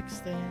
fix things.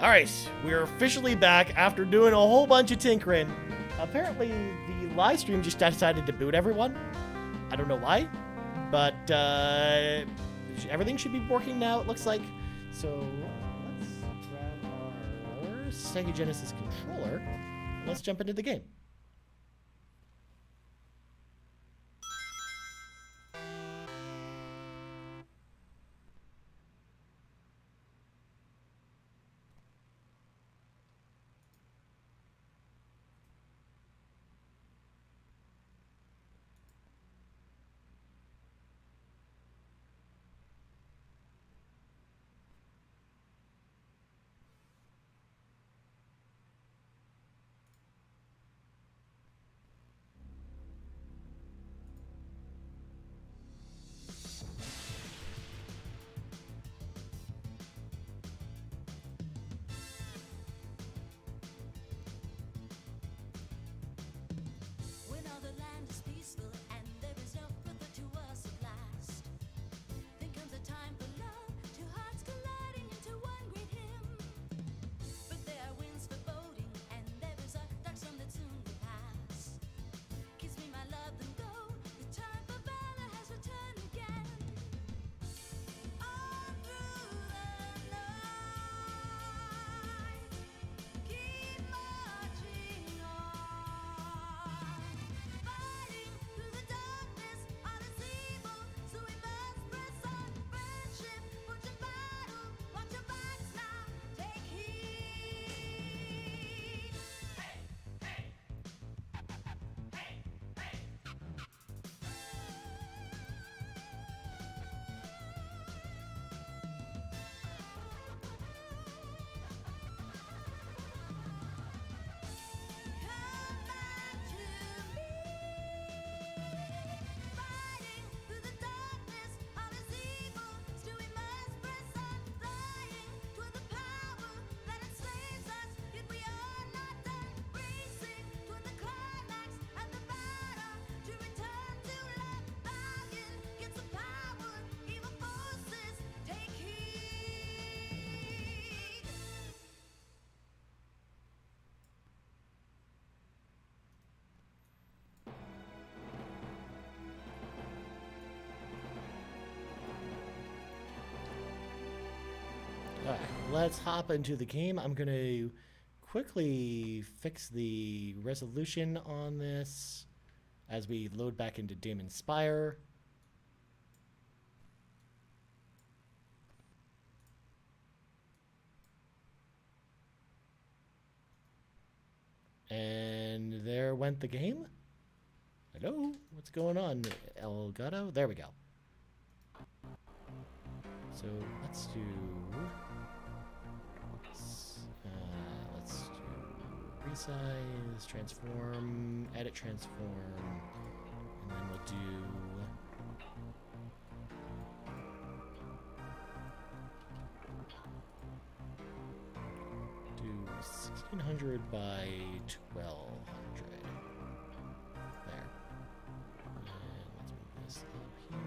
Alright, we're officially back after doing a whole bunch of tinkering. Apparently, the live stream just decided to boot everyone. I don't know why, but everything should be working now, it looks like. So, let's grab our Sega Genesis controller. Let's jump into the game. Alright, let's hop into the game. I'm going to quickly fix the resolution on this as we load back into Demon Spire. And there went the game. Hello? What's going on, Elgato? There we go. So let's do resize, transform, edit transform, and then we'll do do 1600 by 1200. There. And let's move this up here.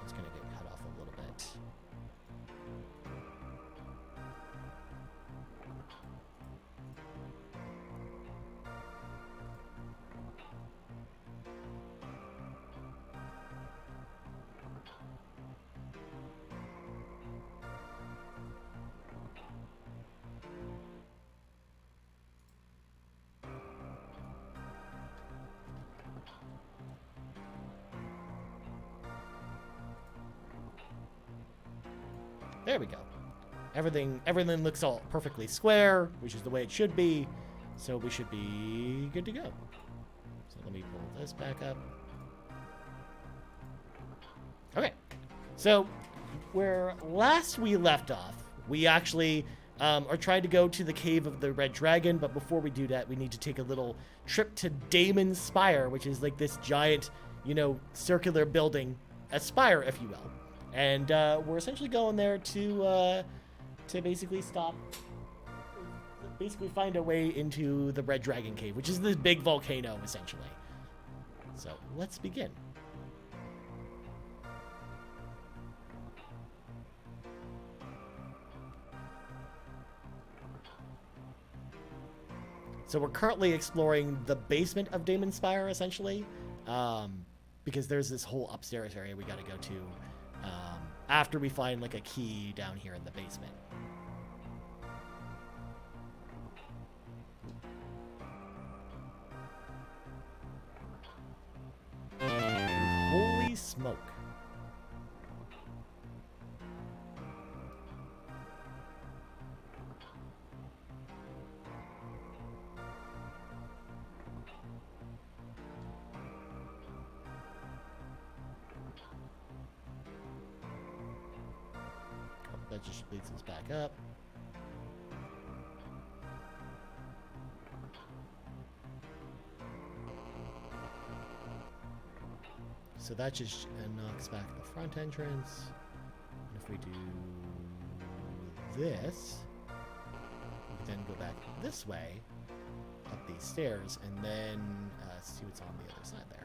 It's gonna get cut off a little bit. There we go. Everything looks all perfectly square, which is the way it should be. So we should be good to go. So let me pull this back up. Okay. So where last we left off, we actually are trying to go to the cave of the Red Dragon, but before we do that, we need to take a little trip to Damon's Spire, which is like this giant, you know, circular building, a spire, if you will. And we're essentially going there to basically find a way into the Red Dragon Cave, which is this big volcano, essentially. So let's begin. So we're currently exploring the basement of Damon's Spire, essentially, because there's this whole upstairs area we got to go to after we find like a key down here in the basement. Holy smoke. That just leads us back up. So that just knocks back the front entrance. And if we do this, we can then go back this way, up these stairs, and then see what's on the other side there.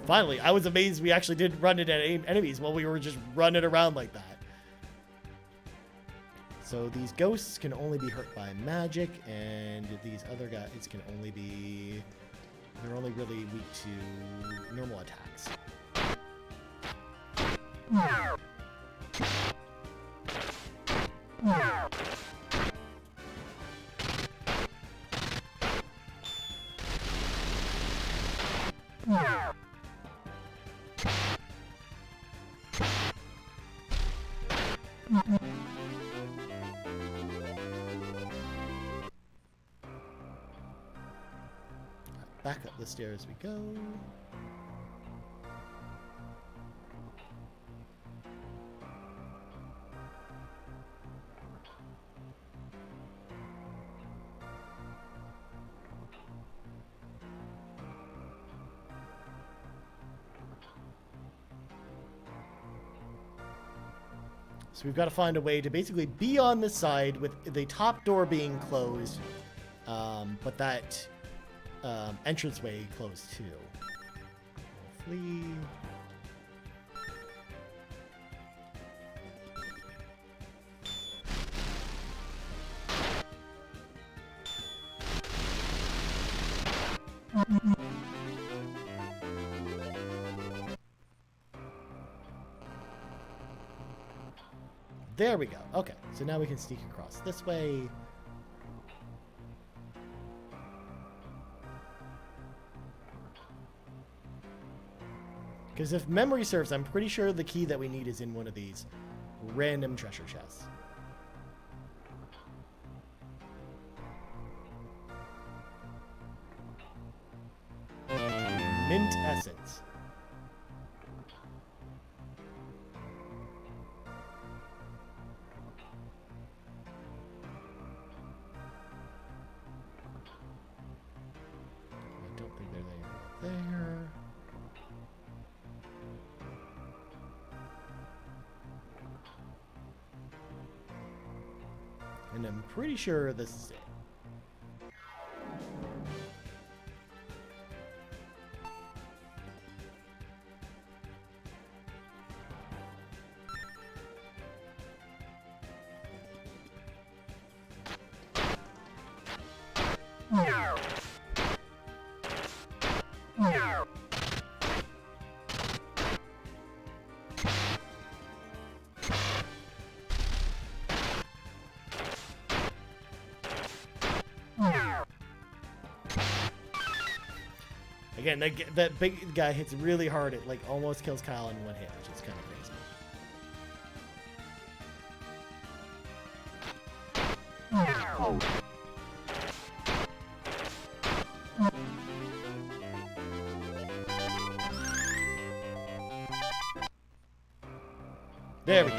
Finally, I was amazed we actually didn't run into enemies while we were just running around like that. So these ghosts can only be hurt by magic, and these other guys can only be... They're only really weak to normal attacks. Back up the stairs we go. So we've got to find a way to basically be on the side with the top door being closed, but that entranceway closed too. We'll flee. There we go. Okay, so now we can sneak across this way. Because if memory serves, I'm pretty sure the key that we need is in one of these random treasure chests. Mint essence. I don't think they're there. And I'm pretty sure this is it. Again, that big guy hits really hard. It like almost kills Kyle in one hit, which is kind of crazy. There we go.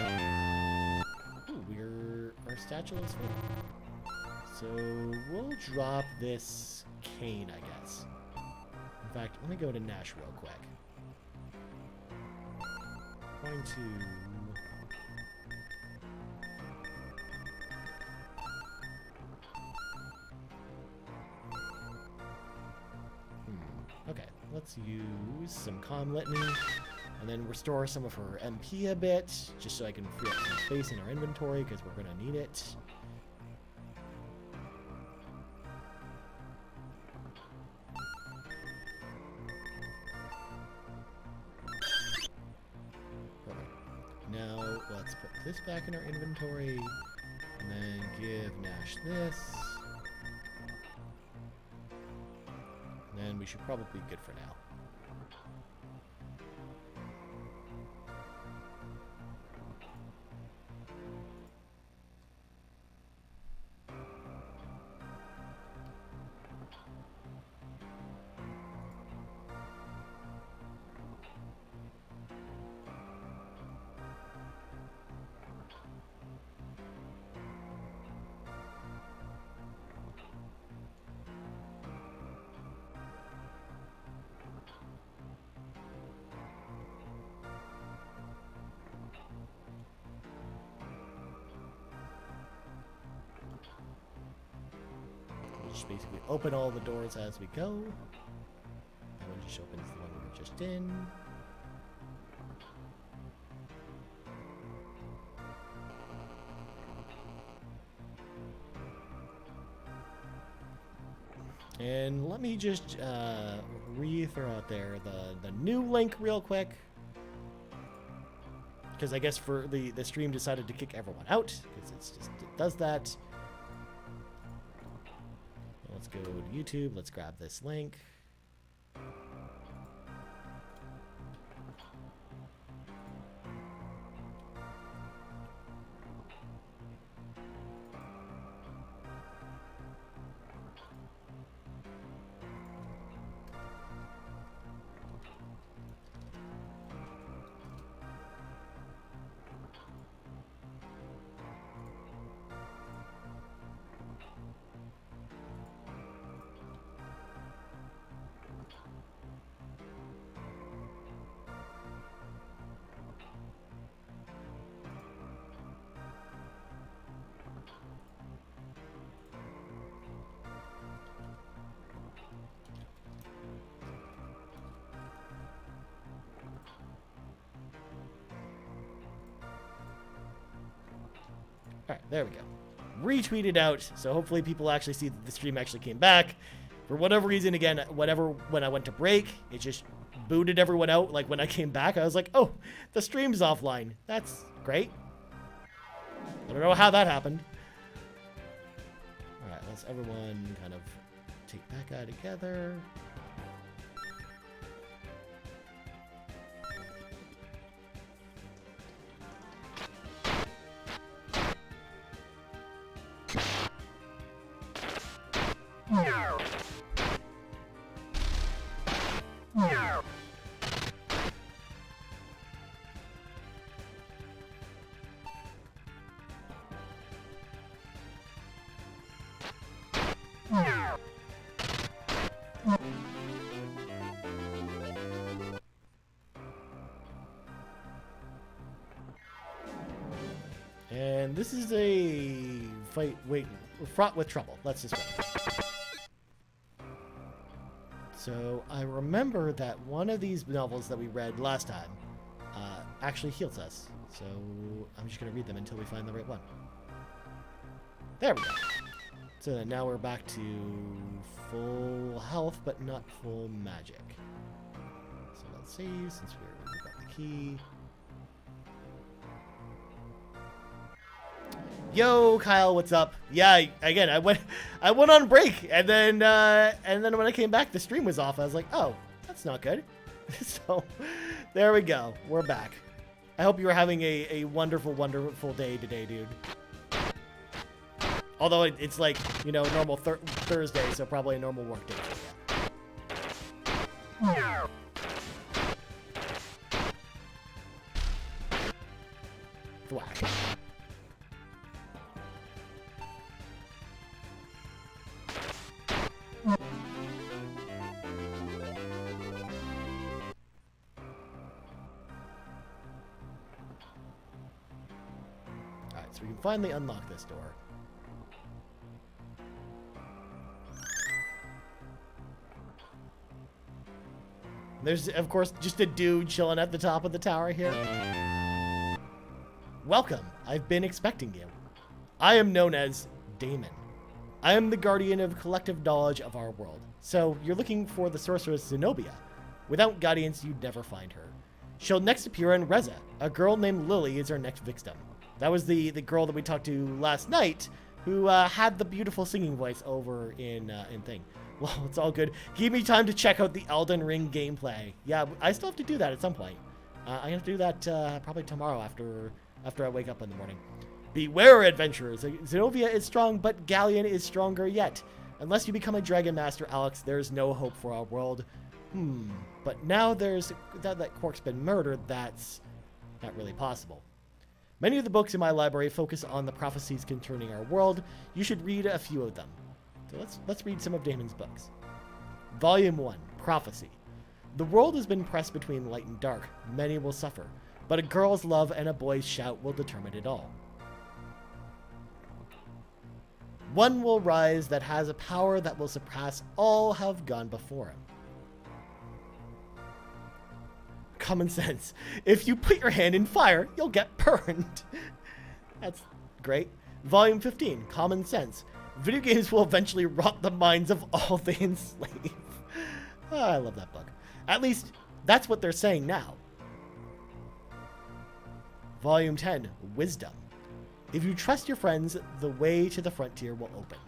Ooh, our statue is full. So we'll drop this cane, I guess. In fact, let me go to Nash real quick. Going to... Okay, let's use some Calm Litany, and then restore some of her MP a bit, just so I can free up some space in our inventory, because we're going to need it. Now, let's put this back in our inventory, and then give Nash this. And then we should probably be good for now. Just basically open all the doors as we go. That one just opens the one we were just in. And let me just re-throw out there the new link real quick. Because I guess for the stream decided to kick everyone out. Because it does that. Let's go to YouTube. Let's grab this link. All right, there we go. Retweeted out, so hopefully people actually see that the stream actually came back. For whatever reason, again, when I went to break, it just booted everyone out. Like when I came back, I was like, oh, the stream's offline. That's great. I don't know how that happened. All right, let's everyone kind of take that guy together. And this is a fight, fraught with trouble. Let's just wait. So I remember that one of these novels that we read last time actually heals us. So I'm just going to read them until we find the right one. There we go. So now we're back to full health, but not full magic. So let's save since we got the key. Yo, Kyle, what's up? Yeah, again, I went on break, and then when I came back, the stream was off. I was like, oh, That's not good. So, there we go. We're back. I hope you were having a wonderful, wonderful day today, dude. Although it's like, you know, normal Thursday, so probably a normal work day. Thwack. Alright, so we can finally unlock this door. There's, of course, just a dude chilling at the top of the tower here. Welcome. I've been expecting you. I am known as Damon. I am the guardian of collective knowledge of our world. So, you're looking for the sorceress Zenobia. Without guidance, you'd never find her. She'll next appear in Reza. A girl named Lily is our next victim. That was the girl that we talked to last night, who had the beautiful singing voice over in Thing. Well, it's all good. Give me time to check out the Elden Ring gameplay. Yeah, I still have to do that at some point. I have to do that probably tomorrow after I wake up in the morning. Beware, adventurers. Zenobia is strong, but Galleon is stronger yet. Unless you become a Dragon Master, Alex, there's no hope for our world. But now there's that Quark's been murdered, that's not really possible. Many of the books in my library focus on the prophecies concerning our world. You should read a few of them. So let's read some of Damon's books. Volume 1, Prophecy. The world has been pressed between light and dark. Many will suffer, but a girl's love and a boy's shout will determine it all. One will rise that has a power that will surpass all have gone before him. Common sense. If you put your hand in fire, you'll get burned. That's great. Volume 15, Common Sense. Video games will eventually rot the minds of all they enslave. Oh, I love that book. At least, that's what they're saying now. Volume 10, Wisdom. If you trust your friends, the way to the frontier will open.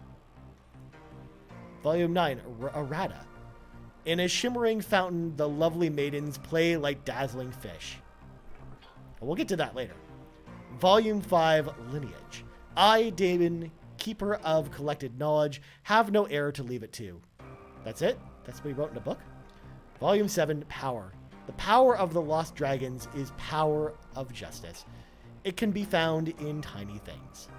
Volume 9, Errata. In a shimmering fountain, the lovely maidens play like dazzling fish. We'll get to that later. Volume 5, Lineage. I, Damon, keeper of collected knowledge, have no heir to leave it to. That's it? That's what he wrote in a book? Volume 7, Power. The power of the lost dragons is power of justice. It can be found in tiny things.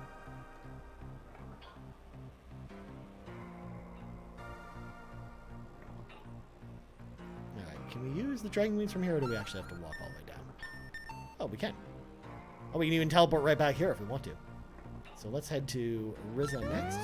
Alright, can we use the dragon wings from here, or do we actually have to walk all the way down? Oh, we can. Oh, we can even teleport right back here if we want to. So let's head to Reza next.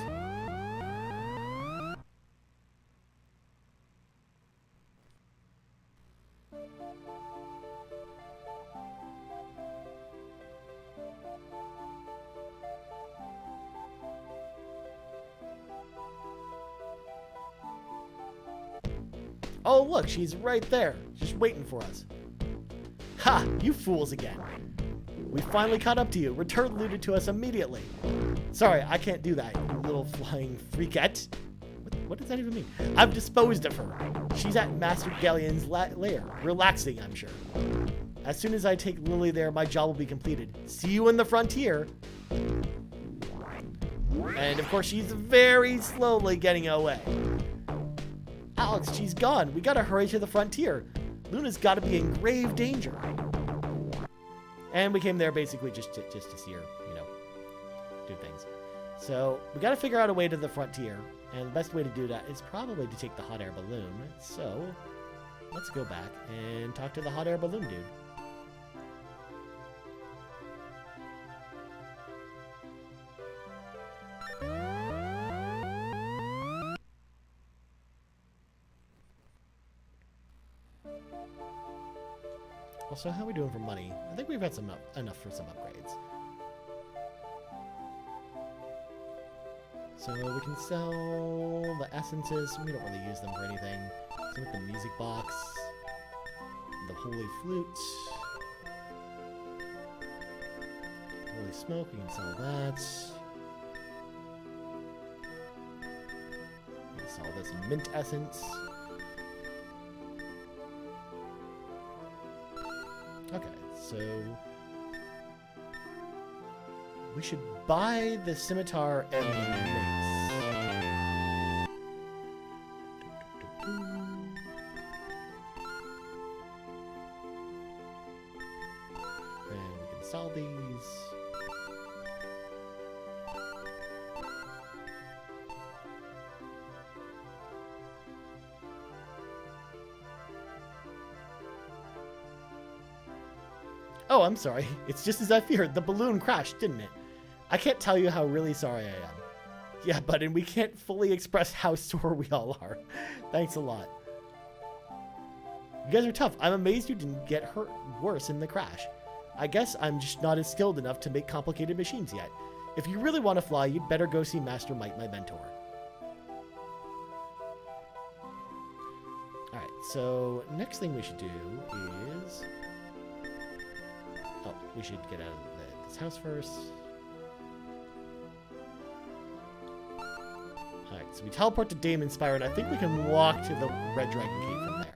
Oh, look, she's right there, just waiting for us. Ha! You fools again. We finally caught up to you. Return looted to us immediately. Sorry, I can't do that, you little flying freakette. What does that even mean? I've disposed of her. She's at Master Galleon's lair, relaxing, I'm sure. As soon as I take Lily there, my job will be completed. See you in the frontier. And of course, she's very slowly getting away. Alex, she's gone. We gotta hurry to the frontier. Luna's gotta be in grave danger. And we came there basically just to see her, you know, do things. So we gotta figure out a way to the frontier. And the best way to do that is probably to take the hot air balloon. So let's go back and talk to the hot air balloon dude. Also, how are we doing for money? I think we've had enough for some upgrades. So we can sell the essences. We don't really use them for anything. So with the music box, the holy flute, holy smoke, we can sell that. We can sell this mint essence. So we should buy the scimitar and the mace. And we can sell these. Oh, I'm sorry. It's just as I feared. The balloon crashed, didn't it? I can't tell you how really sorry I am. Yeah, but and we can't fully express how sore we all are. Thanks a lot. You guys are tough. I'm amazed you didn't get hurt worse in the crash. I guess I'm just not as skilled enough to make complicated machines yet. If you really want to fly, you'd better go see Master Mike, my mentor. Alright, so next thing we should do is... Oh, we should get out of this house first. Alright, so we teleport to Damon Spire, and I think we can walk to the Red Dragon Cave from there.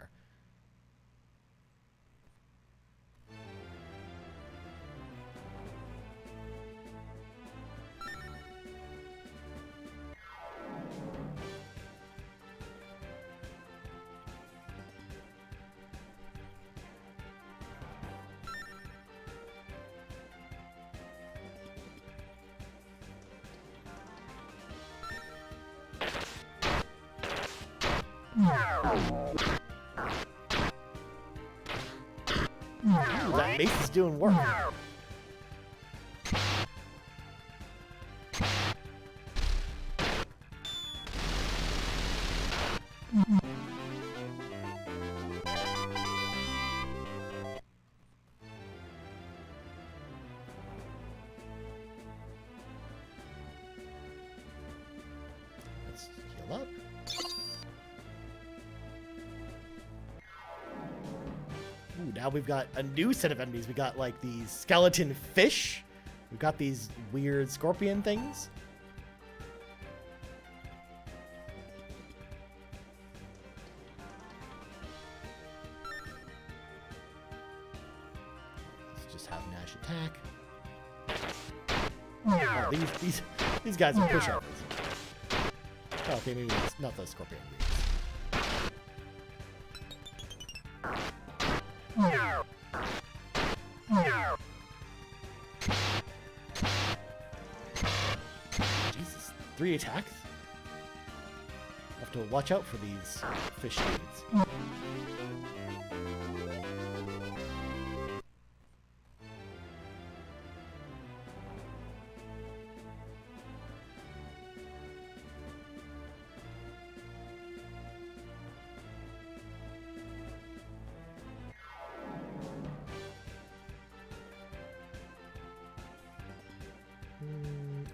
Ooh, that mace is doing work. Let's heal up. Ooh, now we've got a new set of enemies. We got like these skeleton fish. We've got these weird scorpion things. Let's just have Nash attack. Oh, these guys are pushovers. Oh, okay, maybe it's not the scorpion. Jesus, 3 attacks? Have to watch out for these fish dudes.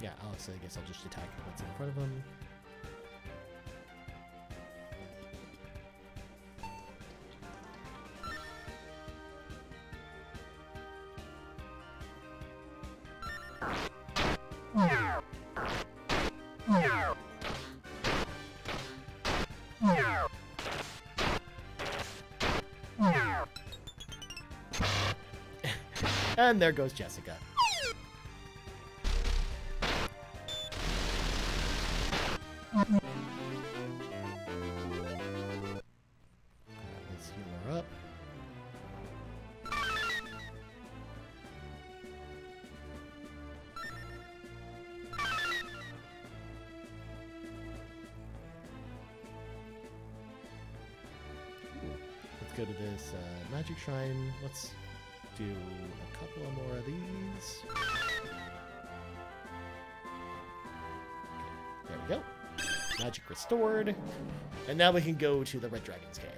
Yeah, Alex, I guess I'll just attack what's in front of him. And there goes Jessica. Let's heal her up. Let's go to this magic shrine. Let's do a couple more of these. There we go. Magic restored. And now we can go to the Red Dragon's Cave.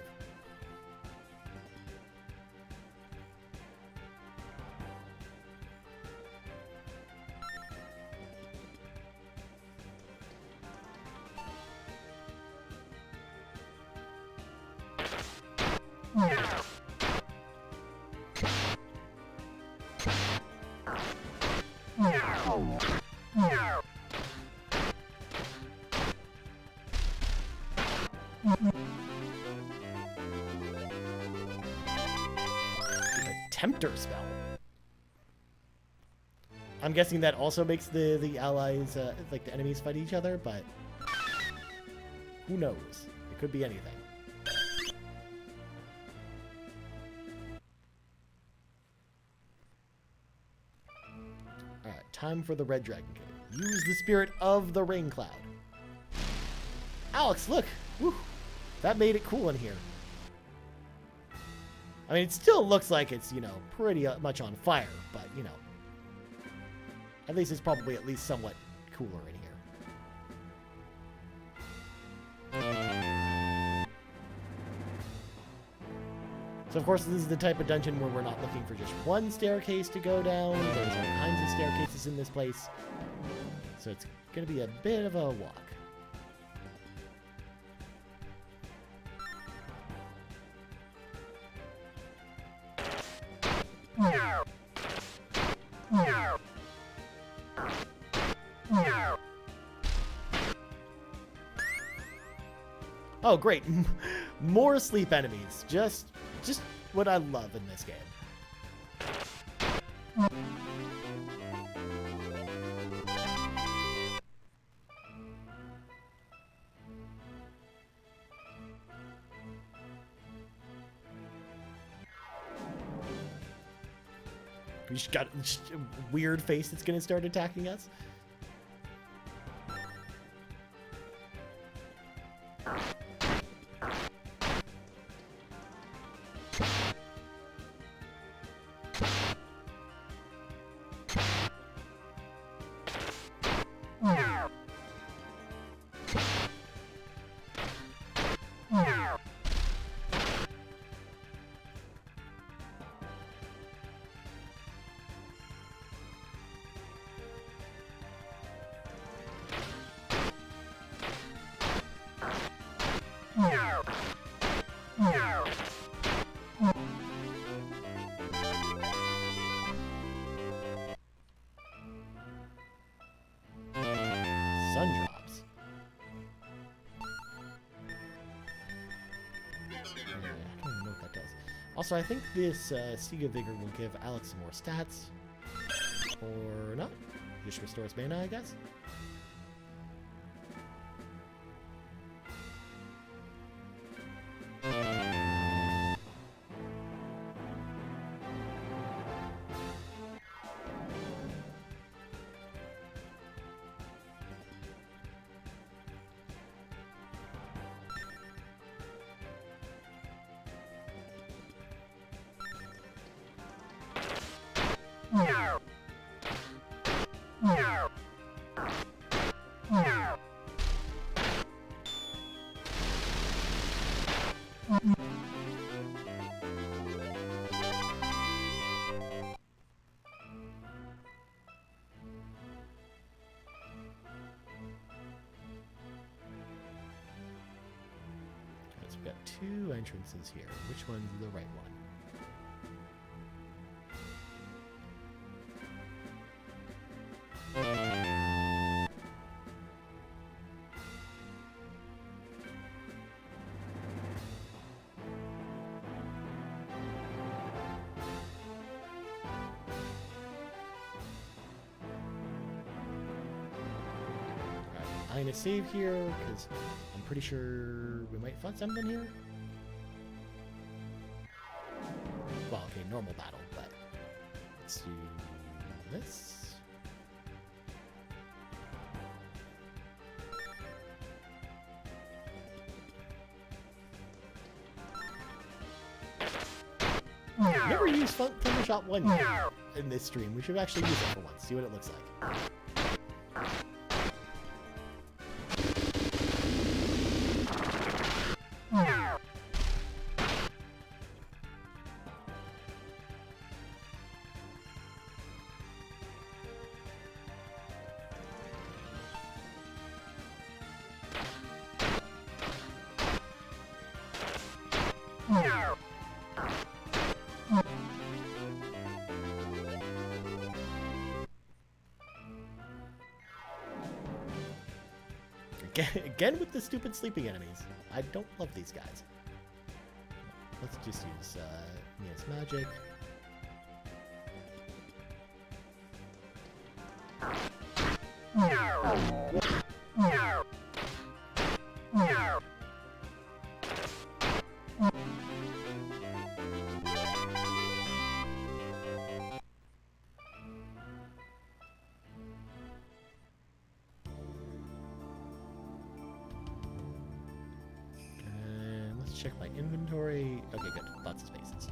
A tempter spell. I'm guessing that also makes the allies, like the enemies, fight each other, but who knows? It could be anything. Alright, time for the Red Dragon Kid. Use the spirit of the rain cloud. Alex, look! Woo! That made it cool in here. I mean, it still looks like it's, you know, pretty much on fire, but, you know, at least it's probably at least somewhat cooler in here. So, of course, this is the type of dungeon where we're not looking for just one staircase to go down. There's all kinds of staircases in this place. So it's going to be a bit of a walk. Oh, great. More sleep enemies. Just what I love in this game. We just got a weird face that's going to start attacking us. Sun drops. I don't even know what that does. Also, I think this Siga Vigor will give Alex some more stats. Or not. Just restores mana, I guess. So we've got two entrances here. Which one's the right one? I'm gonna save here because I'm pretty sure we might find something here. Well, okay, normal battle, but let's do this. Never used Thundershot 1 yet in this stream. We should actually use it for once, see what it looks like. Again with the stupid sleeping enemies. I don't love these guys. Let's just use Mia's magic. Let's check my inventory. Okay, good. Lots of spaces.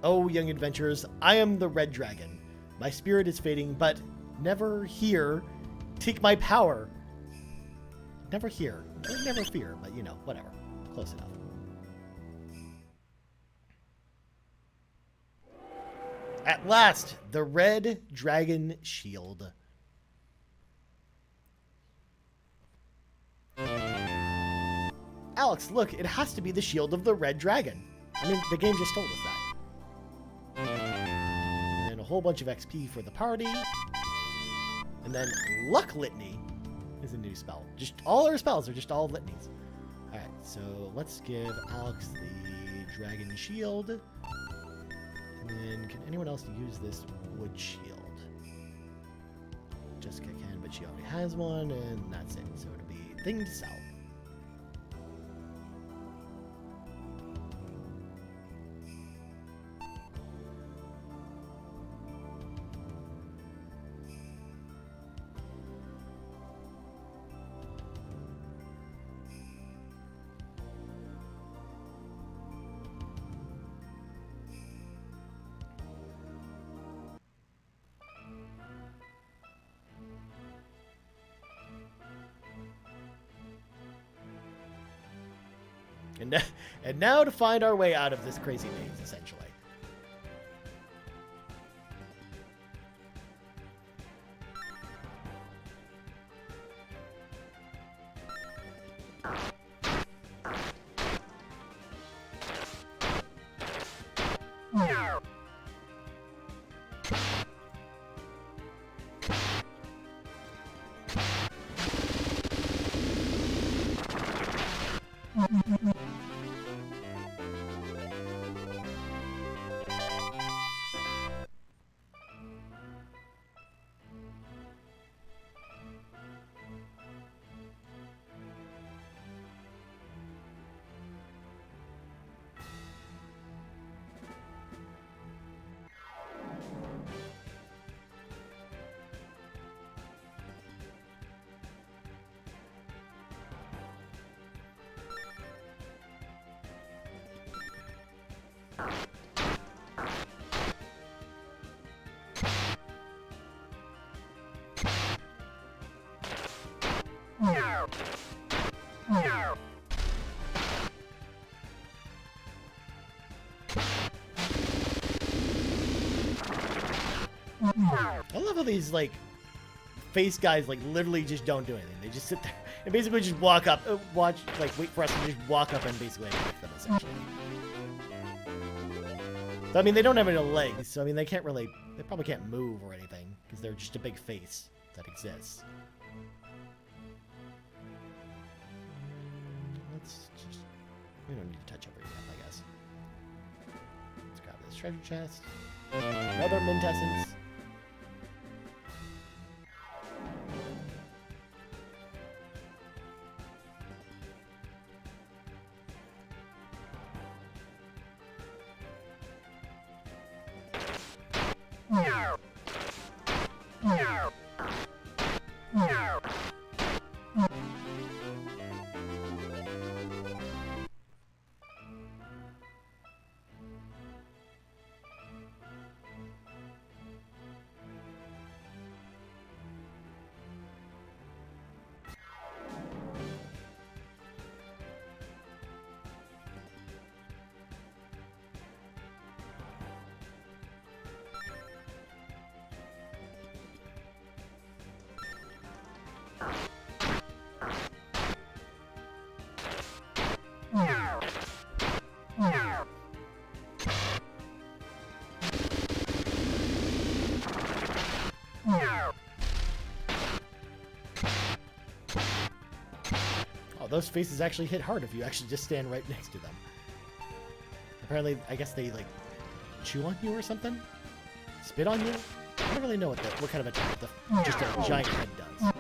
Oh, young adventurers, I am the Red Dragon. My spirit is fading, but never here. Take my power. Never here. Never fear, but you know, whatever. Close enough. At last, the Red Dragon Shield. Alex, look, it has to be the shield of the Red Dragon. I mean, the game just told us that. And a whole bunch of XP for the party. And then Luck Litany is a new spell. Just all our spells are just all litanies. Alright, so let's give Alex the Dragon Shield. And then can anyone else use this Wood Shield? Jessica can, but she already has one, and that's it. So it'll be thing to sell. And now to find our way out of this crazy maze, essentially. I love how these, like, face guys, like, literally just don't do anything. They just sit there and basically just walk up, wait for us to just walk up and basically attack them, essentially. So, I mean, they don't have any legs, so, I mean, they probably can't move or anything, because they're just a big face that exists. We don't need to touch every map, I guess. Let's grab this treasure chest. Another Mintessence. those faces actually hit hard if you actually just stand right next to them. Apparently, I guess they, like, chew on you or something? Spit on you? I don't really know what kind of attack just a giant head does.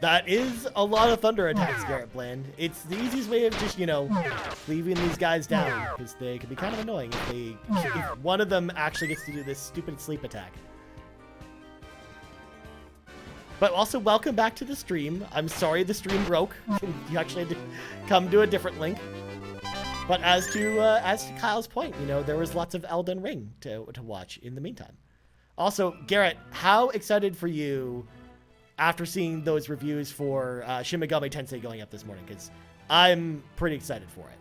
That is a lot of thunder attacks, Garrett Bland. It's the easiest way of just, you know, leaving these guys down, because they can be kind of annoying if one of them actually gets to do this stupid sleep attack. But also, welcome back to the stream. I'm sorry the stream broke. You actually had to come to a different link. But as to Kyle's point, you know, there was lots of Elden Ring to watch in the meantime. Also, Garrett, how excited for you after seeing those reviews for Shin Megami Tensei going up this morning? Because I'm pretty excited for it.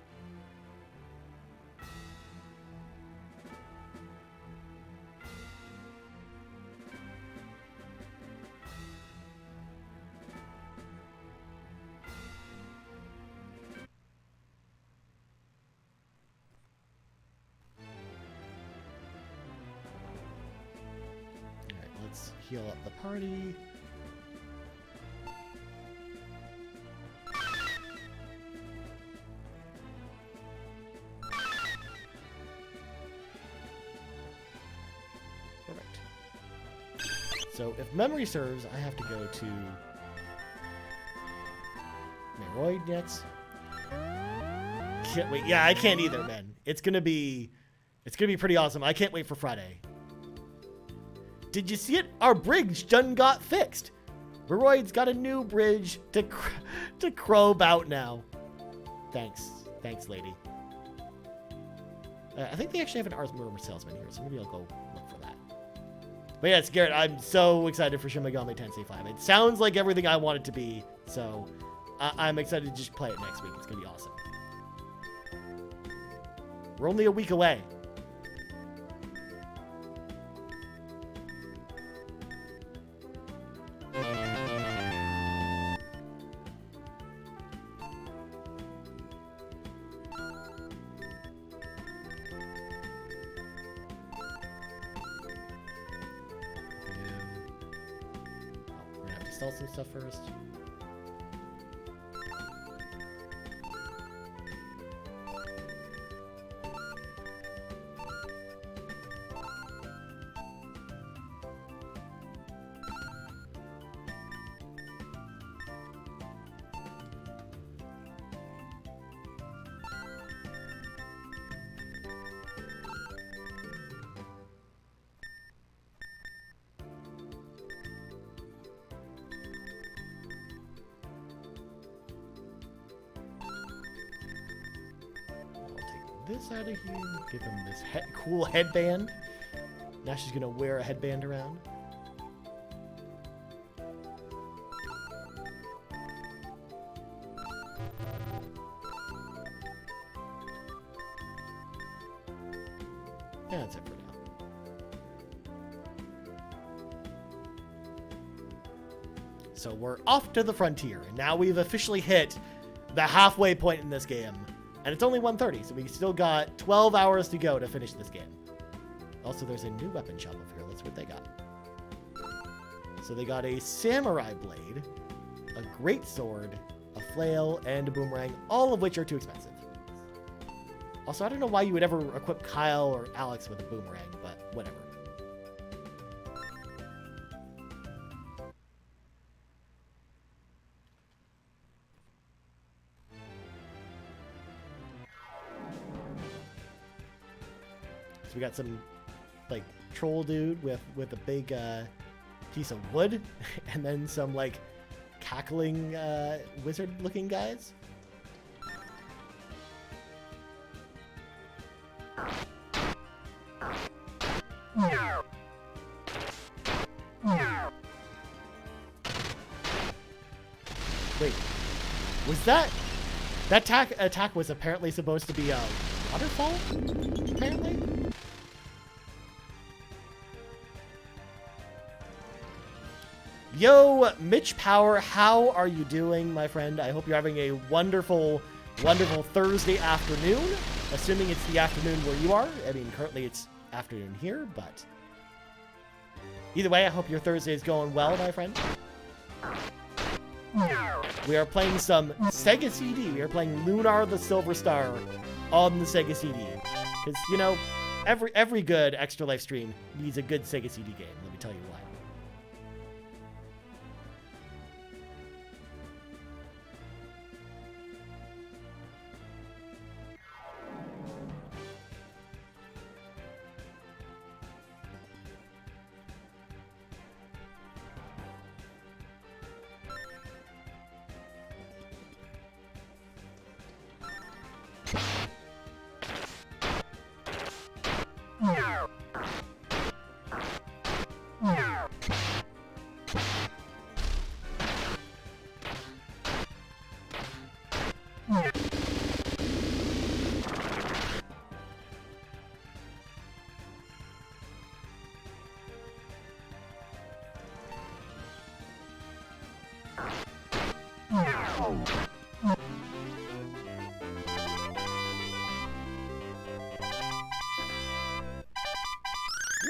All right, let's heal up the party. So, if memory serves, I have to go to Meroid next. Can't wait. Yeah, I can't either, man. It's gonna be pretty awesome. I can't wait for Friday. Did you see it? Our bridge done got fixed. Meroid's got a new bridge to crow out now. Thanks, lady. I think they actually have an Armor Salesman here, so maybe I'll go look for that. But yes, Garrett, I'm so excited for Shin Megami Tensei 5. It sounds like everything I want it to be, so I'm excited to just play it next week. It's going to be awesome. We're only a week away. Sell some stuff first. This out of here. Give him this cool headband. Now she's gonna wear a headband around. Yeah, that's it for now. So we're off to the frontier, and now we've officially hit the halfway point in this game. And it's only 1:30, so we still got 12 hours to go to finish this game. Also, there's a new weapon shop over here. Let's see what they got. So they got a samurai blade, a great sword, a flail, and a boomerang, all of which are too expensive. Also, I don't know why you would ever equip Kyle or Alex with a boomerang, but whatever. So we got some, like, troll dude with a big piece of wood, and then some, like, cackling wizard-looking guys. Wait, was that attack was apparently supposed to be a waterfall? apparently. Yo, Mitch Power, how are you doing, my friend? I hope you're having a wonderful, wonderful Thursday afternoon, assuming it's the afternoon where you are. I mean, currently it's afternoon here, but either way, I hope your Thursday is going well, my friend. We are playing some Sega CD. We are playing Lunar the Silver Star on the Sega CD. Because, you know, every good Extra Life stream needs a good Sega CD game, let me tell you why.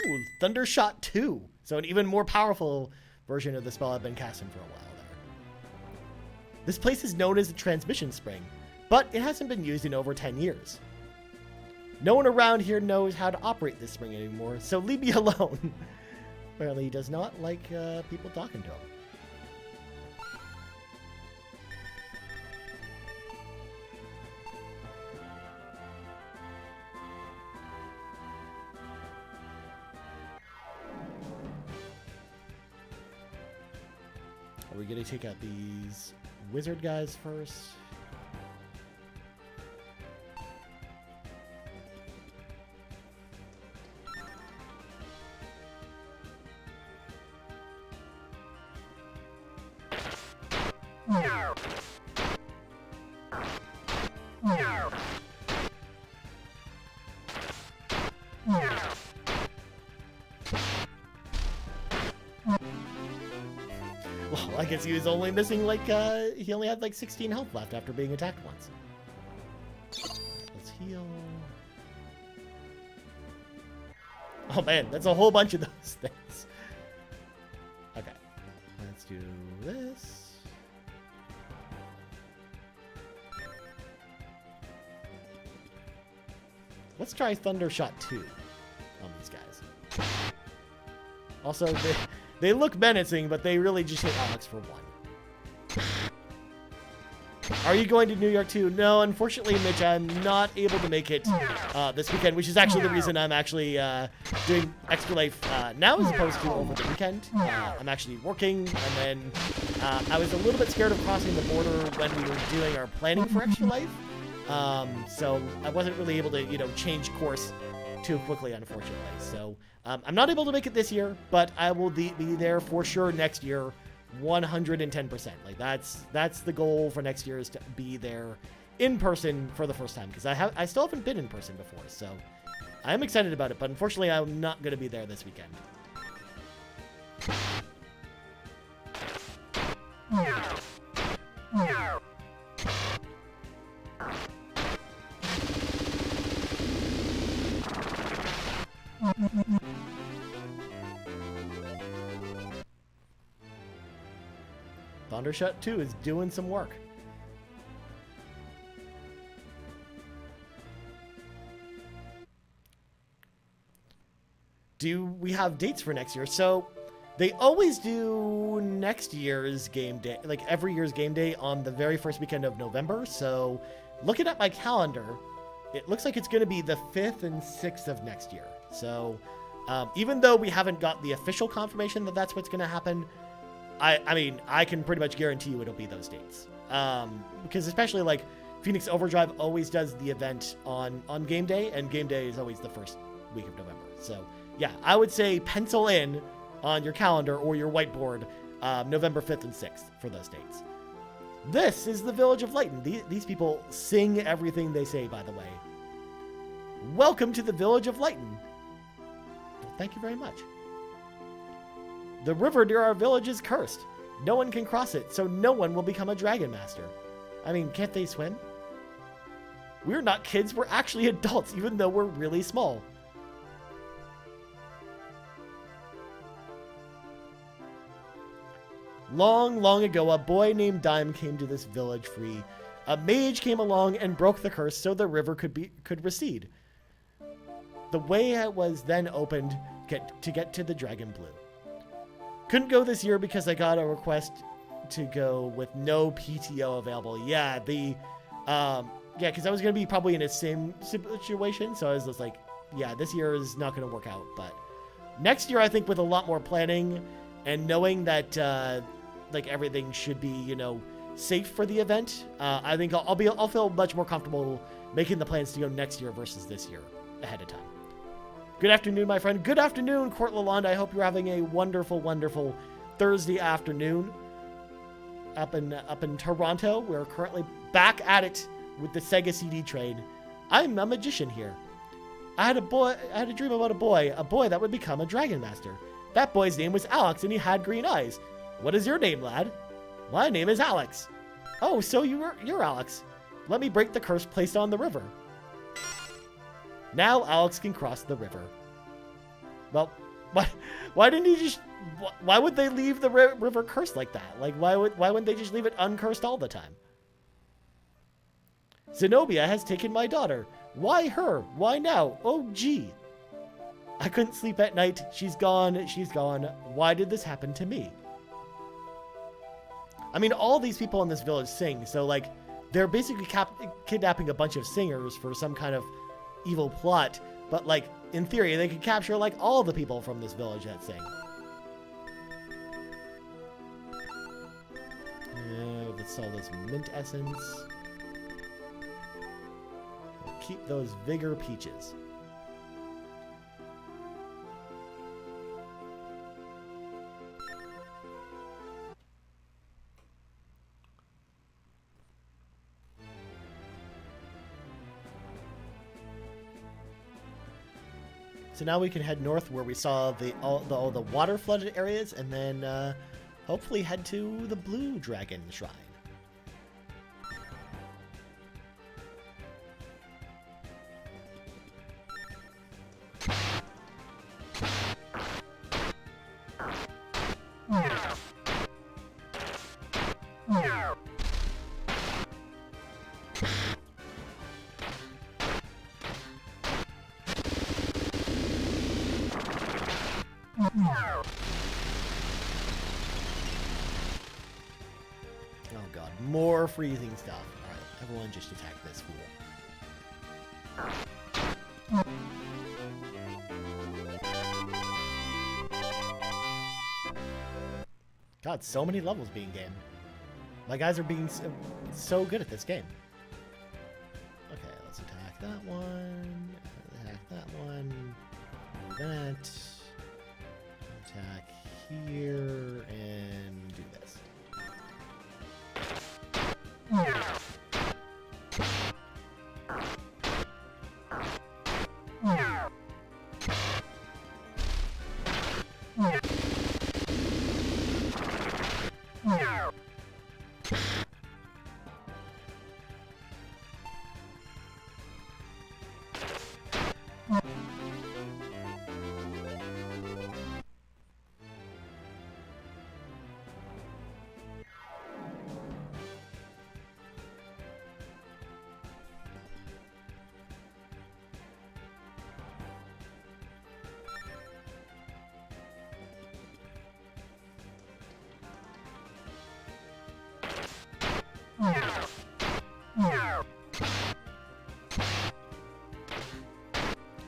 Ooh, Thundershot 2. So an even more powerful version of the spell I've been casting for a while there. This place is known as the Transmission Spring, but it hasn't been used in over 10 years. No one around here knows how to operate this spring anymore, so leave me alone. Apparently he does not like people talking to him. Are we going to take out these wizard guys first? Well, I guess he was only missing like, he only had like 16 health left after being attacked once. Let's heal. Oh man, that's a whole bunch of those things. Okay, let's do this. Let's try Thundershot 2 on these guys. Also, they look menacing, but they really just hit Alex for one. Are you going to New York too? No, unfortunately, Mitch, I'm not able to make it this weekend, which is actually the reason I'm actually doing Extra Life now as opposed to over the weekend. I'm actually working, and then I was a little bit scared of crossing the border when we were doing our planning for Extra Life. So I wasn't really able to, you know, change course too quickly, unfortunately. So I'm not able to make it this year, but I will be there for sure next year, 110%. Like that's the goal for next year, is to be there in person for the first time, because I still haven't been in person before. So I'm excited about it, but unfortunately I'm not going to be there this weekend. Thundershot 2 is doing some work. Do we have dates for next year? So they always do next year's game day, like every year's game day, on the very first weekend of November. So looking at my calendar, it looks like it's going to be the 5th and 6th of next year. So even though we haven't got the official confirmation that that's what's going to happen, I mean, I can pretty much guarantee you it'll be those dates. Because especially like Phoenix Overdrive always does the event on game day, and game day is always the first week of November. So yeah, I would say pencil in on your calendar or your whiteboard November 5th and 6th for those dates. This is the Village of Lighten. These people sing everything they say, by the way. Welcome to the village of Lighton. Well, thank you very much. The river near our village is cursed. No one can cross it, so no one will become a dragon master. I mean, can't they swim? We're not kids, we're actually adults, even though we're really small. Long, long ago, a boy named Dime came to this village free. A mage came along and broke the curse so the river could recede. The way was then opened to get to the Dragon Blue. Couldn't go this year because I got a request to go with no PTO available. Yeah, because I was going to be probably in the same situation, so I was just like, yeah, this year is not going to work out. But next year, I think with a lot more planning and knowing that like everything should be, safe for the event, I think I'll feel much more comfortable making the plans to go next year versus this year ahead of time. Good afternoon, my friend. Good afternoon, Court Lalonde. I hope you're having a wonderful, wonderful Thursday afternoon up in Toronto. We're currently back at it with the Sega CD trade. I'm a magician here. I had a dream about a boy that would become a dragon master. That boy's name was Alex, and he had green eyes. What is your name, lad? My name is Alex. Oh, so you're Alex. Let me break the curse placed on the river. Now Alex can cross the river. Well, why didn't he just... Why would they leave the river cursed like that? Like, why wouldn't they just leave it uncursed all the time? Zenobia has taken my daughter. Why her? Why now? Oh, gee. I couldn't sleep at night. She's gone. She's gone. Why did this happen to me? I mean, all these people in this village sing, so, like, they're basically kidnapping a bunch of singers for some kind of evil plot, but, like, in theory, they could capture, like, all the people from this village that sing. Let's sell this mint essence. We'll keep those vigor peaches. So now we can head north where we saw all the water flooded areas, and then hopefully head to the Blue Dragon Shrine. Oh god, more freezing stuff. Alright, everyone just attack this fool. God, so many levels being gamed. My guys are being so good at this game. Okay, let's attack that one. Attack that one. Do that. Attack here and do this.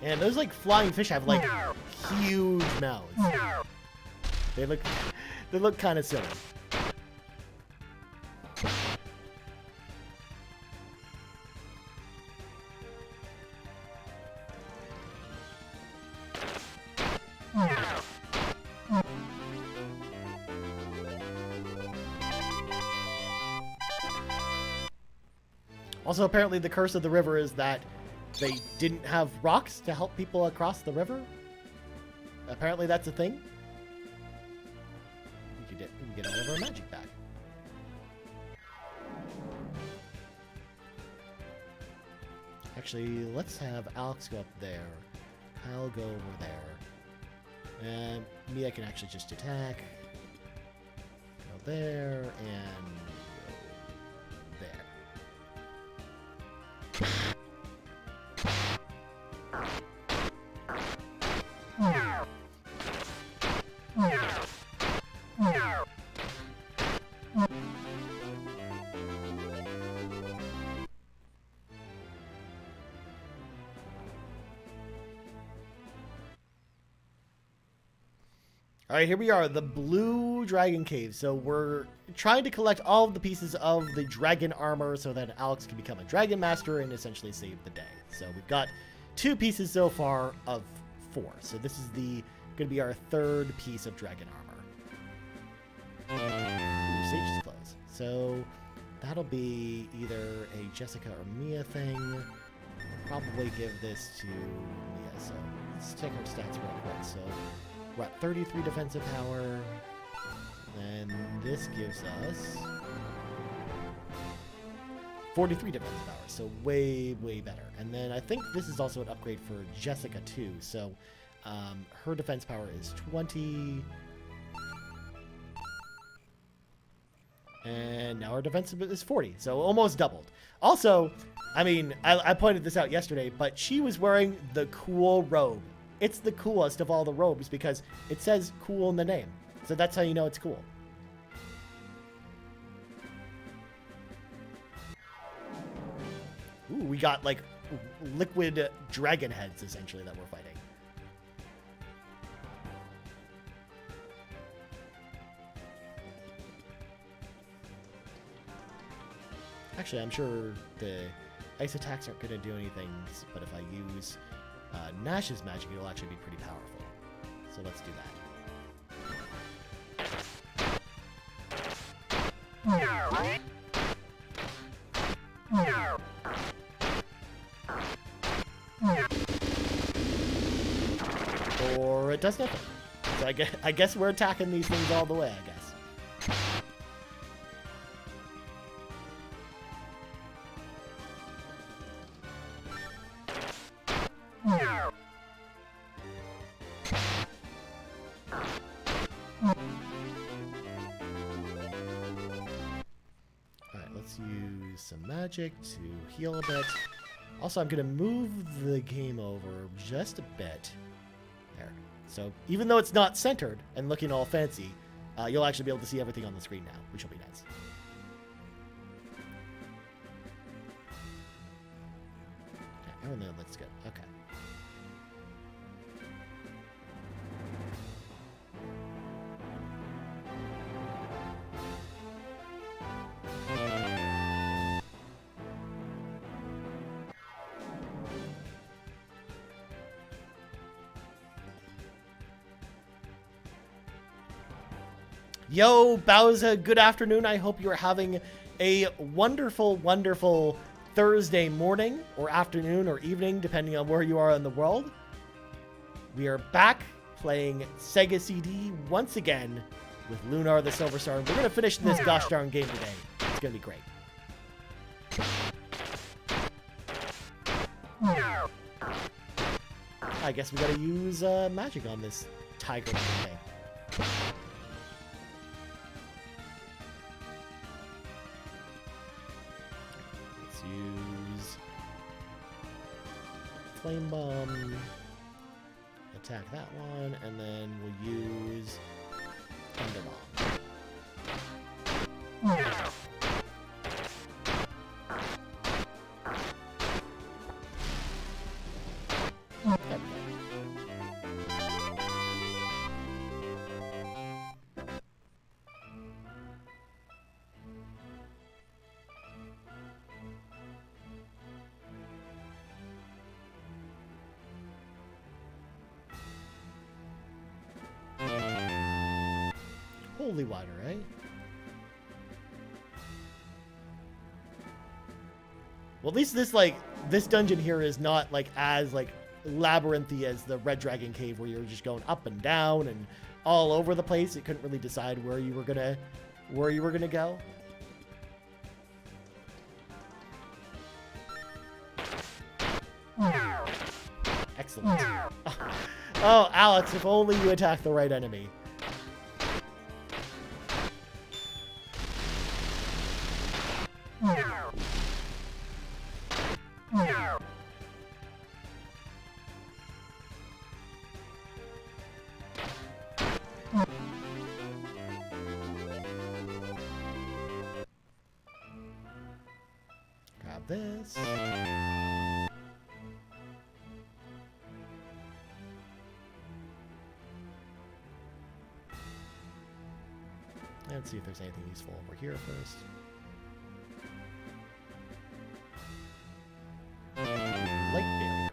And those like flying fish have like huge mouths. They look kind of silly. Also, apparently the curse of the river is that they didn't have rocks to help people across the river. Apparently that's a thing. We can get all of our magic back. Actually, let's have Alex go up there. Kyle go over there. And Mia can actually just attack. Go there and go there. All right, here we are, the Blue Dragon Cave. So we're trying to collect all of the pieces of the dragon armor so that Alex can become a dragon master and essentially save the day. So we've got 2 pieces so far of 4. So this is going to be our 3rd piece of dragon armor. Sage's clothes. So that'll be either a Jessica or Mia thing. I'll probably give this to Mia. So let's check her stats real quick. So we're at 33 defensive power, and this gives us 43 defensive power, so way, way better. And then I think this is also an upgrade for Jessica too, so her defense power is 20, and now her defense is 40, so almost doubled. Also, I mean, I pointed this out yesterday, but she was wearing the cool robe. It's the coolest of all the robes because it says cool in the name. So that's how you know it's cool. Ooh, we got like liquid dragon heads essentially that we're fighting. Actually, I'm sure the ice attacks aren't going to do anything, but if I use Nash's magic, it'll actually be pretty powerful. So let's do that. Or it does nothing. So I guess we're attacking these things all the way, I guess. Use some magic to heal a bit. Also, I'm going to move the game over just a bit. There. So even though it's not centered and looking all fancy, you'll actually be able to see everything on the screen now, which will be nice. Okay, everything looks good. Okay. Yo, Bowser, good afternoon. I hope you're having a wonderful, wonderful Thursday morning or afternoon or evening, depending on where you are in the world. We are back playing Sega CD once again with Lunar the Silver Star. We're going to finish this gosh darn game today. It's going to be great. I guess we got to use magic on this tiger thing. Use Flame Bomb, attack that one, and then we'll use Thunder Bomb. Holy water, right? Well, at least this, like, this dungeon here is not like as like labyrinthy as the Red Dragon Cave, where you're just going up and down and all over the place. It couldn't really decide where you were gonna go. Excellent. Oh, Alex, if only you attacked the right enemy. Grab this. Let's see if there's anything useful over here first. Light barrier.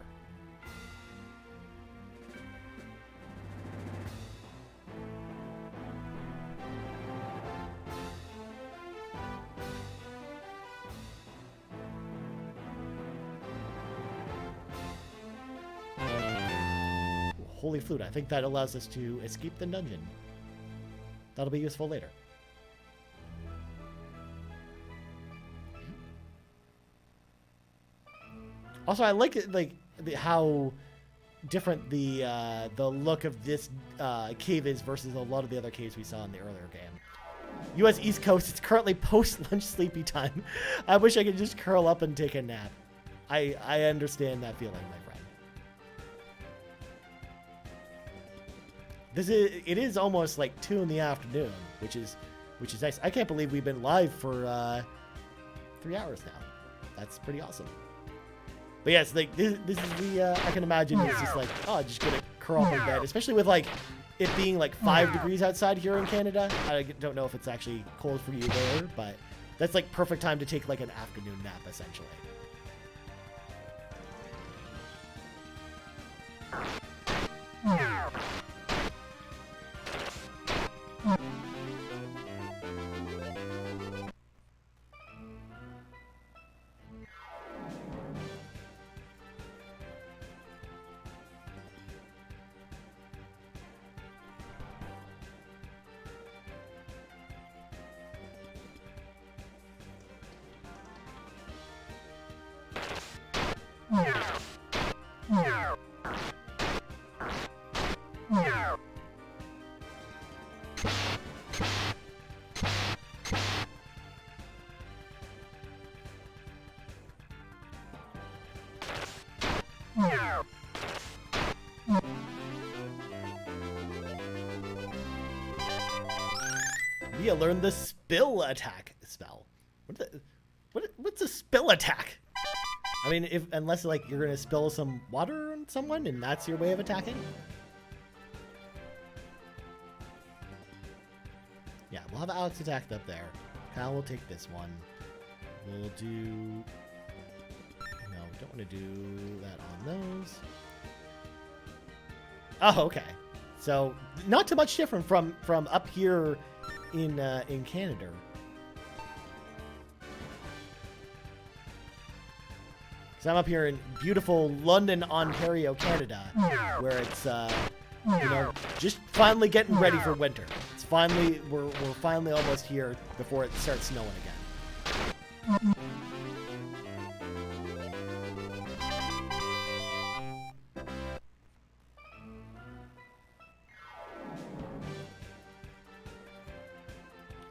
Holy flute. I think that allows us to escape the dungeon. That'll be useful later. Also, I like it, like how different the look of this cave is versus a lot of the other caves we saw in the earlier game. U.S. East Coast. It's currently post-lunch sleepy time. I wish I could just curl up and take a nap. I understand that feeling, my friend. It is almost like 2 in the afternoon, which is nice. I can't believe we've been live for 3 hours now. That's pretty awesome. But yes, like this is the I can imagine it's just like, oh, just gonna curl up in bed, especially with like it being like 5 degrees outside here in Canada. I don't know if it's actually cold for you there, but that's like perfect time to take like an afternoon nap essentially. We learned the spill attack spell. What's a spill attack? I mean, unless like you're gonna spill some water on someone and that's your way of attacking. Yeah, we'll have Alex attacked up there. Kyle will take this one. We'll do... No, we don't want to do that on those. Oh, okay. So, not too much different from up here in Canada. Because I'm up here in beautiful London, Ontario, Canada, where it's, you know, just finally getting ready for winter. It's finally, we're finally almost here before it starts snowing again.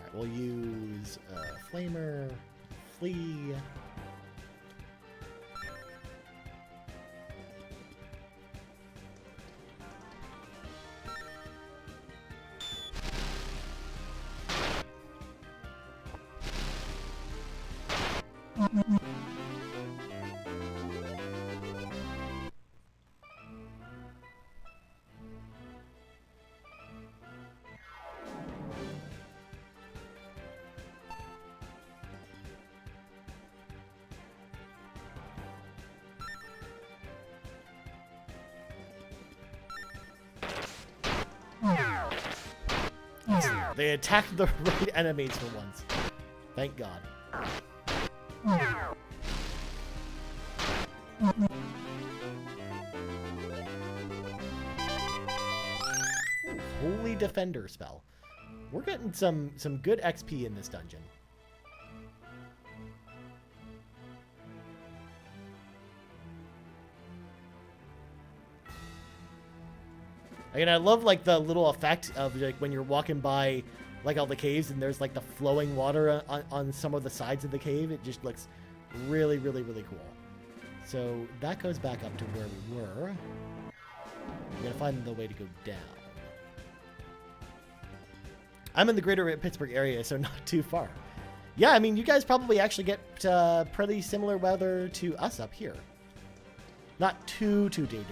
Alright, we'll use Flamer, Flea. They attacked the right enemies for once. Thank God. Holy Defender spell. We're getting some good XP in this dungeon. And I love like the little effect of like when you're walking by like all the caves and there's like the flowing water on some of the sides of the cave. It just looks really, really, really cool. So that goes back up to where we were. We're going to find the way to go down. I'm in the greater Pittsburgh area, so not too far. Yeah, I mean, you guys probably actually get pretty similar weather to us up here. Not too different.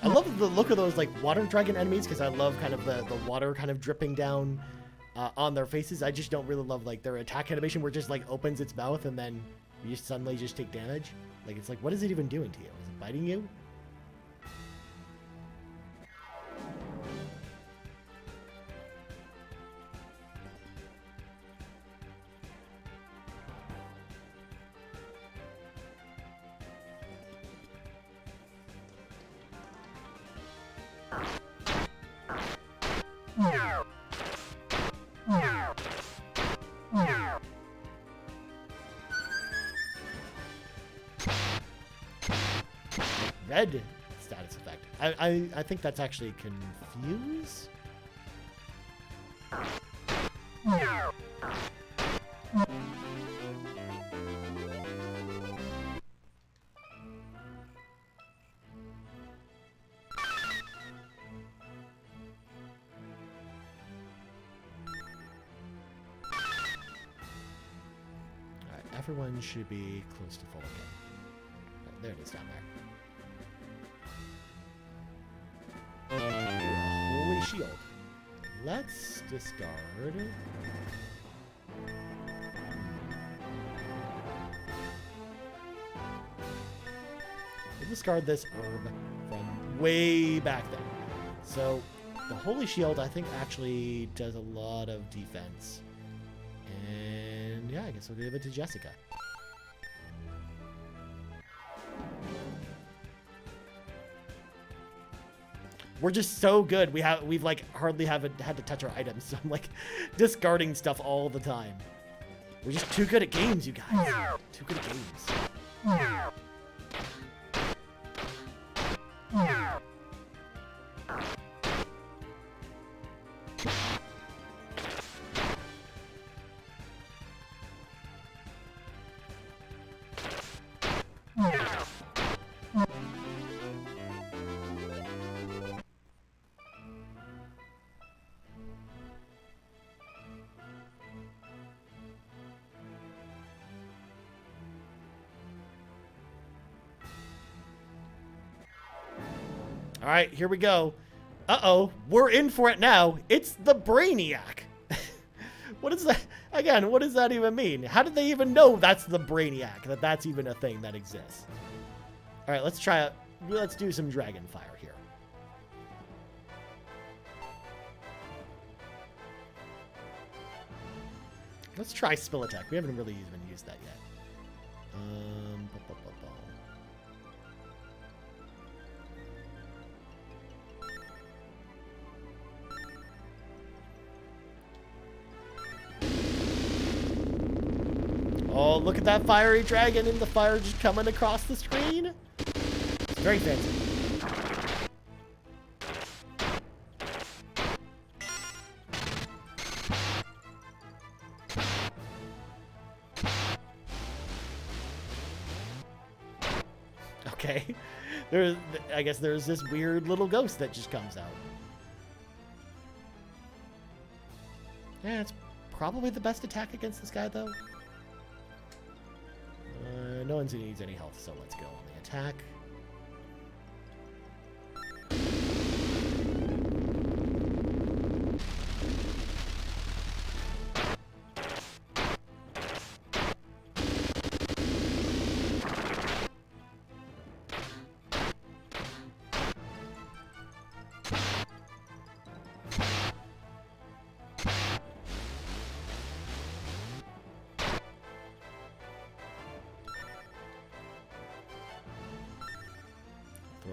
I love the look of those like water dragon enemies because I love kind of the water kind of dripping down on their faces. I just don't really love like their attack animation where it just like opens its mouth and then you just suddenly just take damage. Like it's like, what is it even doing to you? Is it biting you? Red status effect. I think that's actually confuse. Alright, everyone should be close to full again. Right, there it is down there. Holy shield. Let's discard. We'll discard this herb from way back there. So the holy shield, I think, actually does a lot of defense. And yeah, I guess we'll give it to Jessica. We're just so good. We've like hardly had to touch our items. So I'm like discarding stuff all the time. We're just too good at games, you guys. Too good at games. All right, here we go. Uh-oh, we're in for it now. It's the Brainiac. What is that? Again, what does that even mean? How did they even know that's the Brainiac, that that's even a thing that exists? All right, let's try it. Let's do some Dragon Fire here. Let's try Spill Attack. We haven't really even used that yet. Oh, look at that fiery dragon and the fire just coming across the screen. It's very fancy. Okay. I guess there's this weird little ghost that just comes out. Yeah, it's probably the best attack against this guy, though. No one needs any health, so let's go on the attack.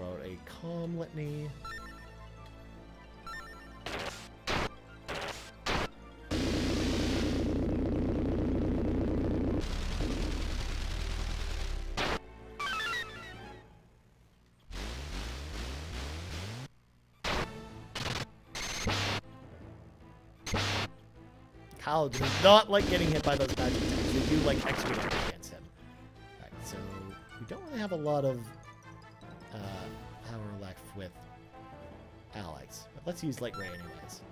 about a calm litany? Kyle does not like getting hit by those magic attacks. They do like extra damage against him. Alright, so we don't really have a lot of power left with allies. But let's use Light Ray anyways.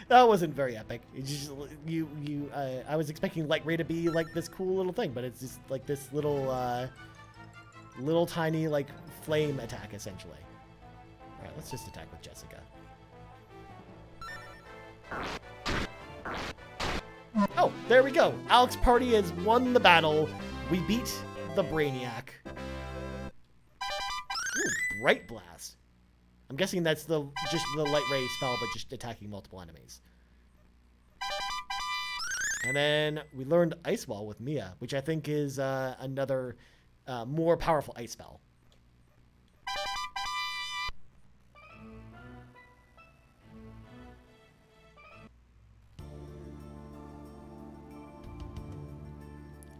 That wasn't very epic. It just I was expecting Light Ray to be like this cool little thing, but it's just like this little little tiny like flame attack essentially. All right, let's just attack with Jessica. Oh, there we go. Alex's party has won the battle. We beat the Brainiac. Ooh, Bright Blast. I'm guessing that's just the Light Ray spell, but just attacking multiple enemies. And then we learned Ice Wall with Mia, which I think is another more powerful ice spell.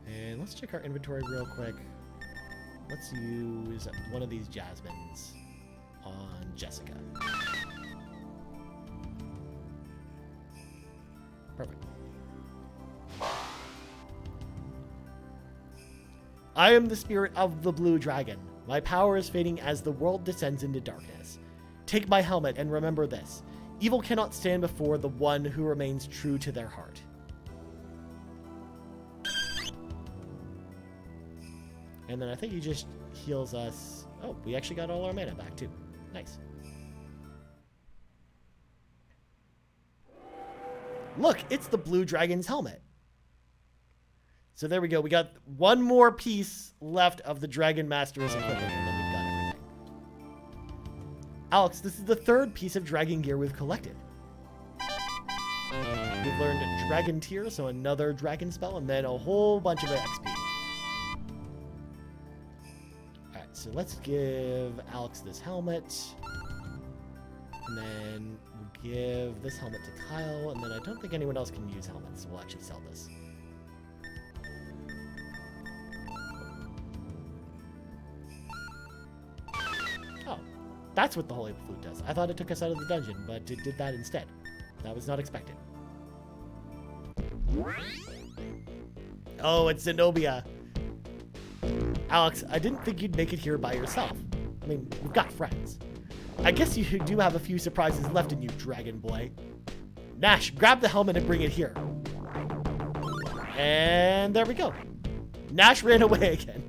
And let's check our inventory real quick. Let's use one of these Jasmines on Jessica. Perfect. I am the spirit of the blue dragon. My power is fading as the world descends into darkness. Take my helmet and remember this. Evil cannot stand before the one who remains true to their heart. And then I think he just heals us. Oh, we actually got all our mana back too. Nice. Look, it's the blue dragon's helmet. So there we go. We got one more piece left of the Dragon Master's equipment, and then we've got everything. Alex, this is the third piece of dragon gear we've collected. We've learned Dragon Tier, so another dragon spell, and then a whole bunch of XP. Alright, so let's give Alex this helmet. And then we'll give this helmet to Kyle, and then I don't think anyone else can use helmets, so we'll actually sell this. Oh, that's what the Holy Flute does. I thought it took us out of the dungeon, but it did that instead. That was not expected. Oh, it's Zenobia. Alex, I didn't think you'd make it here by yourself. I mean, we've got friends. I guess you do have a few surprises left in you, dragon boy. Nash, grab the helmet and bring it here. And there we go. Nash ran away again.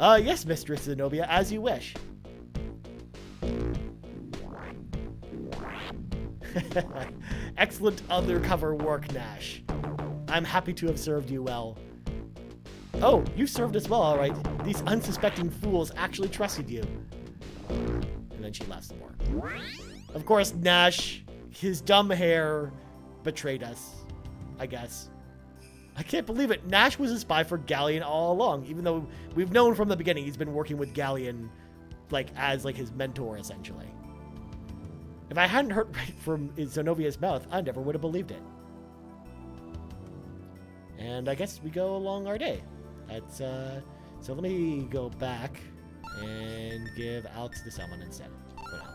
Yes, Mistress Zenobia, as you wish. Excellent undercover work, Nash. I'm happy to have served you well. Oh, you served us well, all right. These unsuspecting fools actually trusted you. And then she laughs some more. Of course, Nash, his dumb hair, betrayed us, I guess. I can't believe it. Nash was a spy for Galleon all along, even though we've known from the beginning he's been working with Galleon, as his mentor, essentially. If I hadn't heard right from Zenovia's mouth, I never would have believed it. And I guess we go along our day. That's, so let me go back and give Alex the summon instead for now.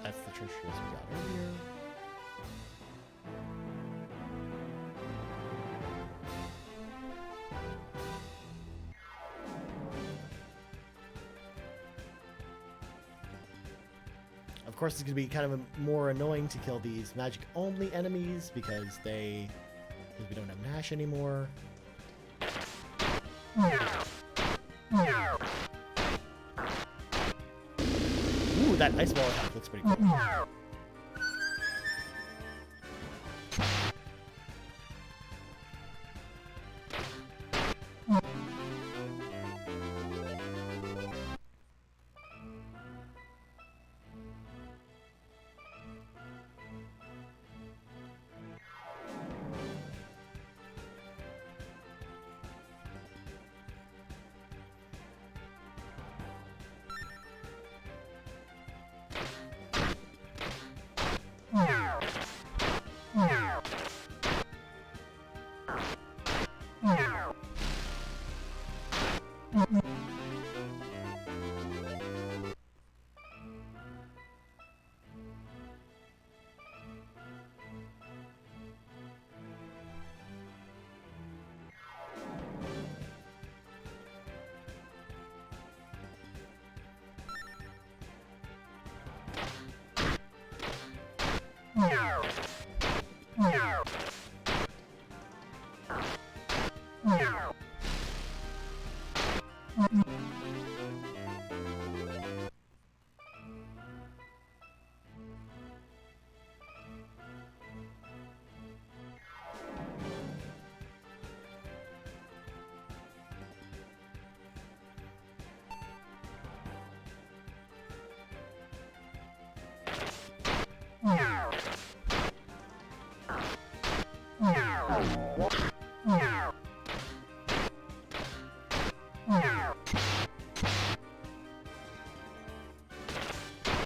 That's the church we got earlier. Of course, it's going to be kind of more annoying to kill these magic-only enemies because we don't have Nash anymore. Ooh, that ice ball attack looks pretty cool.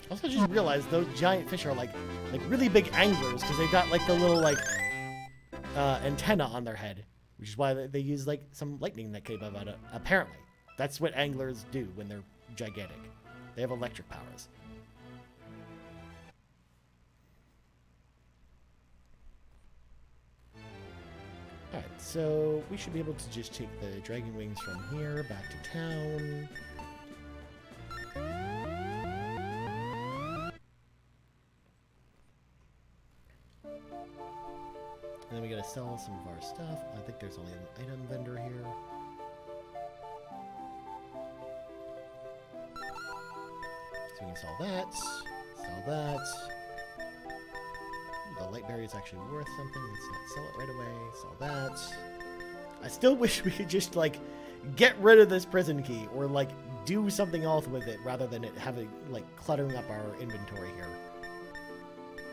Also, just realized those giant fish are like really big anglers because they've got like the little antenna on their head, which is why they use like some lightning that came out of it. Apparently, that's what anglers do when they're gigantic. They have electric powers. Alright, so we should be able to just take the dragon wings from here back to town. And then we gotta sell some of our stuff. I think there's only an item vendor here. So we can sell that. Sell that. The light berry is actually worth something. Let's not sell it right away. Sell that. I still wish we could just, like, get rid of this prison key or, like, do something else with it rather than it having, like, cluttering up our inventory here.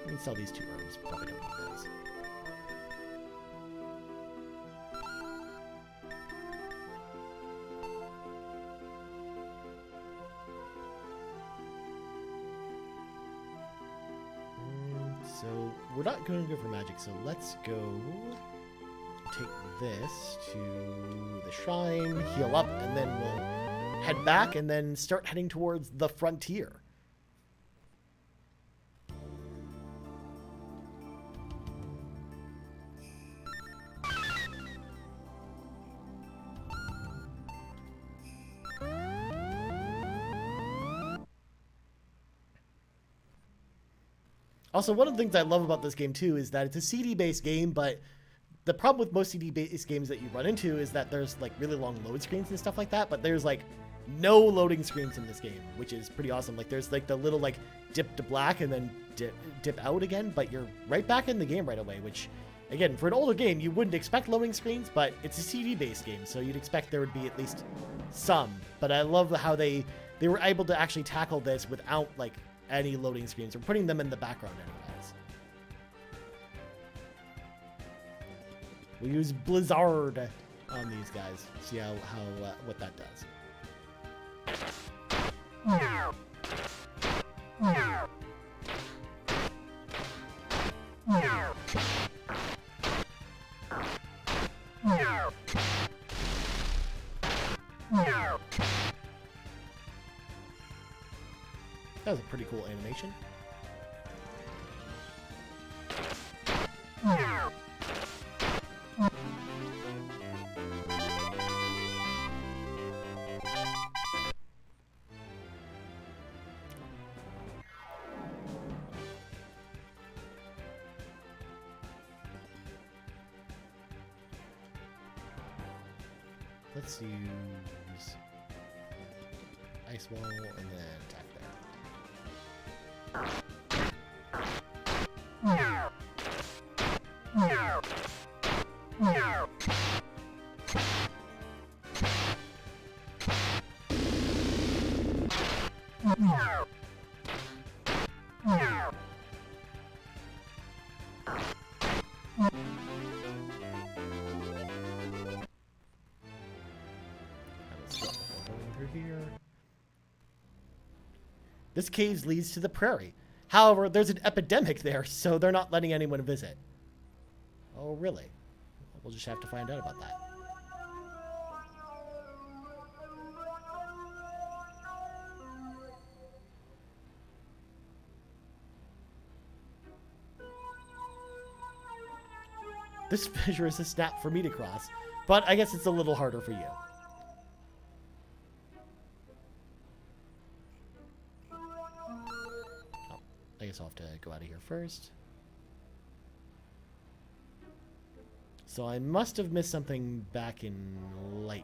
We can sell these 2 herbs. Probably don't need those. So we're not going to go for magic, so let's go take this to the shrine, heal up, and then we'll head head back and then start heading towards the frontier. Also, one of the things I love about this game too is that it's a CD-based game, but the problem with most CD-based games that you run into is that there's like really long load screens and stuff like that, but there's like no loading screens in this game, which is pretty awesome. Like there's like the little like dip to black and then dip out again, but you're right back in the game right away, which again, for an older game, you wouldn't expect loading screens, but it's a CD-based game, so you'd expect there would be at least some. But I love how they were able to actually tackle this without like any loading screens or putting them in the background anyways. We use Blizzard on these guys. See how what that does. That was a pretty cool animation. Let's use Ice Wall and then attack there. Here. This cave leads to the prairie. However, there's an epidemic there, so they're not letting anyone visit. Oh, really? We'll just have to find out about that. This fissure is a snap for me to cross, but I guess it's a little harder for you. I guess I'll have to go out of here first. So I must have missed something back in Lighton.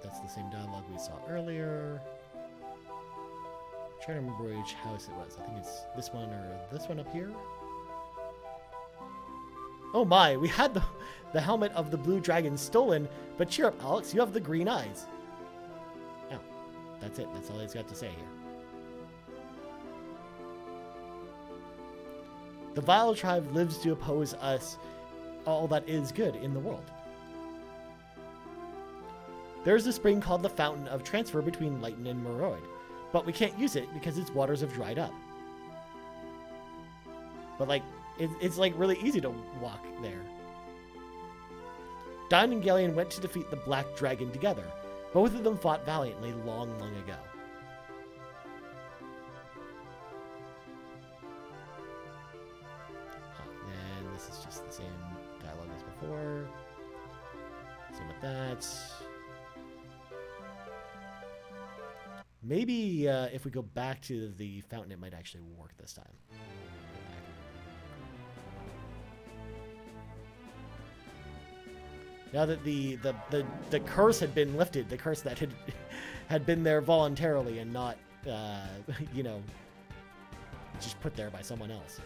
That's the same dialogue we saw earlier. I'm trying to remember which house it was. I think it's this one or this one up here. Oh my, we had the helmet of the blue dragon stolen, but cheer up, Alex, you have the green eyes. Oh, that's it. That's all he's got to say here. The Vile tribe lives to oppose us, all that is good in the world. There's a spring called the Fountain of Transfer between Lighton and Moroid, but we can't use it because its waters have dried up. But like, it's like really easy to walk there. Don and Galleon went to defeat the Black Dragon together. Both of them fought valiantly long ago. And this is just the same dialogue as before. Same with that. Maybe if we go back to the fountain, it might actually work this time. Now that the curse had been lifted, the curse that had been there voluntarily and not, you know, just put there by someone else.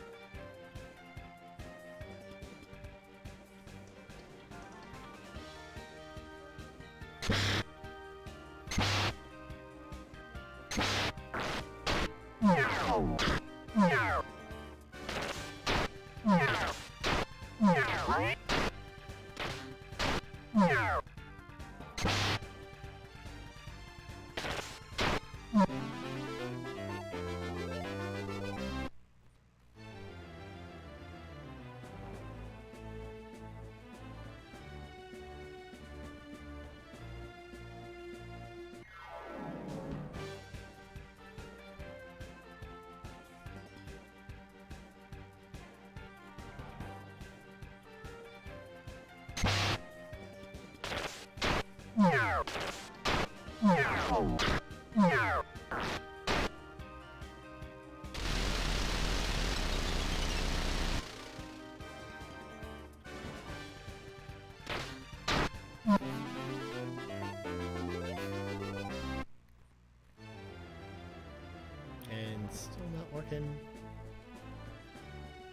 working.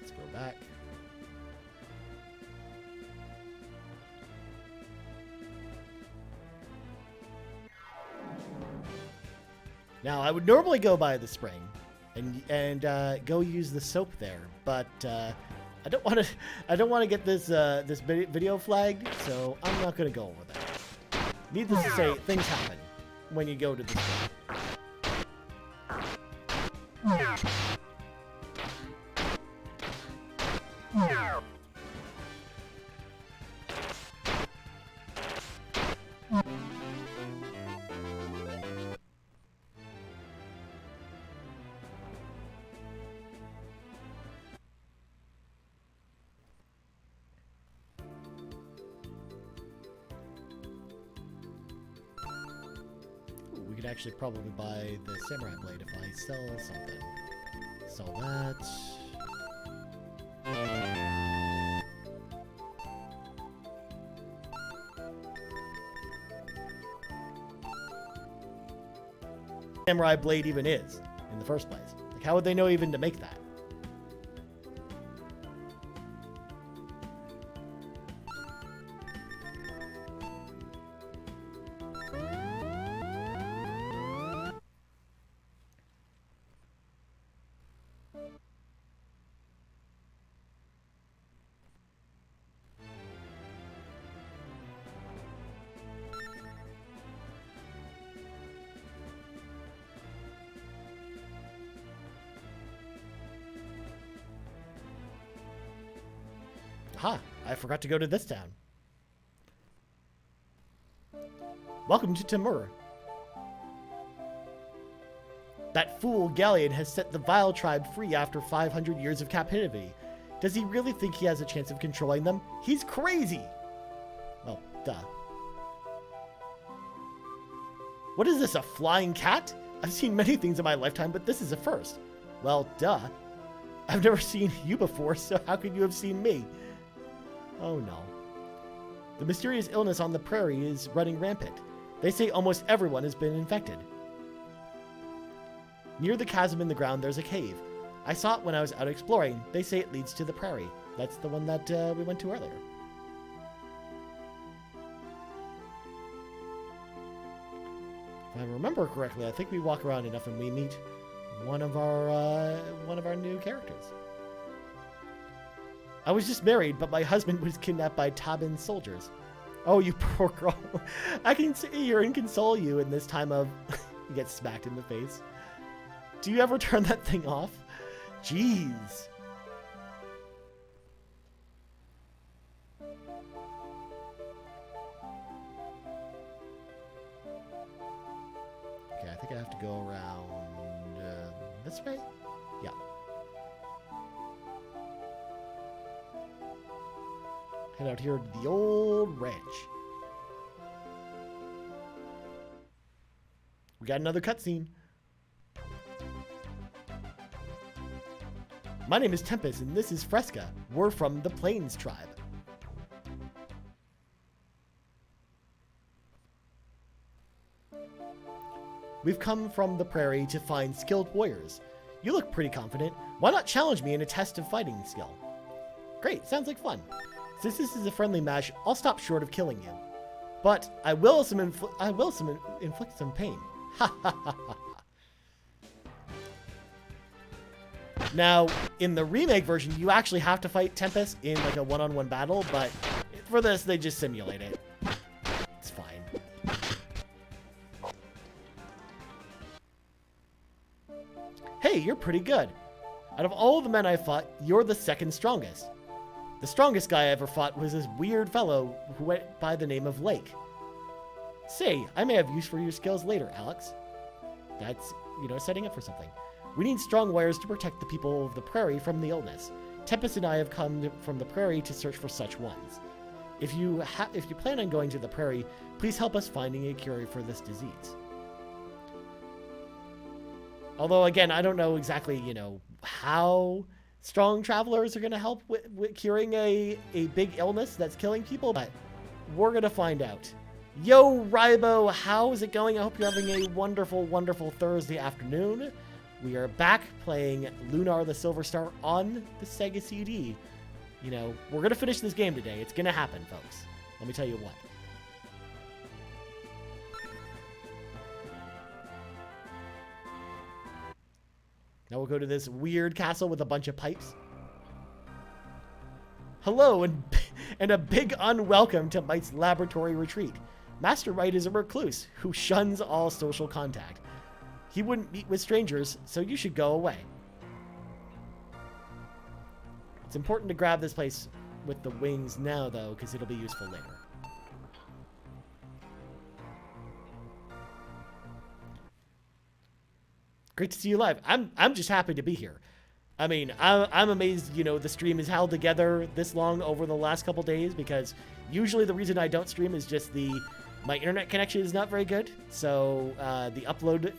Let's go back. Now, I would normally go by the spring and go use the soap there, but I don't want to. I don't want to get this this video flagged, so I'm not going to go over that. Needless to say, things happen when you go to the spring. We could actually probably buy the samurai blade if I sell something. Sell that. Samurai blade even is in the first place. Like, how would they know even to make that? Aha, I forgot to go to this town. Welcome to Timur. That fool Galleon has set the vile tribe free after 500 years of captivity. Does he really think he has a chance of controlling them? He's crazy! Well, duh. What is this, a flying cat? I've seen many things in my lifetime, but this is a first. Well, duh. I've never seen you before, so how could you have seen me? Oh no. The mysterious illness on the prairie is running rampant. They say almost everyone has been infected. Near the chasm in the ground, there's a cave. I saw it when I was out exploring. They say it leads to the prairie. That's the one that we went to earlier. If I remember correctly, I think we walk around enough and we meet one of our new characters. I was just married, but my husband was kidnapped by Tabin soldiers. Oh, you poor girl. I can sit here and console you in this time of... You get smacked in the face. Do you ever turn that thing off? Jeez. Okay, I think I have to go around this way? Yeah. Head out here to the old ranch. We got another cutscene. My name is Tempest, and this is Fresca. We're from the Plains tribe. We've come from the prairie to find skilled warriors. You look pretty confident. Why not challenge me in a test of fighting skill? Great, sounds like fun. Since this is a friendly match, I'll stop short of killing you. But I will inflict some pain. Ha ha ha ha. Now, in the remake version, you actually have to fight Tempest in like a one-on-one battle, but for this, they just simulate it. It's fine. Hey, you're pretty good. Out of all the men I fought, you're the second strongest. The strongest guy I ever fought was this weird fellow who went by the name of Lake. Say, I may have use for your skills later, Alex. That's, setting up for something. We need strong warriors to protect the people of the prairie from the illness. Tempest and I have come from the prairie to search for such ones. If you plan on going to the prairie, please help us finding a cure for this disease. Although, again, I don't know exactly, how strong travelers are going to help with curing a big illness that's killing people, but we're going to find out. Yo, Rybo, how is it going? I hope you're having a wonderful, wonderful Thursday afternoon. We are back playing Lunar the Silver Star on the Sega CD. You know, we're going to finish this game today. It's going to happen, folks. Let me tell you what. Now we'll go to this weird castle with a bunch of pipes. Hello, and a big unwelcome to Mite's laboratory retreat. Master Mite is a recluse who shuns all social contact. He wouldn't meet with strangers, so you should go away. It's important to grab this place with the wings now, though, because it'll be useful later. Great to see you live. I'm just happy to be here. I mean, I'm amazed, you know, the stream is held together this long over the last couple days, because usually the reason I don't stream is just my internet connection is not very good. So the upload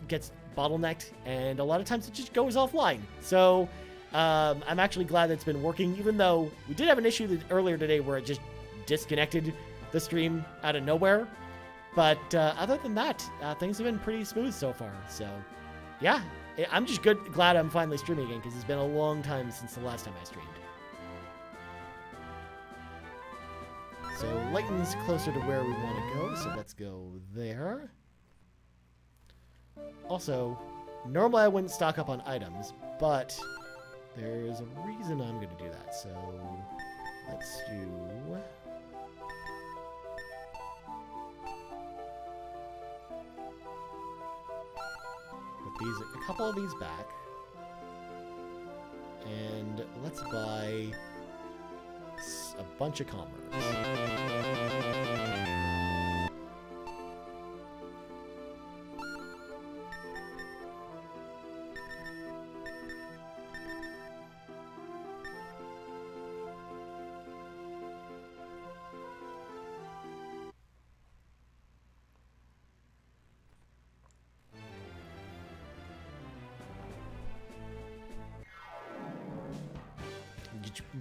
gets bottlenecked, and a lot of times it just goes offline. So I'm actually glad that it's been working, even though we did have an issue earlier today where it just disconnected the stream out of nowhere. But other than that, things have been pretty smooth so far. So yeah, I'm just glad I'm finally streaming again, because it's been a long time since the last time I streamed. So Layton's closer to where we want to go, so let's go there. Also, normally I wouldn't stock up on items, but there's a reason I'm going to do that. So let's do... put a couple of these back. And let's buy a bunch of commerce.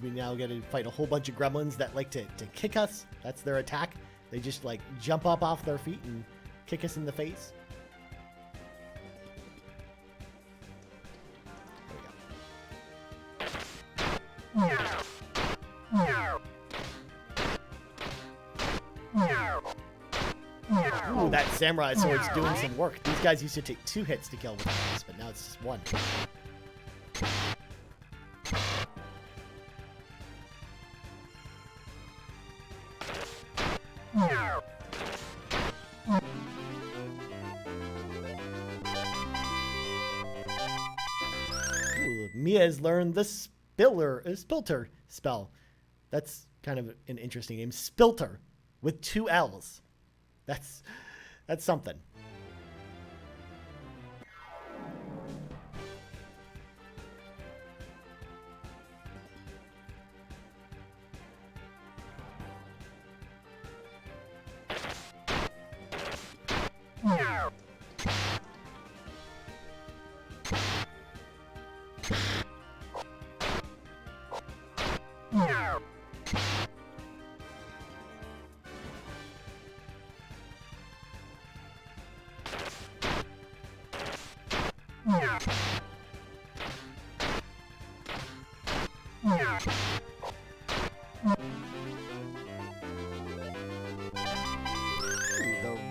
We now get to fight a whole bunch of gremlins that like to kick us. That's their attack. They just like jump up off their feet and kick us in the face. Ooh, that samurai sword's doing some work. These guys used to take 2 hits to kill with this, but now it's just 1. Mia has learned the Spilter spell. That's kind of an interesting name. Spilter with 2 L's. That's something.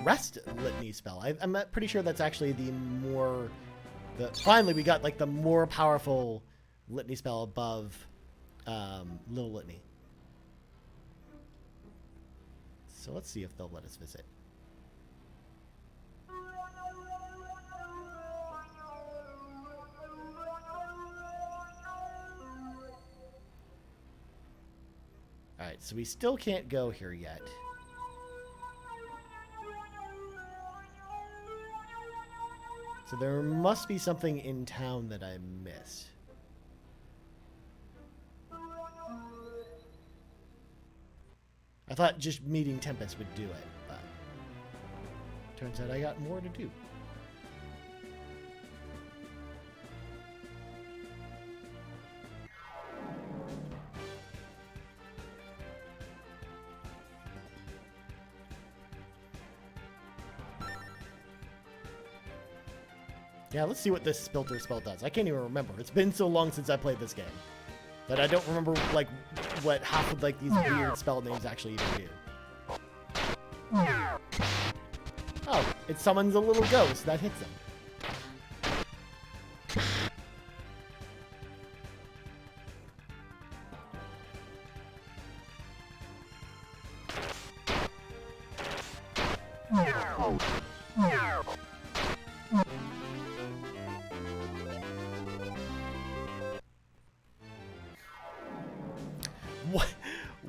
Rest litany spell. I'm pretty sure that's actually finally we got like the more powerful litany spell above Little Litany. So let's see if they'll let us visit. Alright, so we still can't go here yet. So there must be something in town that I missed. I thought just meeting Tempest would do it, but turns out I got more to do. Yeah, let's see what this filter spell does. I can't even remember. It's been so long since I played this game that I don't remember, like, what half of, like, these weird spell names actually even do. Oh, it summons a little ghost that hits him.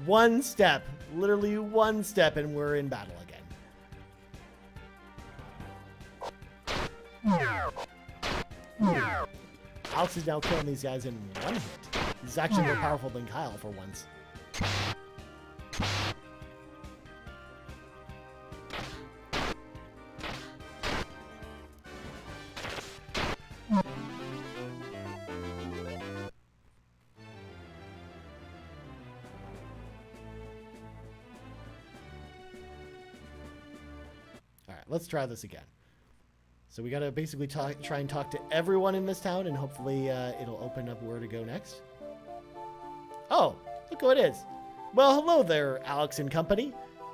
One step, literally one step, and we're in battle again. Alex is now killing these guys in one hit. He's actually more powerful than Kyle for once. Let's try this again. So we gotta basically try and talk to everyone in this town, and hopefully it'll open up where to go next. Oh, look who it is. Well, hello there, Alex and company.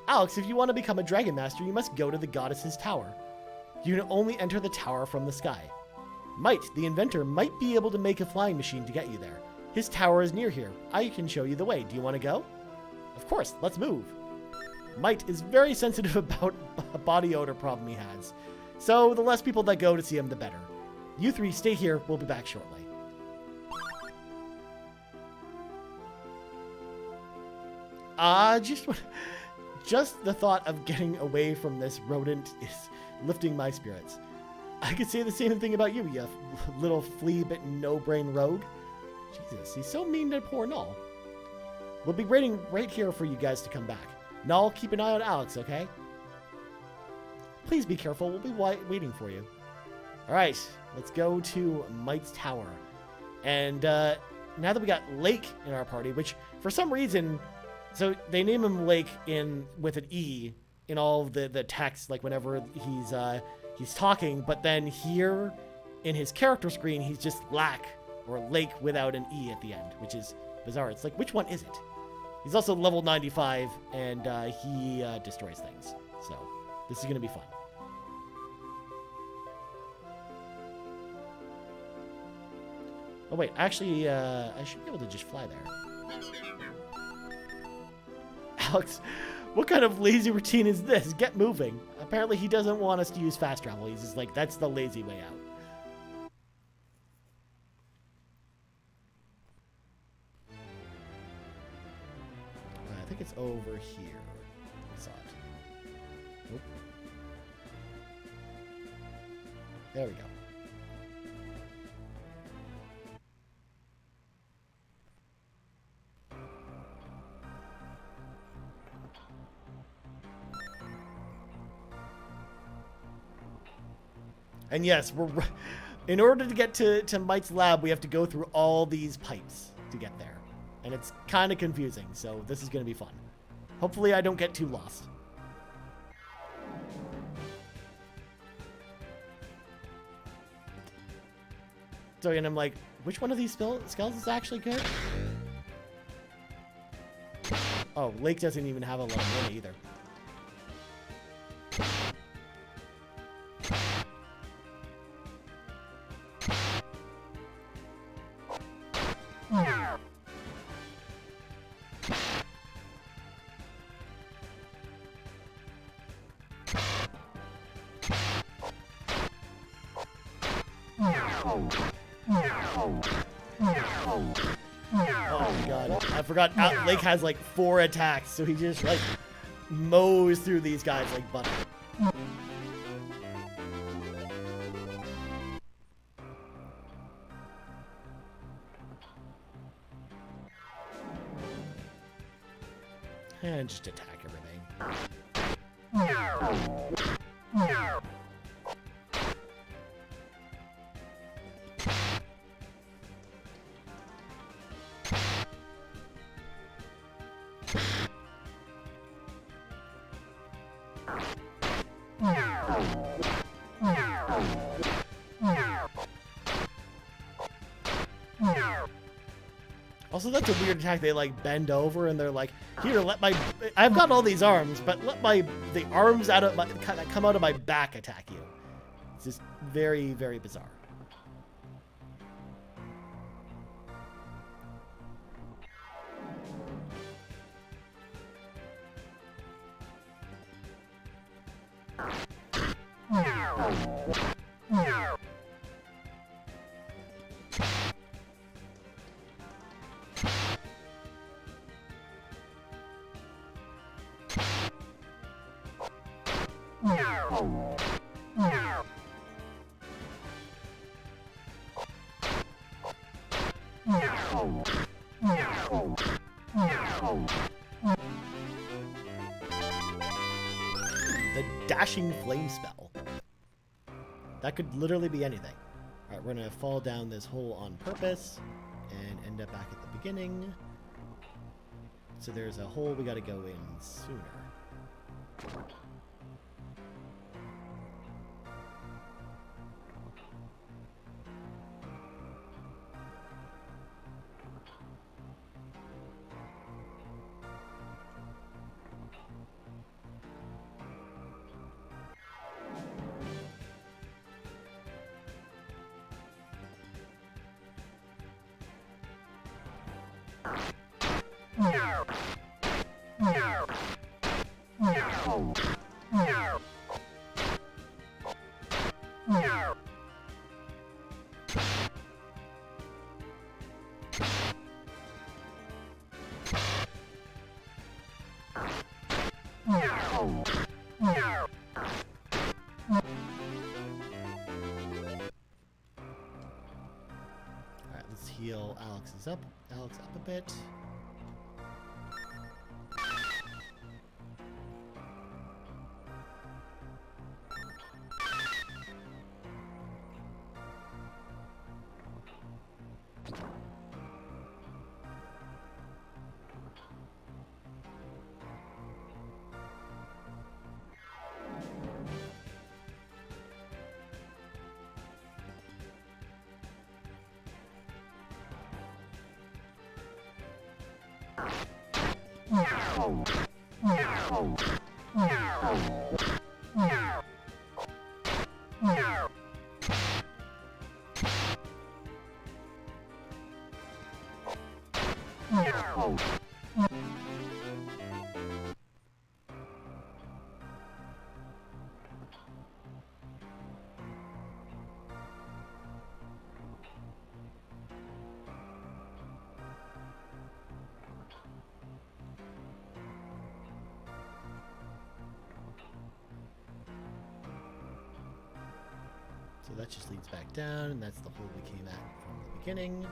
Alex, if you want to become a Dragon Master, you must go to the Goddess's Tower. You can only enter the tower from the sky. Might, the inventor, might be able to make a flying machine to get you there. His tower is near here. I can show you the way. Do you want to go? Of course, let's move. Might is very sensitive about a body odor problem he has. So the less people that go to see him, the better. You three stay here. We'll be back shortly. Just the thought of getting away from this rodent is lifting my spirits. I could say the same thing about you, you little flea-bitten no-brain rogue. Jesus, he's so mean to poor Null. We'll be waiting right here for you guys to come back. Null, keep an eye on Alex, okay? Please be careful. We'll be waiting for you. All right, let's go to Might's Tower. And now that we got Lake in our party, which for some reason, so they name him Lake with an E in all of the text, like whenever he's talking, but then here in his character screen, he's just Lack or Lake without an E at the end, which is bizarre. It's like, which one is it? He's also level 95, and he destroys things. So this is going to be fun. Oh, wait. Actually, I should be able to just fly there. Alex, what kind of lazy routine is this? Get moving. Apparently, he doesn't want us to use fast travel. He's just like, that's the lazy way out. I think it's over here. I saw it. Nope. There we go. And yes, in order to get to Might's lab, we have to go through all these pipes to get there. And it's kind of confusing, so this is going to be fun. Hopefully I don't get too lost. So, and I'm like, which one of these skulls is actually good? Oh, Lake doesn't even have a level 1 either. I forgot Lake has like 4 attacks, so he just like mows through these guys like butter. And just attack everything. Also, that's a weird attack. They like bend over and they're like, "Here, let my I've got all these arms, but let the arms out of that come out of my back attack you." It's just very, very bizarre. The dashing flame spell. That could literally be anything. All right, we're gonna fall down this hole on purpose and end up back at the beginning. So there's a hole we gotta go in sooner. Alright, let's heal Alex up a bit. So that just leads back down, and that's the hole we came at from the beginning.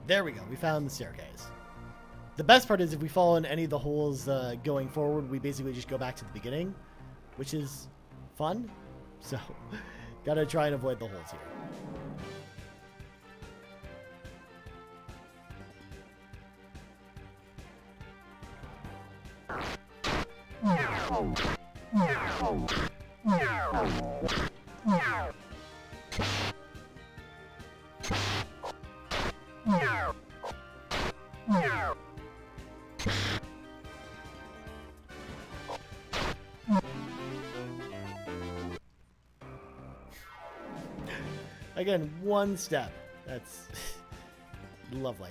There we go. We found the staircase. The best part is if we fall in any of the holes going forward, we basically just go back to the beginning, which is fun. So, gotta try and avoid the holes here. Again, one step. That's lovely.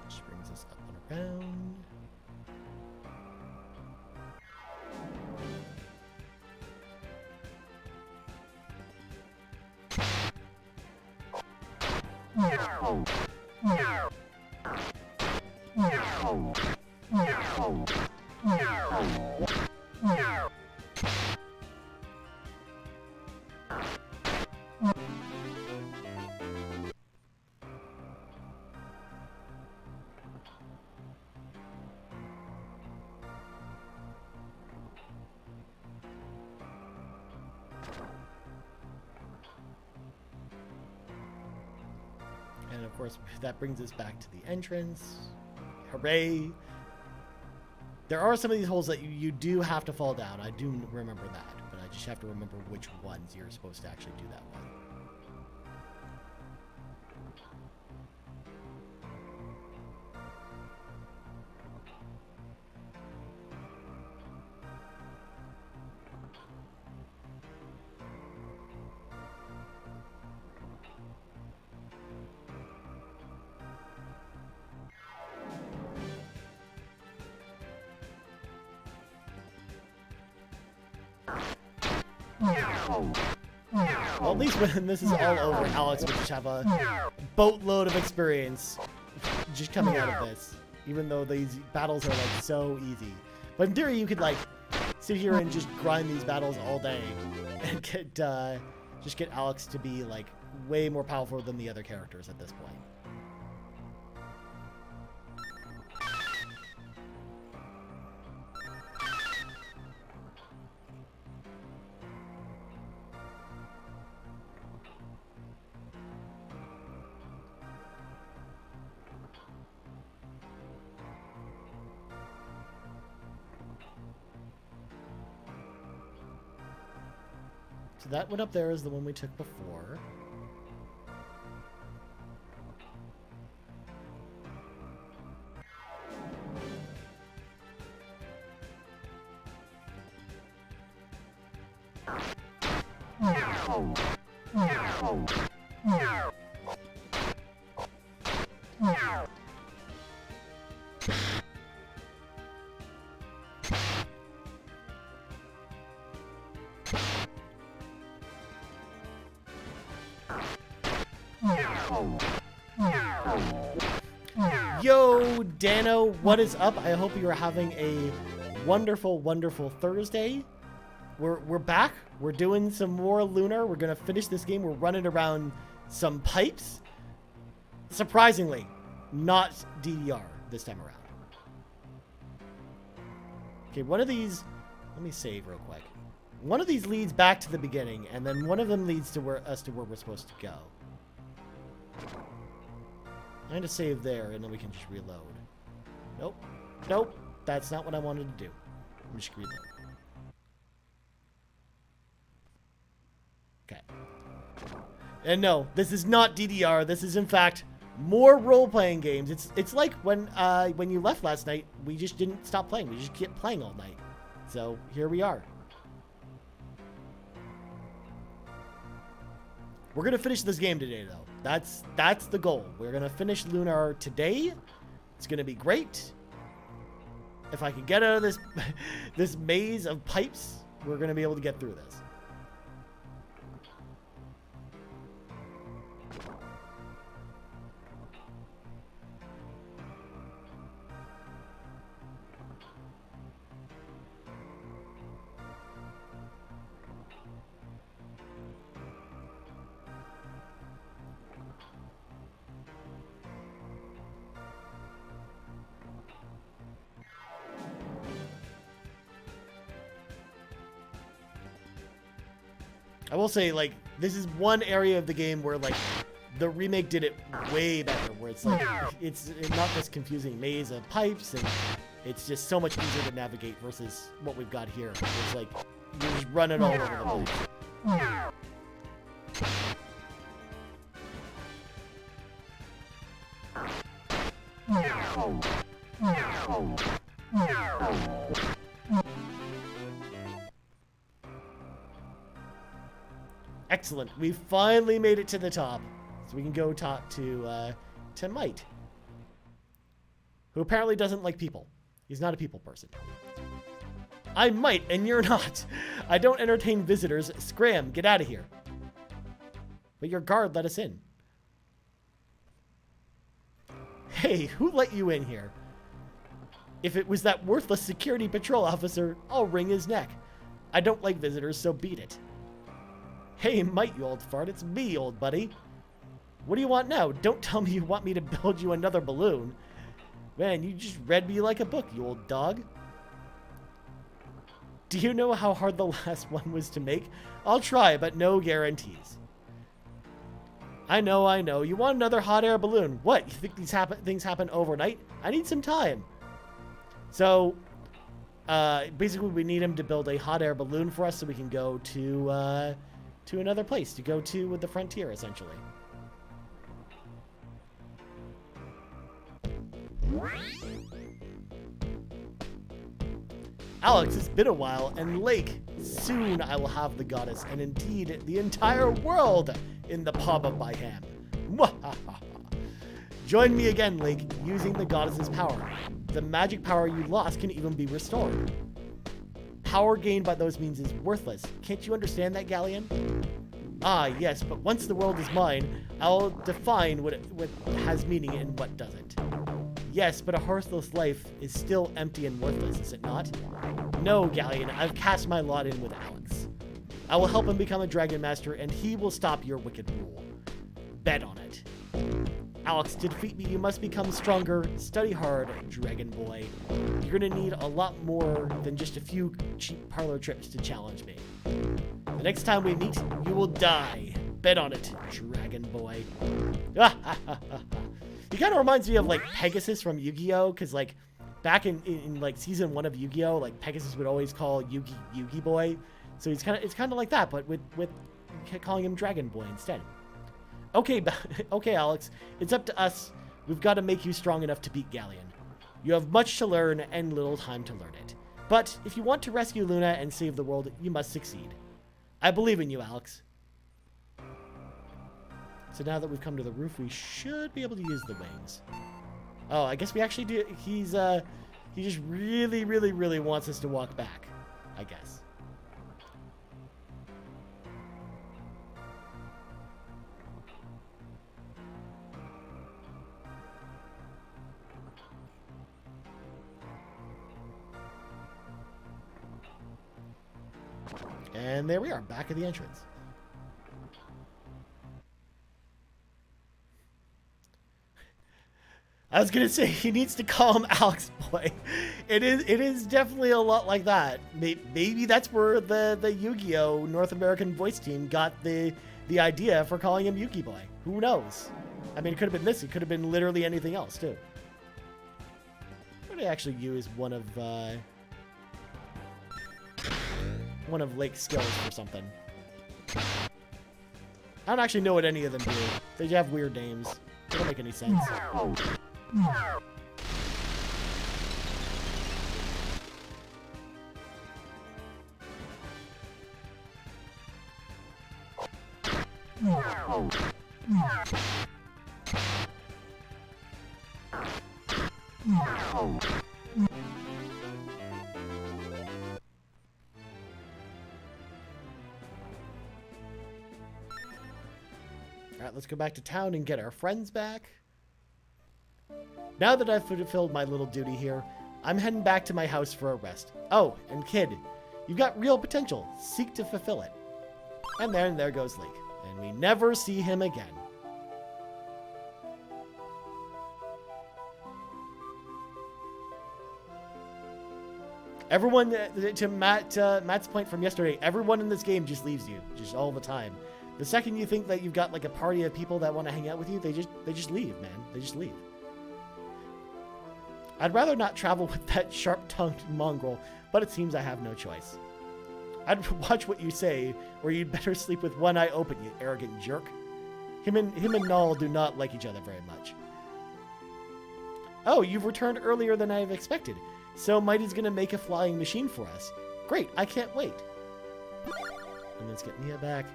Just brings us up and around. And of course, that brings us back to the entrance. Hooray! There are some of these holes that you do have to fall down. I do remember that, but I just have to remember which ones you're supposed to actually do that with. Well, at least when this is all over, Alex will just have a boatload of experience just coming out of this. Even though these battles are like so easy. But in theory, you could like sit here and just grind these battles all day and get just get Alex to be like way more powerful than the other characters at this point. So that one up there is the one we took before. Yo, Dano, what is up? I hope you are having a wonderful, wonderful Thursday. We're back. We're doing some more Lunar. We're going to finish this game. We're running around some pipes. Surprisingly, not DDR this time around. Okay, one of these... Let me save real quick. One of these leads back to the beginning, and then one of them leads to where we're supposed to go. I'm going to save there, and then we can just reload. Nope. Nope. That's not what I wanted to do. I'm just going to reload. Okay. And no, this is not DDR. This is, in fact, more role-playing games. It's like when you left last night, we just didn't stop playing. We just kept playing all night. So, here we are. We're going to finish this game today, though. That's the goal. We're going to finish Lunar today. It's going to be great. If I can get out of this this maze of pipes, we're going to be able to get through this. I will say, like, this is one area of the game where, like, the remake did it way better, where it's like, it's not this confusing maze of pipes, and it's just so much easier to navigate versus what we've got here. It's like, you just run it all over the place. Excellent. We finally made it to the top. So we can go talk to Mite, who apparently doesn't like people. He's not a people person. I'm Mite, and you're not. I don't entertain visitors. Scram, get out of here. But your guard let us in. Hey, who let you in here? If it was that worthless security patrol officer, I'll wring his neck. I don't like visitors, so beat it. Hey, Mite, you old fart. It's me, old buddy. What do you want now? Don't tell me you want me to build you another balloon. Man, you just read me like a book, you old dog. Do you know how hard the last one was to make? I'll try, but no guarantees. I know. You want another hot air balloon. What? You think these things happen overnight? I need some time. So, basically we need him to build a hot air balloon for us so we can go to another place, to go to with the frontier, essentially. Alex, it's been a while, and Lake, soon I will have the goddess, and indeed the entire world in the palm of my hand. Join me again, Lake, using the goddess's power. The magic power you lost can even be restored. Power gained by those means is worthless. Can't you understand that, Galleon? Ah, yes, but once the world is mine, I'll define what has meaning and what doesn't. Yes, but a hearthless life is still empty and worthless, is it not? No, Galleon, I've cast my lot in with Alex. I will help him become a Dragon Master, and he will stop your wicked rule. Bet on it. Alex, to defeat me, you must become stronger. Study hard, Dragon Boy. You're gonna need a lot more than just a few cheap parlor trips to challenge me. The next time we meet, you will die. Bet on it, Dragon Boy. He kind of reminds me of, like, Pegasus from Yu-Gi-Oh! Because, like, back in like, Season 1 of Yu-Gi-Oh!, like, Pegasus would always call Yugi Boy. So it's kind of like that, but with calling him Dragon Boy instead. Okay, okay, Alex. It's up to us. We've got to make you strong enough to beat Galleon. You have much to learn and little time to learn it. But if you want to rescue Luna and save the world, you must succeed. I believe in you, Alex. So now that we've come to the roof, we should be able to use the wings. Oh, I guess we actually do. He just really, really, really wants us to walk back, I guess. And there we are, back at the entrance. I was gonna say, he needs to call him Alex Boy. It is definitely a lot like that. Maybe that's where the Yu-Gi-Oh! North American voice team got the idea for calling him Yugi Boy. Who knows? I mean, it could have been this. It could have been literally anything else, too. I'm gonna actually use one of Lake's skills for something. I don't actually know what any of them do. They have weird names. They don't make any sense. Alright, let's go back to town and get our friends back. Now that I've fulfilled my little duty here, I'm heading back to my house for a rest. Oh, and kid, you've got real potential. Seek to fulfill it. And there goes Link. And we never see him again. Everyone, to Matt's point from yesterday, everyone in this game just leaves you, just all the time. The second you think that you've got like a party of people that want to hang out with you, they just leave, man. They just leave. I'd rather not travel with that sharp-tongued mongrel, but it seems I have no choice. I'd watch what you say, or you'd better sleep with one eye open, you arrogant jerk. Him and Null do not like each other very much. Oh, you've returned earlier than I've expected. So Mighty's gonna make a flying machine for us. Great, I can't wait. And let's get Mia back.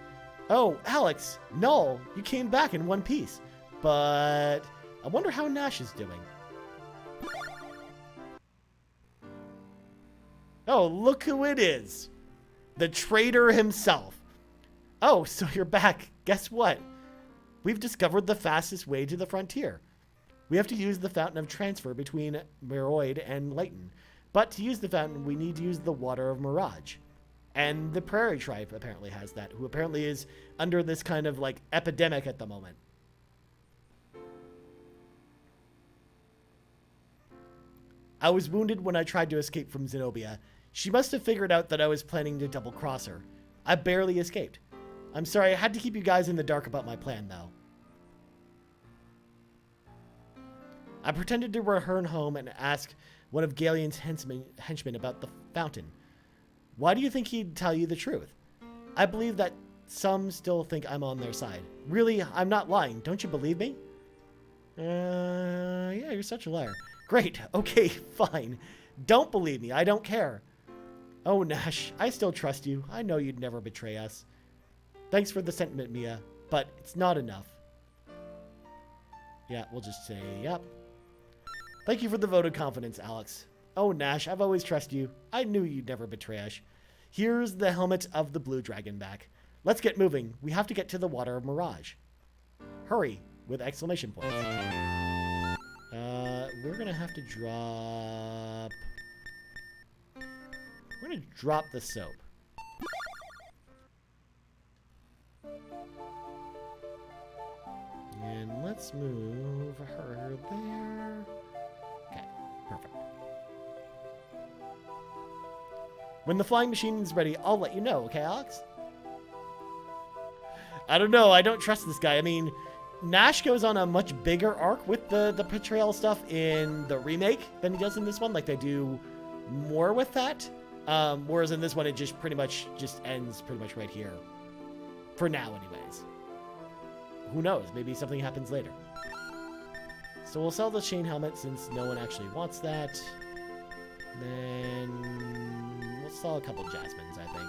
Oh, Alex, Null, you came back in one piece. But I wonder how Nash is doing. Oh, look who it is. The traitor himself. Oh, so you're back. Guess what? We've discovered the fastest way to the frontier. We have to use the fountain of transfer between Meroid and Layton. But to use the fountain, we need to use the water of Mirage. And the Prairie Tribe apparently has that, who apparently is under this kind of like epidemic at the moment. I was wounded when I tried to escape from Zenobia. She must have figured out that I was planning to double-cross her. I barely escaped. I'm sorry, I had to keep you guys in the dark about my plan, though. I pretended to return home and ask one of Galleon's henchmen about the fountain. Why do you think he'd tell you the truth? I believe that some still think I'm on their side. Really, I'm not lying. Don't you believe me? Yeah, you're such a liar. Great. Okay, fine. Don't believe me. I don't care. Oh, Nash, I still trust you. I know you'd never betray us. Thanks for the sentiment, Mia, but it's not enough. Yeah, we'll just say, yep. Thank you for the vote of confidence, Alex. Oh, Nash, I've always trusted you. I knew you'd never betray us. Here's the helmet of the Blue Dragon back. Let's get moving. We have to get to the water of Mirage. Hurry, with exclamation points. We're going to have to drop... We're going to drop the soap. And let's move her there. Okay, perfect. When the flying machine is ready, I'll let you know, okay, Alex? I don't know. I don't trust this guy. I mean, Nash goes on a much bigger arc with the betrayal stuff in the remake than he does in this one. Like, they do more with that. Whereas in this one, it just pretty much just ends pretty much right here. For now, anyways. Who knows? Maybe something happens later. So we'll sell the chain helmet since no one actually wants that. Then we'll sell a couple Jasmines, I think.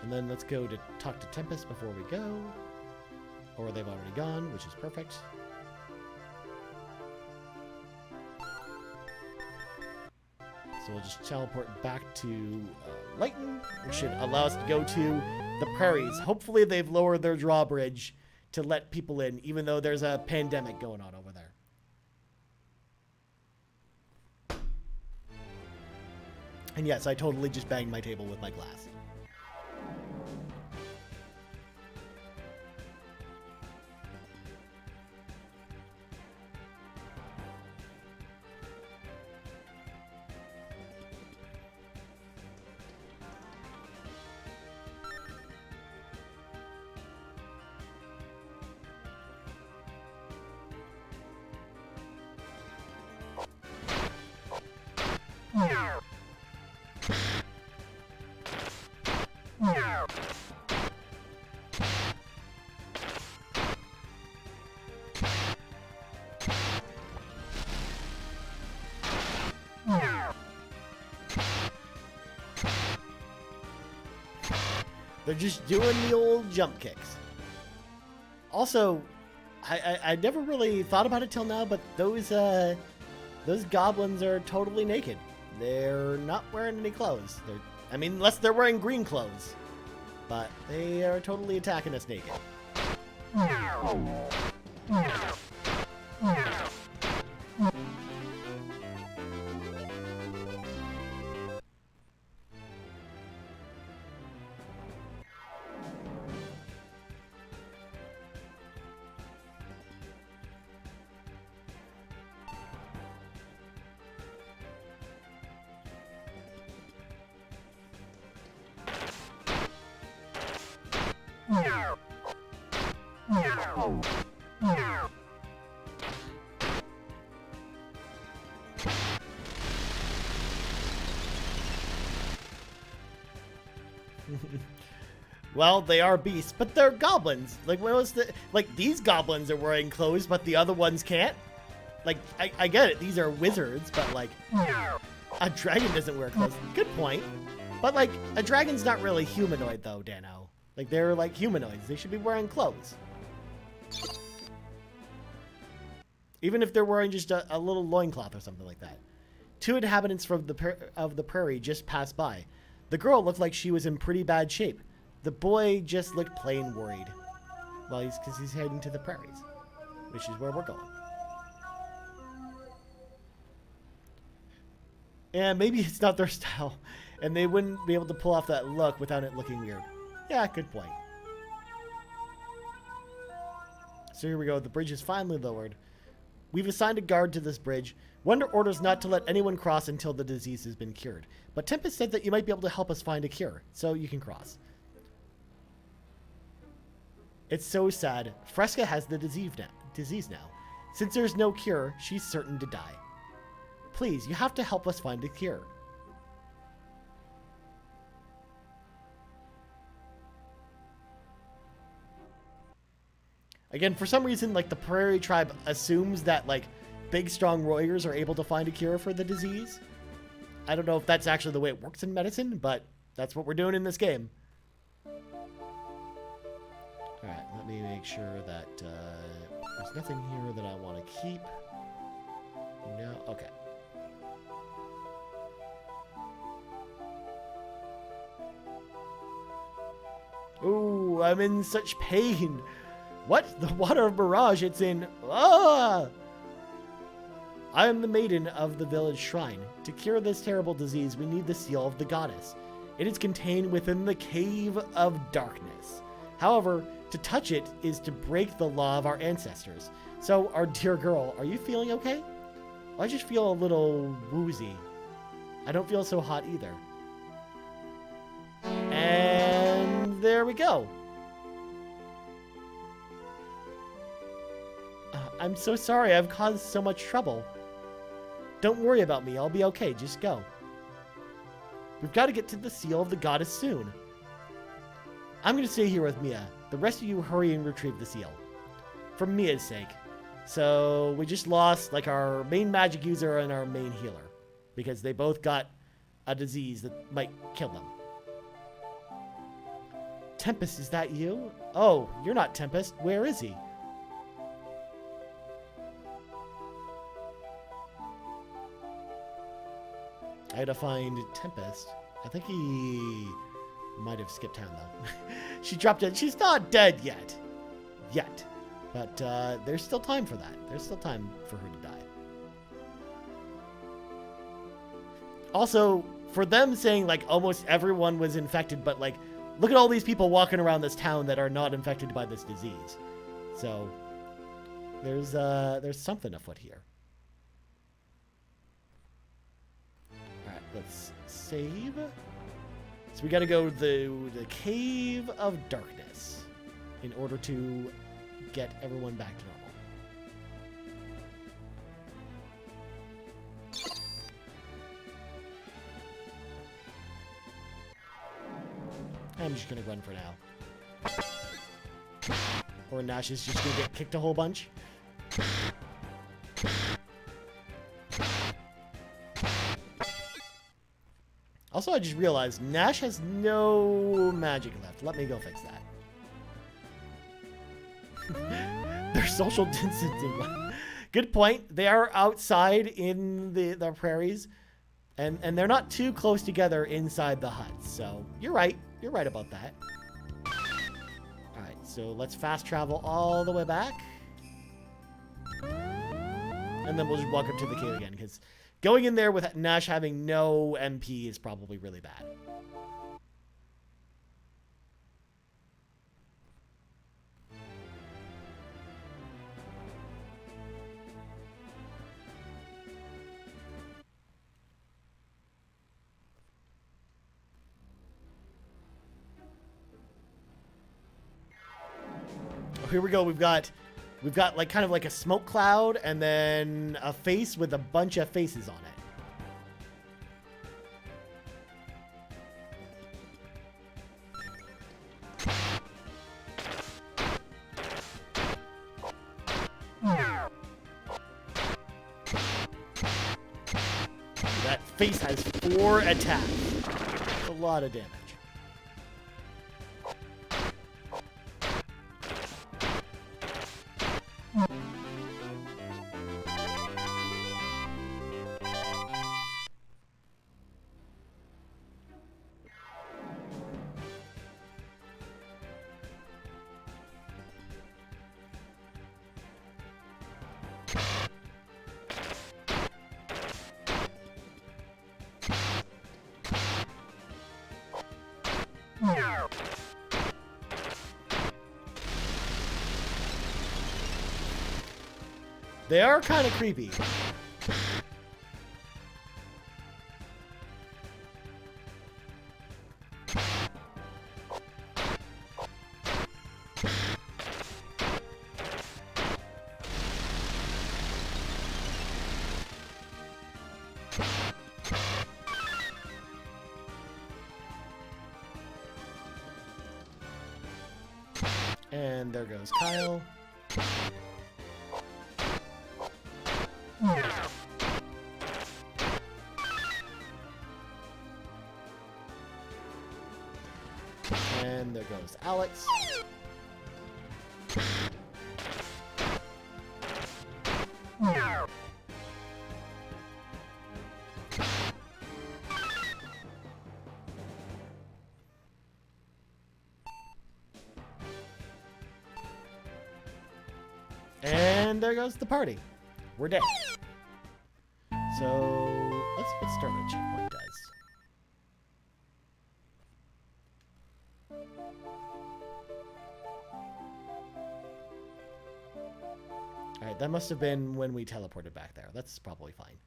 And then let's go to talk to Tempest before we go. Or they've already gone, which is perfect. So we'll just teleport back to Layton, which should allow us to go to the prairies. Hopefully they've lowered their drawbridge to let people in, even though there's a pandemic going on over there. And yes, I totally just banged my table with my glass. They're just doing the old jump kicks. Also, I never really thought about it till now, but those goblins are totally naked. They're not wearing any clothes. I mean, unless they're wearing green clothes. But they are totally attacking us naked. Well, they are beasts, but they're goblins. Like, what was the... Like, these goblins are wearing clothes, but the other ones can't? Like, I get it. These are wizards, but, like, a dragon doesn't wear clothes. Good point. But, like, a dragon's not really humanoid, though, Dano. Like, they're, like, humanoids. They should be wearing clothes. Even if they're wearing just a little loincloth or something like that. 2 inhabitants from the prairie just passed by. The girl looked like she was in pretty bad shape. The boy just looked plain worried. Well, because he's heading to the prairies, which is where we're going. And maybe it's not their style, and they wouldn't be able to pull off that look without it looking weird. Yeah, good point. So here we go. The bridge is finally lowered. We've assigned a guard to this bridge. We're under orders not to let anyone cross until the disease has been cured. But Tempest said that you might be able to help us find a cure, so you can cross. It's so sad. Fresca has the disease now. Since there's no cure, she's certain to die. Please, you have to help us find a cure. Again, for some reason, like, the Prairie Tribe assumes that, like, big, strong warriors are able to find a cure for the disease. I don't know if that's actually the way it works in medicine, but that's what we're doing in this game. Alright, let me make sure that there's nothing here that I want to keep. No? Okay. Ooh, I'm in such pain. What? The water of mirage it's in. Ah! I am the maiden of the village shrine. To cure this terrible disease, we need the seal of the goddess. It is contained within the cave of darkness. However, to touch it is to break the law of our ancestors. So, our dear girl, are you feeling okay? I just feel a little woozy. I don't feel so hot either. And there we go. I'm so sorry I've caused so much trouble. Don't worry about me. I'll be okay. Just go. We've got to get to the seal of the goddess soon. I'm going to stay here with Mia. The rest of you hurry and retrieve the seal. For Mia's sake. So we just lost like our main magic user and our main healer. Because they both got a disease that might kill them. Tempest, is that you? Oh, you're not Tempest. Where is he? I had to find Tempest. I think he might have skipped town, though. She dropped it. She's not dead yet. Yet. But there's still time for that. There's still time for her to die. Also, for them saying, like, almost everyone was infected, but, like, look at all these people walking around this town that are not infected by this disease. So, there's something afoot here. Alright, let's save. So we gotta go to the Cave of Darkness in order to get everyone back to normal. I'm just gonna run for now. Or Nash is just gonna get kicked a whole bunch. Also, I just realized Nash has no magic left. Let me go fix that. They're social distancing. Good point. They are outside in the prairies. And they're not too close together inside the huts. So, you're right. You're right about that. Alright, so let's fast travel all the way back. And then we'll just walk up to the cave again, because going in there with Nash having no MP is probably really bad. here we go. We've got like kind of like a smoke cloud and then a face with a bunch of faces on it. That face has 4 attacks. That's a lot of damage. They are kind of creepy. And there goes Kyle. And there goes Alex. And there goes the party. We're dead. So let's start with checkpoint, guys. Alright, that must have been when we teleported back there. That's probably fine.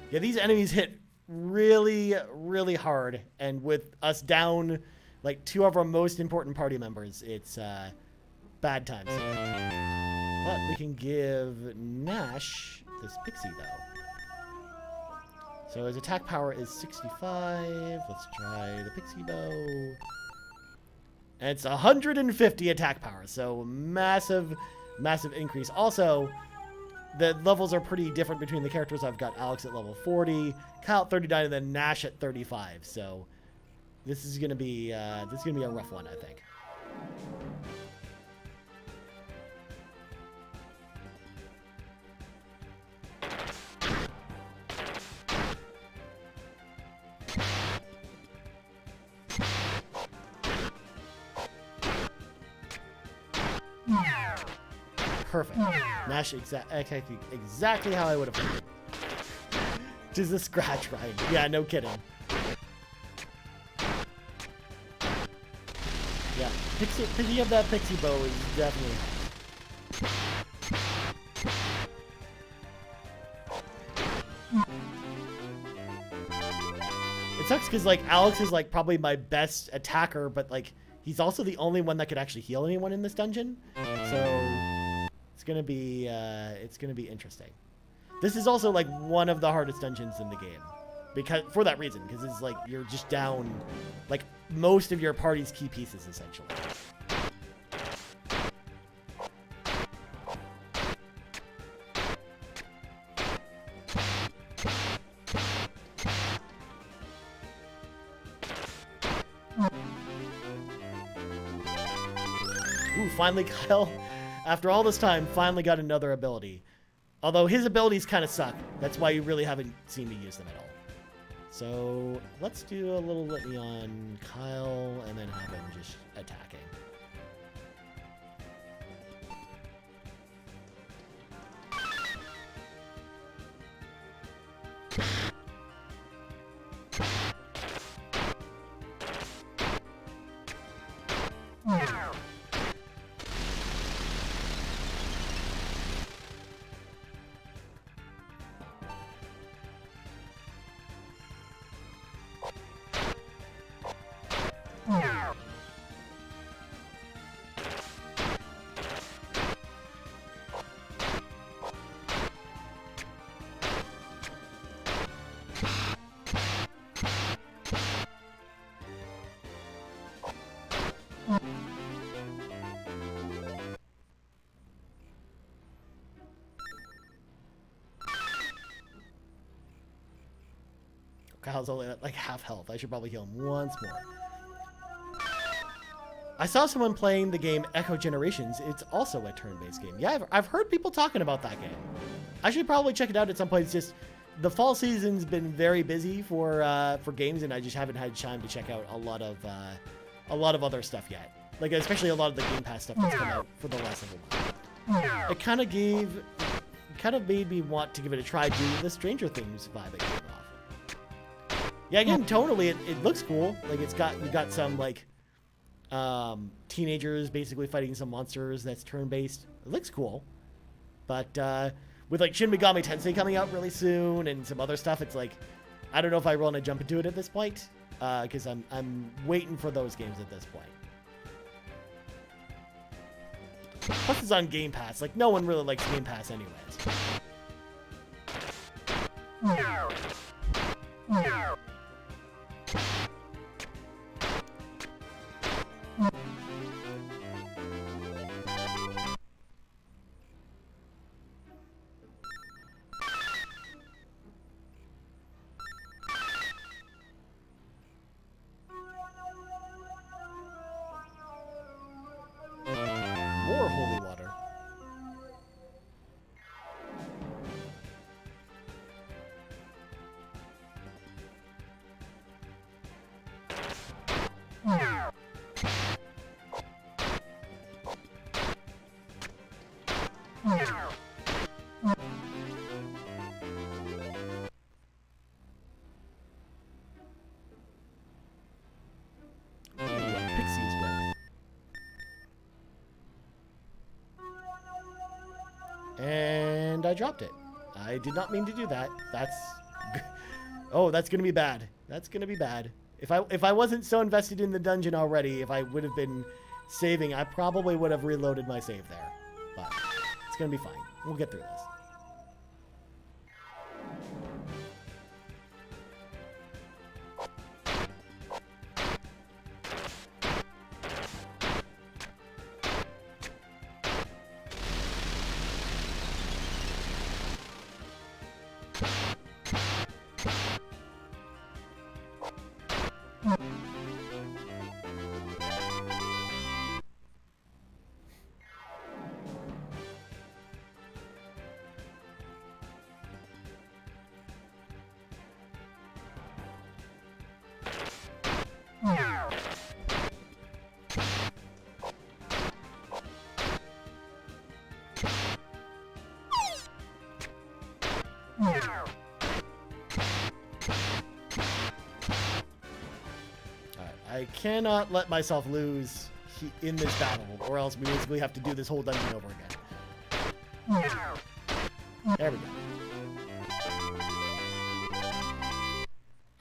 Yeah, these enemies hit really, really hard. And with us down, like, 2 of our most important party members, it's bad times. But we can give Nash this pixie, though. So his attack power is 65. Let's try the pixie bow. And it's 150 attack power, so massive, massive increase. Also, the levels are pretty different between the characters. I've got Alex at level 40, Kyle at 39, and then Nash at 35. So this is gonna be a rough one, I think. Perfect. Nash exactly how I would have played. Just a scratch, right? Yeah, no kidding. Yeah, picking up that pixie bow is definitely. It sucks because like Alex is like probably my best attacker, but like he's also the only one that could actually heal anyone in this dungeon. So it's gonna be interesting. This is also like one of the hardest dungeons in the game, because for that reason, because it's like you're just down like most of your party's key pieces essentially. Ooh, finally Kyle, after all this time, finally got another ability. Although his abilities kind of suck. That's why you really haven't seen me use them at all. So let's do a little litany on Kyle and then have him just attacking. Kyle's only at like half health. I should probably heal him once more. I saw someone playing the game Echo Generations. It's also a turn-based game. Yeah, I've heard people talking about that game. I should probably check it out at some point. It's just the fall season's been very busy for games, and I just haven't had time to check out a lot of other stuff yet. Like especially a lot of the Game Pass stuff that's come out for the last little while. It kind of made me want to give it a try due to the Stranger Things vibe it gave off. Yeah, again, tonally it looks cool. Like you've got some like teenagers basically fighting some monsters that's turn-based. It looks cool. But with like Shin Megami Tensei coming out really soon and some other stuff, it's like I don't know if I want to jump into it at this point because I'm waiting for those games at this point. Plus it's on Game Pass. Like no one really likes Game Pass anyways. More holy water. Pixies rep. And I dropped it. I did not mean to do that. That's... Oh, that's gonna be bad. That's gonna be bad. If I wasn't so invested in the dungeon already, if I would have been saving, I probably would have reloaded my save there. But it's gonna be fine. We'll get through this. I cannot let myself lose in this battle, or else we basically have to do this whole dungeon over again. There we go.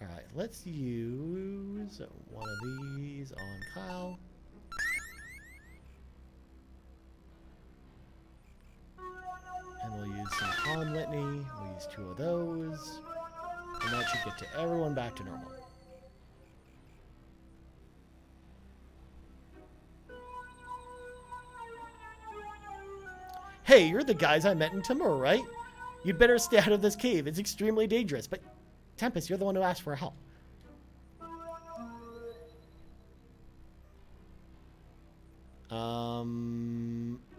Alright, let's use one of these on Kyle. And we'll use some on Whitney. We'll use 2 of those. And that should get to everyone back to normal. Hey, you're the guys I met in Timur, right? You'd better stay out of this cave. It's extremely dangerous. But, Tempest, you're the one who asked for help.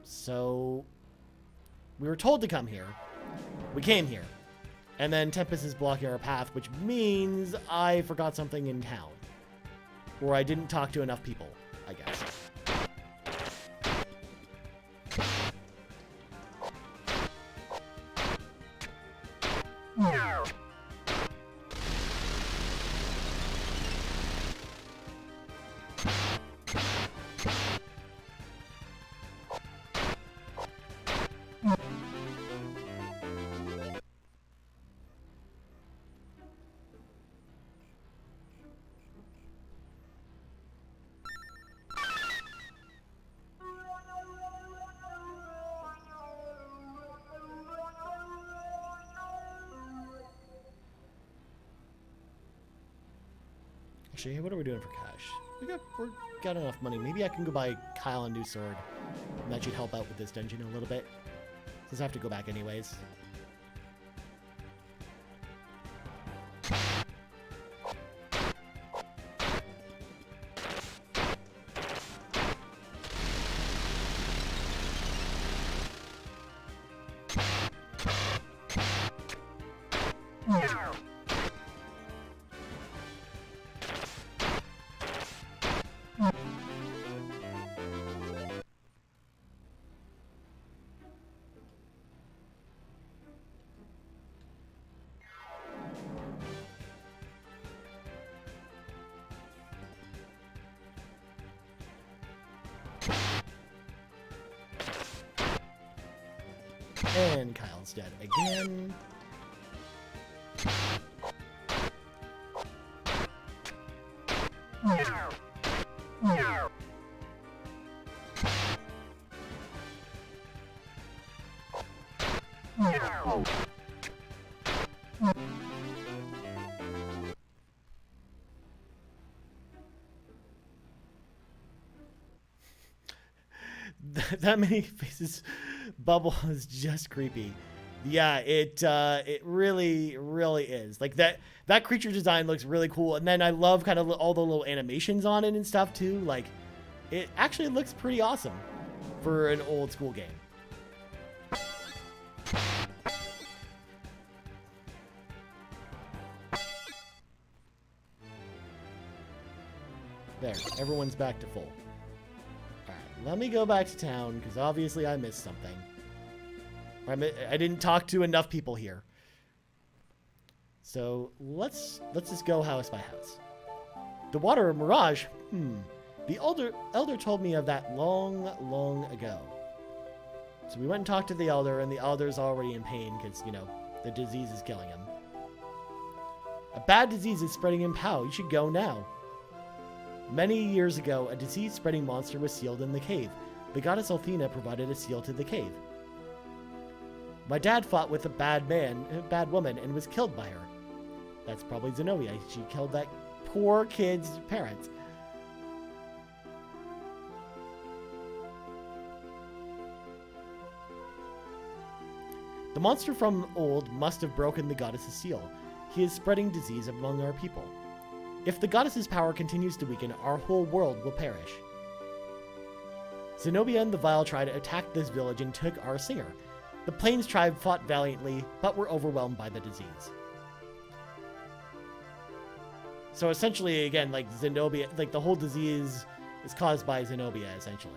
So... we were told to come here. We came here. And then Tempest is blocking our path, which means I forgot something in town. Or I didn't talk to enough people, I guess. Actually, what are we doing for cash? We got enough money. Maybe I can go buy Kyle a new sword. And that should help out with this dungeon a little bit. Since I have to go back anyways. And Kyle's dead again. That many faces bubble is just creepy. Yeah, it really is. Like that creature design looks really cool, and then I love kind of all the little animations on it and stuff too. Like, it actually looks pretty awesome for an old school game. There, everyone's back to full. Alright, let me go back to town, because obviously I missed something. I didn't talk to enough people here. So, let's just go house by house. The water mirage? The elder told me of that long ago. So we went and talked to the elder, and the elder's already in pain, because, you know, the disease is killing him. A bad disease is spreading in Pau. You should go now. Many years ago, a disease-spreading monster was sealed in the cave. The goddess Althena provided a seal to the cave. My dad fought with a bad woman, and was killed by her. That's probably Zenobia. She killed that poor kid's parents. The monster from old must have broken the goddess's seal. He is spreading disease among our people. If the goddess's power continues to weaken, our whole world will perish. Zenobia and the Vile tribe attacked this village and took our singer. The Plains tribe fought valiantly, but were overwhelmed by the disease. So essentially, again, like Zenobia, like the whole disease is caused by Zenobia, essentially.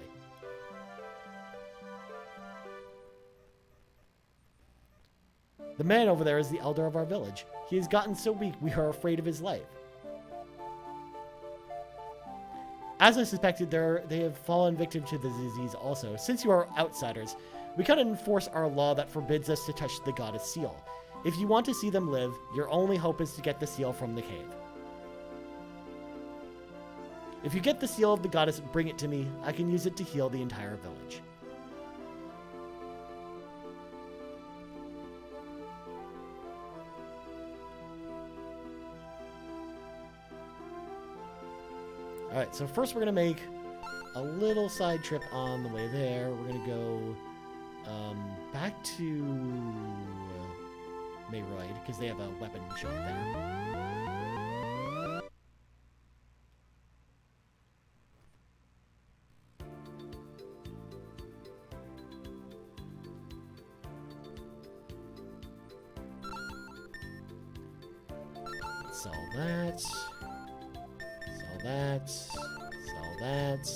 The man over there is the elder of our village. He has gotten so weak, we are afraid of his life. As I suspected, they have fallen victim to the disease also. Since you are outsiders, we cannot enforce our law that forbids us to touch the goddess seal. If you want to see them live, your only hope is to get the seal from the cave. If you get the seal of the goddess, bring it to me. I can use it to heal the entire village. Alright, so first we're going to make a little side trip on the way there. We're going to go back to Mayroyd, because they have a weapon shop there. Sell that. Sell that. Sell that.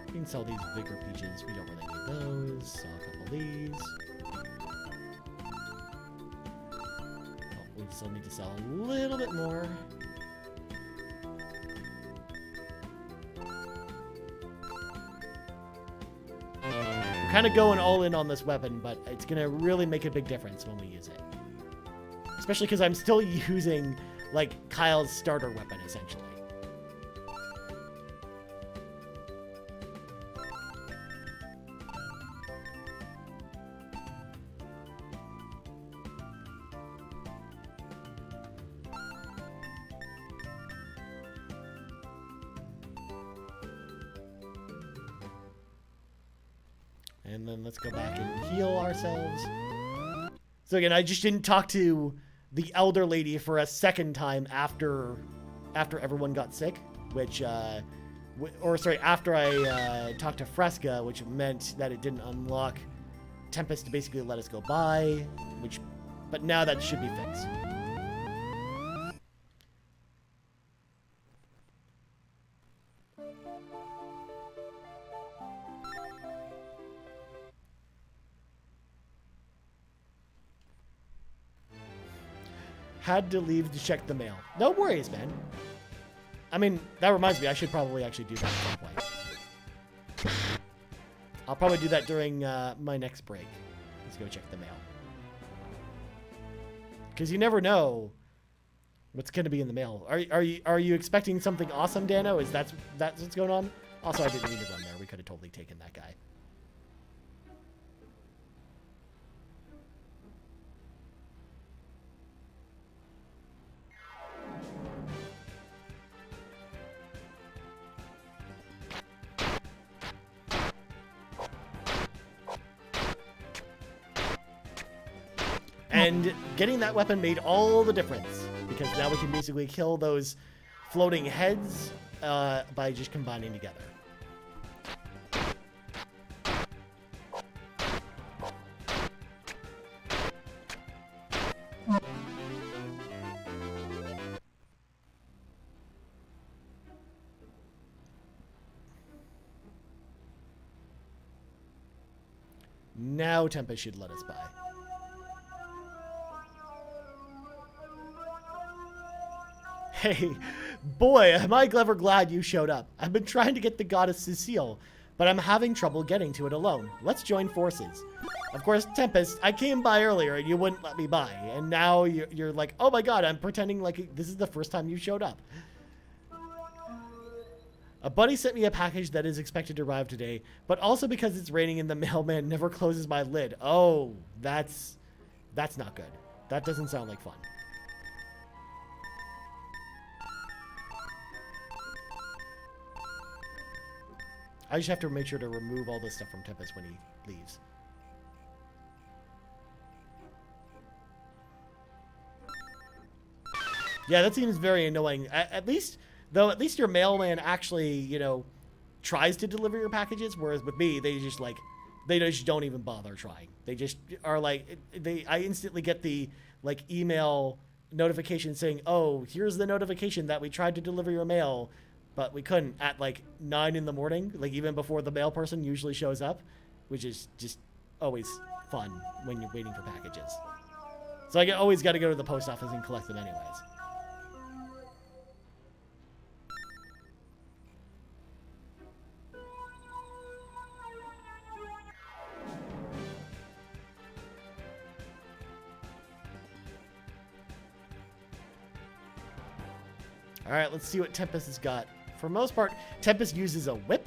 We can sell these Vigor Peaches. We don't really need those. Sell a couple of these. Oh, we still need to sell a little bit more. We're kind of going all in on this weapon, but it's going to really make a big difference when we use it. Especially because I'm still using, like, Kyle's starter weapon, essentially. And then let's go back and heal ourselves. So again, I just didn't talk to the elder lady for a second time after everyone got sick, which, after I talked to Fresca, which meant that it didn't unlock Tempest to basically let us go by, but now that should be fixed. Had to leave to check the mail. No worries, man. I mean, that reminds me, I should probably actually do that at some point. I'll probably do that during my next break. Let's go check the mail. Because you never know what's going to be in the mail. Are you expecting something awesome, Dano? Is that's what's going on? Also, I didn't mean to run there. We could have totally taken that guy. And getting that weapon made all the difference, because now we can basically kill those floating heads by just combining together. Now Tempest should let us by. Hey, boy, am I ever glad you showed up. I've been trying to get the goddess Cecile, but I'm having trouble getting to it alone. Let's join forces. Of course, Tempest, I came by earlier and you wouldn't let me by, and now you're like, oh my god, I'm pretending like this is the first time you showed up. A buddy sent me a package that is expected to arrive today, but also because it's raining and the mailman never closes my lid. Oh, that's not good. That doesn't sound like fun. I just have to make sure to remove all this stuff from Tempest when he leaves. Yeah, that seems very annoying. At least your mailman actually, you know, tries to deliver your packages, whereas with me, they just don't even bother trying. They just are like, I instantly get the like email notification saying, oh, here's the notification that we tried to deliver your mail, but we couldn't at like 9 in the morning, like even before the mail person usually shows up, which is just always fun when you're waiting for packages. So I always got to go to the post office and collect them anyways. All right, let's see what Tempest has got. For the most part, Tempest uses a whip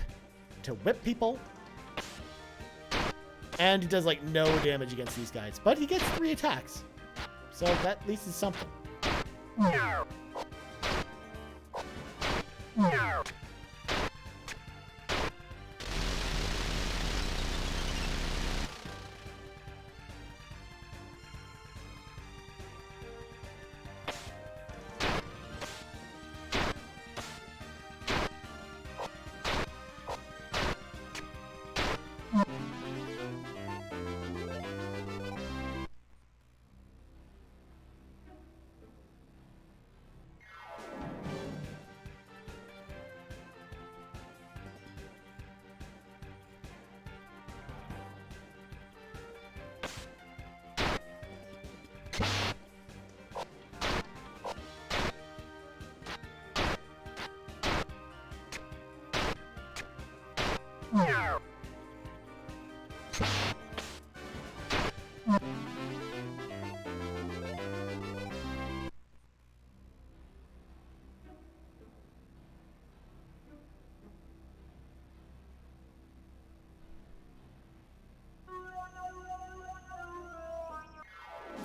to whip people. And he does, like, no damage against these guys. But he gets 3 attacks. So that at least is something.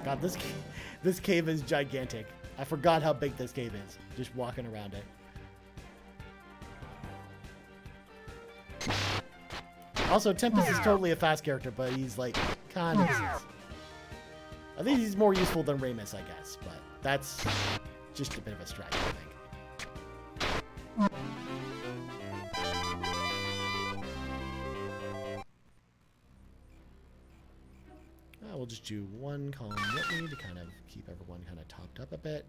God, this cave is gigantic. I forgot how big this cave is, just walking around it. Also, Tempest is totally a fast character, but he's like, kind of useless. I think he's more useful than Ramus, I guess, but that's just a bit of a stretch, I think. We'll just do one column Whitney to kind of keep everyone kind of topped up a bit.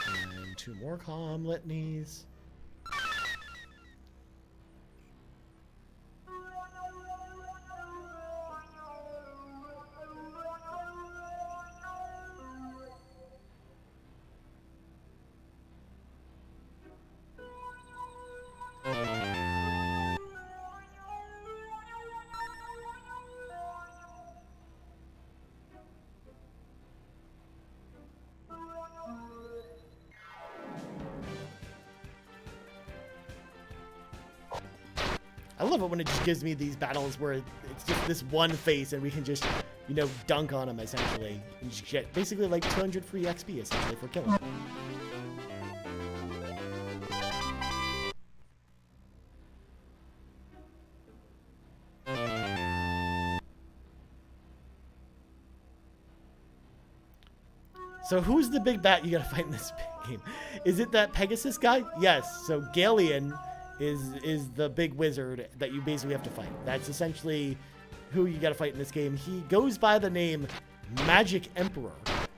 And 2 more calm litanies. I love it when it just gives me these battles where it's just this one face and we can just, you know, dunk on him essentially. And just get basically like 200 free XP essentially for killing him. So who's the big bat you gotta fight in this game? Is it that Pegasus guy? Yes. So Galeon is the big wizard that you basically have to fight. That's essentially who you gotta fight in this game. He goes by the name Magic Emperor.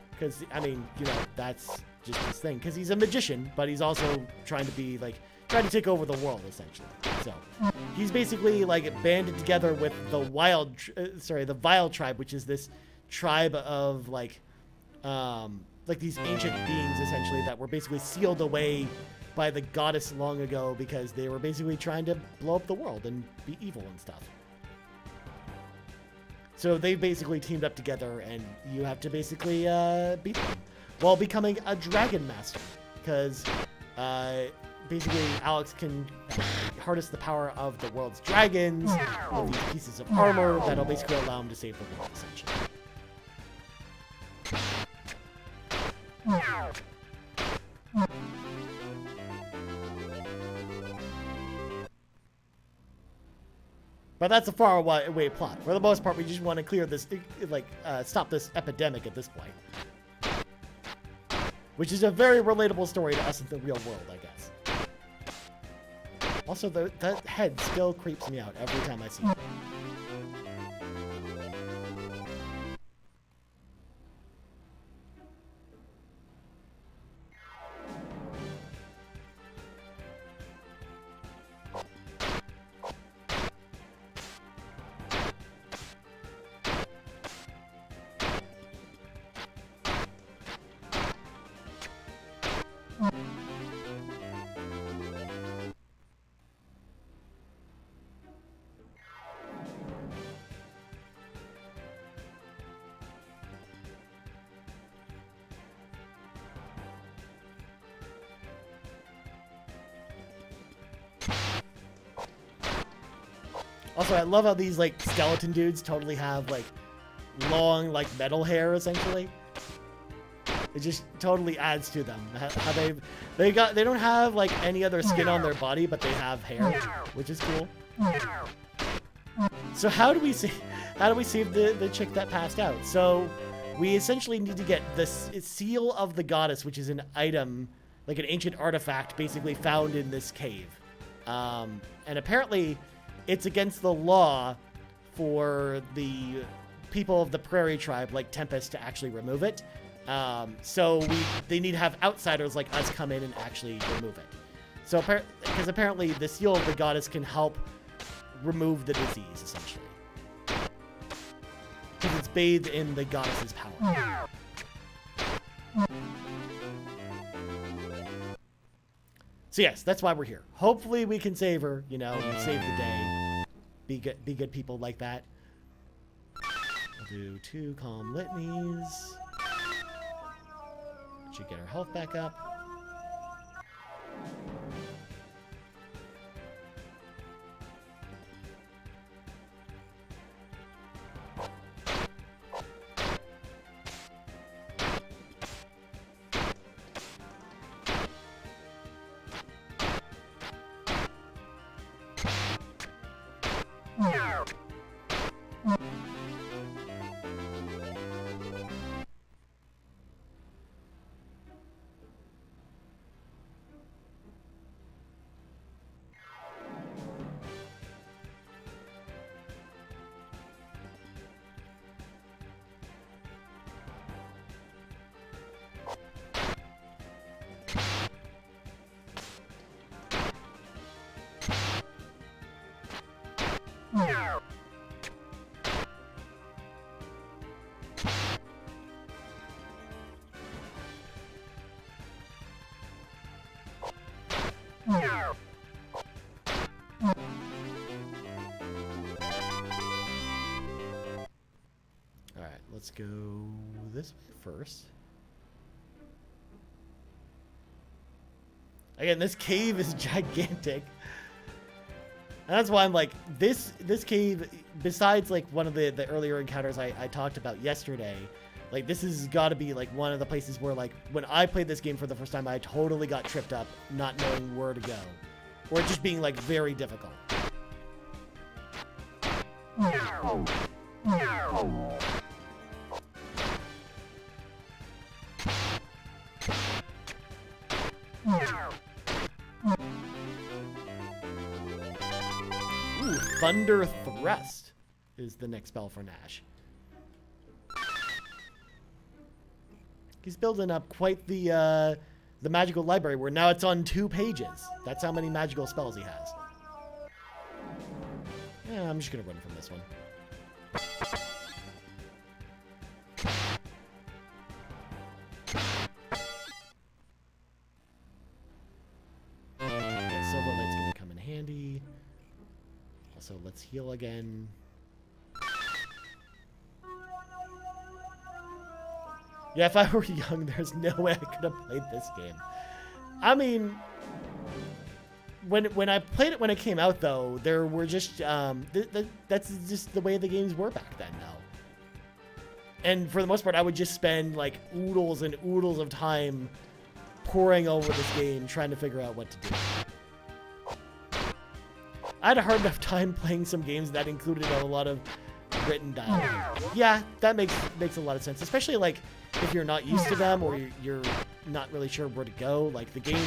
Because, I mean, you know, that's just his thing. Because he's a magician, but he's also trying to take over the world, essentially. So, he's basically, like, banded together with the the Vile tribe, which is this tribe of, like these ancient beings, essentially, that were basically sealed away by the goddess long ago because they were basically trying to blow up the world and be evil and stuff. So they basically teamed up together, and you have to basically beat them while becoming a dragon master, because basically Alex can harness the power of the world's dragons with these pieces of armor that'll basically allow him to save the world, essentially. But that's a far away plot. For the most part, we just want to clear this, stop this epidemic at this point. Which is a very relatable story to us in the real world, I guess. Also, that head still creeps me out every time I see it. Also, I love how these, like, skeleton dudes totally have, like, long, like, metal hair, essentially. It just totally adds to them. How they don't have, like, any other skin on their body, but they have hair, which is cool. So how do we save the chick that passed out? So we essentially need to get this seal of the goddess, which is an item, like an ancient artifact, basically found in this cave. And apparently it's against the law for the people of the Prairie Tribe, like Tempest, to actually remove it. So they need to have outsiders like us come in and actually remove it. So, because apparently the seal of the goddess can help remove the disease, essentially. Because it's bathed in the goddess's power. So yes, that's why we're here. Hopefully we can save her, you know, and save the day. Be good people like that. We'll do 2 calm litanies. Should get our health back up. Alright, let's go this way first. Again, this cave is gigantic. And that's why I'm like, this cave, besides like one of the earlier encounters I talked about yesterday, like this has got to be like one of the places where like when I played this game for the first time, I totally got tripped up not knowing where to go. Or just being like very difficult. Ooh, Thunder Thrust is the next spell for Nash. He's building up quite the magical library where now it's on 2 pages. That's how many magical spells he has. Yeah, I'm just gonna run from this one. Okay, Silver Light's gonna come in handy. Also, let's heal again. Yeah, if I were young, there's no way I could have played this game. I mean, when I played it when it came out, though, there were just that's just the way the games were back then, though. And for the most part, I would just spend like oodles and oodles of time poring over this game, trying to figure out what to do. I had a hard enough time playing some games that included a lot of written dialogue. Yeah, that makes a lot of sense, especially like if you're not used to them or you're not really sure where to go. Like the game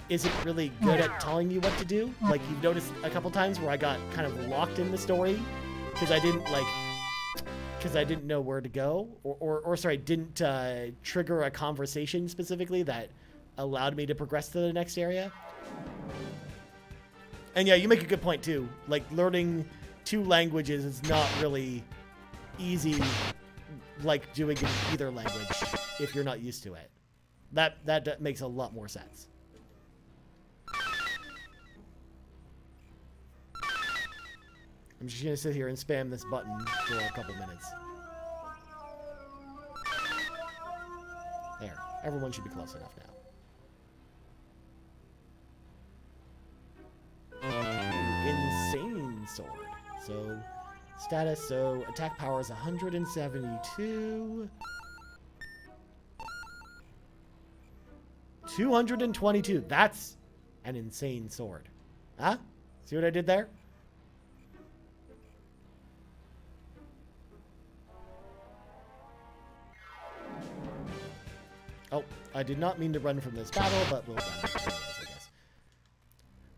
isn't really good at telling you what to do. Like you've noticed a couple times where I got kind of locked in the story because I didn't know where to go, or sorry, didn't trigger a conversation specifically that allowed me to progress to the next area. And yeah, you make a good point too. Like learning 2 languages is not really easy like doing it in either language if you're not used to it. That makes a lot more sense. I'm just gonna sit here and spam this button for a couple minutes. There. Everyone should be close enough now. Insane sword. So, status, so attack power is 172. 222. That's an insane sword. Huh? See what I did there? Oh, I did not mean to run from this battle, but we'll run anyways, I guess.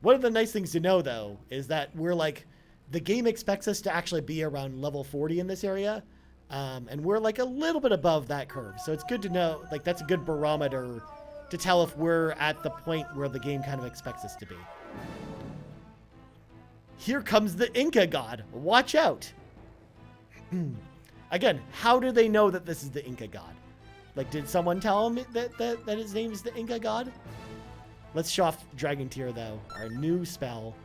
One of the nice things to know, though, is that we're like, the game expects us to actually be around level 40 in this area, and we're like a little bit above that curve. So it's good to know, like that's a good barometer to tell if we're at the point where the game kind of expects us to be. Here comes the Inca god. Watch out. Again, how do they know that this is the Inca god? Like, did someone tell him that his name is the Inca god? Let's show off Dragon Tear, though. Our new spell.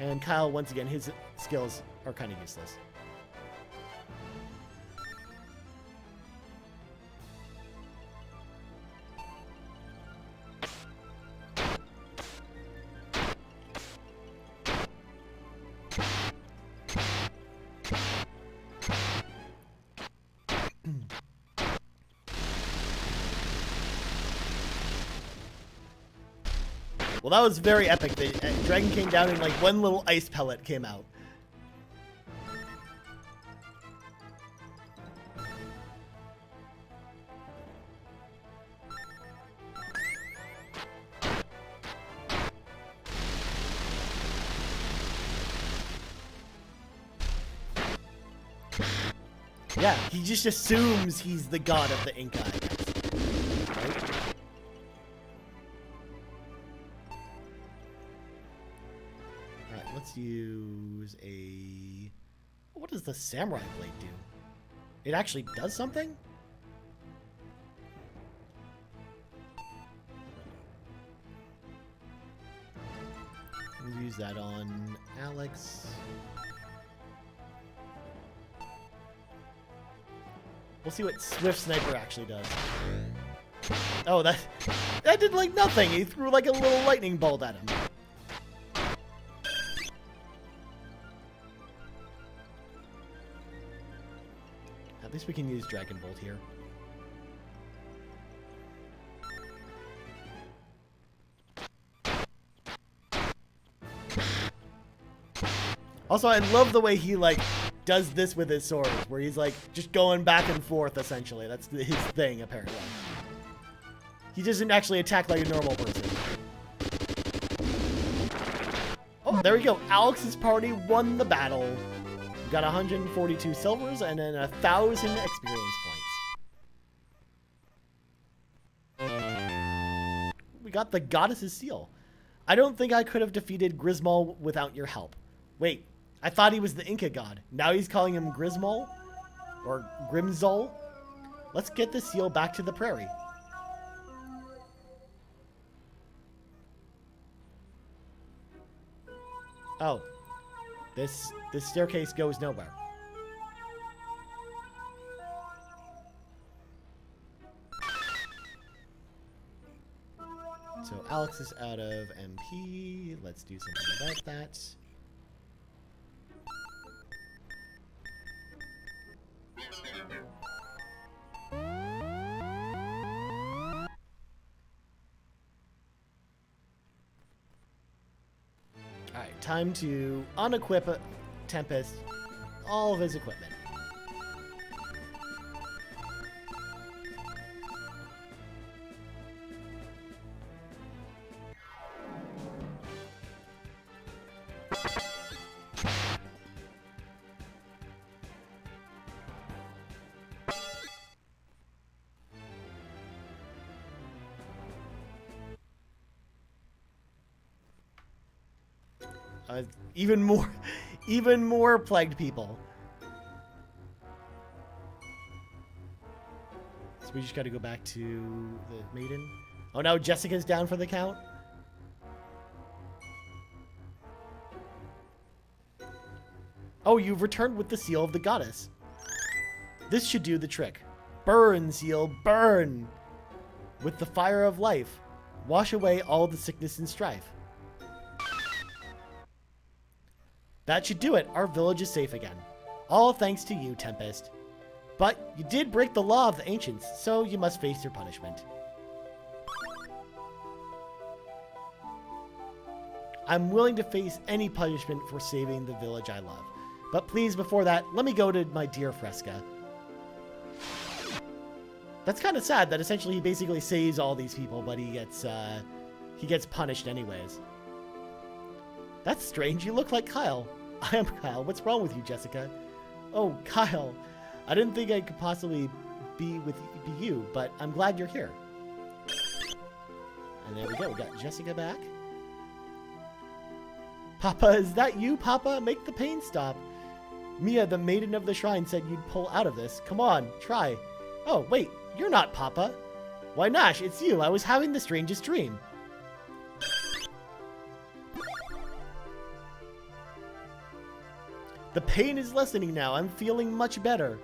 And Kyle, once again, his skills are kind of useless. Well, that was very epic. The dragon came down and like one little ice pellet came out. Yeah, he just assumes he's the god of the Inca, I guess. Right? Alright, let's use a... What does the samurai blade do? It actually does something? We'll use that on Alex. We'll see what Swift Sniper actually does. Oh, that did like nothing. He threw like a little lightning bolt at him. At least we can use Dragon Bolt here. Also, I love the way he like does this with his sword, where he's like just going back and forth essentially. That's his thing apparently. He doesn't actually attack like a normal person. Oh, there we go. Alex's party won the battle. We got 142 silvers and then 1,000 experience points. We got the Goddess's Seal. I don't think I could have defeated Grismol without your help. Wait, I thought he was the Inca god. Now he's calling him Grismol? Or Grimzol? Let's get the seal back to the prairie. Oh, this staircase goes nowhere. So Alex is out of MP. Let's do something about that. Alright, time to unequip Tempest all of his equipment. Even more plagued people. So we just got to go back to the maiden. Oh, now Jessica's down for the count. Oh, you've returned with the seal of the goddess. This should do the trick. Burn, seal, burn! With the fire of life, wash away all the sickness and strife. That should do it. Our village is safe again. All thanks to you, Tempest. But you did break the law of the ancients, so you must face your punishment. I'm willing to face any punishment for saving the village I love. But please, before that, let me go to my dear Fresca. That's kind of sad that essentially he basically saves all these people, but he gets punished anyways. That's strange. You look like Kyle. I am Kyle. What's wrong with you, Jessica? Oh, Kyle. I didn't think I could possibly be you, but I'm glad you're here. And there we go. We got Jessica back. Papa, is that you, Papa? Make the pain stop. Mia, the maiden of the shrine, said you'd pull out of this. Come on, try. Oh, wait. You're not Papa. Why, Nash, it's you. I was having the strangest dream. The pain is lessening now. I'm feeling much better.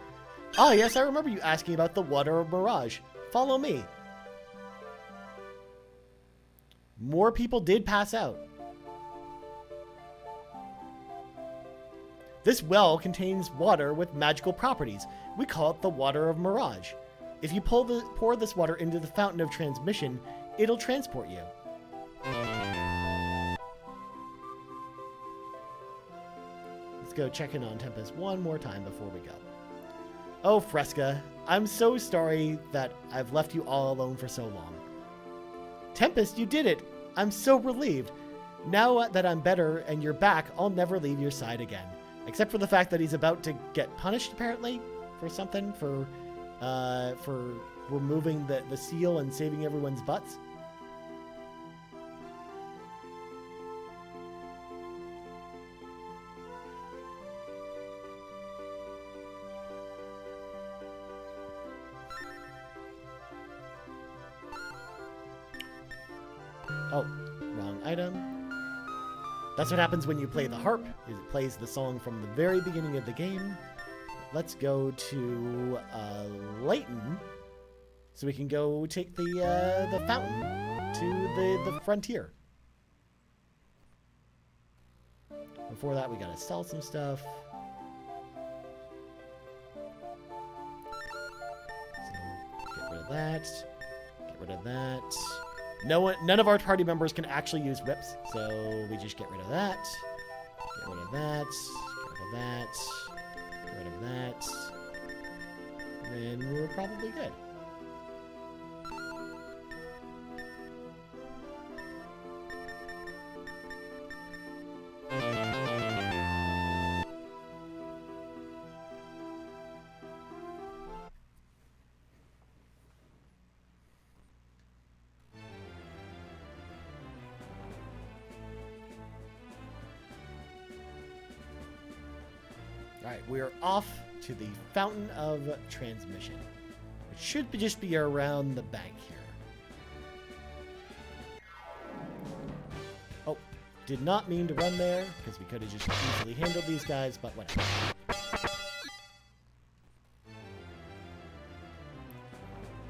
Ah, yes, I remember you asking about the water of Mirage. Follow me. More people did pass out. This well contains water with magical properties. We call it the water of Mirage. If you pour this water into the fountain of transmission, it'll transport you. Let's go check in on Tempest one more time before we go. Oh, Fresca, I'm so sorry that I've left you all alone for so long. Tempest, you did it! I'm so relieved. Now that I'm better and you're back, I'll never leave your side again. Except for the fact that he's about to get punished, apparently, for something, for removing the seal and saving everyone's butts. Oh, wrong item. That's what happens when you play the harp, is it plays the song from the very beginning of the game. Let's go to Layton, so we can go take the fountain to the frontier. Before that, we gotta sell some stuff. So, get rid of that. Get rid of that. None of our party members can actually use whips, so we just get rid of that. Get rid of that. Get rid of that. Get rid of that. And then we're probably good. Alright, we are off to the Fountain of Transmission. It should just be around the bank here. Oh, did not mean to run there, because we could have just easily handled these guys, but whatever.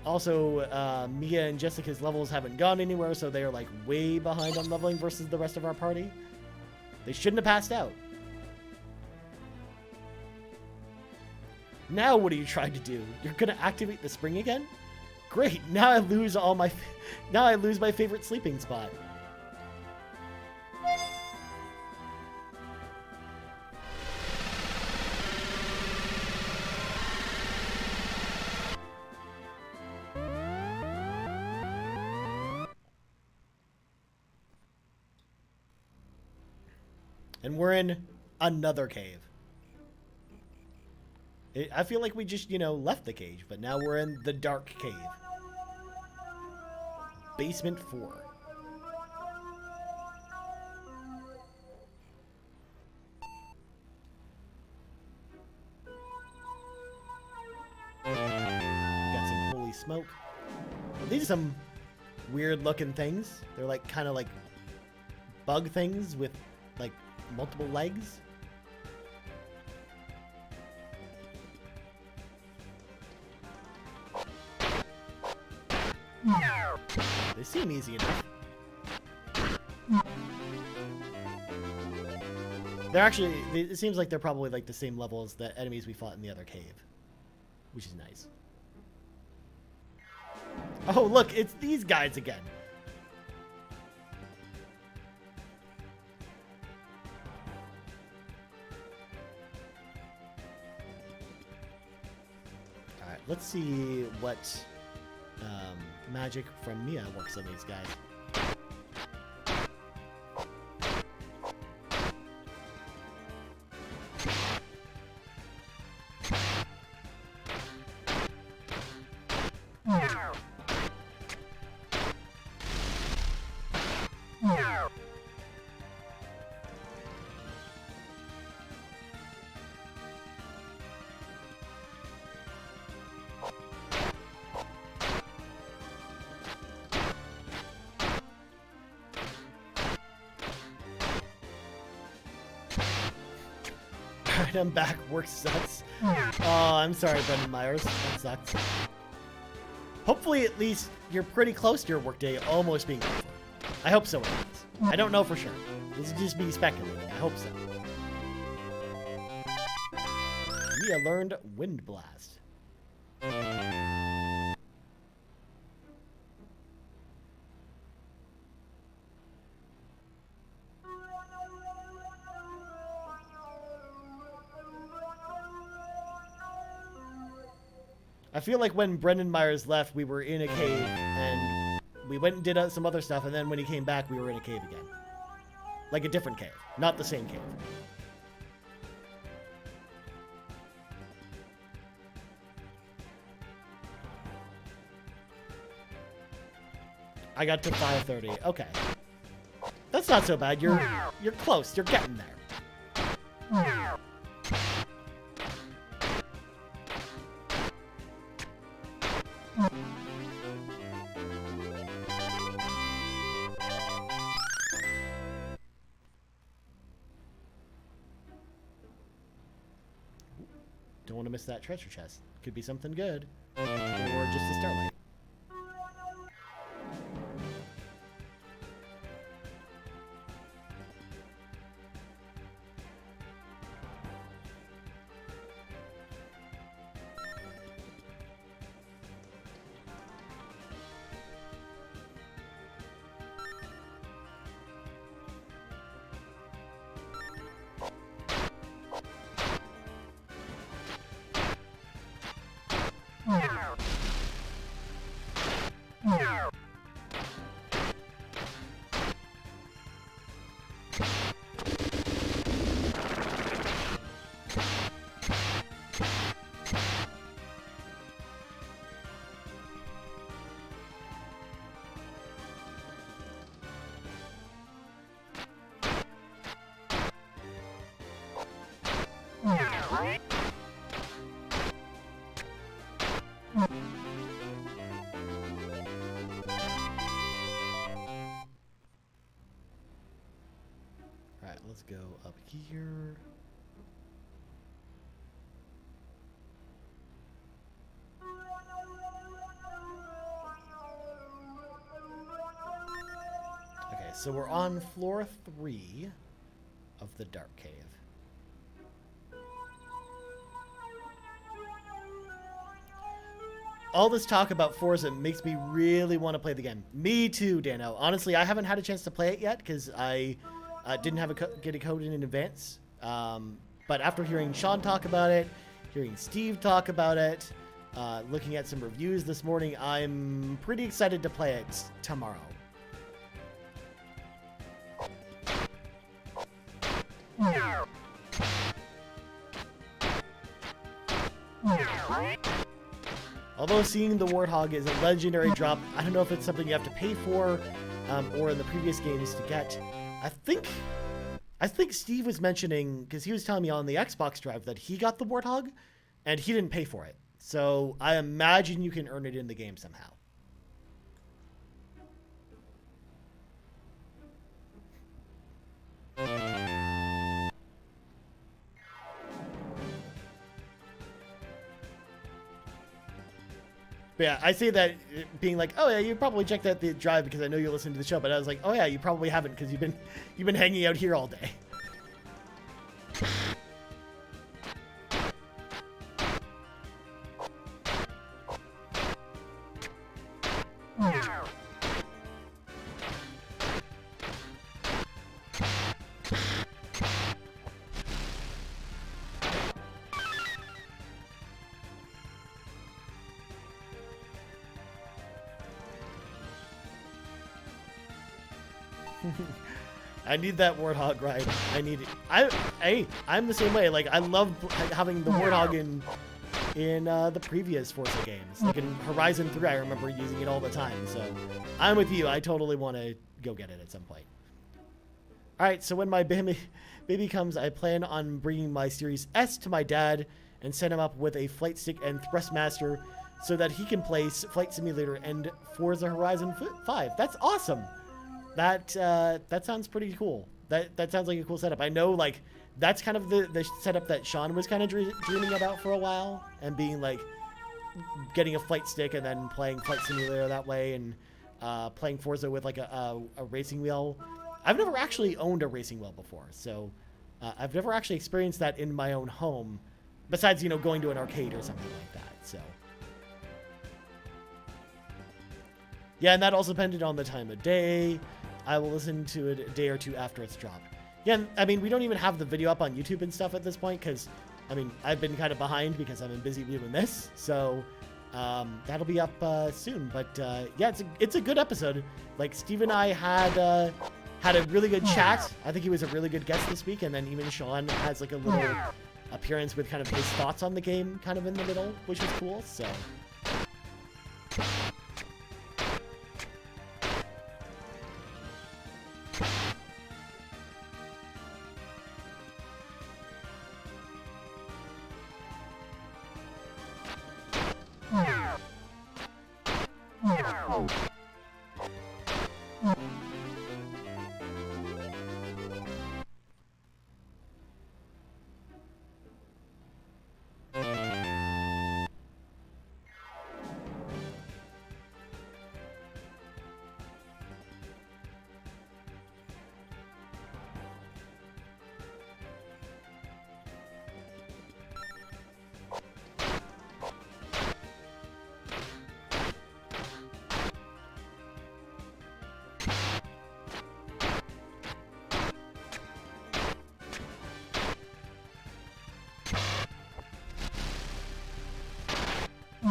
Also, Mia and Jessica's levels haven't gone anywhere, so they are like way behind on leveling versus the rest of our party. They shouldn't have passed out. Now what are you trying to do? You're gonna activate the spring again? Great, now I lose my favorite sleeping spot. And we're in another cave. I feel like we just, left the cage, but now we're in the dark cave. Basement 4. Got some holy smoke. These are some weird looking things. They're like kind of like bug things with like multiple legs. They seem easy enough. They're actually, it seems like they're probably like the same level as the enemies we fought in the other cave, which is nice. Oh, look, it's these guys again. All right, let's see what magic from Mia works on these guys. I'm back. Work sucks. Oh, I'm sorry, Brendan Myers. That sucks. Hopefully, at least, you're pretty close to your workday almost being over. I hope so, at least. I don't know for sure. This is just me speculating. I hope so. Mia learned Wind Blast. I feel like when Brendan Myers left, we were in a cave, and we went and did some other stuff, and then when he came back, we were in a cave again. Like a different cave, not the same cave. I got to 530. Okay. That's not so bad. You're close. You're getting there. Don't want to miss that treasure chest. Could be something good. Or just a starlight. Alright, let's go up here. Okay, so we're on floor 3 of the Dark Cave. All this talk about Forza makes me really want to play the game. Me too, Dano. Honestly, I haven't had a chance to play it yet because I didn't have get a code in advance. But after hearing Sean talk about it, hearing Steve talk about it, looking at some reviews this morning, I'm pretty excited to play it tomorrow. Although seeing the Warthog is a legendary drop, I don't know if it's something you have to pay for, or in the previous games to get. I think Steve was mentioning, because he was telling me on the Xbox Drive that he got the Warthog, and he didn't pay for it. So I imagine you can earn it in the game somehow. But yeah, I say that being like, oh yeah, you probably checked out the drive because I know you listen to the show. But I was like, oh yeah, you probably haven't because you've been hanging out here all day. I need that Warthog ride. I need it. I'm the same way. Like, I love having the Warthog in the previous Forza games. Like in Horizon 3, I remember using it all the time. So I'm with you. I totally want to go get it at some point. All right, so when my baby comes, I plan on bringing my Series S to my dad and set him up with a flight stick and Thrustmaster so that he can play Flight Simulator and Forza Horizon 5. That's awesome. That sounds pretty cool. That sounds like a cool setup. I know, like, that's kind of the setup that Sean was kind of dreaming about for a while, and being like getting a flight stick and then playing Flight Simulator that way, and playing Forza with like a racing wheel. I've never actually owned a racing wheel before, so I've never actually experienced that in my own home, besides, you know, going to an arcade or something like that. So yeah, and that also depended on the time of day. I will listen to it a day or two after it's dropped. Yeah, I mean, we don't even have the video up on YouTube and stuff at this point because, I mean, I've been kind of behind because I've been busy doing this. So that'll be up soon. But yeah, it's a good episode. Like, Steve and I had a really good chat. I think he was a really good guest this week. And then even Sean has like a little appearance with kind of his thoughts on the game kind of in the middle, which was cool. So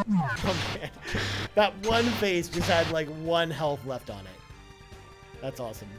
Oh man, that one face just had like 1 health left on it. That's awesome.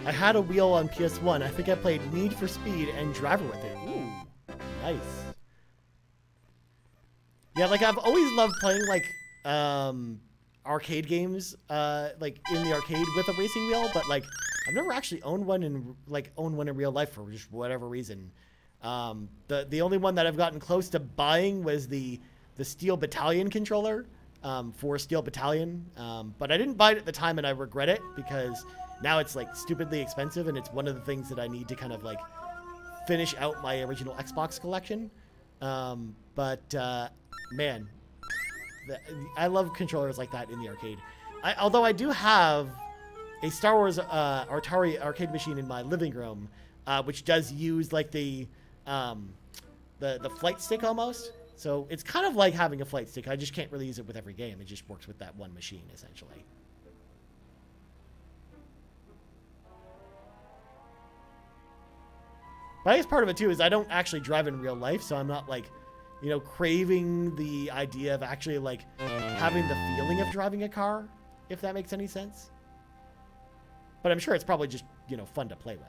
I had a wheel on PS1. I think I played Need for Speed and Driver with it. Ooh, nice. Yeah, like I've always loved playing like arcade games, like in the arcade with a racing wheel, but like I've never actually owned one in real life for just whatever reason. The only one that I've gotten close to buying was the Steel Battalion controller for Steel Battalion, but I didn't buy it at the time, and I regret it because now it's like stupidly expensive, and it's one of the things that I need to kind of like finish out my original Xbox collection. Man, I love controllers like that in the arcade. Although I do have a Star Wars Atari arcade machine in my living room, which does use like the flight stick almost. So it's kind of like having a flight stick. I just can't really use it with every game. It just works with that one machine essentially. But I guess part of it too is I don't actually drive in real life, so I'm not like, you know, craving the idea of actually like having the feeling of driving a car, if that makes any sense. But I'm sure it's probably just, you know, fun to play with.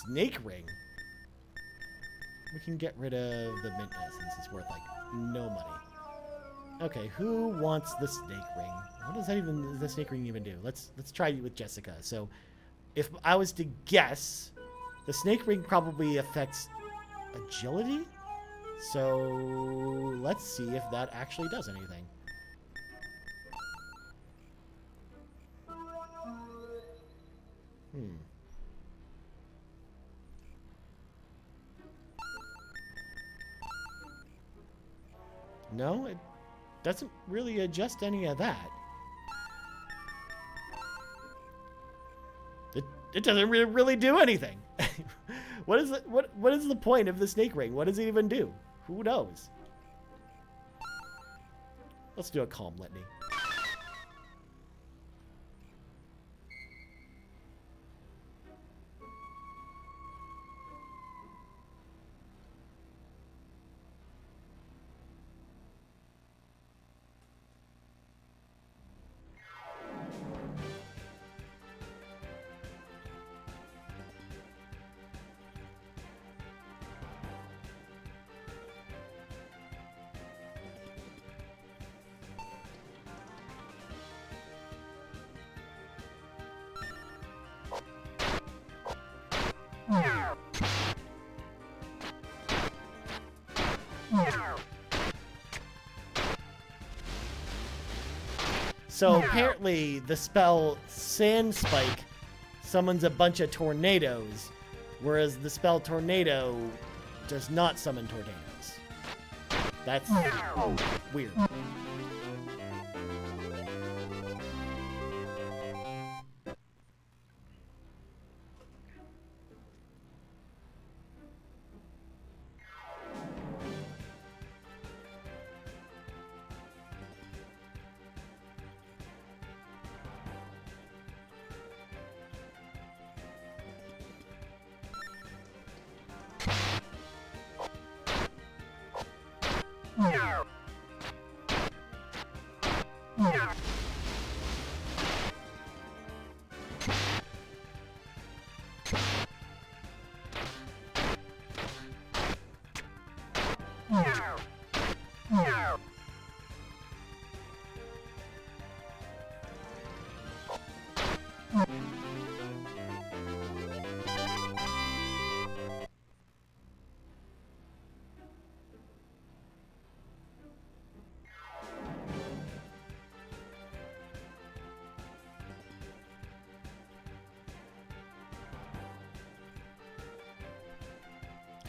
Snake ring. We can get rid of the mint essence. It's worth like no money. Okay, who wants the snake ring? What does the snake ring even do? Let's try it with Jessica. So, if I was to guess, the snake ring probably affects agility. So let's see if that actually does anything. No, it doesn't really adjust any of that. It doesn't really do anything. What is the point of the snake ring? What does it even do? Who knows? Let's do a calm litany. So apparently the spell Sand Spike summons a bunch of tornadoes, whereas the spell Tornado does not summon tornadoes. That's weird.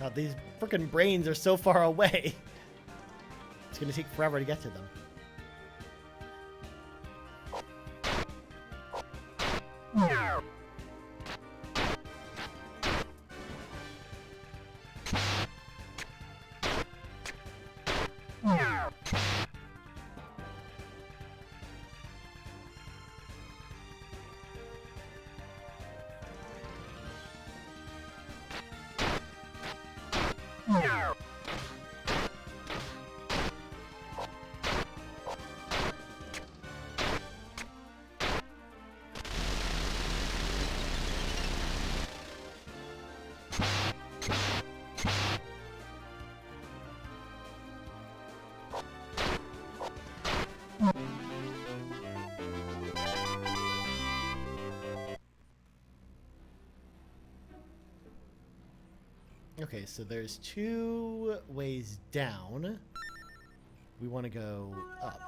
Oh, these freaking brains are so far away. It's gonna take forever to get to them. Okay, so there's 2 ways down. We want to go up.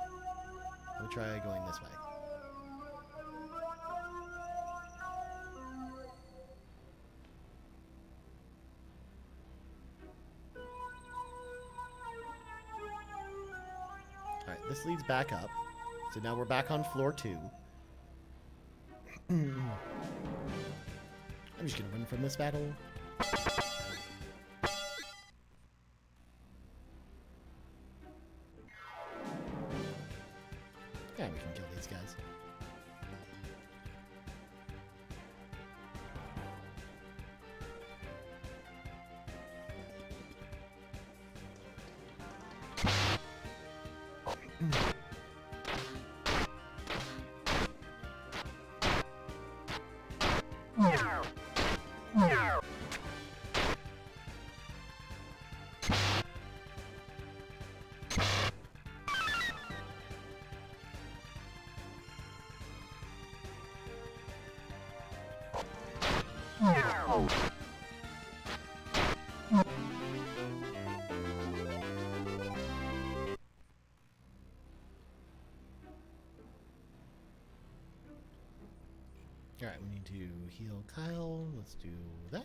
We'll try going this way. Alright, this leads back up. So now we're back on floor 2. I'm just gonna run from this battle. Yeah, we can kill these guys. Alright, we need to heal Kyle. Let's do that.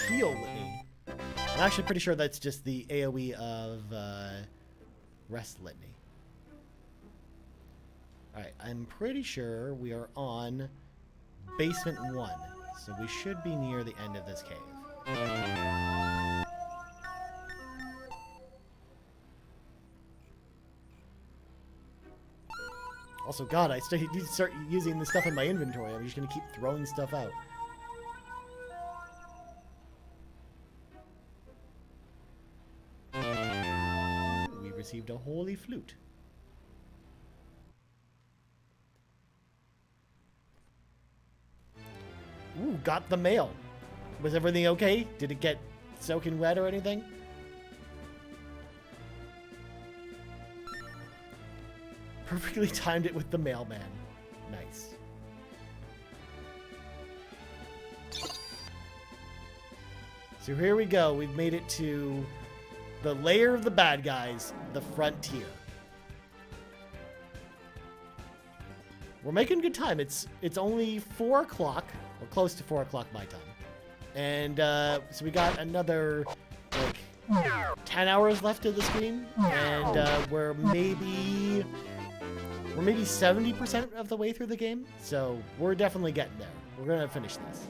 Heal Litany. I'm actually pretty sure that's just the AoE of Rest Litany. Alright, I'm pretty sure we are on basement 1, so we should be near the end of this cave. Also, God, I need to start using the stuff in my inventory. I'm just going to keep throwing stuff out. We received a holy flute. Ooh, got the mail. Was everything okay? Did it get soaking wet or anything? Perfectly timed it with the mailman. Nice. So here we go. We've made it to the lair of the bad guys, the frontier. We're making good time. It's only 4 o'clock, or close to 4 o'clock my time. And so we got another, like, 10 hours left of the stream. And we're maybe 70% of the way through the game. So we're definitely getting there. We're going to finish this.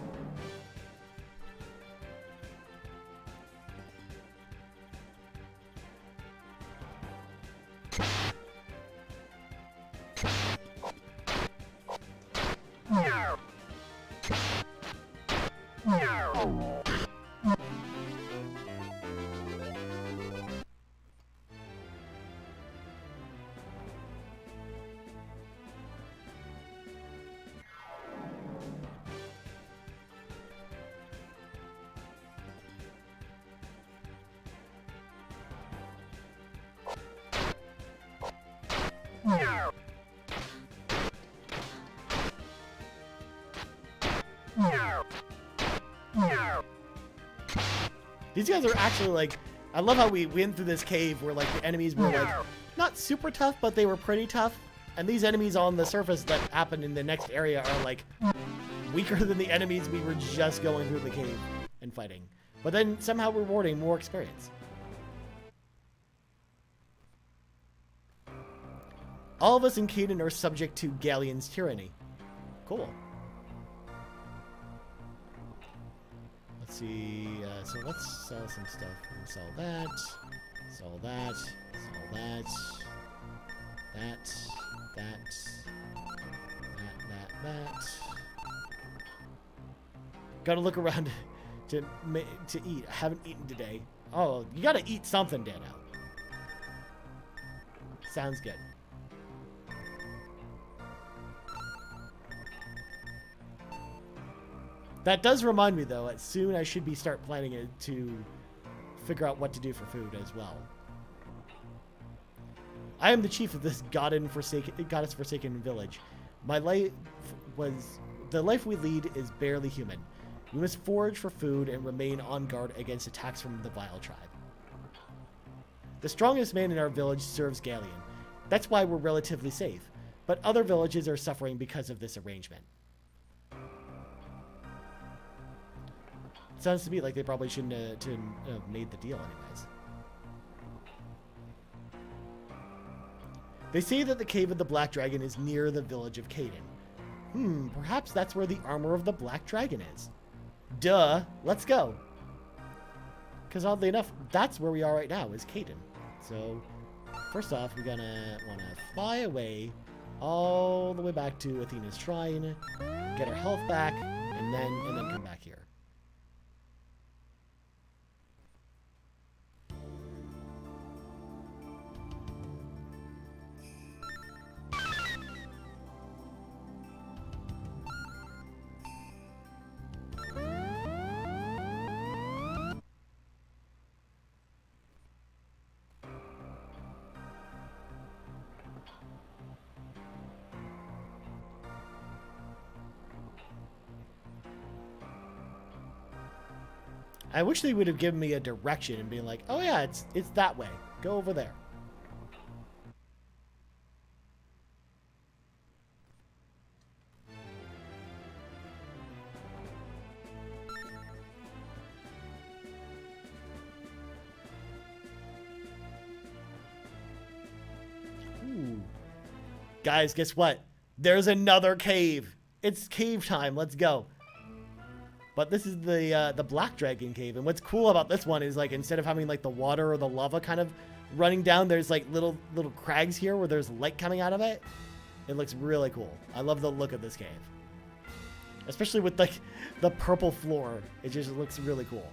These guys are actually like, I love how we went through this cave where like the enemies were like not super tough, but they were pretty tough. And these enemies on the surface that happen in the next area are like weaker than the enemies we were just going through the cave and fighting. But then somehow rewarding more experience. All of us in Caden are subject to Galleon's tyranny. Cool. Let's see, so let's sell some stuff. Sell that, sell that, sell that, that. Gotta look around to eat. I haven't eaten today. Oh, you gotta eat something, Dano. Sounds good. That does remind me, though, that soon I should start planning it to figure out what to do for food as well. I am the chief of this goddess-forsaken village. The life we lead is barely human. We must forage for food and remain on guard against attacks from the vile tribe. The strongest man in our village serves Galleon. That's why we're relatively safe. But other villages are suffering because of this arrangement. Sounds to me like they probably shouldn't have made the deal anyways. They say that the Cave of the Black Dragon is near the village of Caden. Perhaps that's where the armor of the Black Dragon is. Duh, let's go. Because oddly enough, that's where we are right now, is Caden. So, first off, we're gonna want to fly away all the way back to Athena's shrine, get our health back, and then come back here. I wish they would have given me a direction and been like, oh yeah, it's that way. Go over there. Ooh. Guys, guess what? There's another cave. It's cave time. Let's go. But this is the Black Dragon Cave, and what's cool about this one is like instead of having like the water or the lava kind of running down, there's like little crags here where there's light coming out of it. It looks really cool. I love the look of this cave, especially with like the purple floor. It just looks really cool.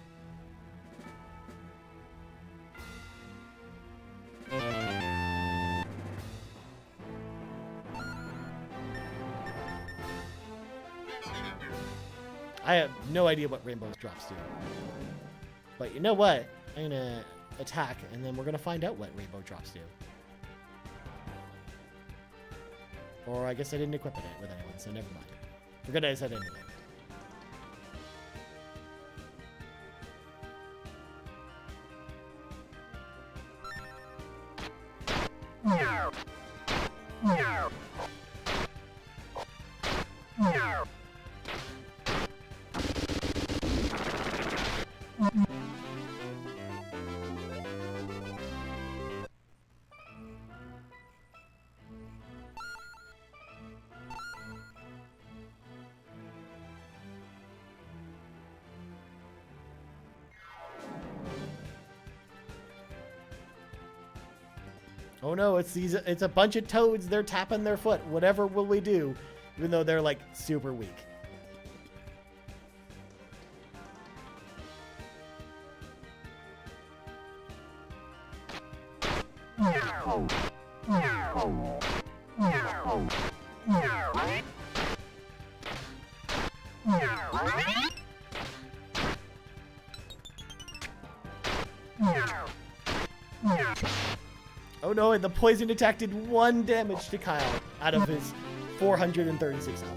I have no idea what Rainbow's drops do. But you know what? I'm gonna attack, and then we're gonna find out what Rainbow drops do. Or I guess I didn't equip it with anyone, so never mind. Forget I said anything. Oh no, it's a bunch of toads. They're tapping their foot. Whatever will we do? Even though they're like super weak. Oh no, and the poison attack did 1 damage to Kyle out of his 436 health.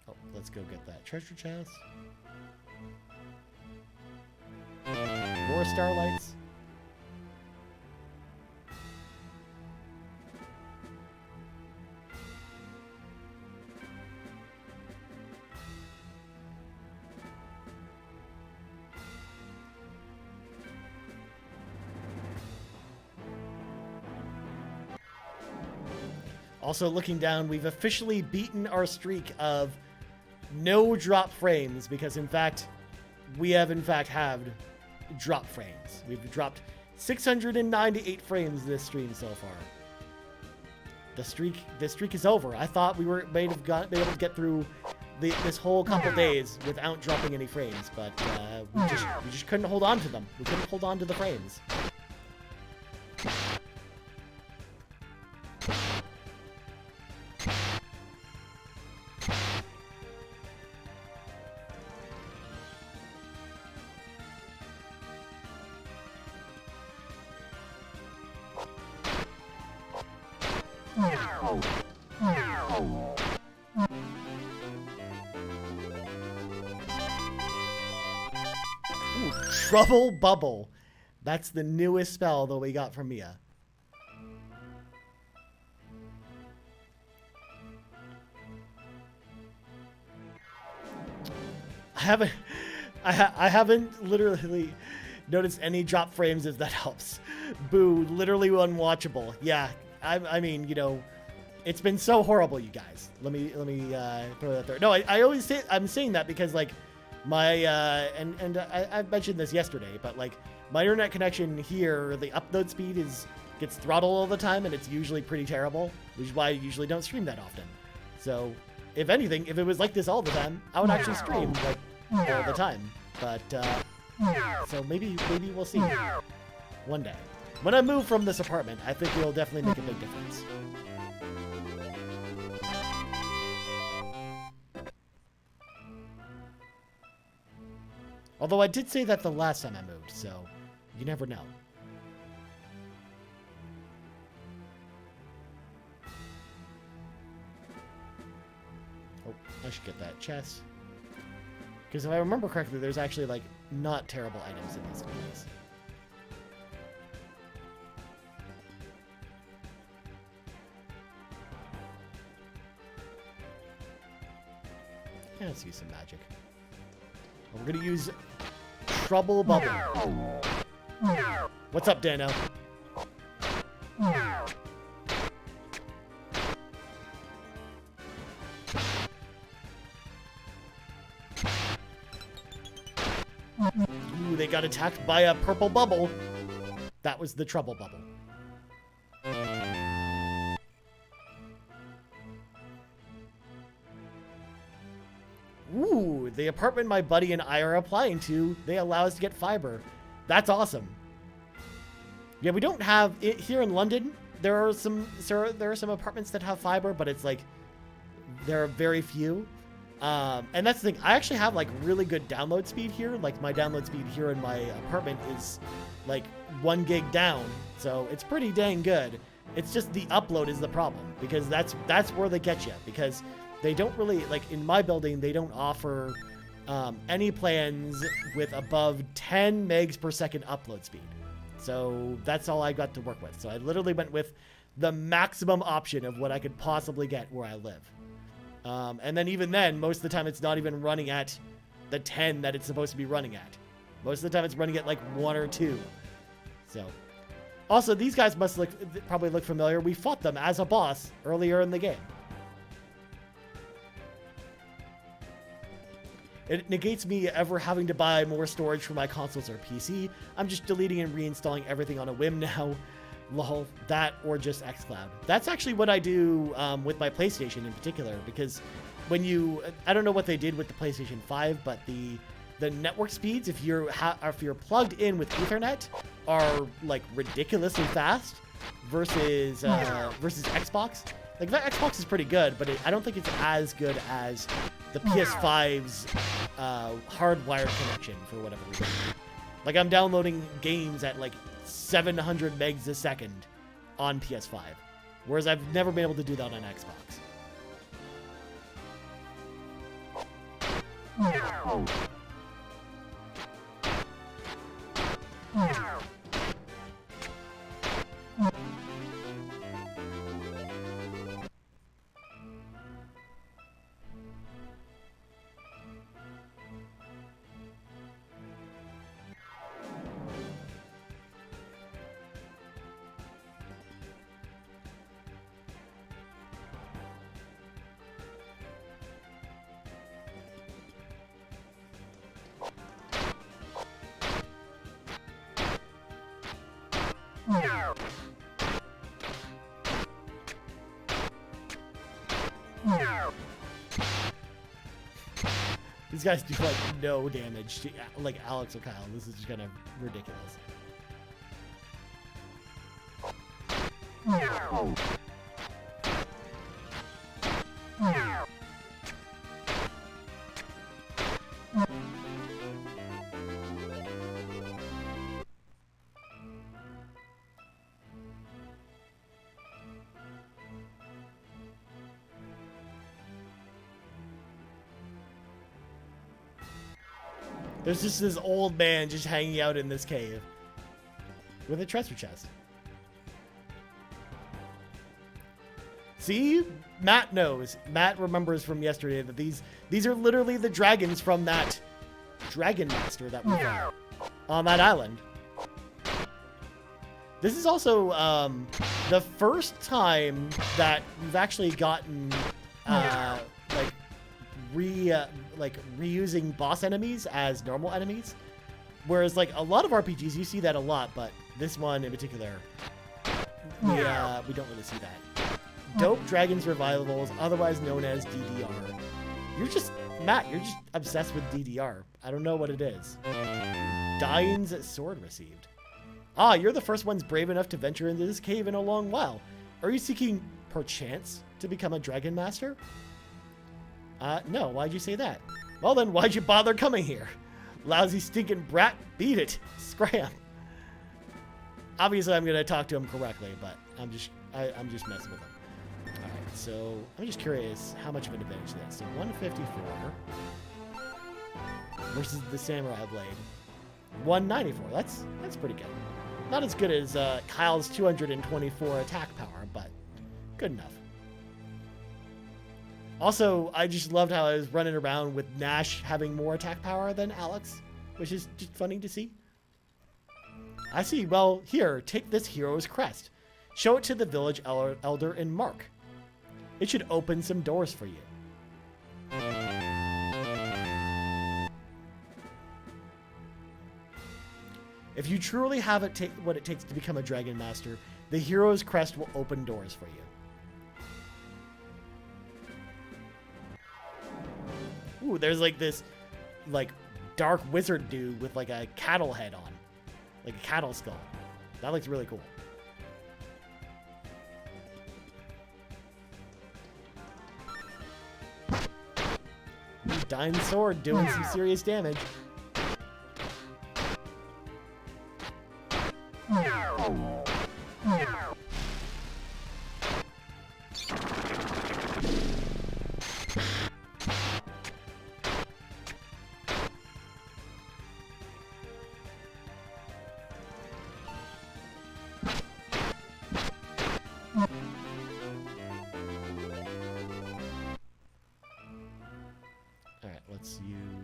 Oh, let's go get that treasure chest. More starlights. Also, looking down, we've officially beaten our streak of no drop frames because, in fact, we have, had drop frames. We've dropped 698 frames this stream so far. The streak is over. I thought we were be able to get through this whole couple days without dropping any frames, but we just couldn't hold on to them. We couldn't hold on to the frames. Ooh, Trouble Bubble. That's the newest spell that we got from Mia. I haven't literally noticed any drop frames, if that helps. Boo, literally unwatchable. Yeah, I mean, you know, it's been so horrible, you guys. Let me throw that there. No, I always say, I'm saying that because, like, my and I mentioned this yesterday, but like my internet connection here, the upload speed gets throttled all the time, and it's usually pretty terrible, which is why I usually don't stream that often. So, if anything, if it was like this all the time, I would actually stream like all the time. But so maybe we'll see one day. When I move from this apartment, I think it'll definitely make a big difference. Although I did say that the last time I moved, so you never know. Oh, I should get that chest. Because if I remember correctly, there's actually, like, not terrible items in these things. Yeah, let's use some magic. We're gonna use Trouble Bubble. What's up, Dano? Ooh, they got attacked by a purple bubble. That was the Trouble Bubble. Ooh, the apartment my buddy and I are applying to, they allow us to get fiber. That's awesome. Yeah, we don't have it here in London. There are some apartments that have fiber, but it's like there are very few. And that's the thing. I actually have like really good download speed here. Like my download speed here in my apartment is like 1 gig down, so it's pretty dang good. It's just the upload is the problem, because that's where they get you, because they don't really, like in my building, they don't offer any plans with above 10 megs per second upload speed. So that's all I got to work with. So I literally went with the maximum option of what I could possibly get where I live. And then even then, most of the time it's not even running at the 10 that it's supposed to be running at. Most of the time it's running at like 1 or 2. So, also these guys must probably look familiar. We fought them as a boss earlier in the game. It negates me ever having to buy more storage for my consoles or PC. I'm just deleting and reinstalling everything on a whim now. Lol, that or just xCloud. That's actually what I do with my PlayStation in particular, because when you, I don't know what they did with the PlayStation 5, but the network speeds, if you're plugged in with Ethernet, are like ridiculously fast versus Xbox. Like that Xbox is pretty good, but I don't think it's as good as the PS5's hardwired connection for whatever reason. Like I'm downloading games at like 700 megs a second on PS5, whereas I've never been able to do that on Xbox. These guys do like no damage to like Alex or Kyle. This is just kind of ridiculous. There's just this old man just hanging out in this cave with a treasure chest. See? Matt knows. Matt remembers from yesterday that these are literally the dragons from that Dragon Master that we got on that island. This is also the first time that we've actually gotten reusing boss enemies as normal enemies, whereas like a lot of RPGs you see that a lot, but this one in particular we don't really see that. Dope Dragons Revivals, otherwise known as DDR. You're just Matt, you're just obsessed with DDR. I don't know what it is. Dine's sword received. Ah, you're the first ones brave enough to venture into this cave in a long while. Are you seeking perchance to become a Dragon Master? No, why'd you say that? Well then, why'd you bother coming here? Lousy stinking brat, beat it. Scram. Obviously I'm gonna talk to him correctly, but I'm just messing with him. Alright, so I'm just curious how much of an advantage that is. So 154 versus the Samurai Blade. 194. That's pretty good. Not as good as Kyle's 224 attack power, but good enough. Also, I just loved how I was running around with Nash having more attack power than Alex, which is just funny to see. I see. Well, here, take this hero's crest. Show it to the village elder in Mark. It should open some doors for you. If you truly have what it takes to become a Dragon Master, the hero's crest will open doors for you. Ooh, there's like this, like, dark wizard dude with like a cattle head on. Like a cattle skull. That looks really cool. Dying sword doing some serious damage.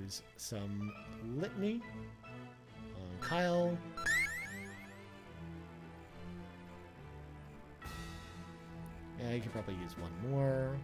use some litany on Kyle. Yeah, you could probably use one more.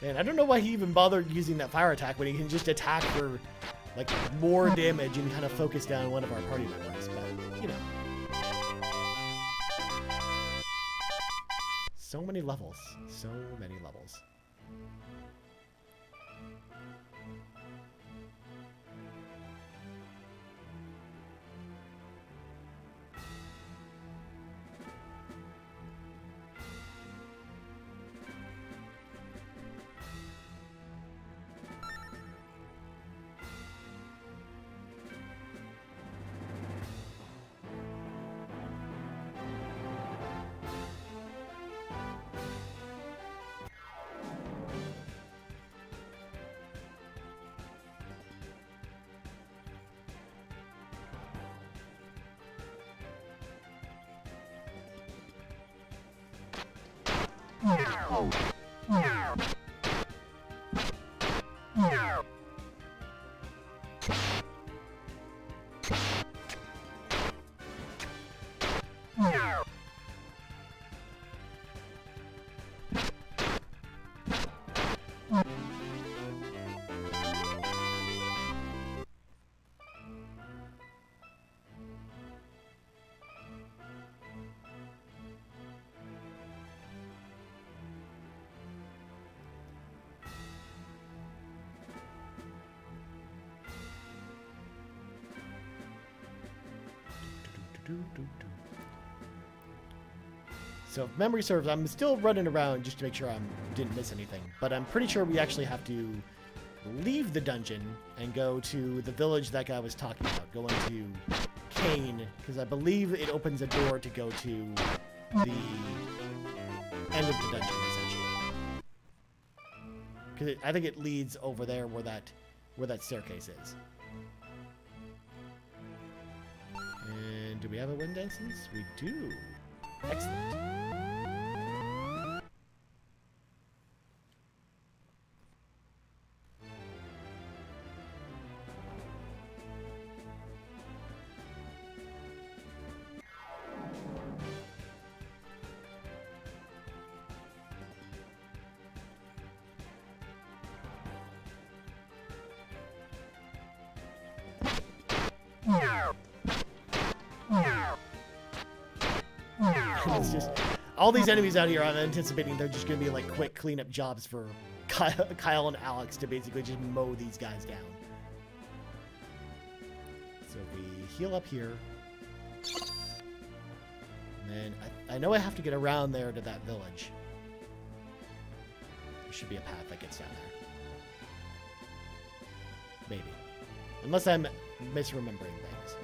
Man, I don't know why he even bothered using that fire attack when he can just attack for, like, more damage and kind of focus down one of our party members, but, you know. So many levels. So many levels. So if memory serves, I'm still running around just to make sure I didn't miss anything. But I'm pretty sure we actually have to leave the dungeon and go to the village that guy was talking about. Go into Kane, because I believe it opens a door to go to the end of the dungeon, essentially. Because I think it leads over there where that staircase is. And do we have a wind essence? We do. Excellent. It's just all these enemies out here. I'm anticipating they're just going to be like quick cleanup jobs for Kyle and Alex to basically just mow these guys down. So we heal up here. And then I know I have to get around there to that village. There should be a path that gets down there. Maybe. Unless I'm misremembering things.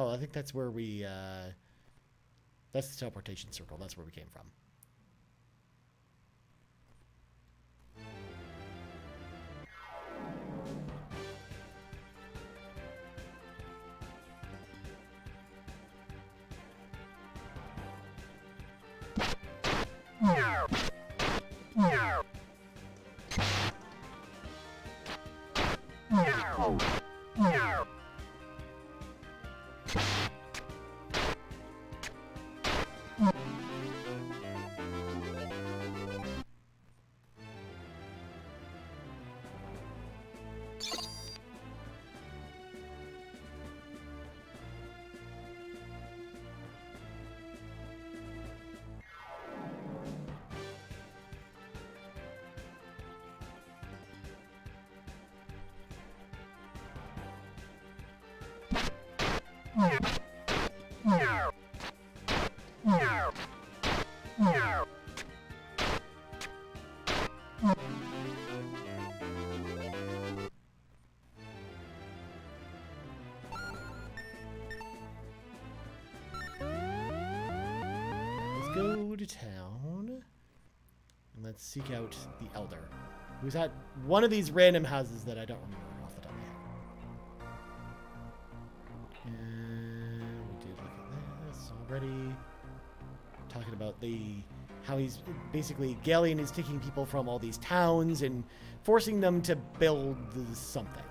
Oh, I think that's where we, that's the teleportation circle. That's where we came from. Let's go to town. And let's seek out the Elder, who's at one of these random houses that I don't remember off the top of my head. And we did look at this already. Talking about how he's basically, Galleon is taking people from all these towns and forcing them to build something.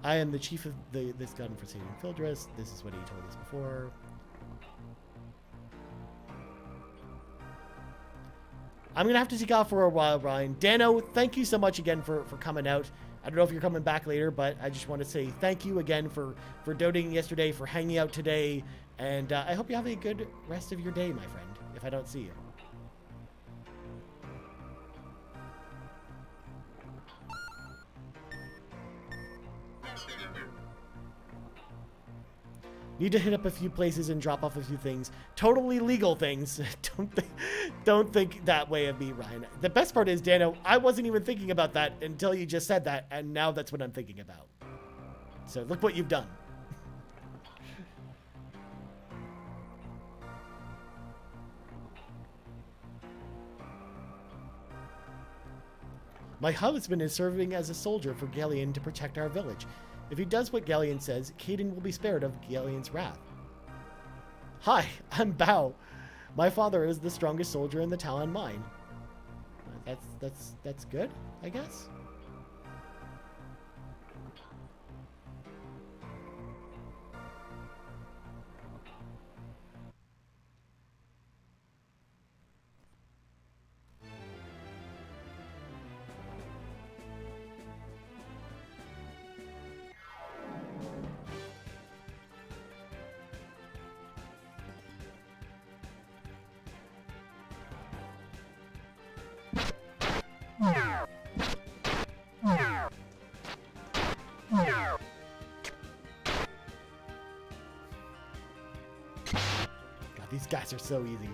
I am the chief of this godforsaken Fildress. This is what he told us before. I'm going to have to take off for a while, Ryan. Dano, thank you so much again for coming out. I don't know if you're coming back later, but I just want to say thank you again for donating yesterday, for hanging out today, and I hope you have a good rest of your day, my friend, if I don't see you. Need to hit up a few places and drop off a few things. Totally legal things. Don't think that way of me, Ryan. The best part is, Dano, I wasn't even thinking about that until you just said that, and now that's what I'm thinking about. So look what you've done. My husband is serving as a soldier for Galleon to protect our village. If he does what Galleon says, Caden will be spared of Galleon's wrath. Hi, I'm Bao. My father is the strongest soldier in the town mine. That's good, I guess. God, these guys are so easy.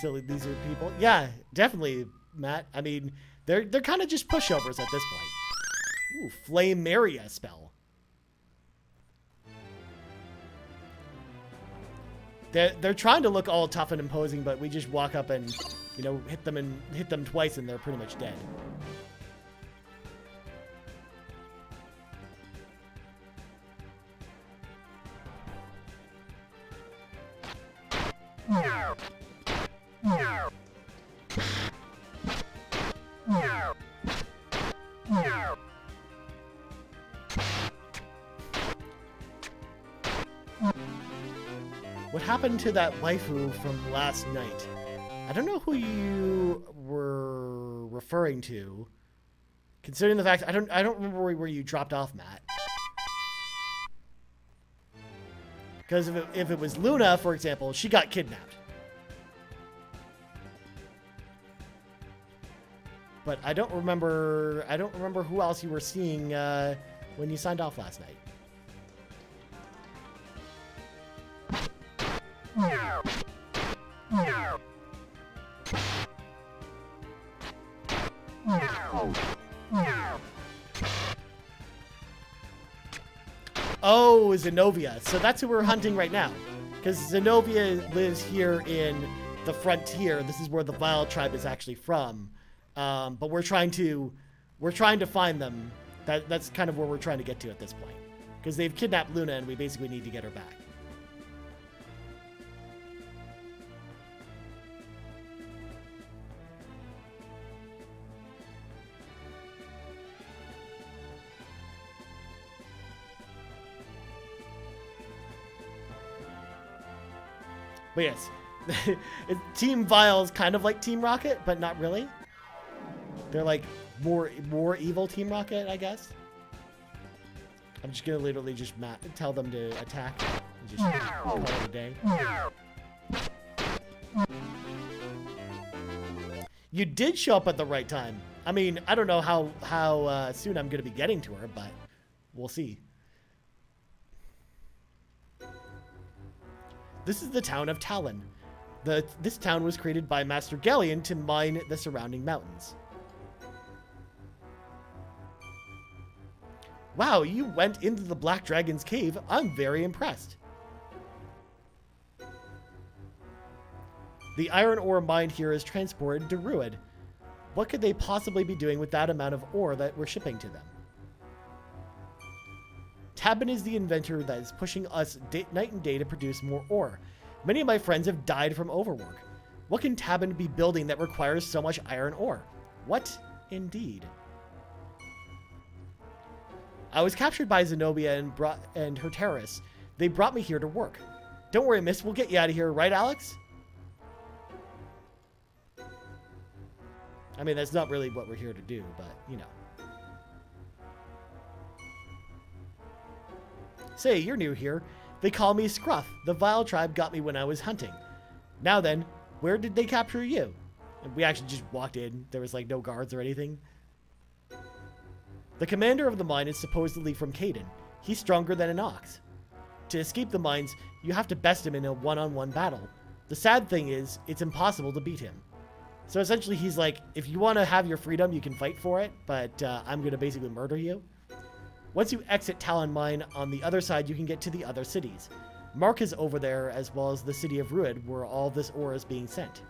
Silly these are people. Yeah, definitely, Matt. I mean, they're kind of just pushovers at this point. Ooh, Flame Maria spell. They're trying to look all tough and imposing, but we just walk up and, you know, hit them twice and they're pretty much dead. What happened to that waifu from last night? I don't know who you were referring to, considering the fact I don't remember where you dropped off, Matt. Because if it was Luna, for example, she got kidnapped. But I don't remember who else you were seeing when you signed off last night. Oh, Zenobia. So that's who we're hunting right now. Because Zenobia lives here in the frontier. This is where the Vile tribe is actually from. But we're trying to find them. That's kind of where we're trying to get to at this point. Because they've kidnapped Luna and we basically need to get her back. But yes, Team Vile's kind of like Team Rocket, but not really. They're like more evil Team Rocket, I guess. I'm just gonna literally just tell them to attack and just call it a day. You did show up at the right time. I mean, I don't know how soon I'm gonna be getting to her, but we'll see. This is the town of Talon. This town was created by Master Galleon to mine the surrounding mountains. Wow, you went into the Black Dragon's cave. I'm very impressed. The iron ore mined here is transported to Ruid. What could they possibly be doing with that amount of ore that we're shipping to them? Tabin is the inventor that is pushing us night and day to produce more ore. Many of my friends have died from overwork. What can Tabin be building that requires so much iron ore? What indeed? I was captured by Zenobia and her terrorists. They brought me here to work. Don't worry, miss. We'll get you out of here, right, Alex? I mean, that's not really what we're here to do, but, you know. Say, you're new here. They call me Scruff. The Vile tribe got me when I was hunting. Now then, where did they capture you? And we actually just walked in. There was, like, no guards or anything. The commander of the mine is supposedly from Caden. He's stronger than an ox. To escape the mines, you have to best him in a one-on-one battle. The sad thing is, it's impossible to beat him. So essentially, he's like, if you want to have your freedom, you can fight for it, but I'm going to basically murder you. Once you exit Talon Mine, on the other side, you can get to the other cities. Mark is over there, as well as the city of Ruid, where all this ore is being sent.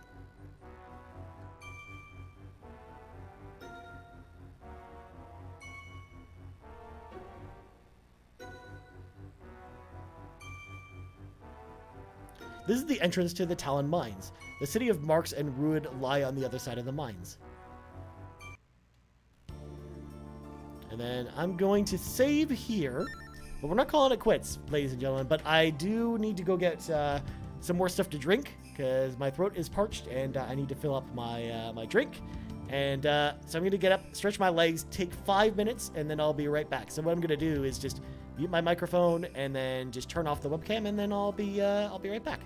This is the entrance to the Talon Mines. The city of Marks and Ruid lie on the other side of the mines. And then I'm going to save here. But we're not calling it quits, ladies and gentlemen. But I do need to go get some more stuff to drink, because my throat is parched and I need to fill up my, my drink. And so I'm going to get up, stretch my legs, take 5 minutes, and then I'll be right back. So what I'm going to do is just mute my microphone and then just turn off the webcam, and then I'll be right back.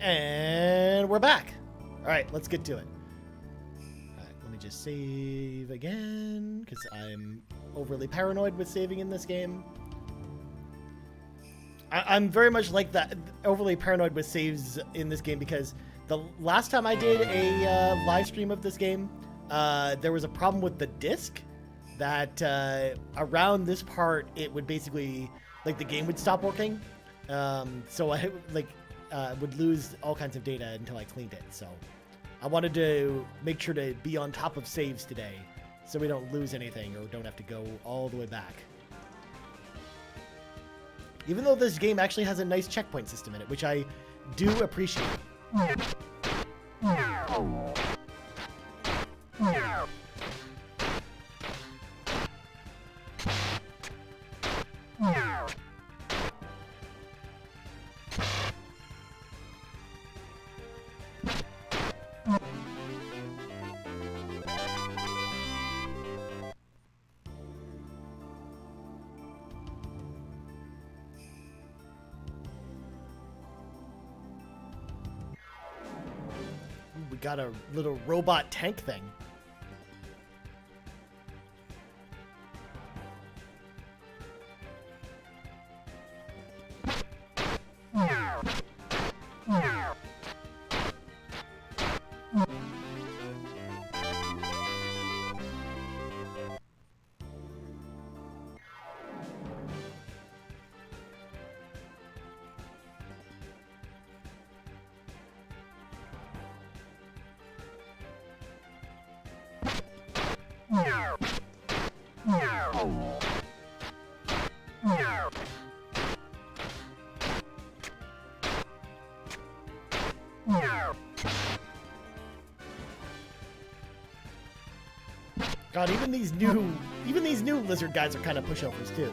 And we're back. All right, let's get to it. All right, let me just save again because I'm overly paranoid with saving in this game. I'm very much like that, overly paranoid with saves in this game because the last time I did a live stream of this game, there was a problem with the disc that around this part, it would basically, like the game would stop working. So I would lose all kinds of data until I cleaned it. So I wanted to make sure to be on top of saves today so we don't lose anything or don't have to go all the way back. Even though this game actually has a nice checkpoint system in it, which I do appreciate. We got a little robot tank thing. God, even these new lizard guys are kind of pushovers too.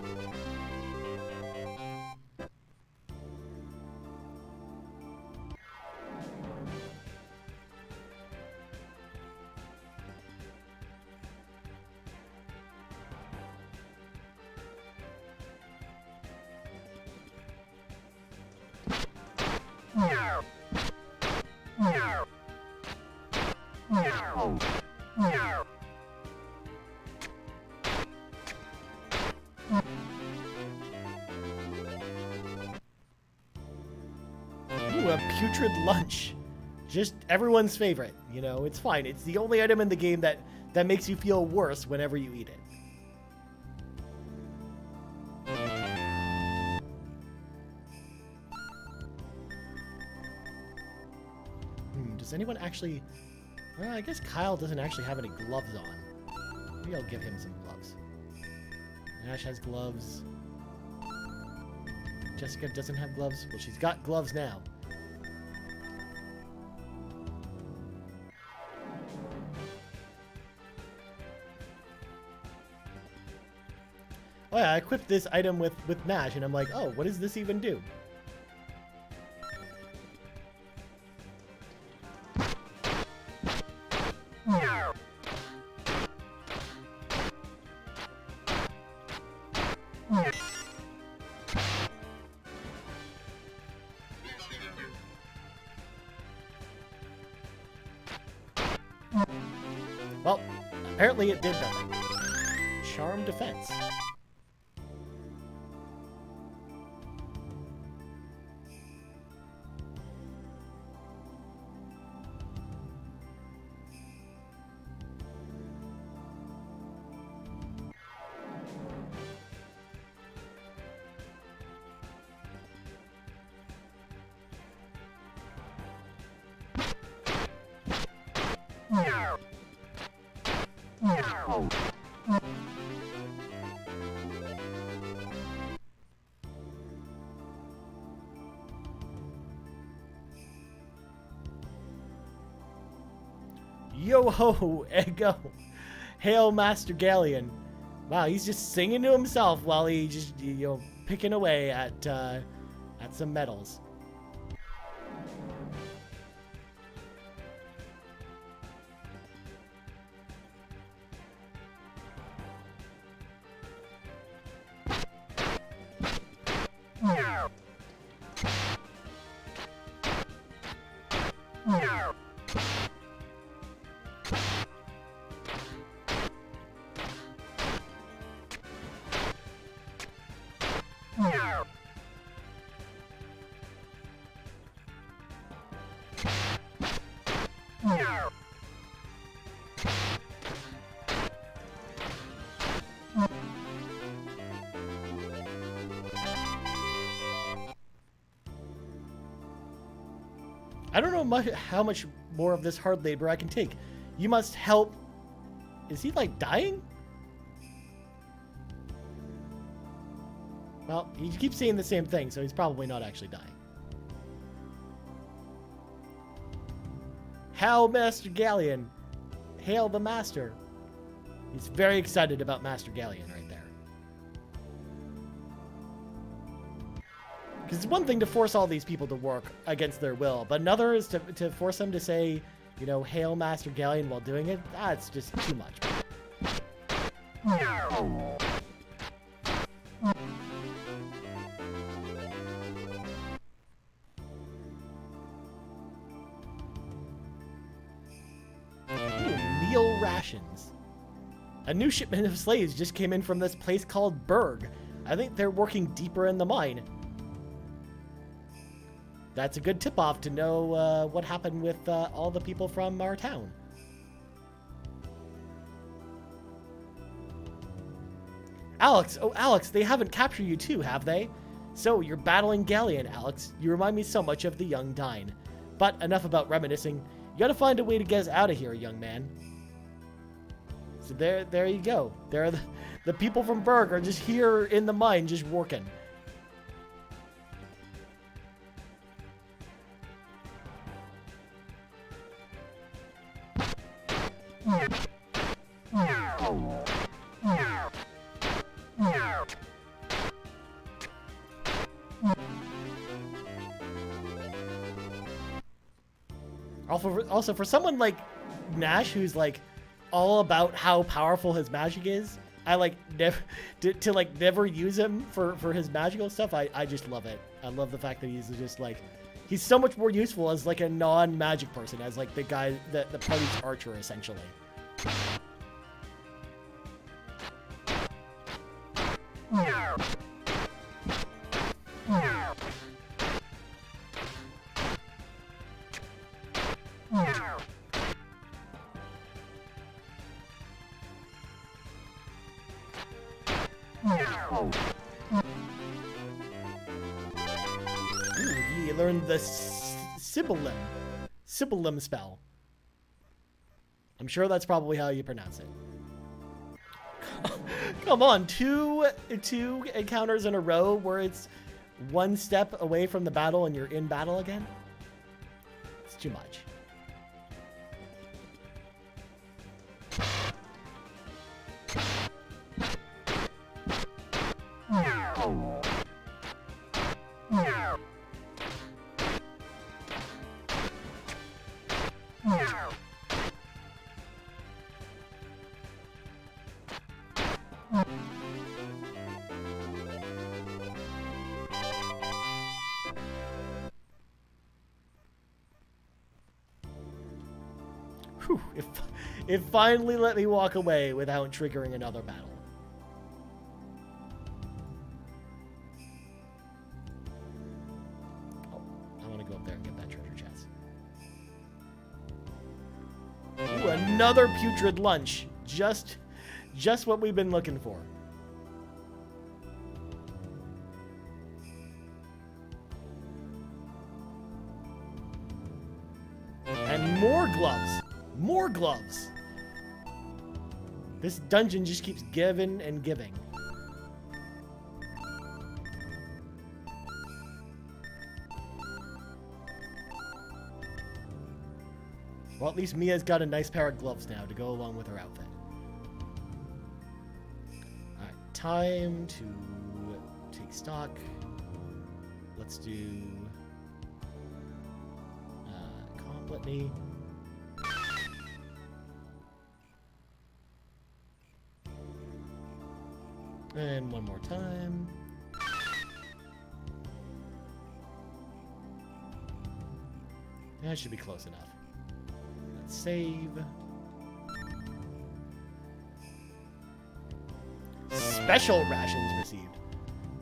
Ooh, a putrid lunch. Just everyone's favorite. You know, it's fine. It's the only item in the game that makes you feel worse whenever you eat it. Does anyone actually... Well, I guess Kyle doesn't actually have any gloves on. Maybe I'll give him some gloves. Nash has gloves. Jessica doesn't have gloves. Well, she's got gloves now. Oh yeah, I equipped this item with Nash, and I'm like, oh, what does this even do? Well, apparently it did nothing. Charm defense. Yo ho, Ego. Hail Master Galleon. Wow, he's just singing to himself while he just, you know, picking away at some medals. I don't know how much more of this hard labor I can take. You must help. Is he like dying? Well, he keeps saying the same thing, so he's probably not actually dying. Hail, Master Galleon. Hail the Master. He's very excited about Master Galleon right there. Because it's one thing to force all these people to work against their will, but another is to force them to say, you know, Hail Master Galleon while doing it. That's just too much. Meal rations. A new shipment of slaves just came in from this place called Berg. I think they're working deeper in the mine. That's a good tip-off to know what happened with all the people from our town. Alex! Oh, Alex, they haven't captured you too, have they? So, you're battling Galleon, Alex. You remind me so much of the young Dine. But enough about reminiscing. You gotta find a way to get us out of here, young man. So there you go. There, the people from Berg are just here in the mine, just working. Also, for someone like Nash, who's like all about how powerful his magic is, I like never to like never use him for his magical stuff. I just love it. I love the fact that he's just like he's so much more useful as like a non-magic person, as like the guy the party's archer essentially. He learned the Sibylim spell. I'm sure that's probably how you pronounce it. Come on, two encounters in a row where it's one step away from the battle and you're in battle again? It's too much. Whew, it finally let me walk away without triggering another battle. Oh, I want to go up there and get that treasure chest. Ooh, another putrid lunch. Just what we've been looking for. And more gloves. More gloves. This dungeon just keeps giving and giving. Well, at least Mia's got a nice pair of gloves now to go along with her outfit. Alright, time to take stock. Let's do comp litany. And one more time. That should be close enough. Let's save. Special rations received.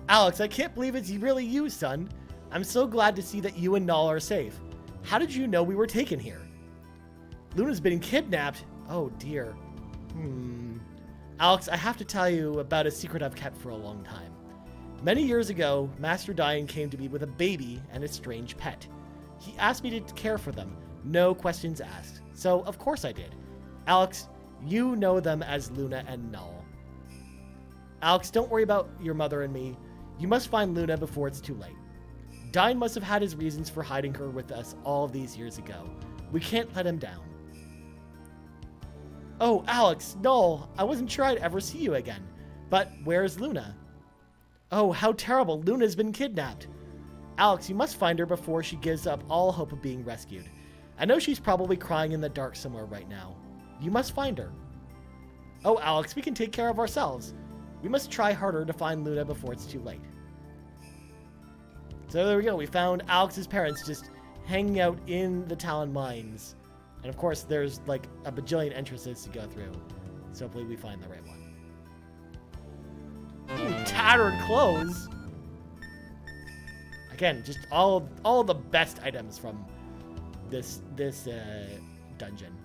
Alex, I can't believe it's really you, son. I'm so glad to see that you and Null are safe. How did you know we were taken here? Luna's been kidnapped. Oh, dear. Alex, I have to tell you about a secret I've kept for a long time. Many years ago, Master Diane came to me with a baby and a strange pet. He asked me to care for them, no questions asked. So, of course I did. Alex, you know them as Luna and Null. Alex, don't worry about your mother and me. You must find Luna before it's too late. Diane must have had his reasons for hiding her with us all these years ago. We can't let him down. Oh, Alex, Null, I wasn't sure I'd ever see you again. But where's Luna? Oh, how terrible. Luna's been kidnapped. Alex, you must find her before she gives up all hope of being rescued. I know she's probably crying in the dark somewhere right now. You must find her. Oh, Alex, we can take care of ourselves. We must try harder to find Luna before it's too late. So there we go. We found Alex's parents just hanging out in the Talon mines. And of course, there's like a bajillion entrances to go through. So hopefully we find the right one. Ooh, tattered clothes. Again, just all the best items from this dungeon.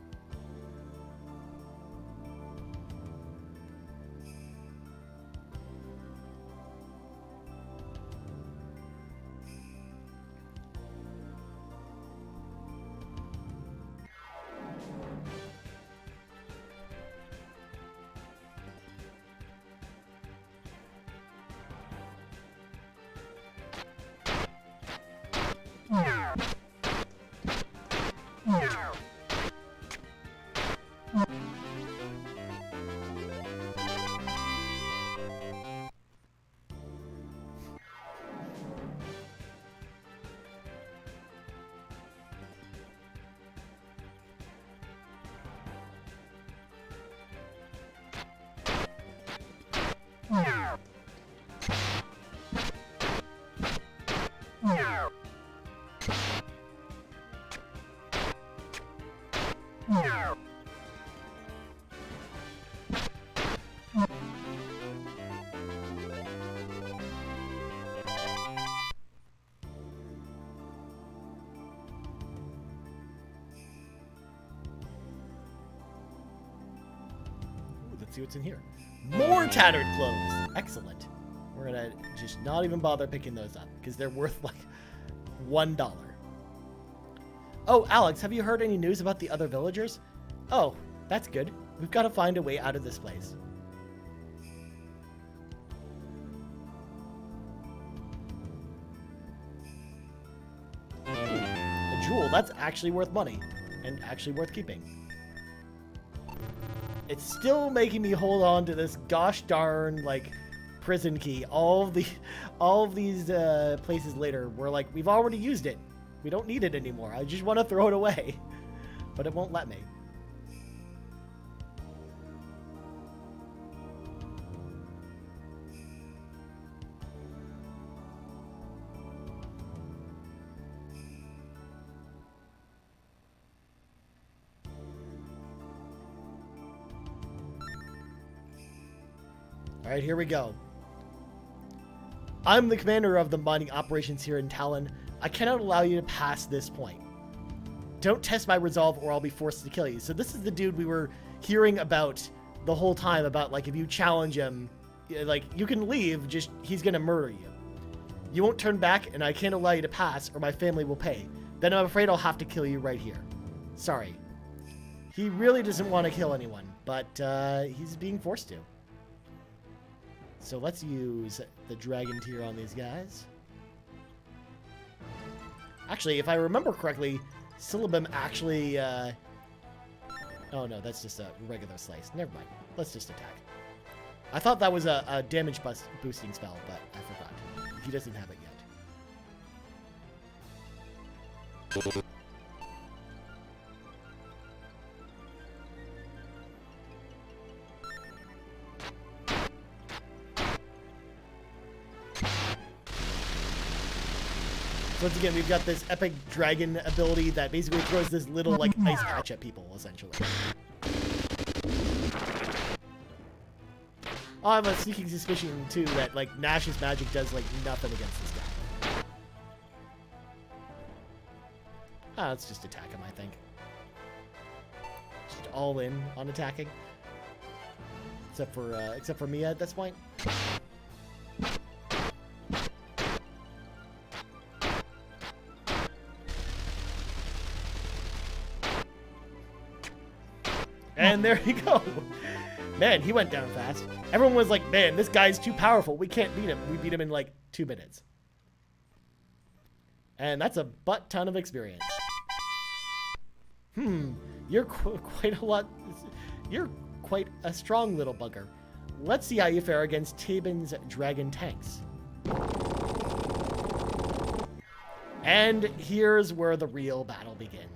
See what's in here. More tattered clothes. Excellent. We're gonna just not even bother picking those up because they're worth like $1. Oh, Alex, have you heard any news about the other villagers? Oh, that's good. We've got to find a way out of this place. A jewel. That's actually worth money and actually worth keeping. It's still making me hold on to this gosh darn like prison key. All of these places later, we're like, we've already used it. We don't need it anymore. I just want to throw it away, but it won't let me. All right, here we go. I'm the commander of the mining operations here in Talon. I cannot allow you to pass this point. Don't test my resolve or I'll be forced to kill you. So this is the dude we were hearing about the whole time about, like, if you challenge him, like, you can leave, just he's gonna murder you. You won't turn back and I can't allow you to pass or my family will pay. Then I'm afraid I'll have to kill you right here. Sorry. He really doesn't want to kill anyone, but he's being forced to. So let's use the dragon tier on these guys. Actually, if I remember correctly, Syllabim actually... Oh no, that's just a regular slice. Never mind. Let's just attack. I thought that was a damage boosting spell, but I forgot. He doesn't have it yet. So once again, we've got this epic dragon ability that basically throws this little, like, ice patch at people, essentially. I have a sneaking suspicion, too, that, like, Nash's magic does, like, nothing against this guy. Ah, let's just attack him, I think. Just all in on attacking. Except for Mia at this point. And there you go. Man, he went down fast. Everyone was like, man, this guy's too powerful. We can't beat him. We beat him in like 2 minutes. And that's a butt ton of experience. You're quite a lot. You're quite a strong little bugger. Let's see how you fare against Tabin's dragon tanks. And here's where the real battle begins.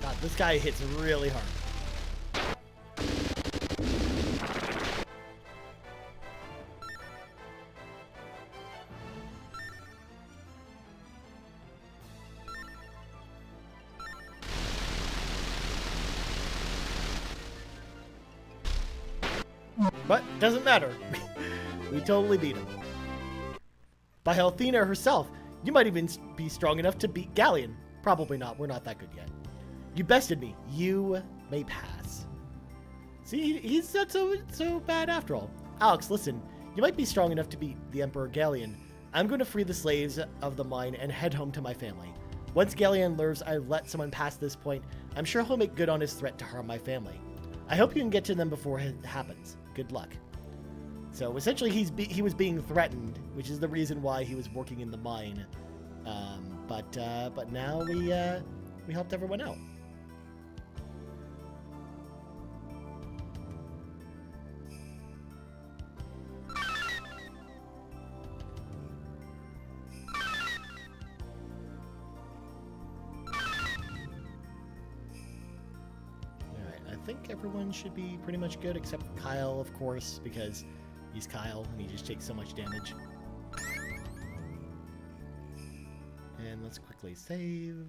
God, this guy hits really hard. But doesn't matter. We totally beat him. By Althena herself, you might even be strong enough to beat Galleon. Probably not. We're not that good yet. You bested me. You may pass. See, he's not so bad after all. Alex, listen. You might be strong enough to beat the Emperor Galleon. I'm going to free the slaves of the mine and head home to my family. Once Galleon learns I let someone pass this point, I'm sure he'll make good on his threat to harm my family. I hope you can get to them before it happens. Good luck. So essentially, he was being threatened, which is the reason why he was working in the mine. But now we helped everyone out. I think everyone should be pretty much good except for Kyle, of course, because he's Kyle and he just takes so much damage. And let's quickly save.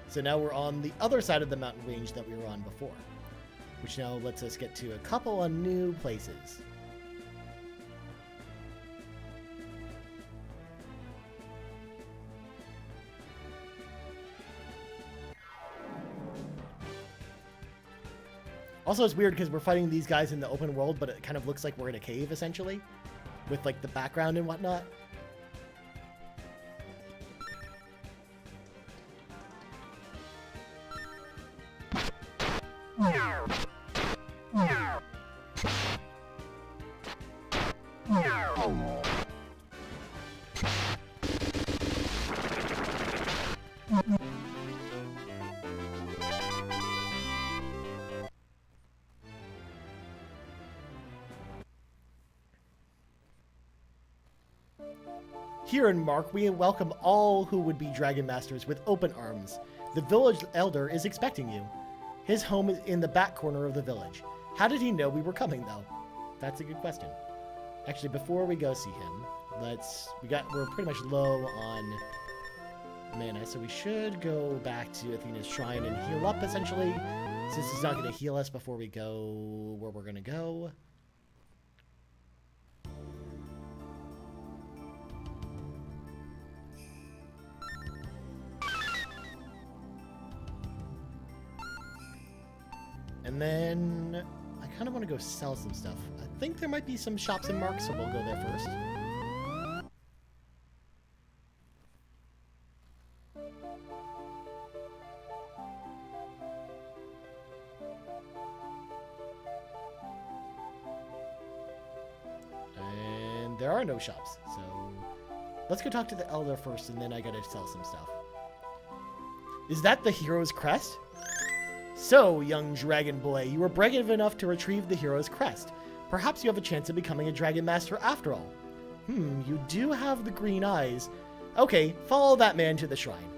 So now we're on the other side of the mountain range that we were on before, which now lets us get to a couple of new places. Also, it's weird because we're fighting these guys in the open world, but it kind of looks like we're in a cave, essentially, with, like, the background and whatnot. Here in Mark, we welcome all who would be Dragon Masters with open arms. The village elder is expecting you. His home is in the back corner of the village. How did he know we were coming, though? That's a good question. Actually, before we go see him, we're pretty much low on mana, so we should go back to Athena's shrine and heal up, essentially, since he's not going to heal us before we go where we're going to go. And then I kind of want to go sell some stuff. I think there might be some shops in Mark, so we'll go there first. And there are no shops, so let's go talk to the elder first, and then I gotta sell some stuff. Is that the hero's crest? So, young dragon boy, you were brave enough to retrieve the hero's crest. Perhaps you have a chance of becoming a dragon master after all. You do have the green eyes. Okay, follow that man to the shrine.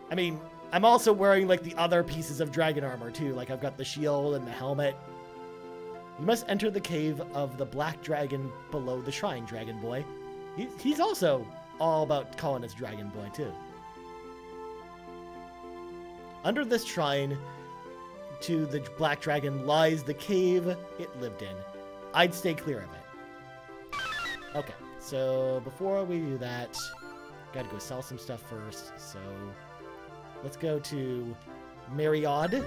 I mean, I'm also wearing, like, the other pieces of dragon armor, too. Like, I've got the shield and the helmet. You must enter the cave of the black dragon below the shrine, dragon boy. He's also all about calling us dragon boy, too. Under this shrine to the black dragon lies the cave it lived in. I'd stay clear of it. Okay, so before we do that, gotta go sell some stuff first. So let's go to Mariod.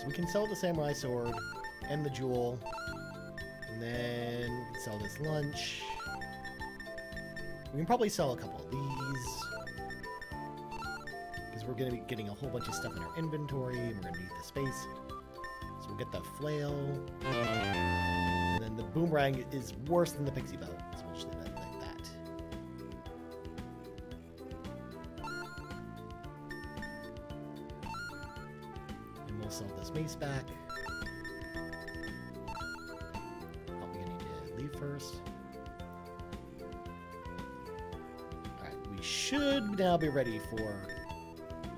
We can sell the samurai sword and the jewel, and then we can sell this lunch. We can probably sell a couple of these because we're going to be getting a whole bunch of stuff in our inventory, and we're going to need the space. So we'll get the flail, and then the boomerang is worse than the pixie bow, so we'll just leave it like that. We'll sell this mace back. Oh, we're gonna need to leave first. Alright, we should now be ready for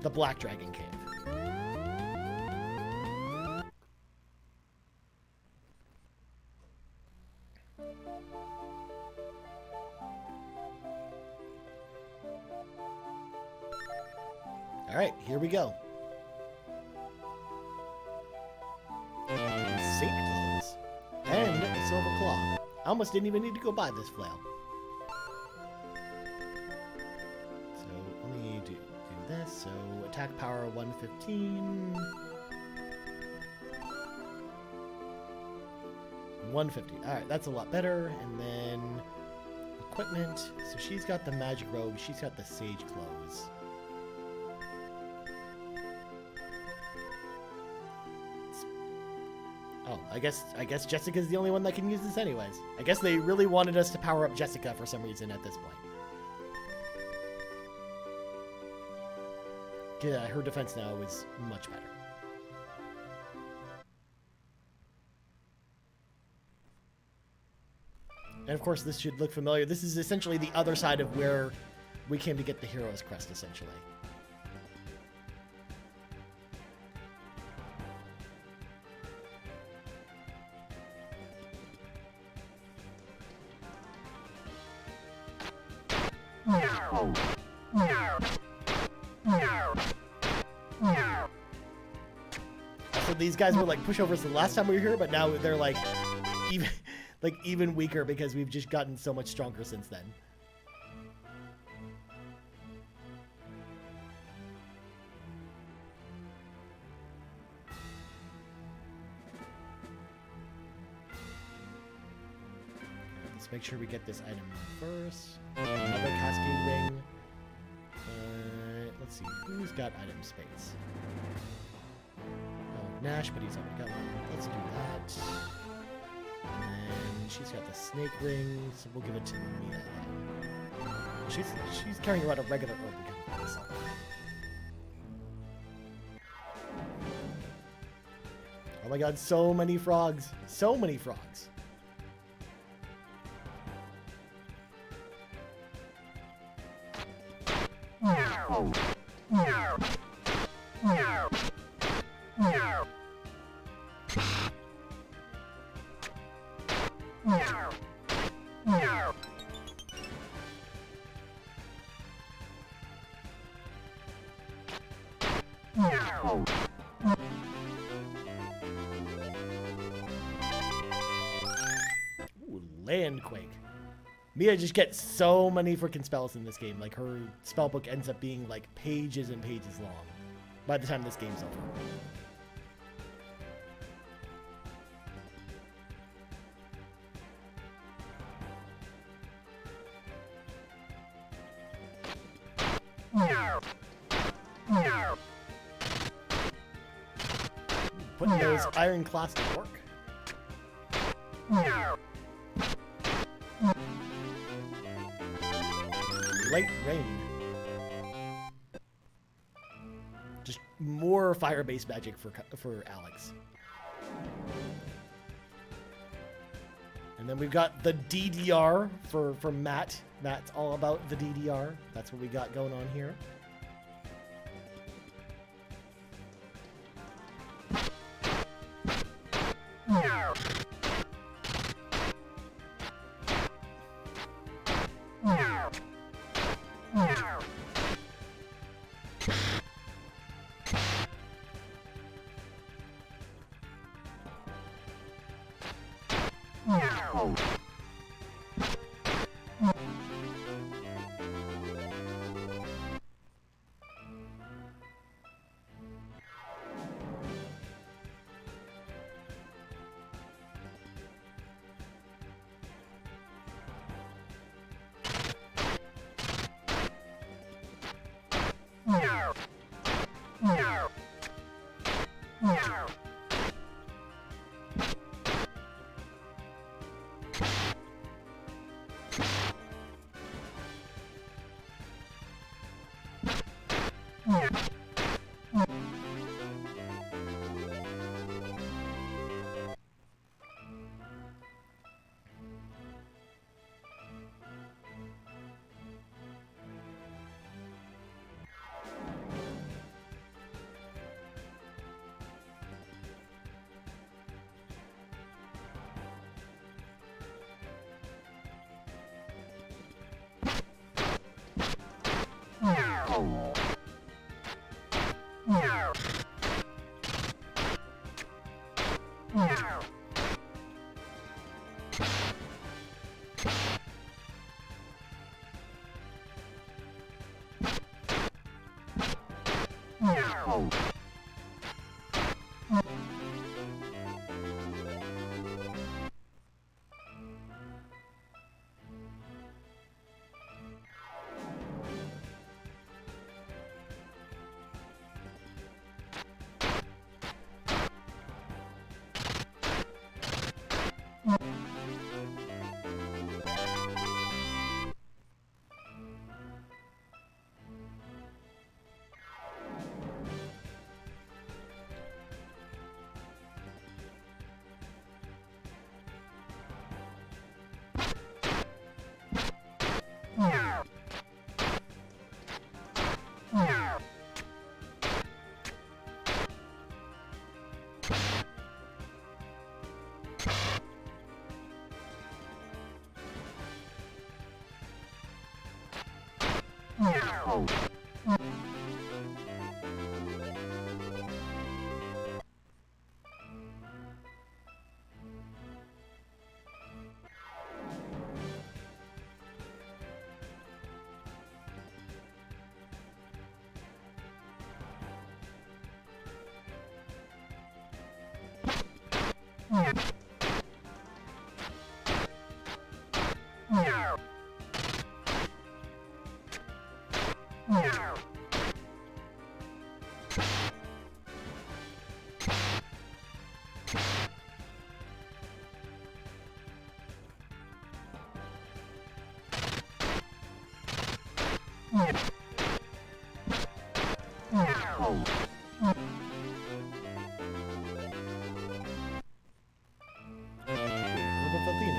the Black Dragon Cave. Alright, here we go. Saint clothes and a silver claw. I almost didn't even need to go buy this flail. So let me do this. So attack power 115. 150. Alright, that's a lot better. And then equipment. So she's got the magic robe. She's got the sage clothes. Oh, I guess Jessica's the only one that can use this anyways. I guess they really wanted us to power up Jessica for some reason at this point. Yeah, her defense now is much better. And of course, this should look familiar. This is essentially the other side of where we came to get the hero's crest, essentially. So these guys were like pushovers the last time we were here, but now they're like even weaker because we've just gotten so much stronger since then. Let's make sure we get this item first. Another cascade ring. Let's see, who's got item space? Oh, Nash, but he's already got one. Let's do that. And she's got the snake ring, so we'll give it to Mia then. She's carrying around a regular herb because of this. Oh my god, so many frogs. So many frogs. Landquake. Mia just gets so many freaking spells in this game. Like, her spellbook ends up being like pages and pages long by the time this game's over. Putting those iron claws to work. Light rain. Just more fire-based magic for Alex. And then we've got the DDR for Matt. Matt's all about the DDR. That's what we got going on here.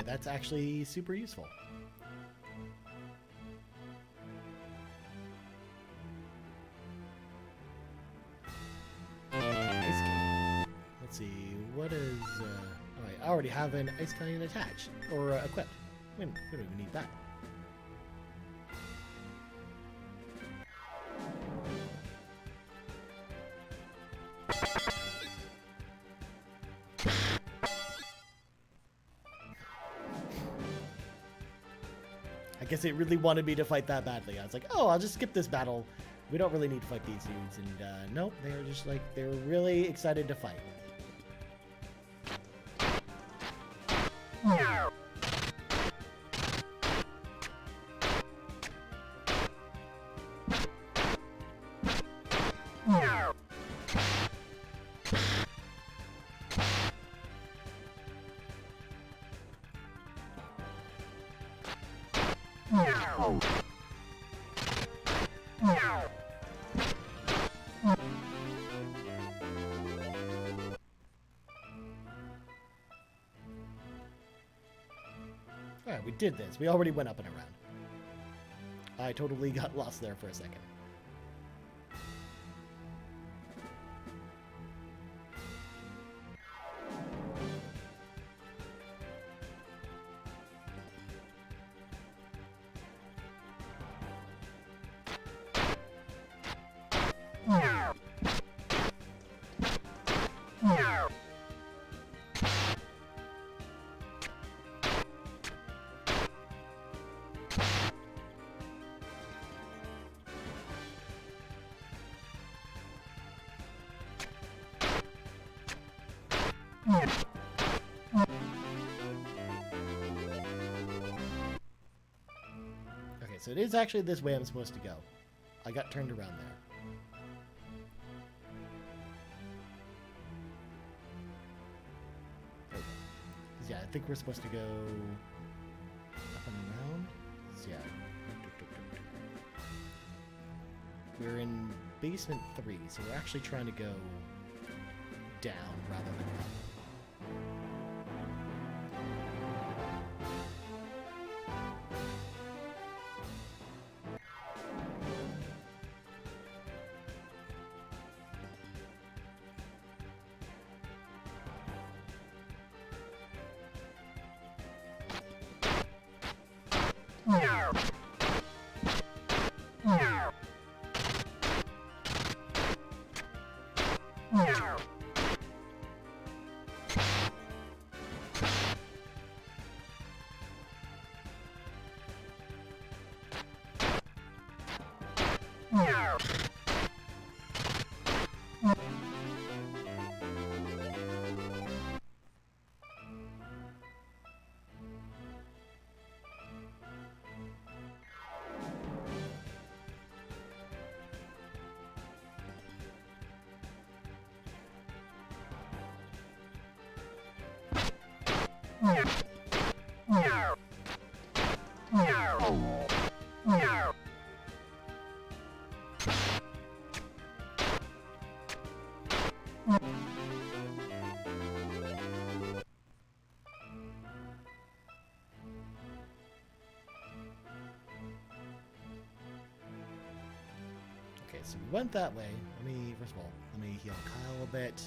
That's actually super useful. Ice Canyon. Let's see, what is... oh, I already have an Ice Canyon attached, or equipped. We don't even need that. guess it really wanted me to fight that badly. I was like, oh, I'll just skip this battle. We don't really need to fight these dudes. And nope, they were just like, they were really excited to fight. Alright, we did this. We already went up and around. I totally got lost there for a second. Okay, so it is actually this way I'm supposed to go. I got turned around there. Okay. Yeah, I think we're supposed to go up and around. So, yeah. We're in basement 3, so we're actually trying to go down rather than up. Okay, so we went that way. First of all, let me heal Kyle a bit.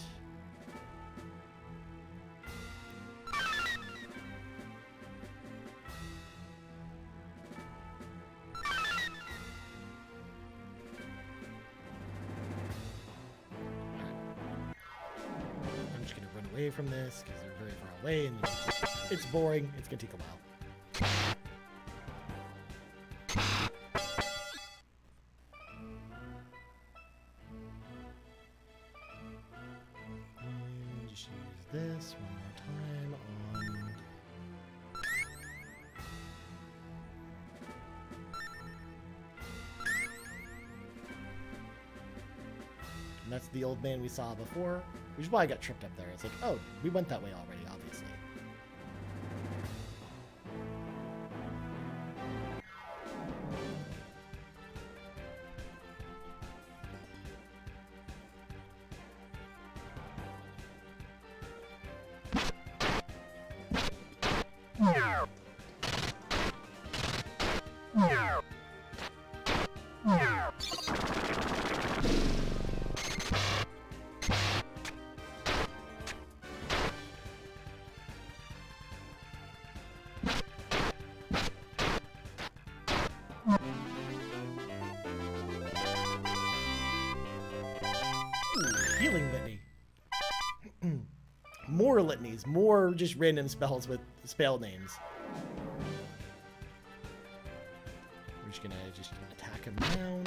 I'm just gonna run away from this because they're very far away and it's boring. It's gonna take a while. Just use this one more time on... And that's the old man we saw before, which is why I got tripped up there. It's like, oh, we went that way already, obviously. Healing litany. More litanies, more just random spells with spell names. just gonna attack him down.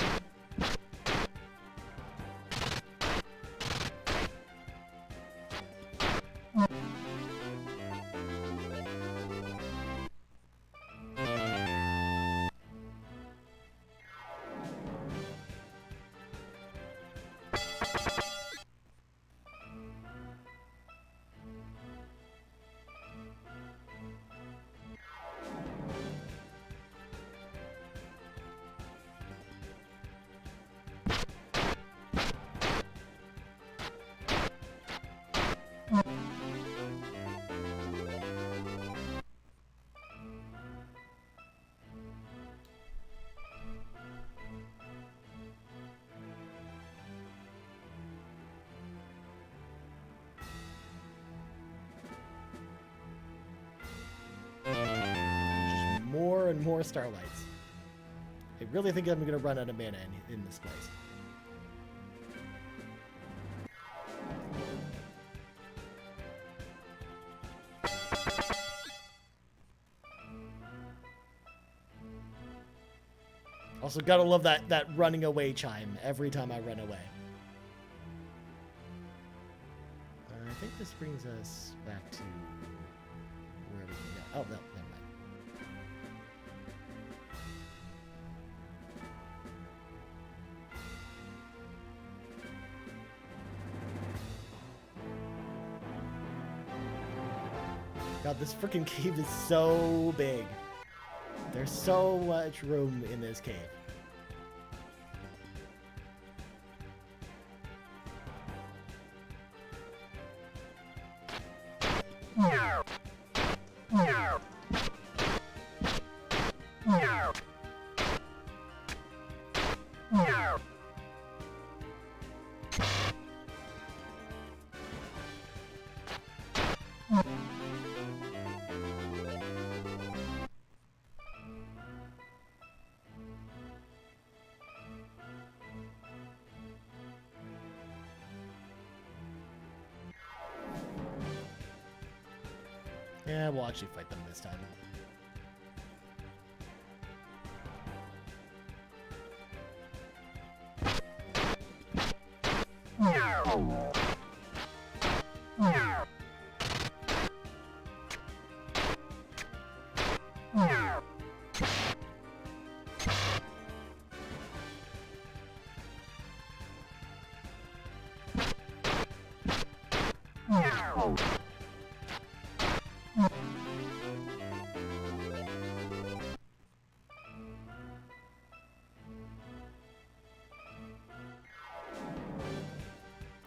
Just more and more starlights. I really think I'm gonna run out of mana in this place. Also, gotta love that running away chime every time I run away. I think this brings us back to where we can go. Oh, no, never mind. God, this freaking cave is so big. There's so much room in this cave. Yeah, we'll actually fight them this time.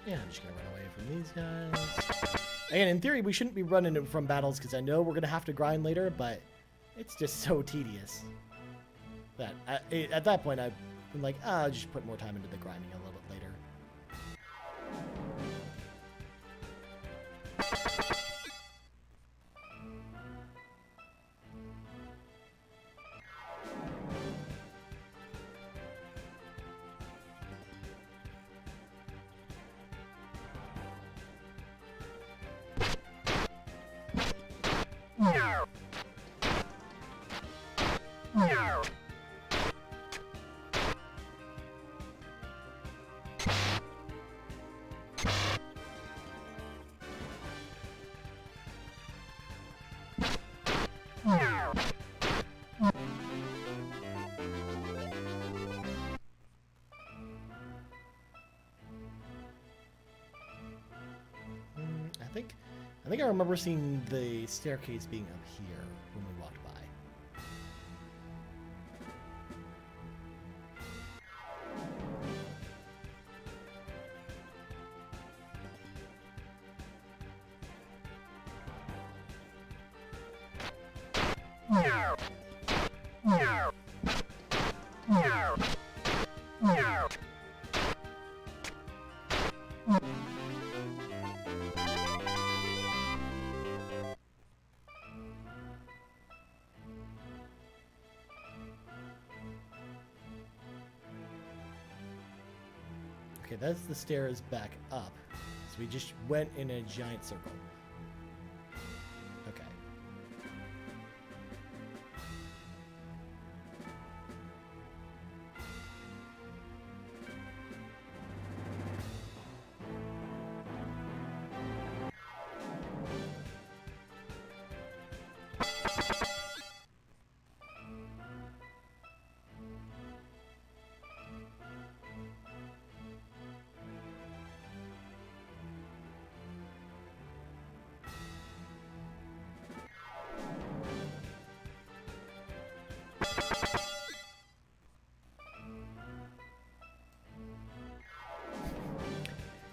Yeah, I'm just gonna run away from these guys. Again, in theory, we shouldn't be running from battles because I know we're gonna have to grind later, but it's just so tedious that at that point I've been like, I'll just put more time into the grinding a little bit later. I think I remember seeing the staircase being up here when we walked by. Okay, that's the stairs back up. So we just went in a giant circle. Okay.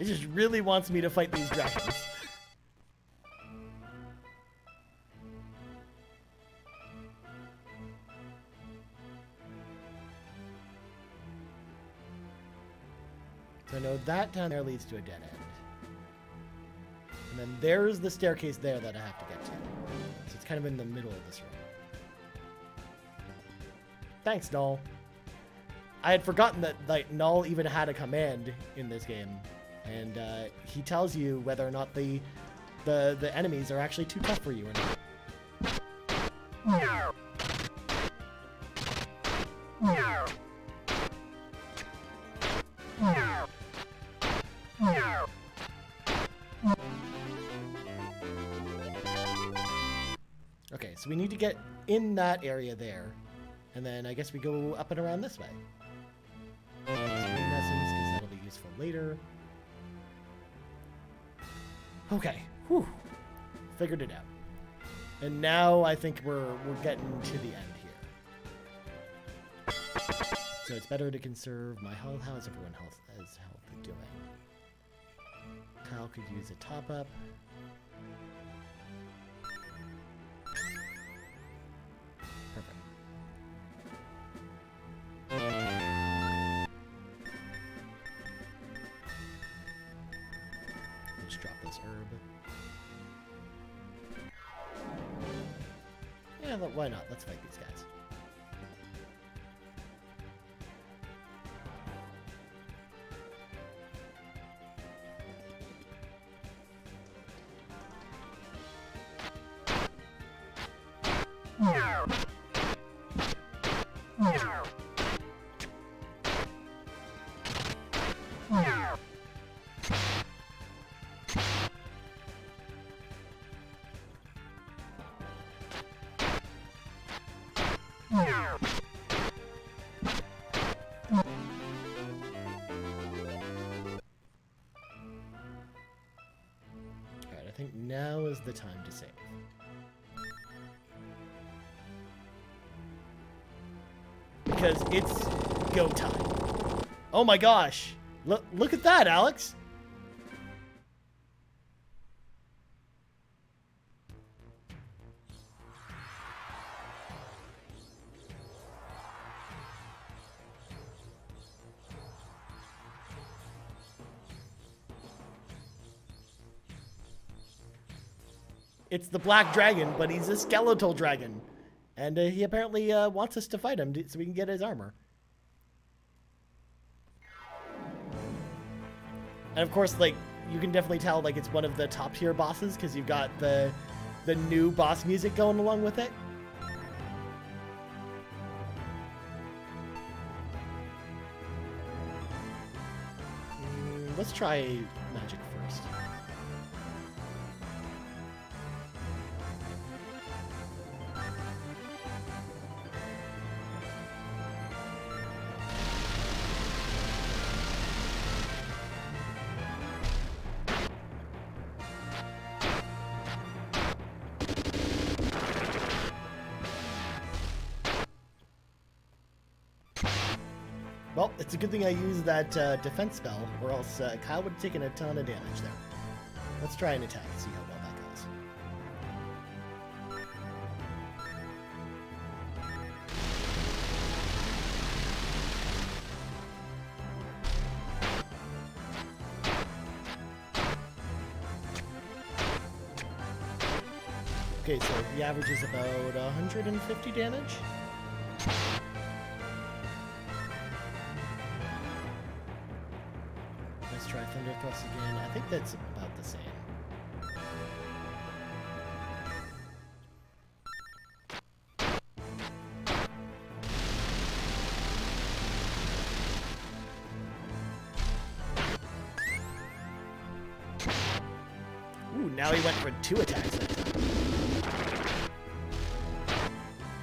It just really wants me to fight these dragons. So I know that down there leads to a dead end. And then there's the staircase there that I have to get to. So it's kind of in the middle of this room. Thanks, Null. I had forgotten that like Null even had a command in this game. And he tells you whether or not the enemies are actually too tough for you or not. Okay, so we need to get in that area there. And then I guess we go up and around this way. Screen lessons, because that'll be useful later. Okay, whew. Figured it out. And now I think we're getting to the end here. So it's better to conserve my health. How is everyone health doing? Kyle could use a top up. Perfect. Just drop this herb. Yeah, why not? Let's fight these guys. Alright, I think now is the time to save. Because it's go time. Oh my gosh! Look at that, Alex! It's the black dragon, but he's a skeletal dragon. And he apparently wants us to fight him so we can get his armor. And of course, like, you can definitely tell, like, it's one of the top tier bosses because you've got the new boss music going along with it. Let's try magic first. Well, it's a good thing I used that defense spell, or else Kyle would have taken a ton of damage there. Let's try an attack and see how well that goes. Okay, so the average is about 150 damage. Let's try Thunder Thrust again. I think that's about the same. Ooh, now he went for 2 attacks that time.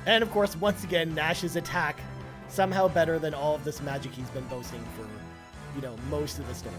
And of course, once again, Nash's attack somehow better than all of this magic he's been boasting for, you know, most of the story.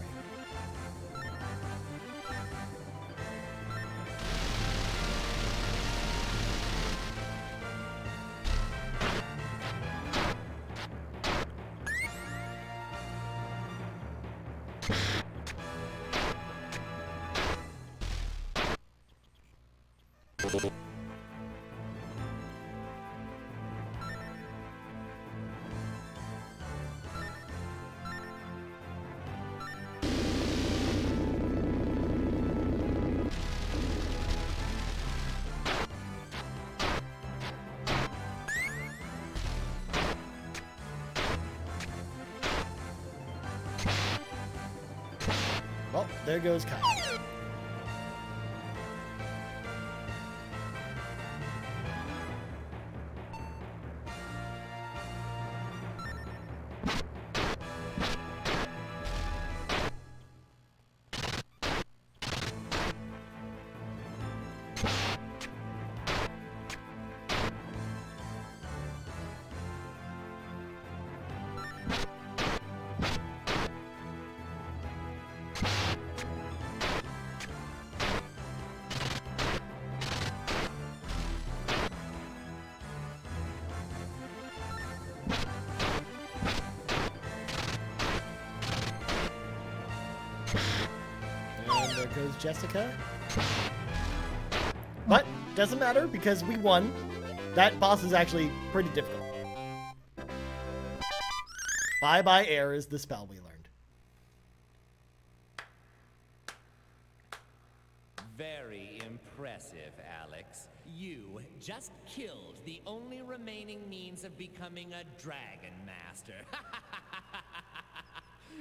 Well, there goes Kyle. And there goes Jessica. But doesn't matter because we won. That boss is actually pretty difficult. Bye-bye air is the spell we learned. Very impressive, Alex. You just killed the only remaining means of becoming a Dragon Master.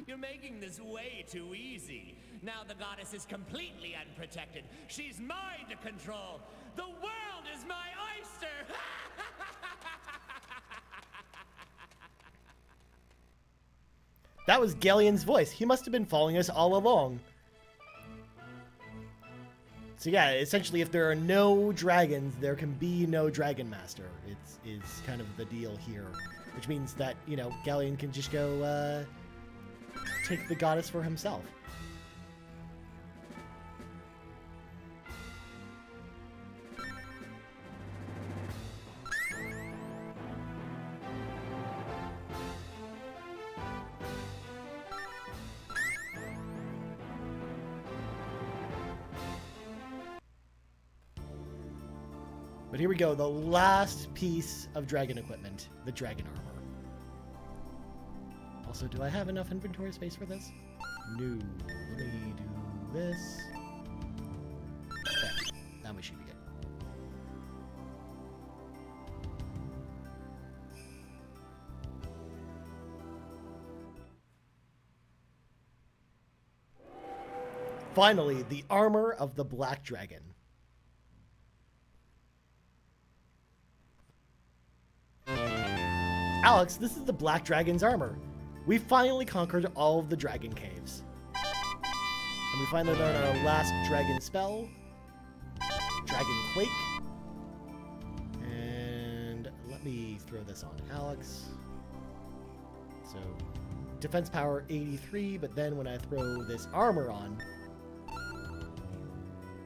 You're making this way too easy. Now the goddess is completely unprotected. She's mine to control. The world is my oyster! That was Galleon's voice. He must have been following us all along. So yeah, essentially if there are no dragons, there can be no Dragon Master. It's kind of the deal here. Which means that, you know, Galleon can just go, take the goddess for himself. But here we go, the last piece of dragon equipment, the dragon armor. Also, do I have enough inventory space for this? No. Let me do this. Okay, now we should be good. Finally, the armor of the Black Dragon. Alex, this is the Black Dragon's armor. We finally conquered all of the dragon caves. And we finally learned our last dragon spell, Dragon Quake. And let me throw this on Alex. So, defense power 83, but then when I throw this armor on,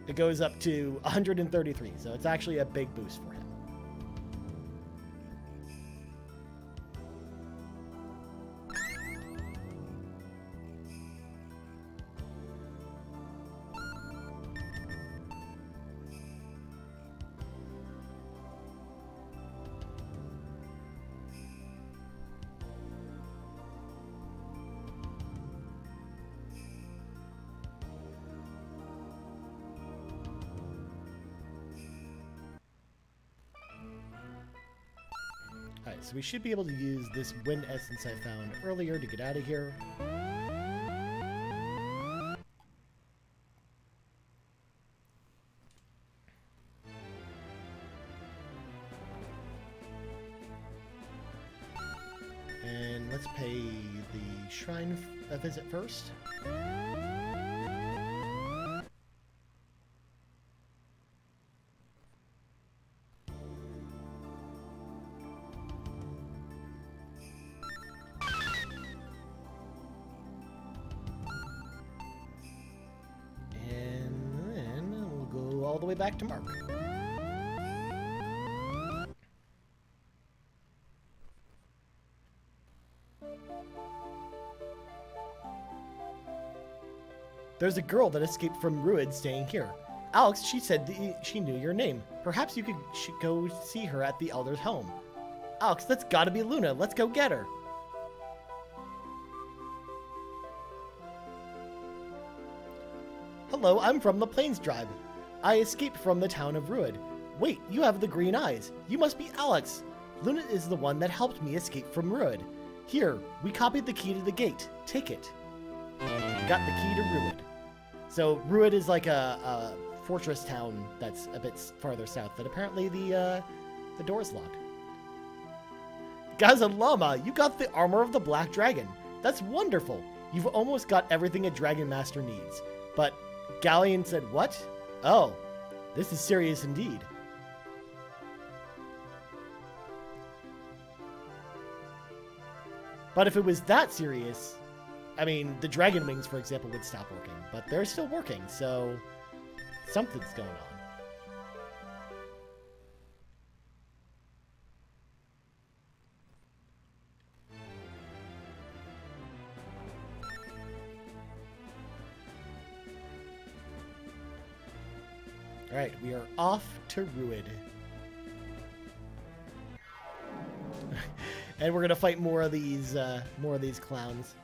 it goes up to 133, so it's actually a big boost for him. Alright, so we should be able to use this wind essence I found earlier to get out of here. And let's pay the shrine a visit first. All the way back to Mark. There's a girl that escaped from Ruid staying here. Alex, she said she knew your name. Perhaps you should go see her at the Elder's home. Alex, that's gotta be Luna. Let's go get her. Hello, I'm from the Plains Tribe. I escaped from the town of Ruid. Wait, you have the green eyes. You must be Alex. Luna is the one that helped me escape from Ruid. Here, we copied the key to the gate. Take it. Got the key to Ruid. So Ruid is like a fortress town that's a bit farther south, but apparently the door's locked. Gaza Llama, you got the armor of the Black Dragon. That's wonderful. You've almost got everything a Dragon Master needs. But Galleon said what? Oh, this is serious indeed. But if it was that serious, I mean, the Dragon Wings, for example, would stop working. But they're still working, so something's going on. Alright, we are off to Ruid. And we're gonna fight more of these clowns.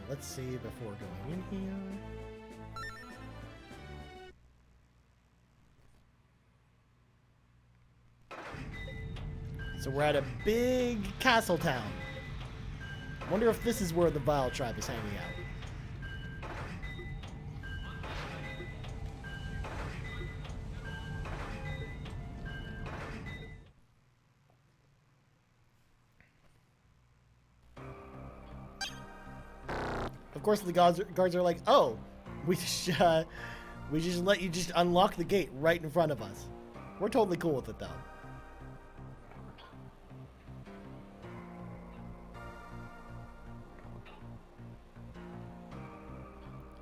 Let's save before going in here. So we're at a big castle town. Wonder if this is where the Vile tribe is hanging out. Of course, the guards are like, "Oh, we just let you just unlock the gate right in front of us." We're totally cool with it, though.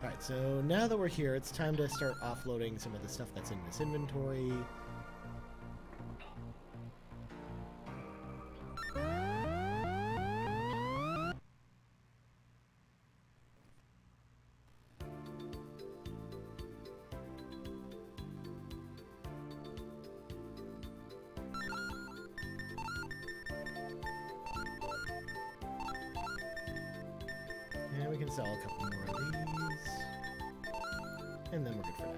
All right, so now that we're here, it's time to start offloading some of the stuff that's in this inventory. And we can sell a couple more of these. And then we're good for now.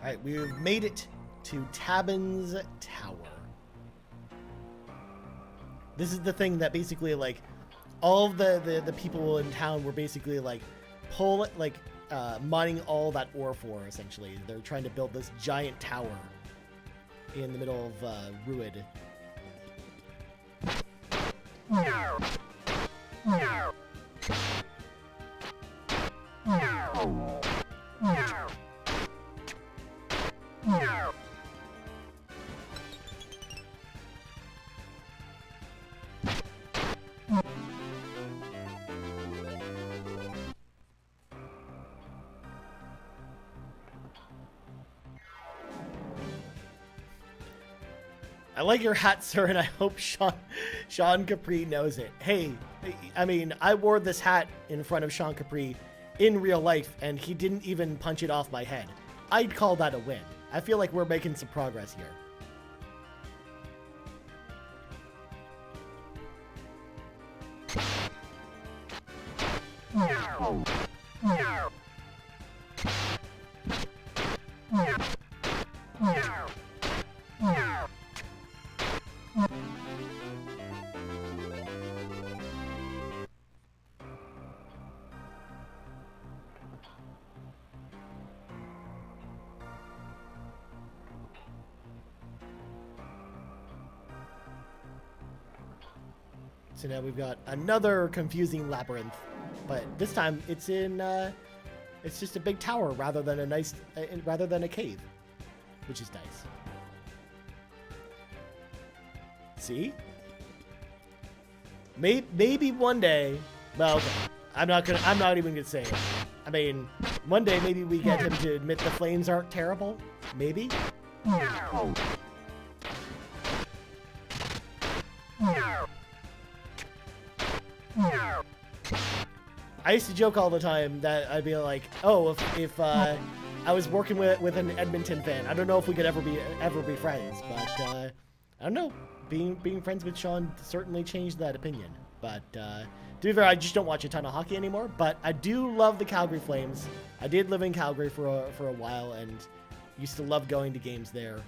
Alright, we've made it to Tabin's Tower. This is the thing that basically, like, all of the people in town were basically, like, mining all that ore for, essentially. They're trying to build this giant tower in the middle of Ruid. I like your hat, sir, and I hope Sean Capri knows it. Hey, I mean, I wore this hat in front of Sean Capri in real life, and he didn't even punch it off my head. I'd call that a win. I feel like we're making some progress here. So now we've got another confusing labyrinth, but this time it's in, it's just a big tower rather than a cave, which is nice. See? Maybe one day, well, okay, I'm not even gonna say it. I mean, one day maybe we get him to admit the flames aren't terrible. Maybe. I used to joke all the time that I'd be like, oh, if I was working with an Edmonton fan, I don't know if we could ever be friends, but I don't know. Being friends with Sean certainly changed that opinion. But to be fair, I just don't watch a ton of hockey anymore. But I do love the Calgary Flames. I did live in Calgary for a while and used to love going to games there.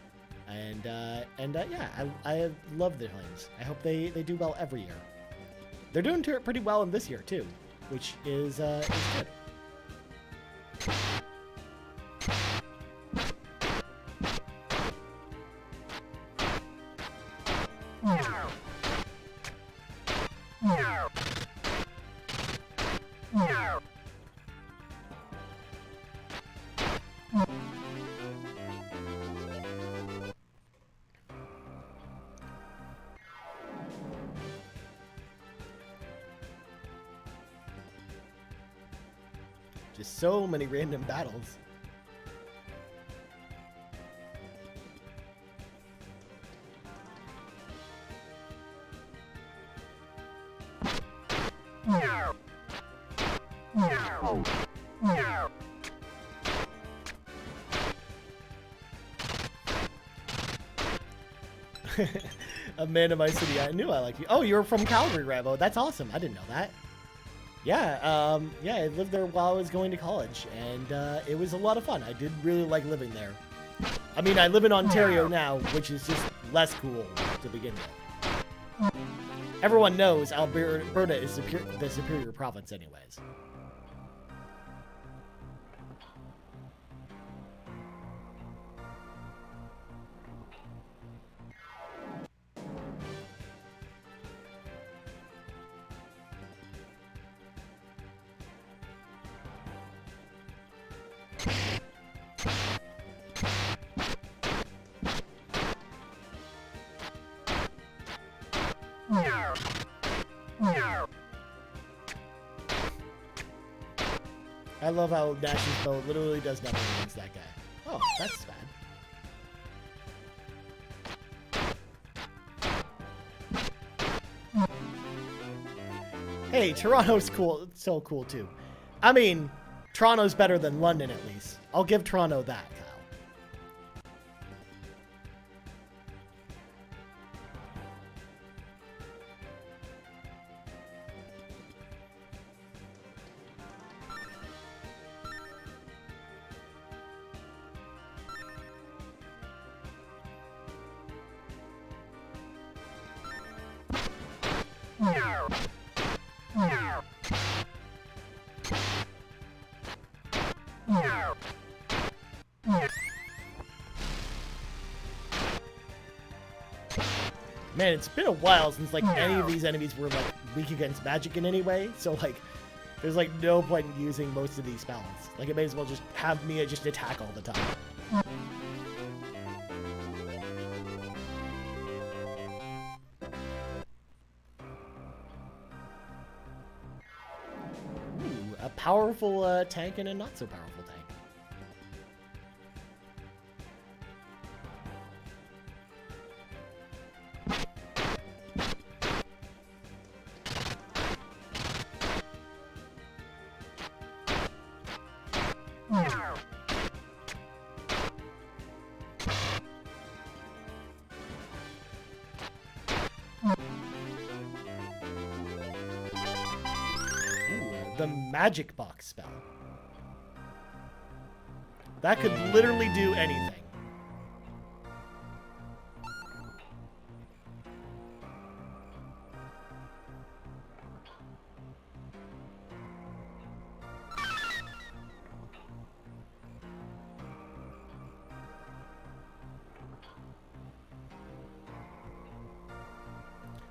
And yeah, I love the Flames. I hope they do well every year. They're doing pretty well in this year too, which is good. Just so many random battles. A man in my city. I knew I liked you. Oh, you're from Calgary, Rambo. That's awesome. I didn't know that. Yeah, yeah, I lived there while I was going to college, and it was a lot of fun. I did really like living there. I mean, I live in Ontario now, which is just less cool to begin with. Everyone knows Alberta is the superior province anyways. I love how Nash's bow literally does nothing against that guy. Oh, that's bad. Hey, Toronto's cool. It's so cool too. I mean, Toronto's better than London at least. I'll give Toronto that, Kyle. Man, it's been a while since like any of these enemies were like weak against magic in any way. So like, there's like no point in using most of these spells. Like it may as well just have Mia just attack all the time. Ooh, a powerful tank and a not so powerful tank. The magic box spell. That could literally do anything.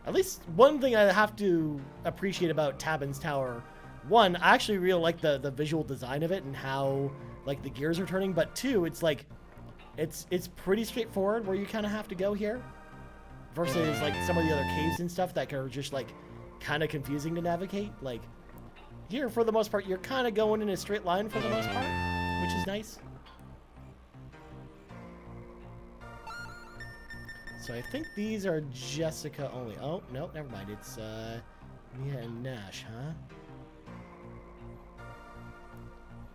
At least one thing I have to appreciate about Tabin's Tower, one, I actually really like the visual design of it and how like the gears are turning, but two, it's like it's pretty straightforward where you kind of have to go here versus like some of the other caves and stuff that are just like kind of confusing to navigate. Like here, for the most part, you're kind of going in a straight line for the most part, which is nice. So I think these are Jessica only. Oh, no, never mind. It's Mia and Nash, huh?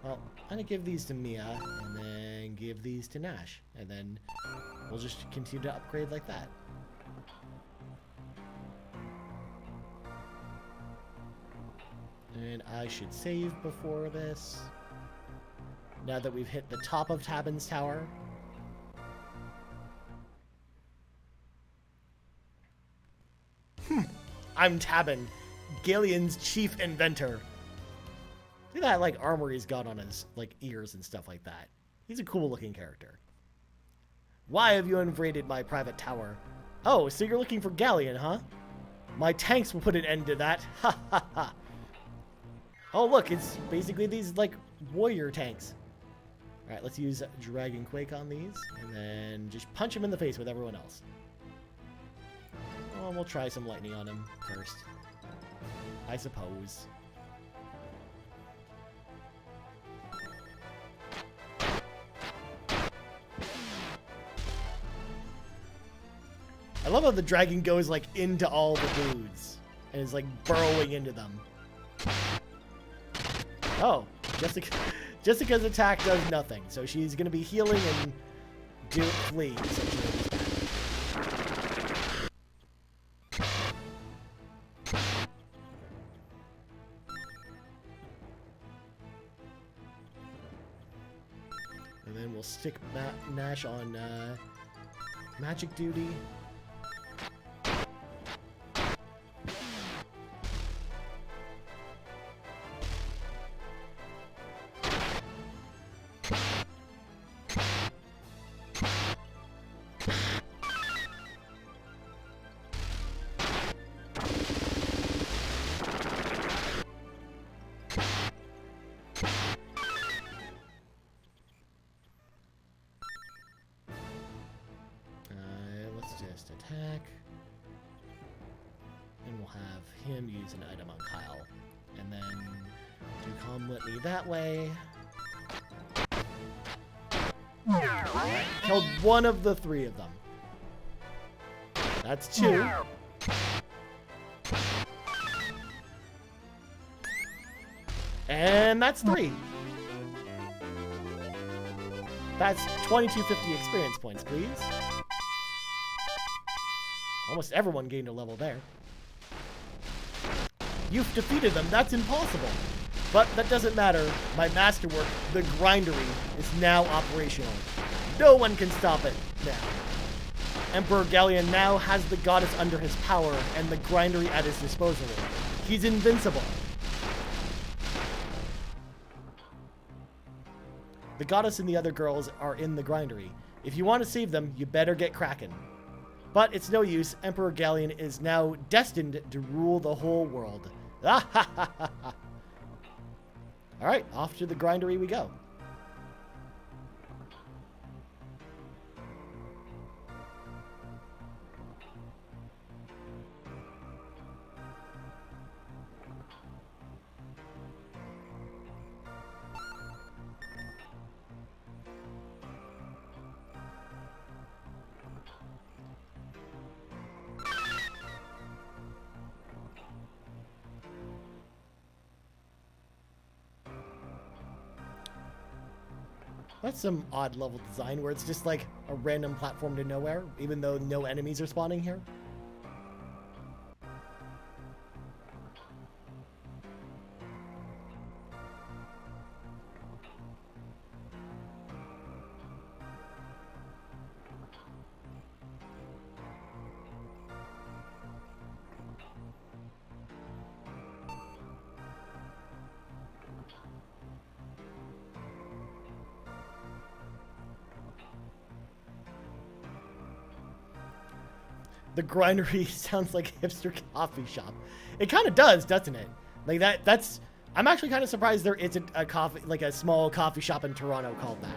Well, I'm gonna give these to Mia, and then give these to Nash, and then we'll just continue to upgrade like that. And I should save before this. Now that we've hit the top of Tabin's Tower. I'm Tabin, Galeon's chief inventor. Look at that, like, armor he's got on his, like, ears and stuff like that. He's a cool-looking character. Why have you invaded my private tower? Oh, so you're looking for Galeon, huh? My tanks will put an end to that. Ha ha ha. Oh, look, it's basically these, like, warrior tanks. Alright, let's use Dragon Quake on these, and then just punch him in the face with everyone else. Oh, we'll try some lightning on him first, I suppose. I love how the dragon goes, like, into all the dudes and is, like, burrowing into them. Oh, Jessica's attack does nothing, so she's gonna be healing and flee. And then we'll stick Nash on magic duty. Just attack, and we'll have him use an item on Kyle, and then do Calm Litany that way. Right. Killed one of the three of them. That's two. And that's 3. That's 2250 experience points, please. Almost everyone gained a level there. You've defeated them. That's impossible. But that doesn't matter. My masterwork, the Grindery, is now operational. No one can stop it now. Emperor Galleon now has the goddess under his power and the Grindery at his disposal. He's invincible. The goddess and the other girls are in the Grindery. If you want to save them, you better get cracking. But it's no use. Emperor Galleon is now destined to rule the whole world. Alright, off to the Grindery we go. That's some odd level design where it's just like a random platform to nowhere, even though no enemies are spawning here. The Grindery sounds like a hipster coffee shop. It kind of does, doesn't it? Like that's I'm actually kind of surprised there isn't a coffee, like a small coffee shop in Toronto called that.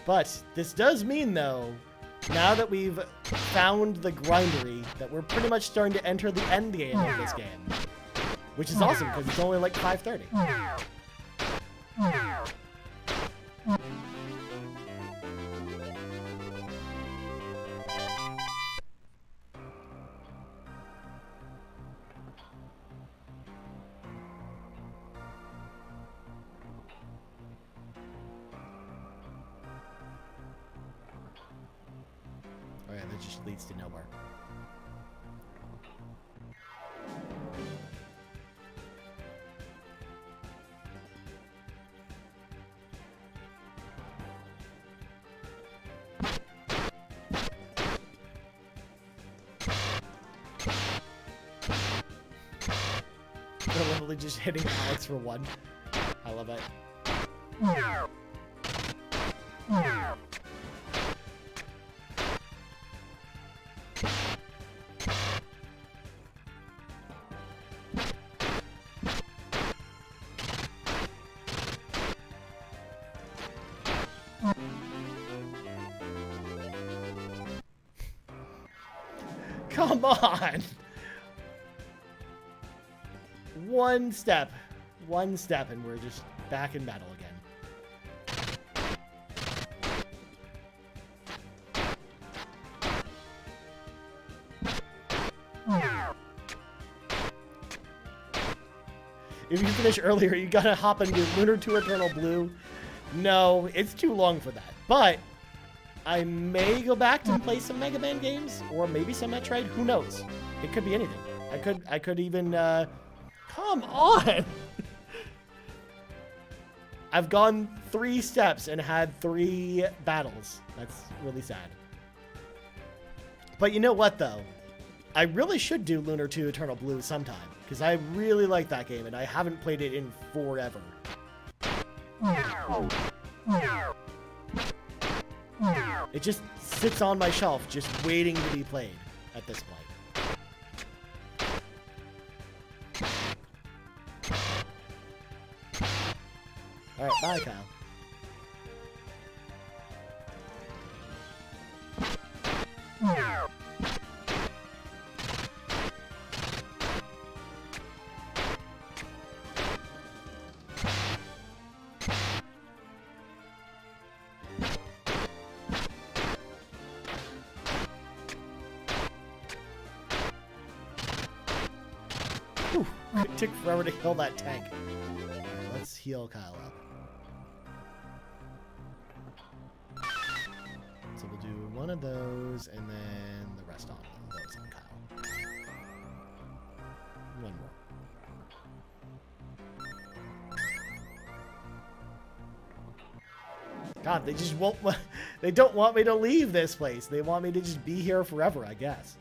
But this does mean, though, now that we've found the Grindery, that we're pretty much starting to enter the end game of this game. Which is awesome, because it's only like 5:30. Oh yeah, that just leads to nowhere. They're literally just hitting Alex for one. I love it. Come on! One step, and we're just back in battle again. If you finish earlier, you gotta hop into Lunar 2 Eternal Blue. No, it's too long for that. But I may go back to play some Mega Man games, or maybe some Metroid. Who knows? It could be anything. I could even, come on! I've gone 3 steps and had 3 battles. That's really sad. But you know what, though? I really should do Lunar 2 Eternal Blue sometime, because I really like that game, and I haven't played it in forever. It just sits on my shelf, just waiting to be played at this point. Alright, bye, Kyle. It took forever to heal that tank. Alright, let's heal Kyle up. So we'll do one of those, and then the rest on those on Kyle. One more. God, they just won't. They don't want me to leave this place. They want me to just be here forever, I guess.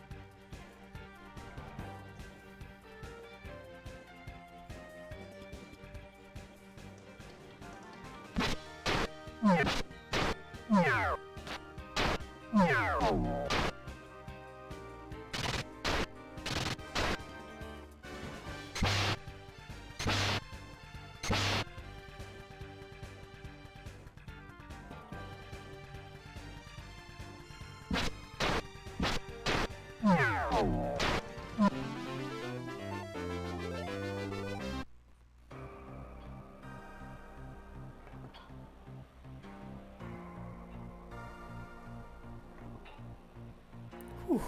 Whew.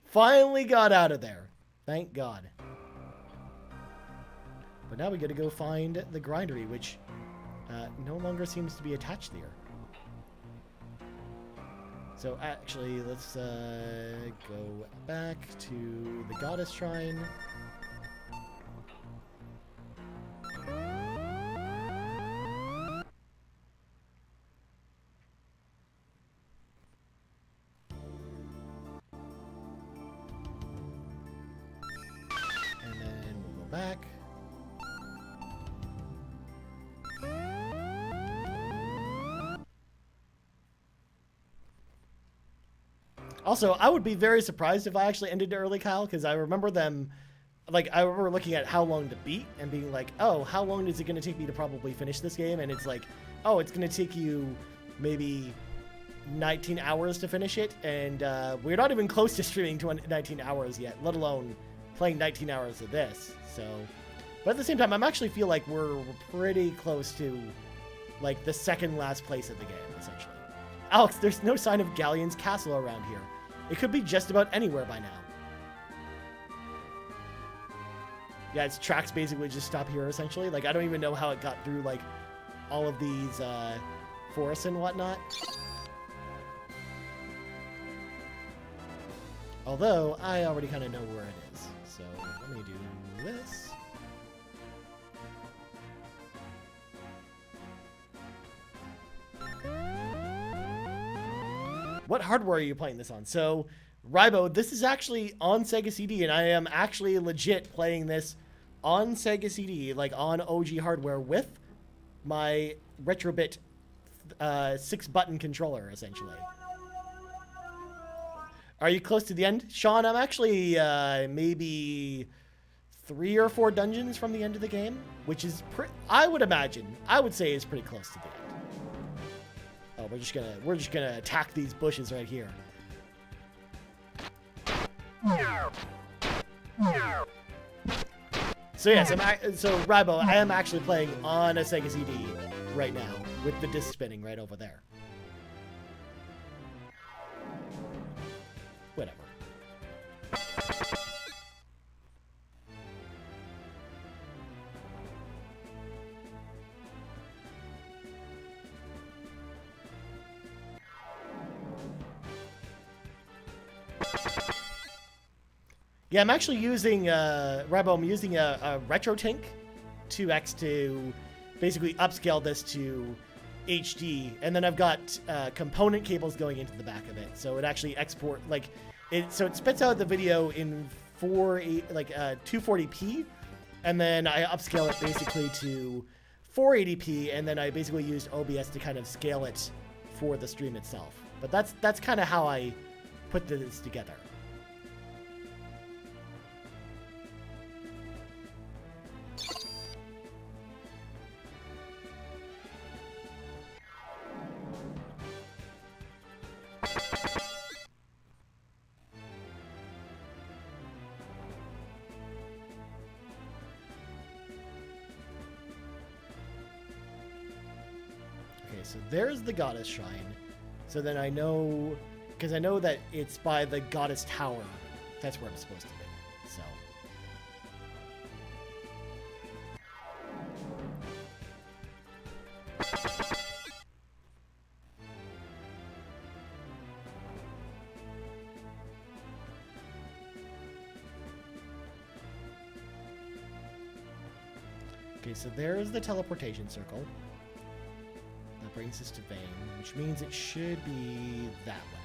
Finally got out of there. Thank God. But now we gotta go find the grindery, which no longer seems to be attached there. So actually, let's go back to the goddess shrine. And then we'll go back. Also, I would be very surprised if I actually ended early, Kyle, because I remember them, like, I remember looking at how long to beat and being like, oh, how long is it going to take me to probably finish this game? And it's like, oh, it's going to take you maybe 19 hours to finish it. And we're not even close to streaming 19 hours yet, let alone playing 19 hours of this. So, but at the same time, I'm actually feel like we're pretty close to, like, the second last place of the game, essentially. Alex, there's no sign of Galleon's castle around here. It could be just about anywhere by now. Yeah, its tracks basically just stop here, essentially. Like, I don't even know how it got through, like, all of these forests and whatnot. Although, I already kind of know where it is. So, let me do this. What hardware are you playing this on? So, Rybo, this is actually on Sega CD, and I am actually legit playing this on Sega CD, like on OG hardware with my Retrobit 6-button controller, essentially. Are you close to the end? Sean, I'm actually maybe 3 or 4 dungeons from the end of the game, which is, I would say is pretty close to the end. Oh, we're just gonna attack these bushes right here. So yes, so Rybo, I am actually playing on a Sega CD right now with the disc spinning right over there. Whatever. Yeah, I'm actually using, Rybo, I'm using a RetroTink 2X to basically upscale this to HD, and then I've got component cables going into the back of it, so it actually so it spits out the video in 240p, and then I upscale it basically to 480p, and then I basically used OBS to kind of scale it for the stream itself. But that's kind of how I put this together. So there's the goddess shrine. So then I know, because I know that it's by the goddess tower. That's where I'm supposed to be. So Okay, so there's the teleportation circle. That brings us to Vane, which means it should be that way.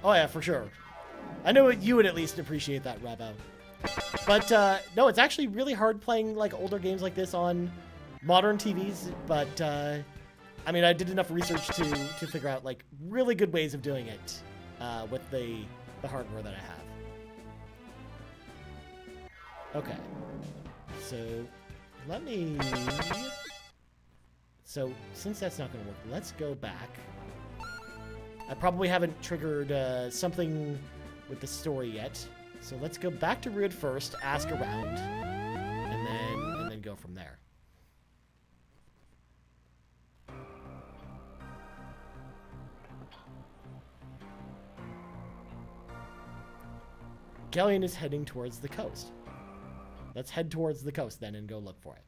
Oh yeah, for sure. I know you would at least appreciate that, Rabo. But no, it's actually really hard playing like older games like this on modern TVs. But I mean, I did enough research to figure out like really good ways of doing it with the hardware that I have. Okay, so let me. So since that's not going to work, let's go back. I probably haven't triggered something with the story yet. So let's go back to Rude first, ask around, and then go from there. Galleon is heading towards the coast. Let's head towards the coast then and go look for it.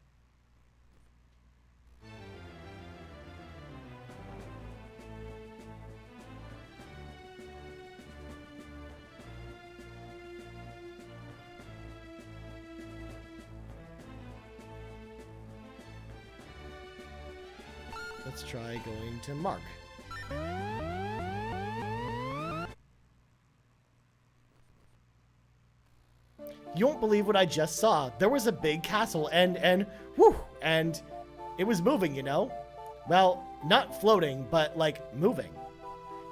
Let's try going to Mark. You won't believe what I just saw. There was a big castle and it was moving, you know? Well, not floating, but like moving.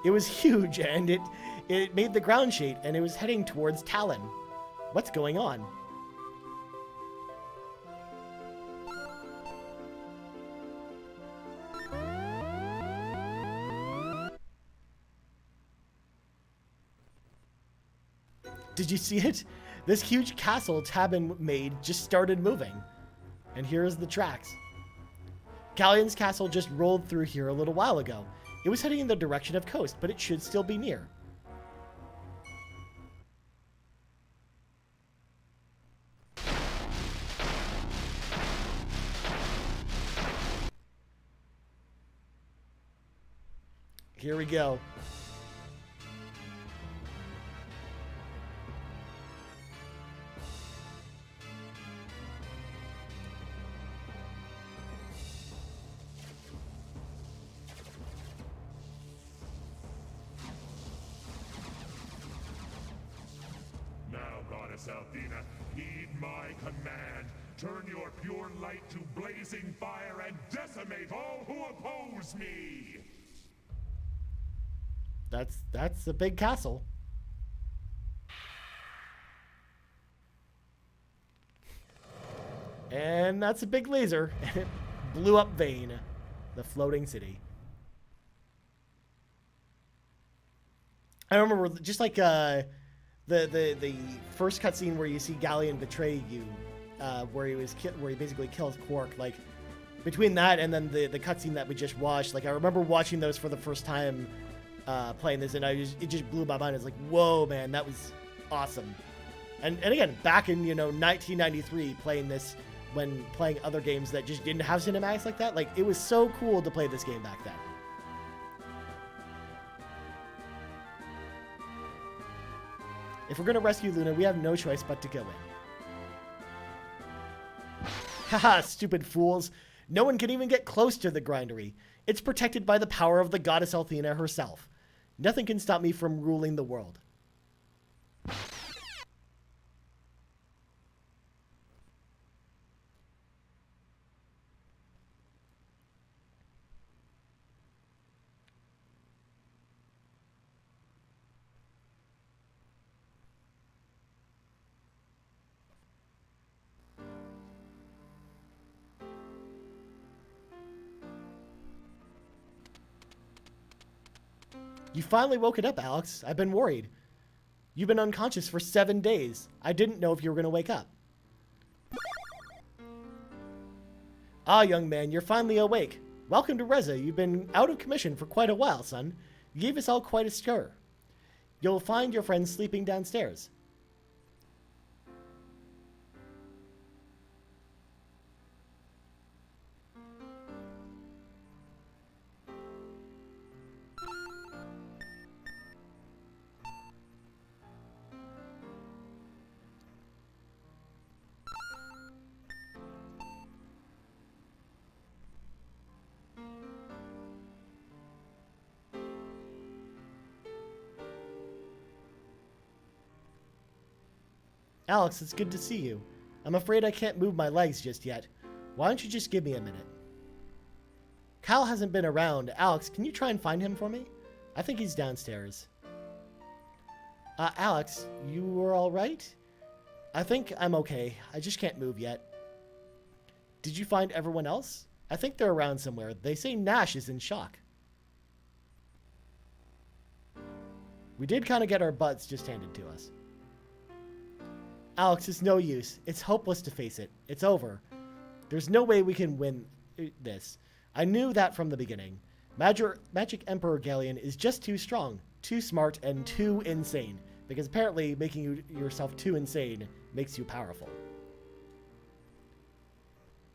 It was huge and it made the ground shake and it was heading towards Talon. What's going on? Did you see it? This huge castle Tabin made just started moving. And here's the tracks. Galleon's castle just rolled through here a little while ago. It was heading in the direction of coast, but it should still be near. Here we go. Athena, heed my command. Turn your pure light to blazing fire and decimate all who oppose me. That's a big castle. And that's a big laser. And it blew up Vane, the floating city. I remember just like the first cutscene where you see Galleon betray you, where he basically kills Quark. Like between that and then the cutscene that we just watched, like I remember watching those for the first time, playing this, and it just blew my mind. It's like, whoa, man, that was awesome. And again, back in 1993, playing this when playing other games that just didn't have cinematics like that, like it was so cool to play this game back then. If we're gonna rescue Luna, we have no choice but to go in. Haha, stupid fools. No one can even get close to the grindery. It's protected by the power of the goddess Athena herself. Nothing can stop me from ruling the world. You finally woken up, Alex. I've been worried. You've been unconscious for 7 days. I didn't know if you were going to wake up. Ah, young man, you're finally awake. Welcome to Reza. You've been out of commission for quite a while, son. You gave us all quite a stir. You'll find your friends sleeping downstairs. Alex, it's good to see you. I'm afraid I can't move my legs just yet. Why don't you just give me a minute? Kyle hasn't been around. Alex, can you try and find him for me? I think he's downstairs. Alex, you were all right? I think I'm okay. I just can't move yet. Did you find everyone else? I think they're around somewhere. They say Nash is in shock. We did kind of get our butts just handed to us. Alex, it's no use. It's hopeless to face it. It's over. There's no way we can win this. I knew that from the beginning. Magic Emperor Galleon is just too strong, too smart, and too insane. Because apparently making yourself too insane makes you powerful.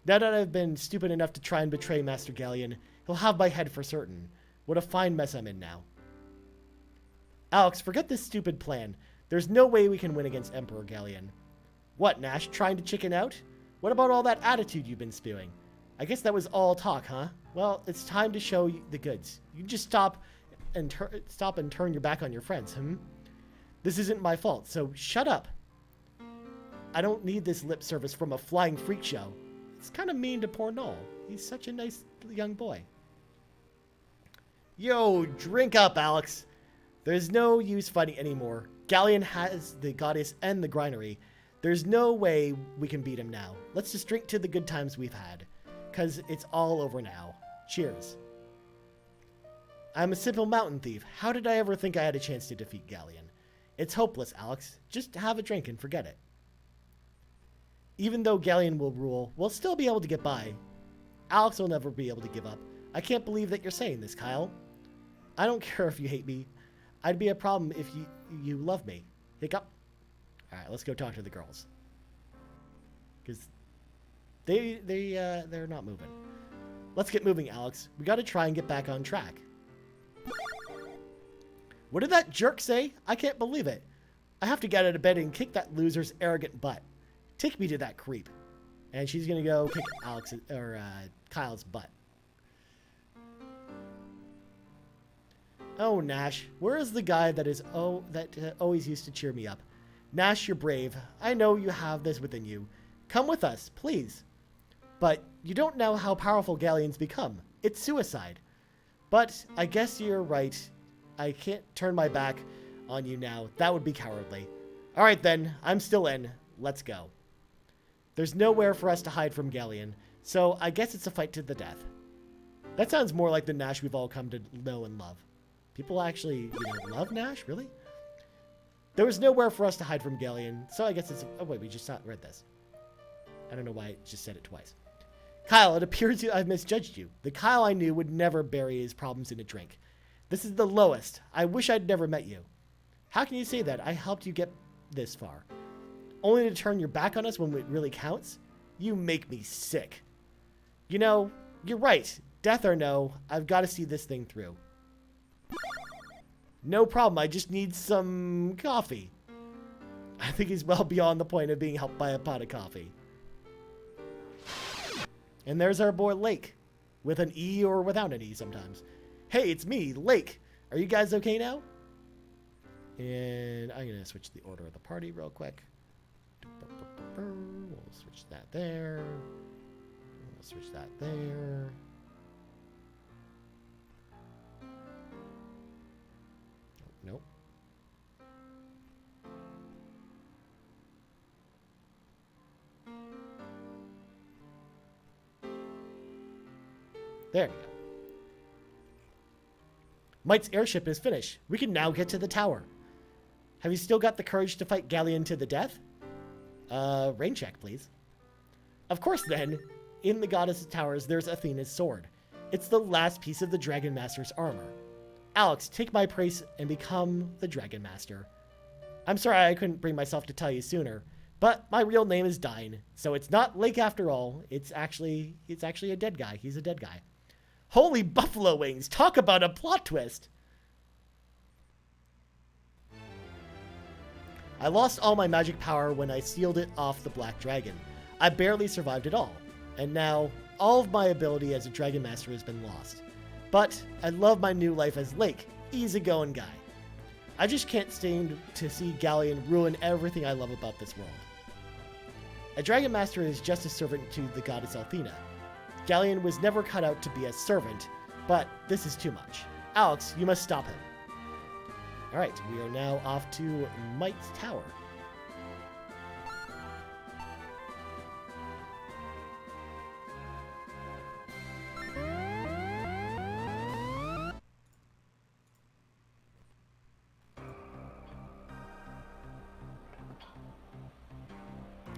Now that I've been stupid enough to try and betray Master Galleon, he'll have my head for certain. What a fine mess I'm in now. Alex, forget this stupid plan. There's no way we can win against Emperor Galleon. What, Nash, trying to chicken out? What about all that attitude you've been spewing? I guess that was all talk, huh? Well, it's time to show you the goods. You just stop and turn your back on your friends, This isn't my fault, so shut up. I don't need this lip service from a flying freak show. It's kind of mean to poor Noel. He's such a nice young boy. Yo, drink up, Alex. There's no use fighting anymore. Galleon has the goddess and the grindery. There's no way we can beat him now. Let's just drink to the good times we've had. Because it's all over now. Cheers. I'm a simple mountain thief. How did I ever think I had a chance to defeat Galleon? It's hopeless, Alex. Just have a drink and forget it. Even though Galleon will rule, we'll still be able to get by. Alex will never be able to give up. I can't believe that you're saying this, Kyle. I don't care if you hate me. I'd be a problem if you love me. Hiccup. Alright, let's go talk to the girls. Because they're not moving. Let's get moving, Alex. We gotta try and get back on track. What did that jerk say? I can't believe it. I have to get out of bed and kick that loser's arrogant butt. Take me to that creep. And she's gonna go kick Kyle's butt. Oh, Nash, where is the guy that always used to cheer me up? Nash, you're brave. I know you have this within you. Come with us, please. But you don't know how powerful Galleon's become. It's suicide. But I guess you're right. I can't turn my back on you now. That would be cowardly. All right, then. I'm still in. Let's go. There's nowhere for us to hide from Galleon, so I guess it's a fight to the death. That sounds more like the Nash we've all come to know and love. People actually, love Nash? Really? There was nowhere for us to hide from Galleon, so I guess it's... Oh, wait, we just read this. I don't know why I just said it twice. Kyle, it appears I've misjudged you. The Kyle I knew would never bury his problems in a drink. This is the lowest. I wish I'd never met you. How can you say that? I helped you get this far. Only to turn your back on us when it really counts? You make me sick. You're right. Death or no, I've got to see this thing through. No problem, I just need some coffee. I think he's well beyond the point of being helped by a pot of coffee. And there's our boy Lake. With an E or without an E sometimes. Hey, it's me, Lake. Are you guys okay now? And I'm going to switch the order of the party real quick. We'll switch that there. We'll switch that there. Nope. There we go. Might's airship is finished. We can now get to the tower. Have you still got the courage to fight Galleon to the death? Rain check, please. Of course, then. In the Goddess Towers, there's Athena's sword. It's the last piece of the Dragon Master's armor. Alex, take my praise and become the Dragon Master. I'm sorry I couldn't bring myself to tell you sooner, but my real name is Dine, so it's not Lake after all. It's actually a dead guy. He's a dead guy. Holy buffalo wings! Talk about a plot twist! I lost all my magic power when I sealed it off the Black Dragon. I barely survived it all, and now all of my ability as a Dragon Master has been lost. But I love my new life as Lake, easygoing guy. I just can't stand to see Galleon ruin everything I love about this world. A Dragon Master is just a servant to the goddess Althena. Galleon was never cut out to be a servant, but this is too much. Alex, you must stop him. Alright, we are now off to Might's Tower.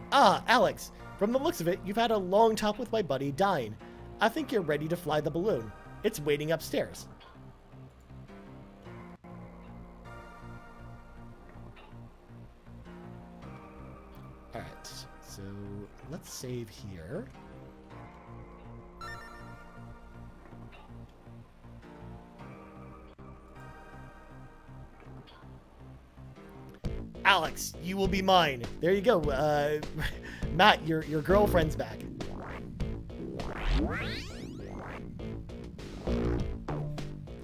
Ah, Alex, from the looks of it, you've had a long talk with my buddy, Dine. I think you're ready to fly the balloon. It's waiting upstairs. Alright, so let's save here. Alex, you will be mine. There you go. Matt, your girlfriend's back.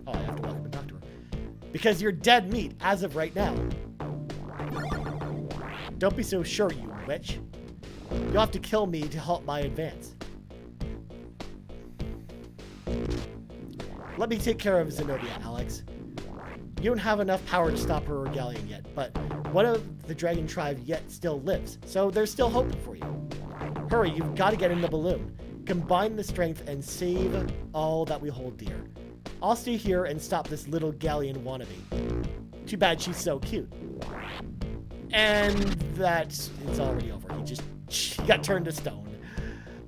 Oh, I have to walk up and talk to her. Because you're dead meat as of right now. Don't be so sure, you witch. You'll have to kill me to help my advance. Let me take care of Zenobia, Alex. You don't have enough power to stop her rebellion yet, but one of the dragon tribe yet still lives, so there's still hope for you. Hurry, you've got to get in the balloon. Combine the strength and save all that we hold dear. I'll stay here and stop this little Galleon wannabe. Too bad she's so cute. And it's already over. He got turned to stone.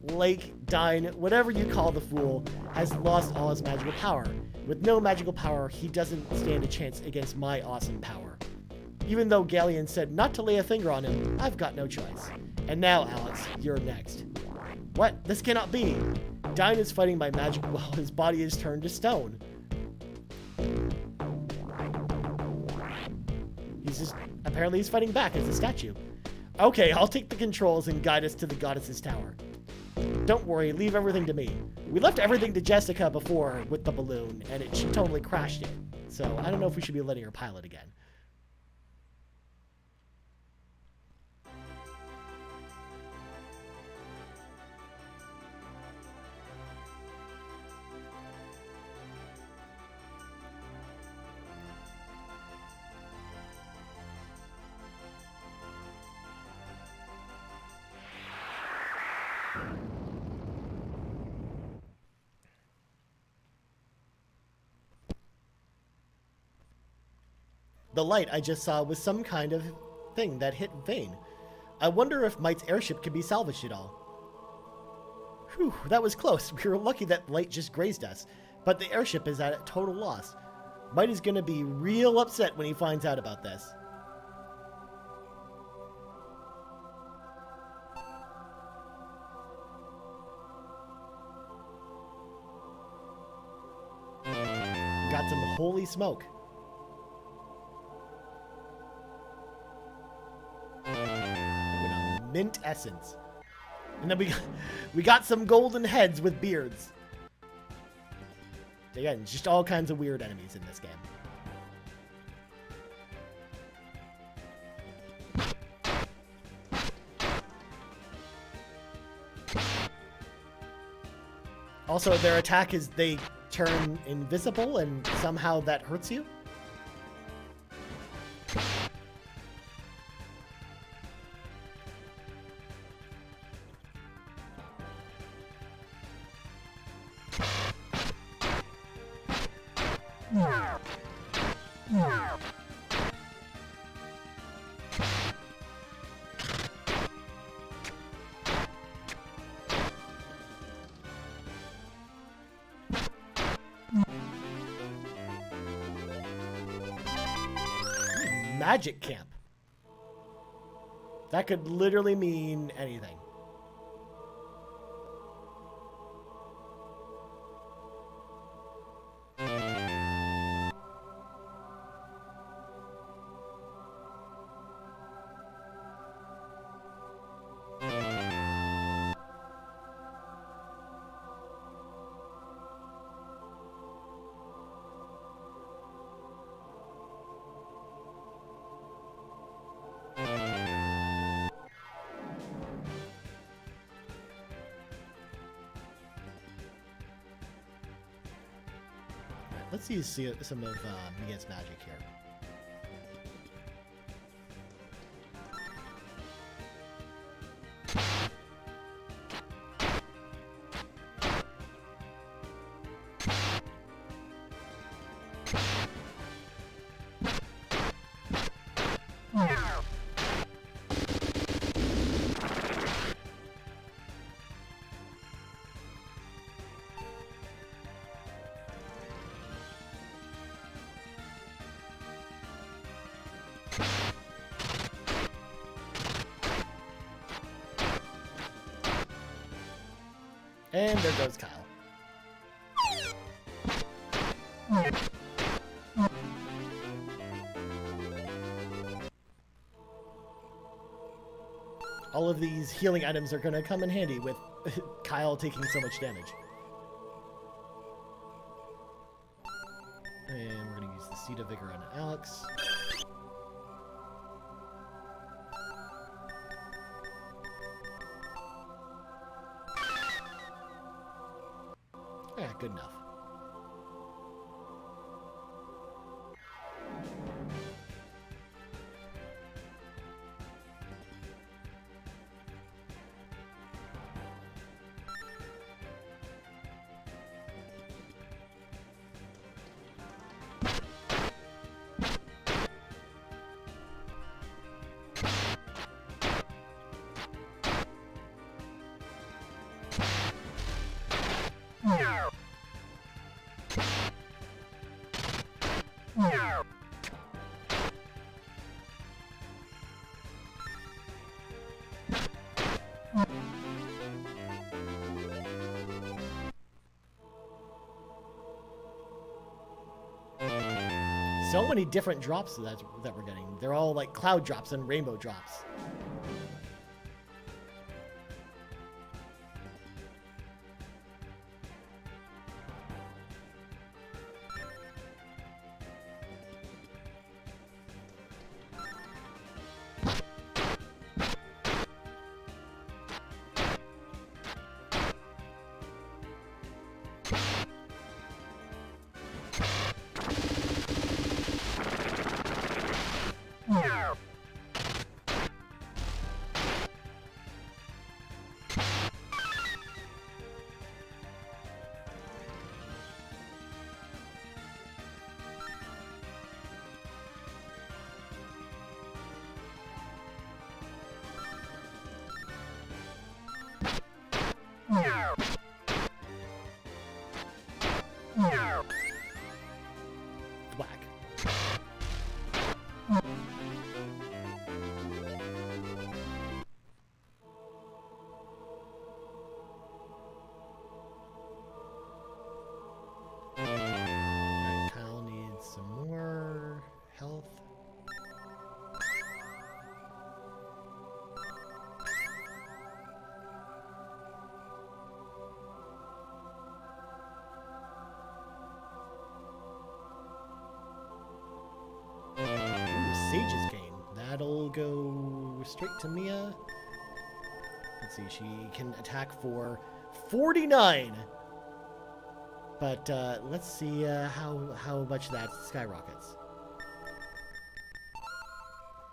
Lake, Dine, whatever you call the fool, has lost all his magical power. With no magical power, he doesn't stand a chance against my awesome power. Even though Galleon said not to lay a finger on him, I've got no choice. And now, Alex, you're next. What? This cannot be. Dine is fighting my magic while his body is turned to stone. Apparently he's fighting back as a statue. Okay, I'll take the controls and guide us to the goddess's tower. Don't worry, leave everything to me. We left everything to Jessica before with the balloon, and she totally crashed it. So I don't know if we should be letting her pilot again. The light I just saw was some kind of thing that hit Vane. I wonder if Might's airship can be salvaged at all. Whew, that was close. We were lucky that light just grazed us, but the airship is at a total loss. Might is gonna be real upset when he finds out about this. Got some holy smoke. Mint essence. And then we got some golden heads with beards. Again, just all kinds of weird enemies in this game. Also, their attack is they turn invisible and somehow that hurts you. Magic camp. That could literally mean anything. Let's see some of Mia's magic here. And there goes Kyle. All of these healing items are going to come in handy with Kyle taking so much damage. And we're going to use the Seed of Vigor on Alex. Yeah, good enough. So many different drops that we're getting. They're all like cloud drops and rainbow drops. Whack. Alright, Kyle needs some more health. Sage's Cane. That'll go straight to Mia. Let's see, she can attack for 49. But let's see how much that skyrockets.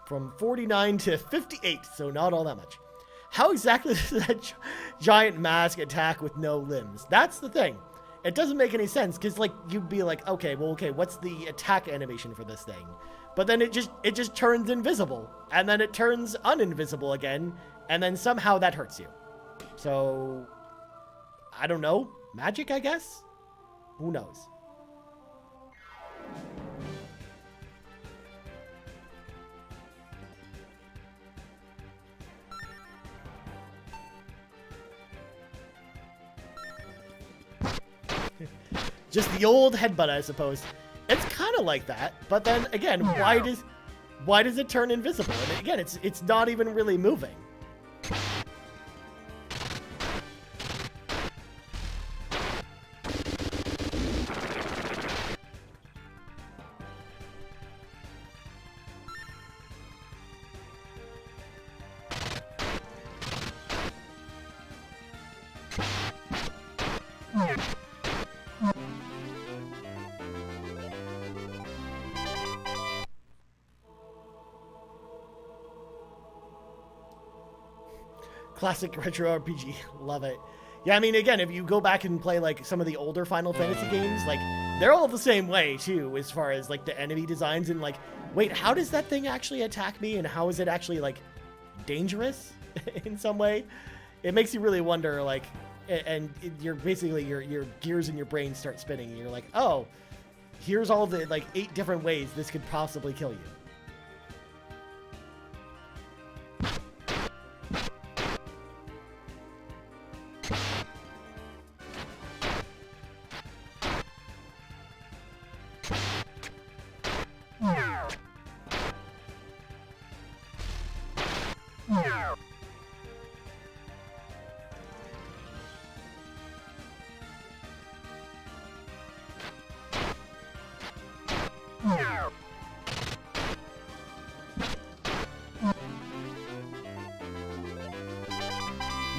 From 49 to 58, so not all that much. How exactly does that giant mask attack with no limbs? That's the thing. It doesn't make any sense, because like you'd be like, okay, what's the attack animation for this thing? But then it just turns invisible, and then it turns uninvisible again, and then somehow that hurts you. So, I don't know. Magic, I guess? Who knows? Just the old headbutt, I suppose. It's kind of like that, but then again, why does it turn invisible? And again, it's not even really moving. Classic retro RPG. Love it. Yeah, I mean, again, if you go back and play, like, some of the older Final Fantasy games, like, they're all the same way, too, as far as, like, the enemy designs and, like, wait, how does that thing actually attack me, and how is it actually, like, dangerous in some way? It makes you really wonder, like, and you're basically, your gears in your brain start spinning, and you're like, oh, here's all the, like, 8 different ways this could possibly kill you.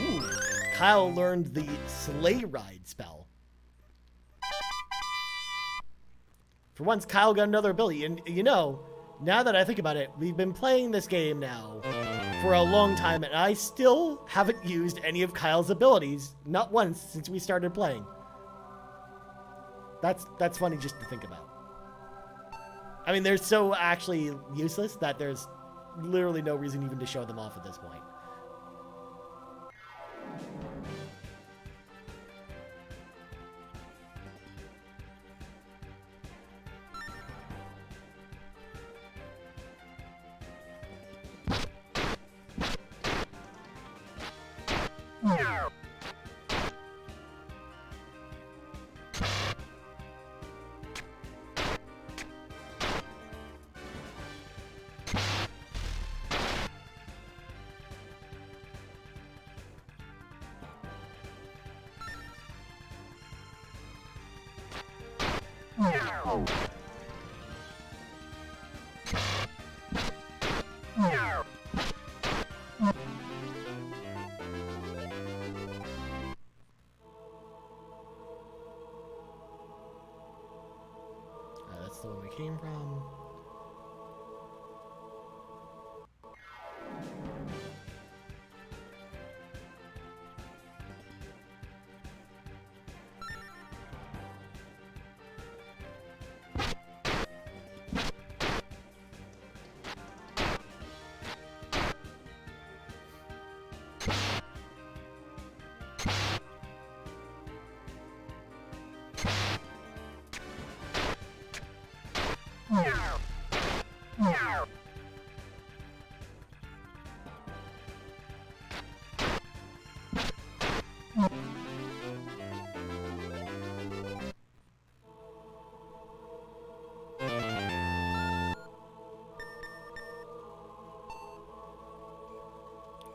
Ooh, Kyle learned the sleigh ride spell. For once, Kyle got another ability, and you know, now that I think about it, we've been playing this game now for a long time, and I still haven't used any of Kyle's abilities, not once since we started playing. That's funny just to think about. I mean, they're so actually useless that there's literally no reason even to show them off at this point. That's the one we came from.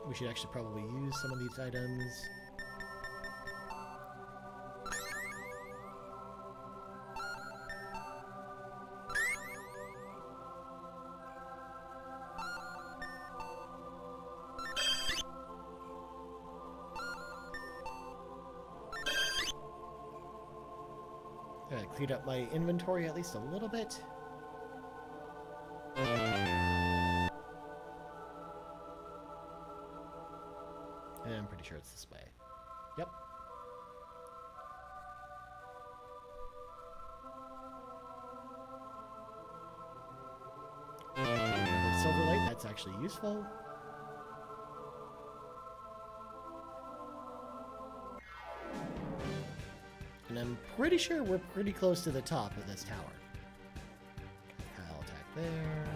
We should actually probably use some of these items. Cleared up my inventory at least a little bit. And I'm pretty sure it's this way. Yep. Silver light, that's actually useful. And I'm pretty sure we're pretty close to the top of this tower. Kyle attack there.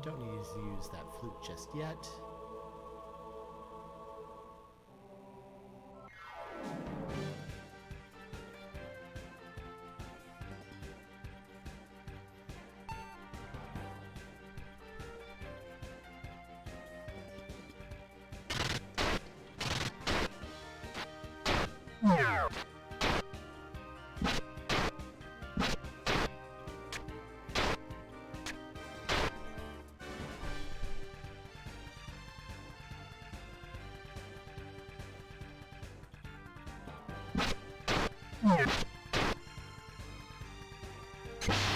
Don't need to use that flute just yet. I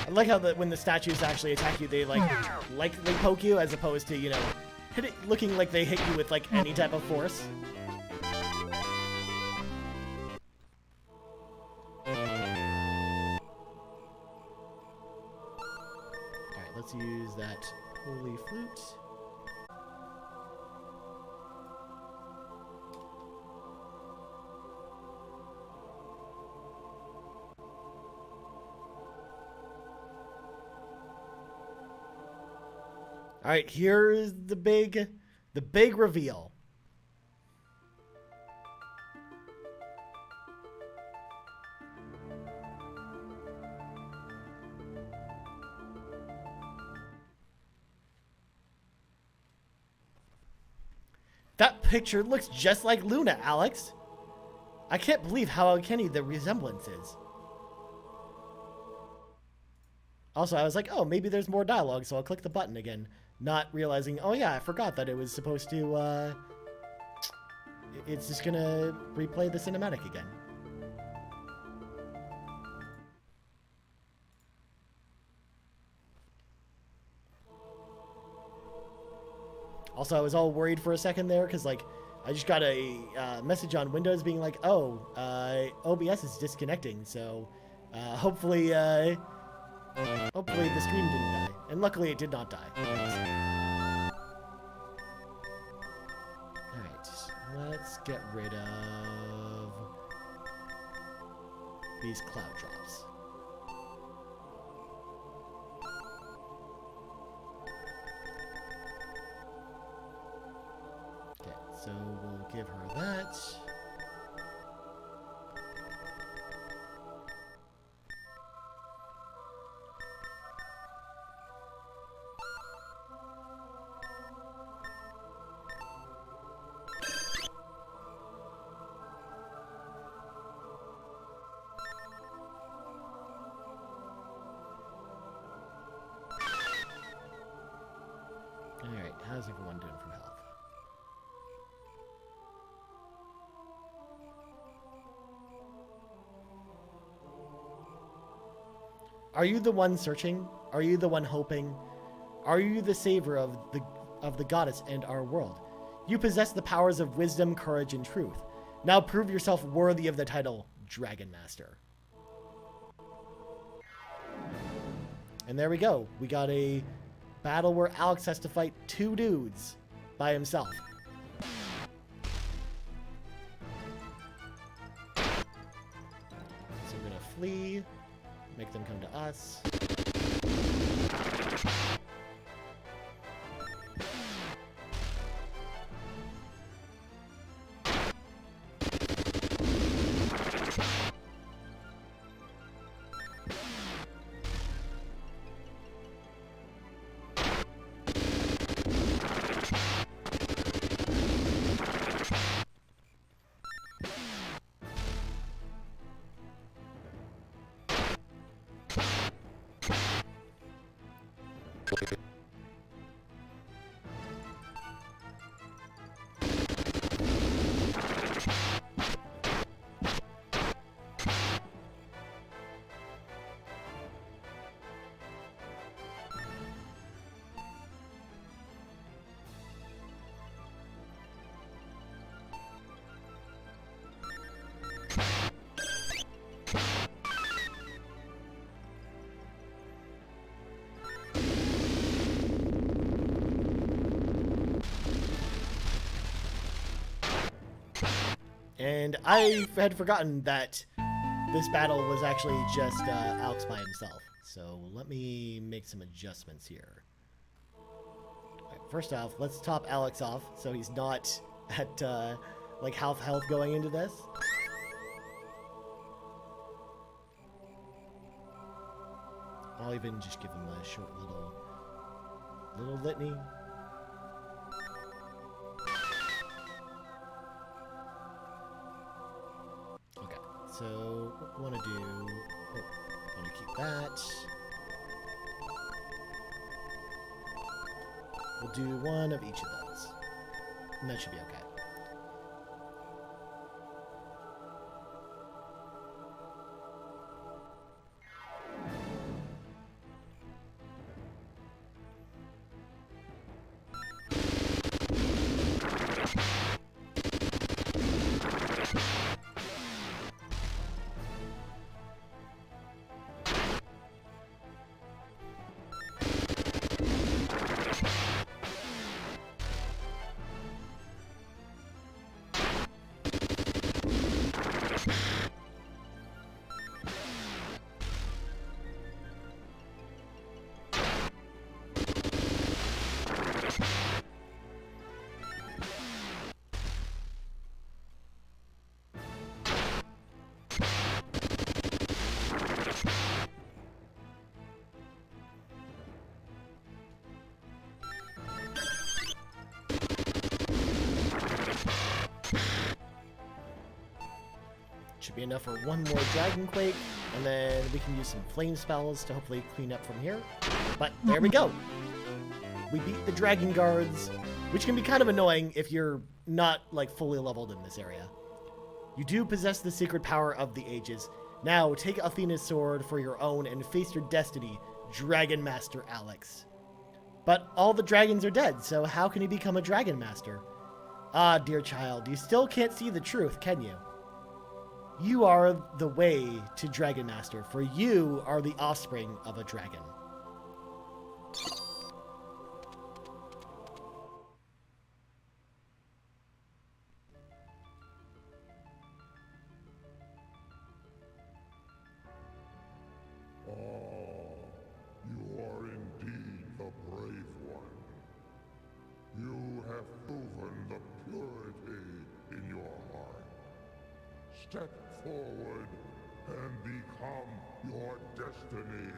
like how when the statues actually attack you, they like they poke you as opposed to, you know, looking like they hit you with like any type of force. Alright, let's use that holy flute. All right, here's the big reveal. That picture looks just like Luna, Alex. I can't believe how uncanny the resemblance is. Also, I was like, oh, maybe there's more dialogue, so I'll click the button again. Not realizing, oh yeah, I forgot that it was supposed to, it's just gonna replay the cinematic again. Also, I was all worried for a second there, because, like, I just got a message on Windows being like, oh, OBS is disconnecting, so hopefully the stream didn't die. And luckily it did not die. Alright, let's get rid of these cloud drops. Okay, so we'll give her that. Alright, how's everyone doing from health? Are you the one searching? Are you the one hoping? Are you the savior of the goddess and our world? You possess the powers of wisdom, courage, and truth. Now prove yourself worthy of the title Dragon Master. And there we go. We got a battle where Alex has to fight two dudes by himself. So we're gonna flee, make them come to us. And I had forgotten that this battle was actually just Alex by himself. So let me make some adjustments here. Right, first off, let's top Alex off so he's not at like half health going into this. I'll even just give him a short little litany. So what we want to do... Oh, want to keep that. We'll do one of each of those. And that should be okay. Should be enough for one more Dragon Quake, and then we can use some flame spells to hopefully clean up from here. But there we go. We beat the Dragon Guards, which can be kind of annoying if you're not like fully leveled in this area. You do possess the secret power of the ages. Now take Athena's sword for your own and face your destiny, Dragon Master Alex. But all the dragons are dead, so how can he become a Dragon Master? Ah, dear child, you still can't see the truth, can you? You are the way to Dragon Master, for you are the offspring of a dragon. You are indeed the brave one. You have proven the purity in your heart. Step forward and become your destiny,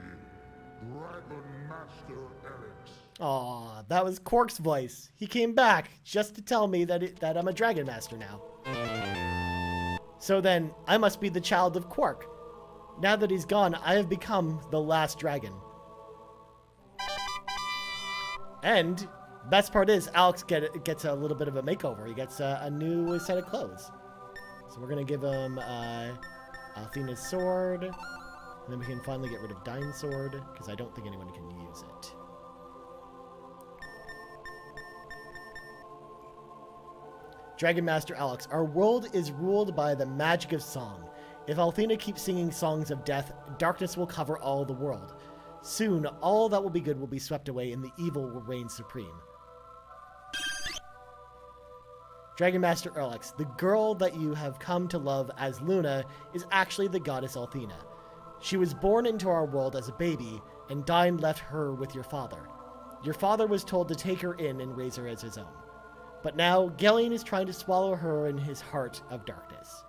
Dragon Master Alex. Aw, that was Quark's voice. He came back just to tell me that I'm a Dragon Master now. So then, I must be the child of Quark. Now that he's gone, I have become the last dragon. And best part is, Alex gets a little bit of a makeover. He gets a new set of clothes. So we're going to give him Athena's sword. And then we can finally get rid of Dine's sword, because I don't think anyone can use it. Dragon Master Alex, our world is ruled by the magic of song. If Athena keeps singing songs of death, darkness will cover all the world. Soon, all that will be good will be swept away and the evil will reign supreme. Dragon Master Alex, the girl that you have come to love as Luna is actually the goddess Athena. She was born into our world as a baby, and Dine left her with your father. Your father was told to take her in and raise her as his own. But now, Galleon is trying to swallow her in his heart of darkness.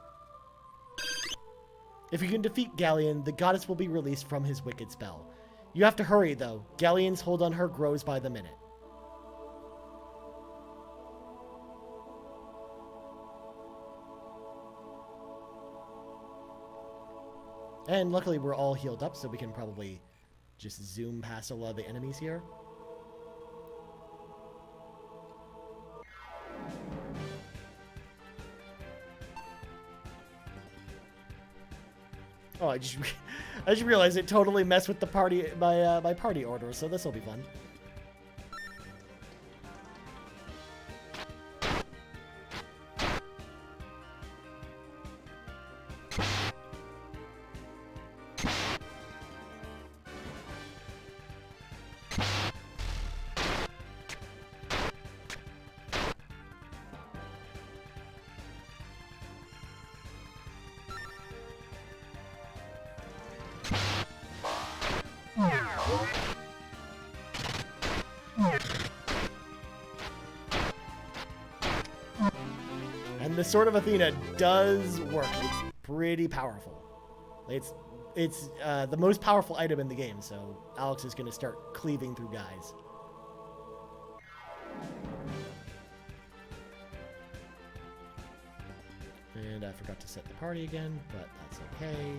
If you can defeat Galleon, the goddess will be released from his wicked spell. You have to hurry, though. Galleon's hold on her grows by the minute. And luckily, we're all healed up, so we can probably just zoom past a lot of the enemies here. Oh, I just realized it totally messed with the party, my party order, so this will be fun. And the Sword of Athena does work. It's pretty powerful. It's the most powerful item in the game, so Alex is going to start cleaving through guys. And I forgot to set the party again, but that's okay.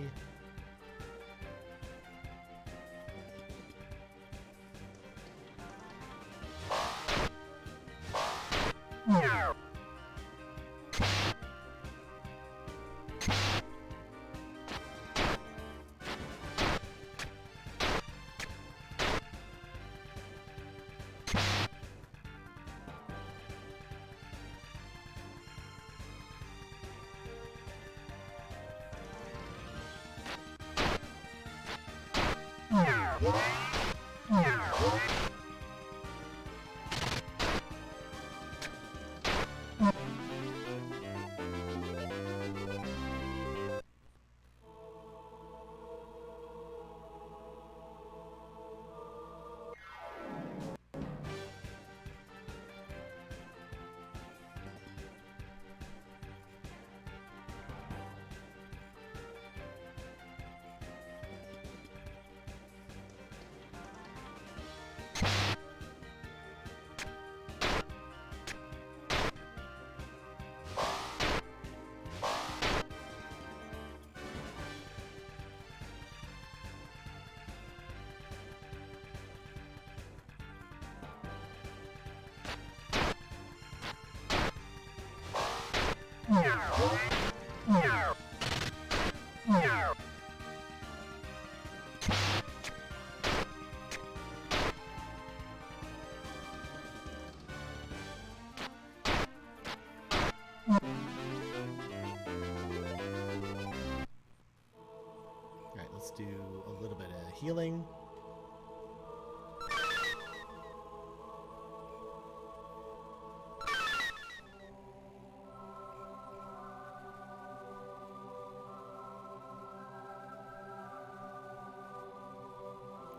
Alright, let's do a little bit of healing.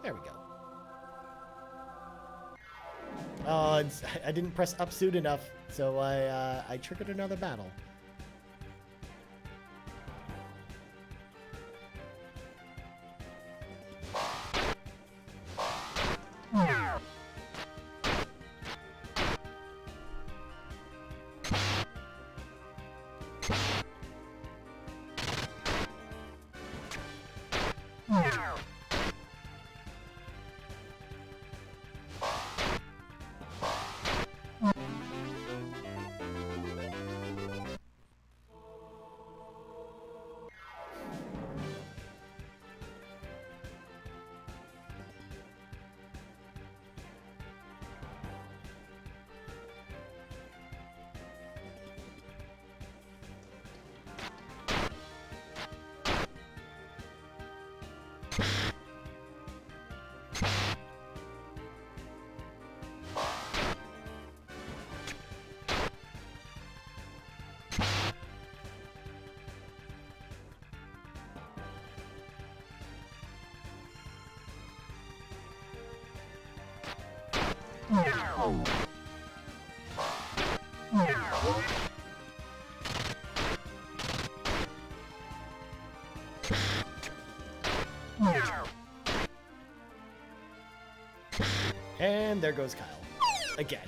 There we go. Oh, I didn't press up soon enough, so I triggered another battle. And there goes Kyle. Again.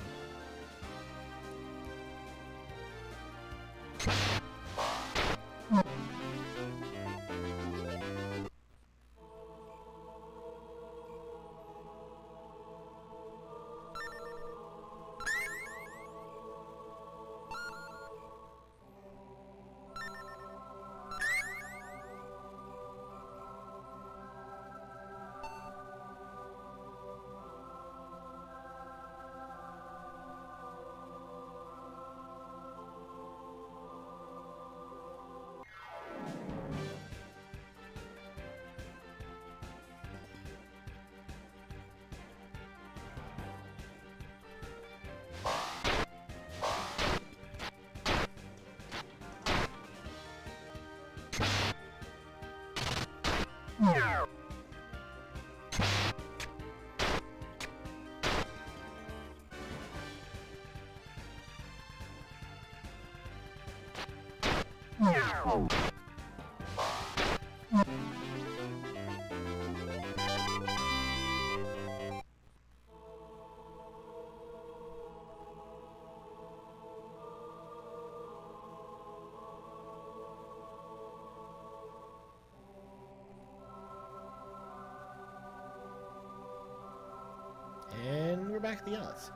attack the Alex.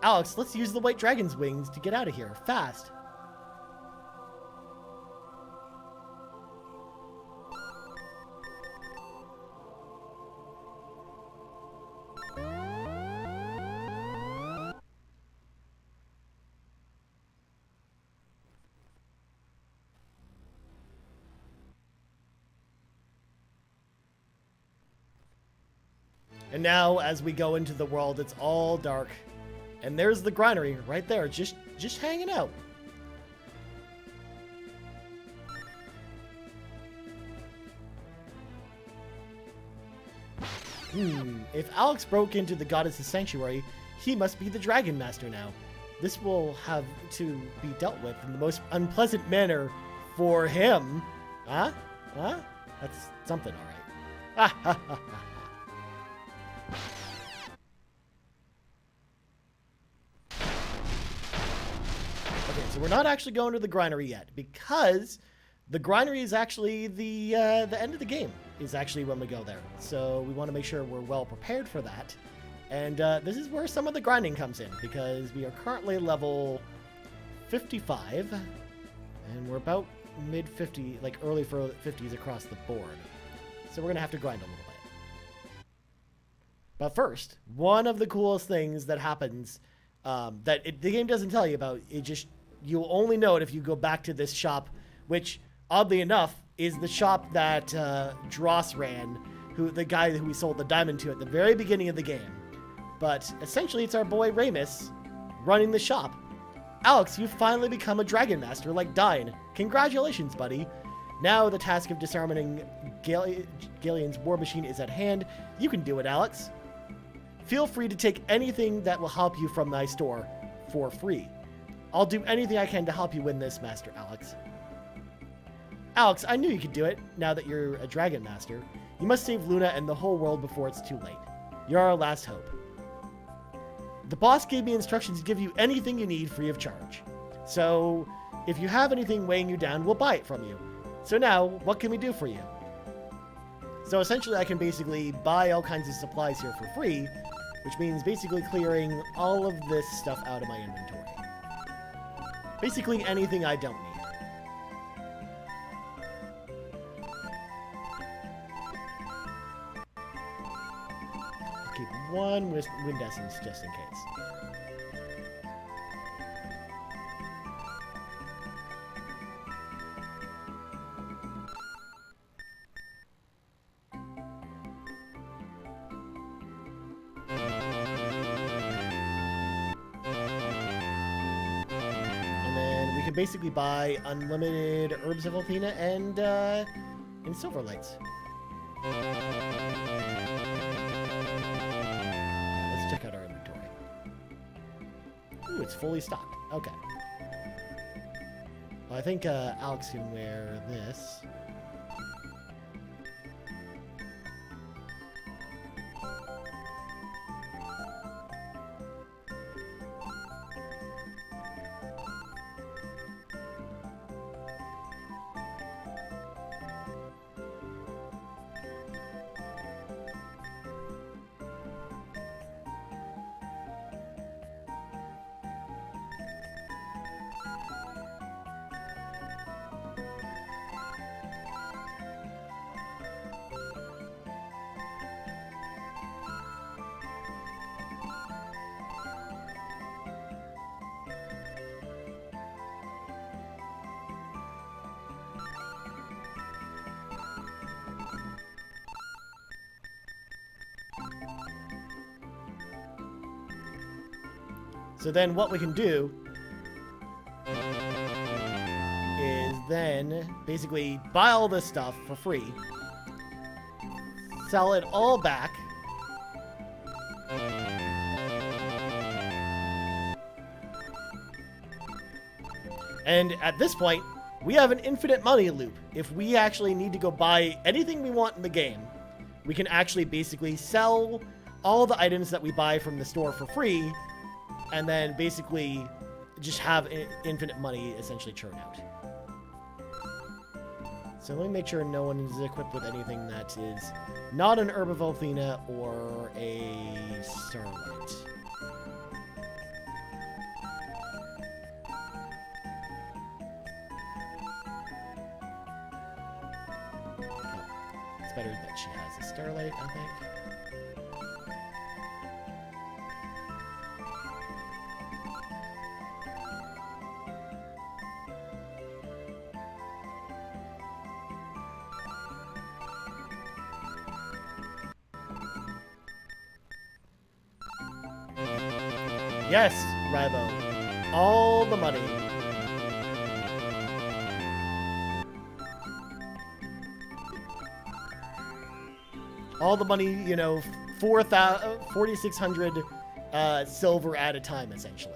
Alex, let's use the white dragon's wings to get out of here. Fast. And now, as we go into the world, it's all dark. And there's the granary right there, just hanging out. If Alex broke into the goddess's sanctuary, he must be the Dragon Master now. This will have to be dealt with in the most unpleasant manner for him. Huh? Huh? That's something, all right. Ha ha ha ha. Okay, so we're not actually going to the granary yet, because the granary is actually the end of the game is actually when we go there. So we want to make sure we're well prepared for that. And this is where some of the grinding comes in, because we are currently level 55, and we're about mid 50, like early 50s across the board. So we're gonna have to grind a little bit. But first, one of the coolest things that happens that the game doesn't tell you about, you'll only know it if you go back to this shop, which oddly enough is the shop that Dross ran, the guy who we sold the diamond to at the very beginning of the game. But essentially it's our boy Ramus running the shop. Alex, you've finally become a Dragon Master like Dine. Congratulations, buddy. Now the task of disarming Galeon's war machine is at hand. You can do it, Alex. Feel free to take anything that will help you from my store for free. I'll do anything I can to help you win this, Master Alex. Alex, I knew you could do it, now that you're a Dragon Master. You must save Luna and the whole world before it's too late. You're our last hope. The boss gave me instructions to give you anything you need free of charge. So, if you have anything weighing you down, we'll buy it from you. So now, what can we do for you? So essentially, I can basically buy all kinds of supplies here for free, which means basically clearing all of this stuff out of my inventory. Basically anything I don't need. I'll keep one wind essence just in case. Basically buy unlimited herbs of Athena and silver lights. Let's check out our inventory. Ooh, it's fully stocked. Okay. Well, I think Alex can wear this. So then what we can do is then basically buy all this stuff for free, sell it all back, and at this point, we have an infinite money loop. If we actually need to go buy anything we want in the game, we can actually basically sell all the items that we buy from the store for free, and then basically just have infinite money essentially churn out. So let me make sure no one is equipped with anything that is not an Herb of Athena or a Starlight. better that she has a Starlight, I think. Yes, Ribo. All the money. All the money, you know, 4,600 silver at a time, essentially.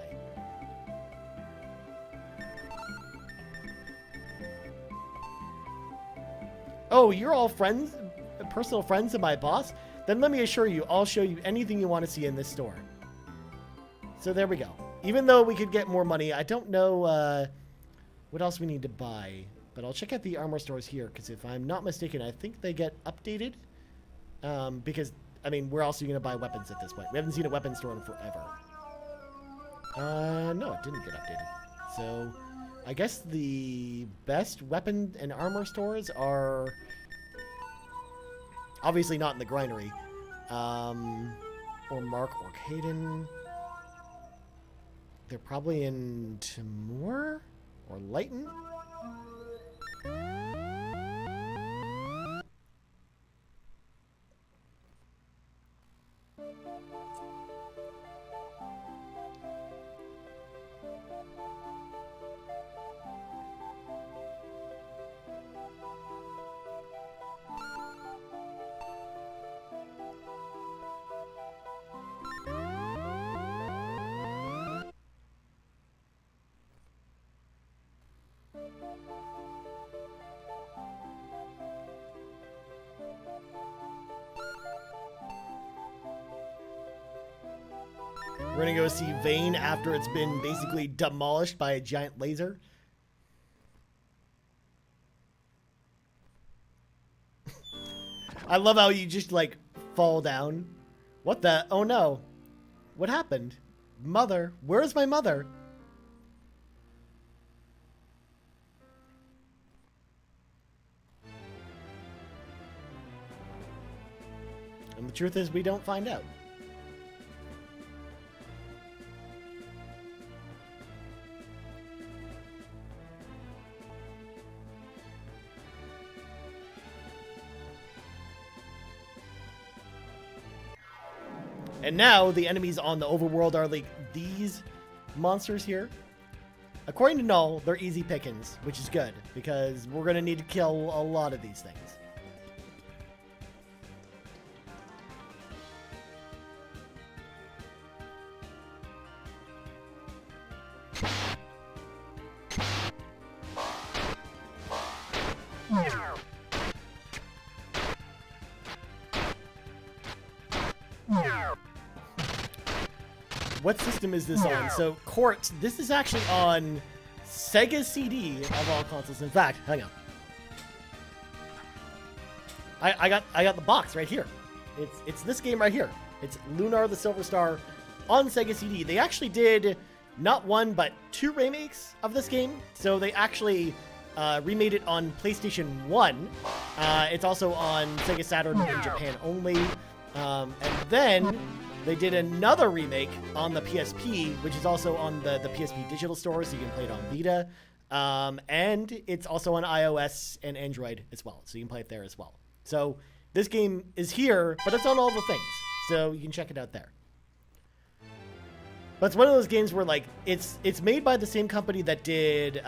Oh, you're all friends, personal friends of my boss? Then let me assure you, I'll show you anything you want to see in this store. So there we go. Even though we could get more money, I don't know what else we need to buy. But I'll check out the armor stores here, because if I'm not mistaken, I think they get updated. Because, I mean, where else are you going to buy weapons at this point? We haven't seen a weapon store in forever. No, it didn't get updated. So, I guess the best weapon and armor stores are obviously not in the grindery. Or Mark or Caden. They're probably in Timur or Leighton. We're gonna go see Vane after it's been basically demolished by a giant laser. I love how you just like fall down. What the? Oh no. What happened? Mother, where's my mother? And the truth is, we don't find out. And now the enemies on the overworld are like these monsters here. According to Null, they're easy pickings, which is good because we're going to need to kill a lot of these things. What system is this on? So, Court, this is actually on Sega CD of all consoles. In fact, hang on. I got the box right here. It's this game right here. It's Lunar the Silver Star on Sega CD. They actually did not one but two remakes of this game. So they actually remade it on PlayStation 1. It's also on Sega Saturn in Japan only. And then they did another remake on the PSP, which is also on the PSP digital store, so you can play it on Vita. And it's also on iOS and Android as well, so you can play it there as well. So this game is here, but it's on all the things, so you can check it out there. But it's one of those games where like it's made by the same company that did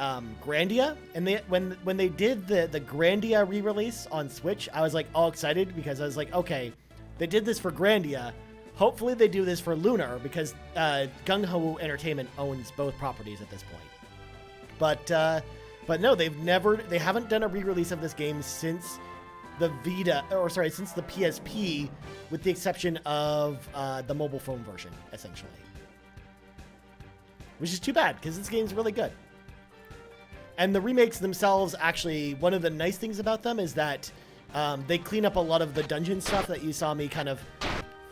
Grandia, and they when they did the Grandia re-release on Switch, I was like all excited because I was like, okay, they did this for Grandia. Hopefully they do this for Lunar because Gung Ho Entertainment owns both properties at this point. But no, they haven't done a re-release of this game since the since the PSP, with the exception of the mobile phone version, essentially. Which is too bad because this game's really good. And the remakes themselves, actually, one of the nice things about them is that they clean up a lot of the dungeon stuff that you saw me kind of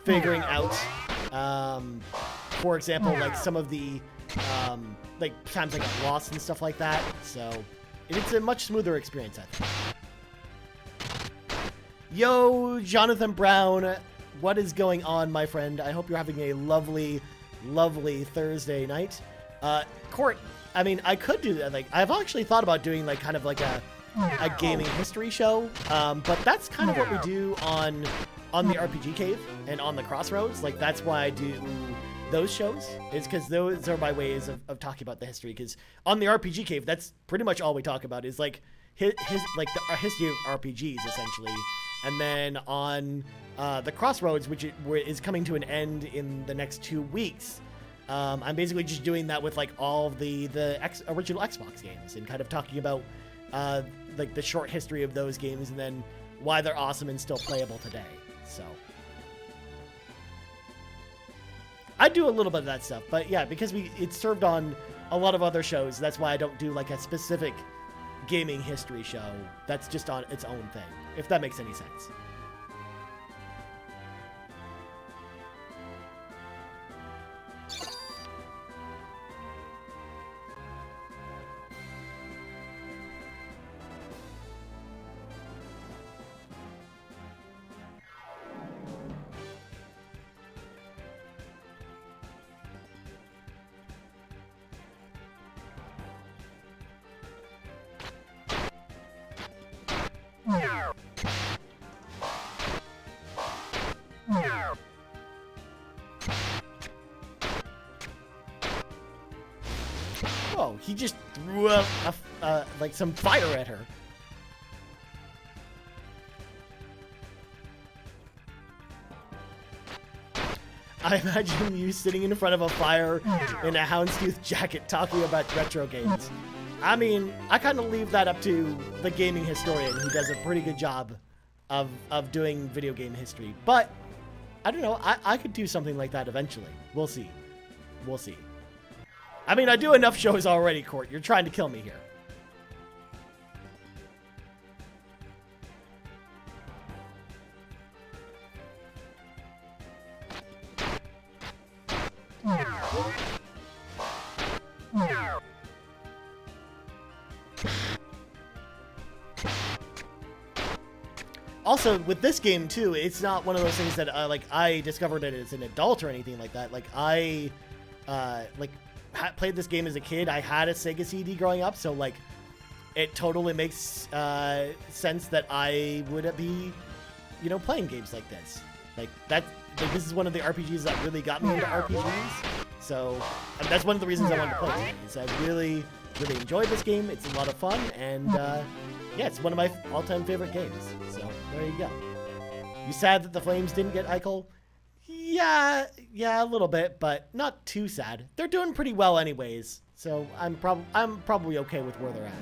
figuring out. For example, like some of the like times I got lost and stuff like that. So it's a much smoother experience, I think. Yo, Jonathan Brown, what is going on, my friend? I hope you're having a lovely, lovely Thursday night. Court, I mean, I could do that. Like, I've actually thought about doing like kind of like a gaming history show, but that's kind of what we do on the RPG Cave and on the Crossroads. Like, that's why I do those shows, is because those are my ways of talking about the history. Because on the RPG Cave, that's pretty much all we talk about, is like his like the history of RPGs essentially. And then on the Crossroads, which is coming to an end in the next 2 weeks, I'm basically just doing that with like all of the original Xbox games and kind of talking about like the short history of those games and then why they're awesome and still playable today. So I do a little bit of that stuff, but yeah, because it's served on a lot of other shows, that's why I don't do like a specific gaming history show that's just on its own thing, if that makes any sense. Whoa, he just threw like some fire at her. I imagine you sitting in front of a fire in a houndstooth jacket talking about retro games. I mean, I kind of leave that up to the gaming historian, who does a pretty good job of doing video game history. But, I don't know, I could do something like that eventually. We'll see. We'll see. I mean, I do enough shows already, Court. You're trying to kill me here. Also, with this game, too, it's not one of those things that, like, I discovered it as an adult or anything like that. Like, I, played this game as a kid. I had a Sega CD growing up, so, like, it totally makes sense that I would be, you know, playing games like this. Like, this is one of the RPGs that really got me into RPGs. So, that's one of the reasons I wanted to play this game. Is I really, really enjoyed this game. It's a lot of fun, and, yeah, it's one of my all-time favorite games. So, there you go. You sad that the Flames didn't get Eichel? Yeah, a little bit, but not too sad. They're doing pretty well anyways, so I'm probably okay with where they're at.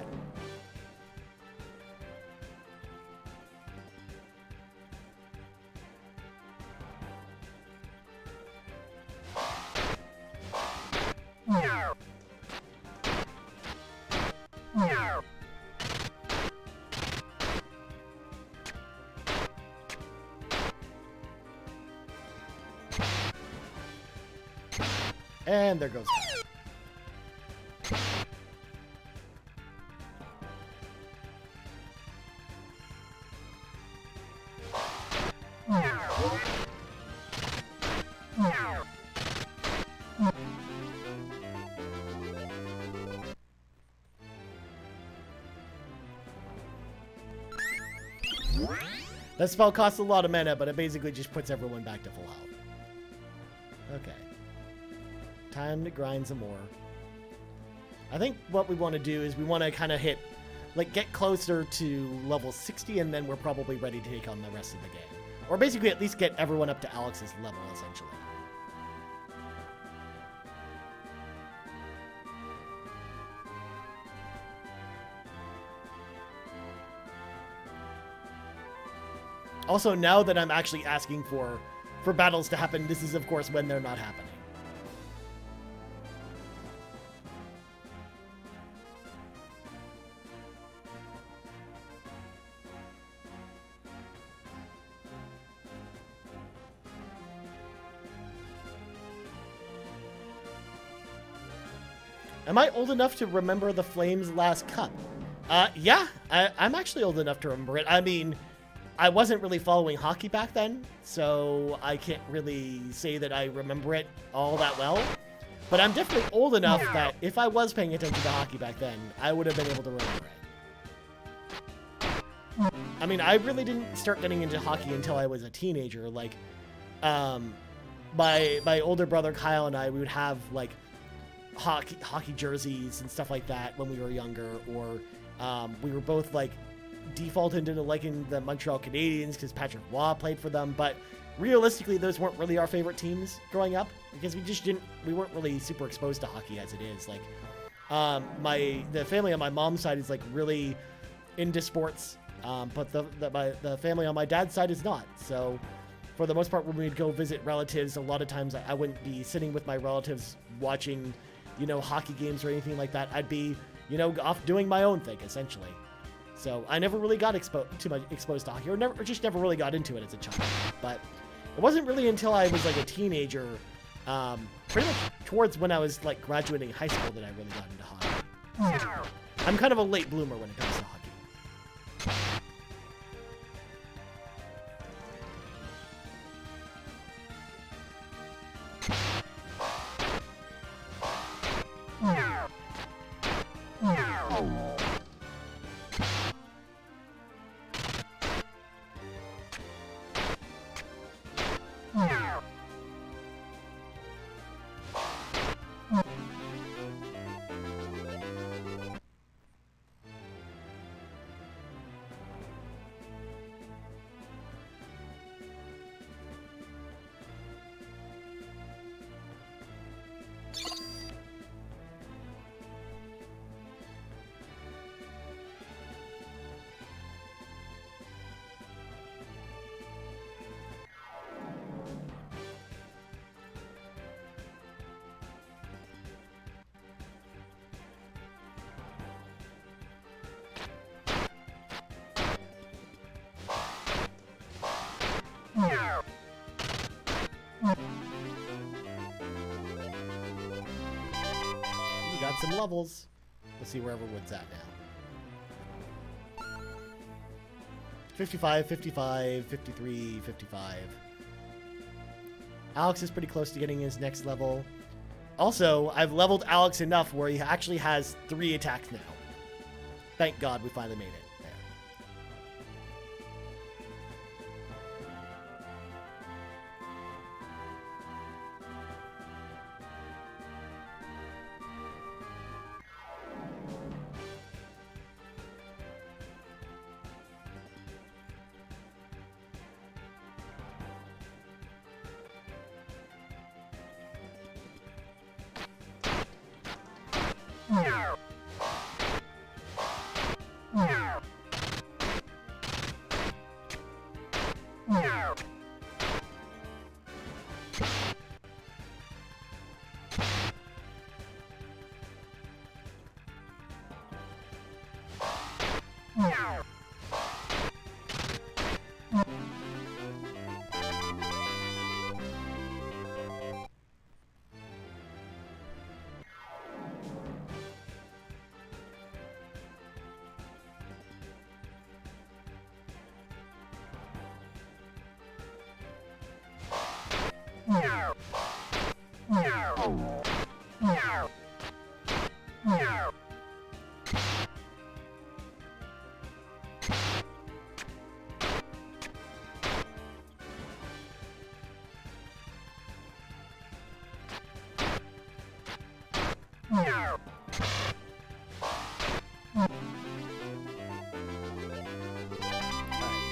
And there goes Kyle. That spell costs a lot of mana, but it basically just puts everyone back to full health. Okay. Time to grind some more. I think what we want to do is we want to kind of hit, like, get closer to level 60, and then we're probably ready to take on the rest of the game. Or basically at least get everyone up to Alex's level, essentially. Also, now that I'm actually asking for battles to happen, this is, of course, when they're not happening. Am I old enough to remember the Flames' last cup? Yeah, I'm actually old enough to remember it. I mean, I wasn't really following hockey back then, so I can't really say that I remember it all that well. But I'm definitely old enough that if I was paying attention to hockey back then, I would have been able to remember it. I mean, I really didn't start getting into hockey until I was a teenager. Like, my older brother Kyle and I, we would have like hockey jerseys and stuff like that when we were younger, or we were both like defaulted into liking the Montreal Canadiens because Patrick Waugh played for them. But realistically, those weren't really our favorite teams growing up because we weren't really super exposed to hockey as it is. Like, the family on my mom's side is like really into sports, but the family on my dad's side is not. So for the most part, when we'd go visit relatives, a lot of times I wouldn't be sitting with my relatives watching, hockey games or anything like that. I'd be, off doing my own thing, essentially. So I never really got too much exposed to hockey, or just never really got into it as a child. But it wasn't really until I was like a teenager, pretty much towards when I was like graduating high school, that I really got into hockey. I'm kind of a late bloomer when it comes to hockey. Got some levels. Let's see where everyone's at now. 55, 55, 53, 55. Alex is pretty close to getting his next level. Also, I've leveled Alex enough where he actually has 3 attacks now. Thank God we finally made it.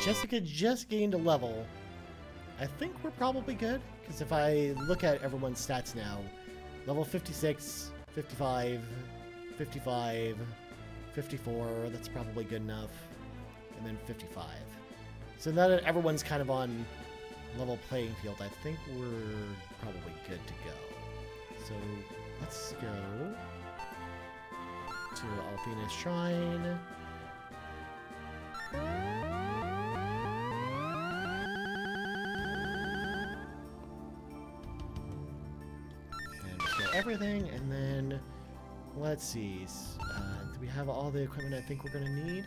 Jessica just gained a level. I think we're probably good, because if I look at everyone's stats now, level 56, 55, 55, 54, that's probably good enough, and then 55. So now that everyone's kind of on level playing field, I think we're probably good to go. So let's go to Althena's Shrine. Everything, and then let's see, do we have all the equipment I think we're gonna need?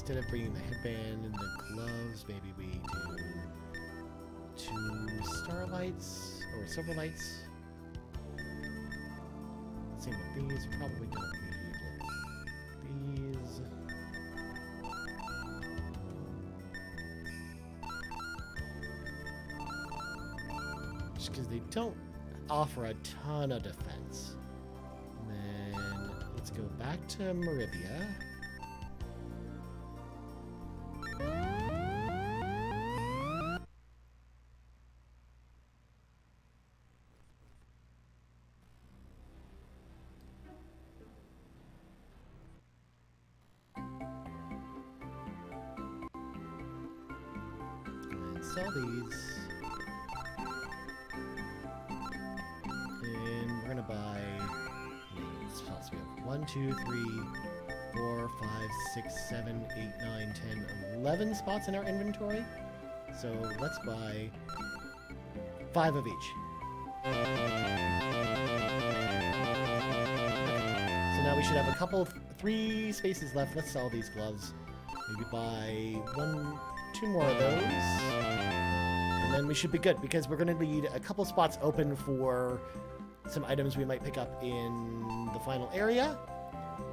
instead of bringing the headband and the gloves, maybe we do 2 starlights or silver lights. Same with these. Probably don't need these. Just because they don't offer a ton of defense. And then let's go back to Maribia. And sell these. And we're gonna buy. Let's see, we have 1, 2, 3, 4, 5, 6, 7, 8, 9, 10, 11 spots in our inventory. So let's buy 5 of each. So now we should have a couple, 3 spaces left. Let's sell these gloves. Maybe buy 1, 2 more of those. And then we should be good because we're going to need a couple spots open for some items we might pick up in the final area.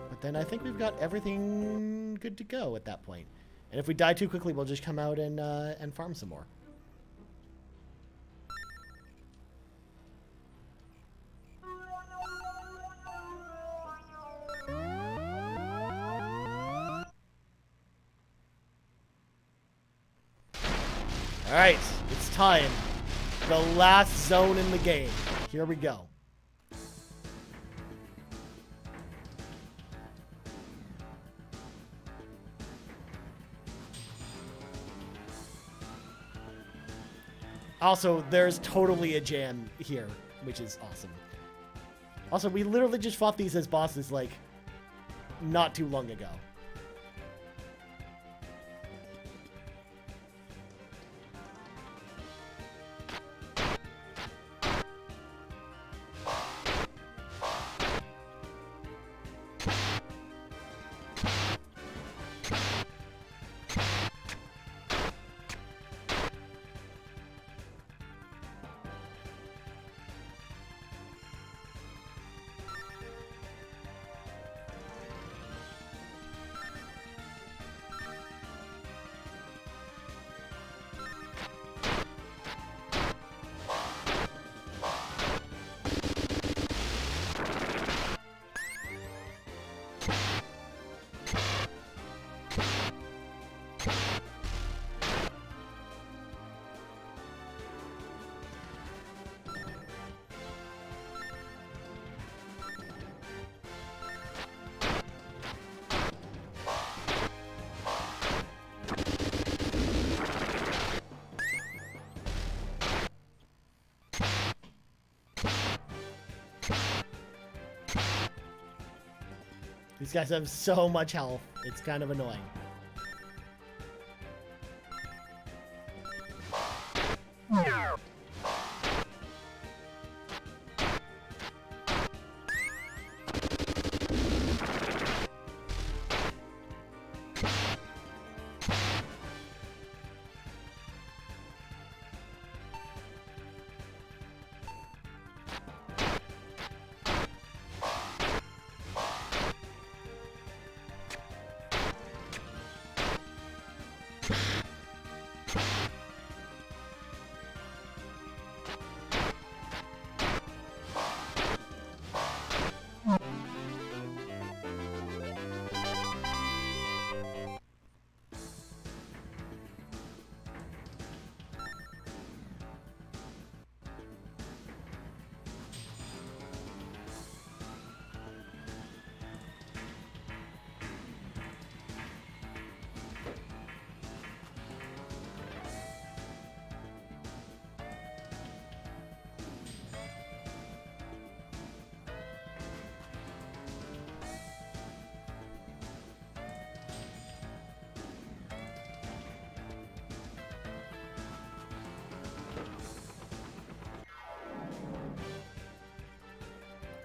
But then I think we've got everything good to go at that point. And if we die too quickly, we'll just come out and farm some more. Alright, it's time. The last zone in the game. Here we go. Also, there's totally a jam here, which is awesome. Also, we literally just fought these as bosses, like, not too long ago. These guys have so much health. It's kind of annoying.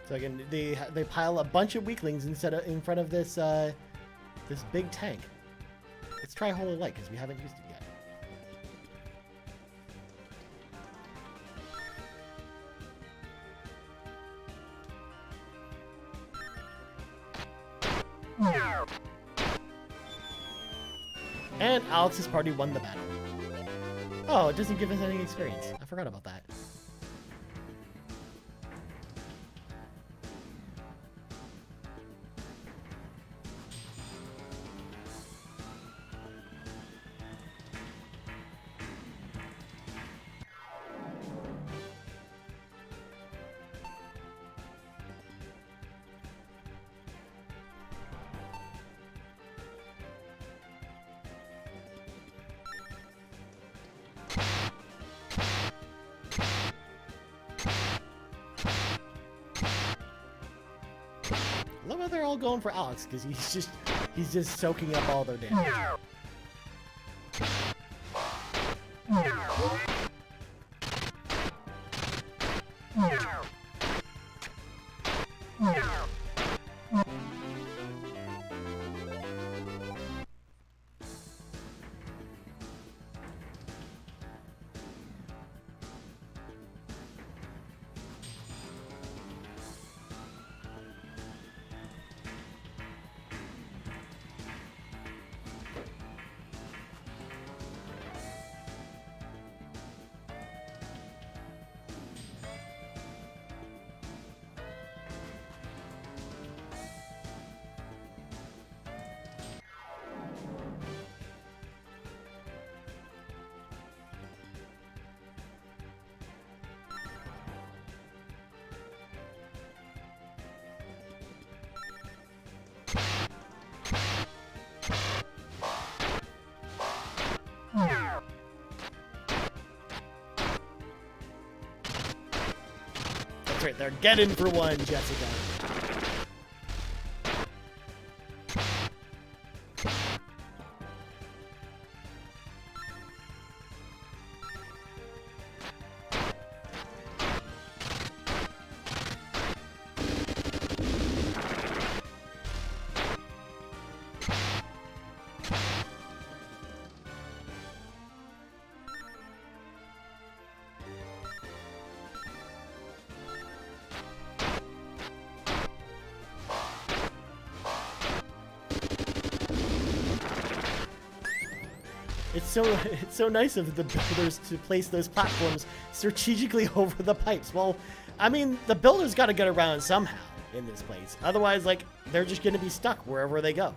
So again, they pile a bunch of weaklings in front of this this big tank. try Holy Light, because we haven't used it yet. And Alex's party won the battle. Oh, it doesn't give us any experience. I forgot about that. I love how they're all going for Alex, because he's just soaking up all their damage. That's right, they're getting for one, Jessica. It's so nice of the builders to place those platforms strategically over the pipes. Well, I mean, the builders got to get around somehow in this place. Otherwise, like, they're just going to be stuck wherever they go.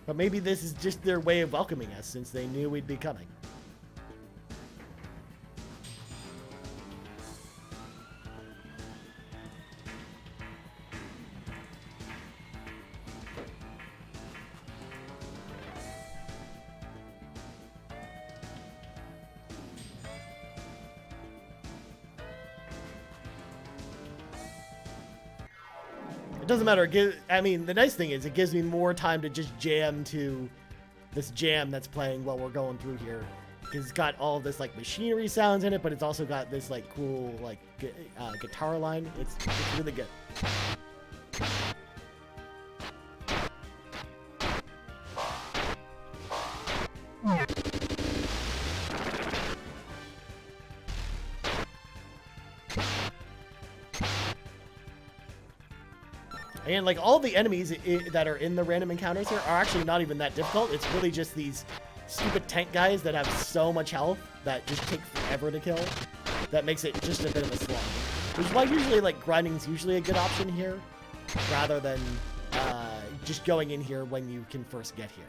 But maybe this is just their way of welcoming us, since they knew we'd be coming. It doesn't matter. I mean, the nice thing is it gives me more time to just jam to this jam that's playing while we're going through here. Because it's got all this like machinery sounds in it, but it's also got this like cool like guitar line. It's really good. And like all the enemies that are in the random encounters here are actually not even that difficult. It's really just these stupid tank guys that have so much health that just take forever to kill. That makes it just a bit of a slog. Which is why usually like grinding is usually a good option here, rather than just going in here when you can first get here.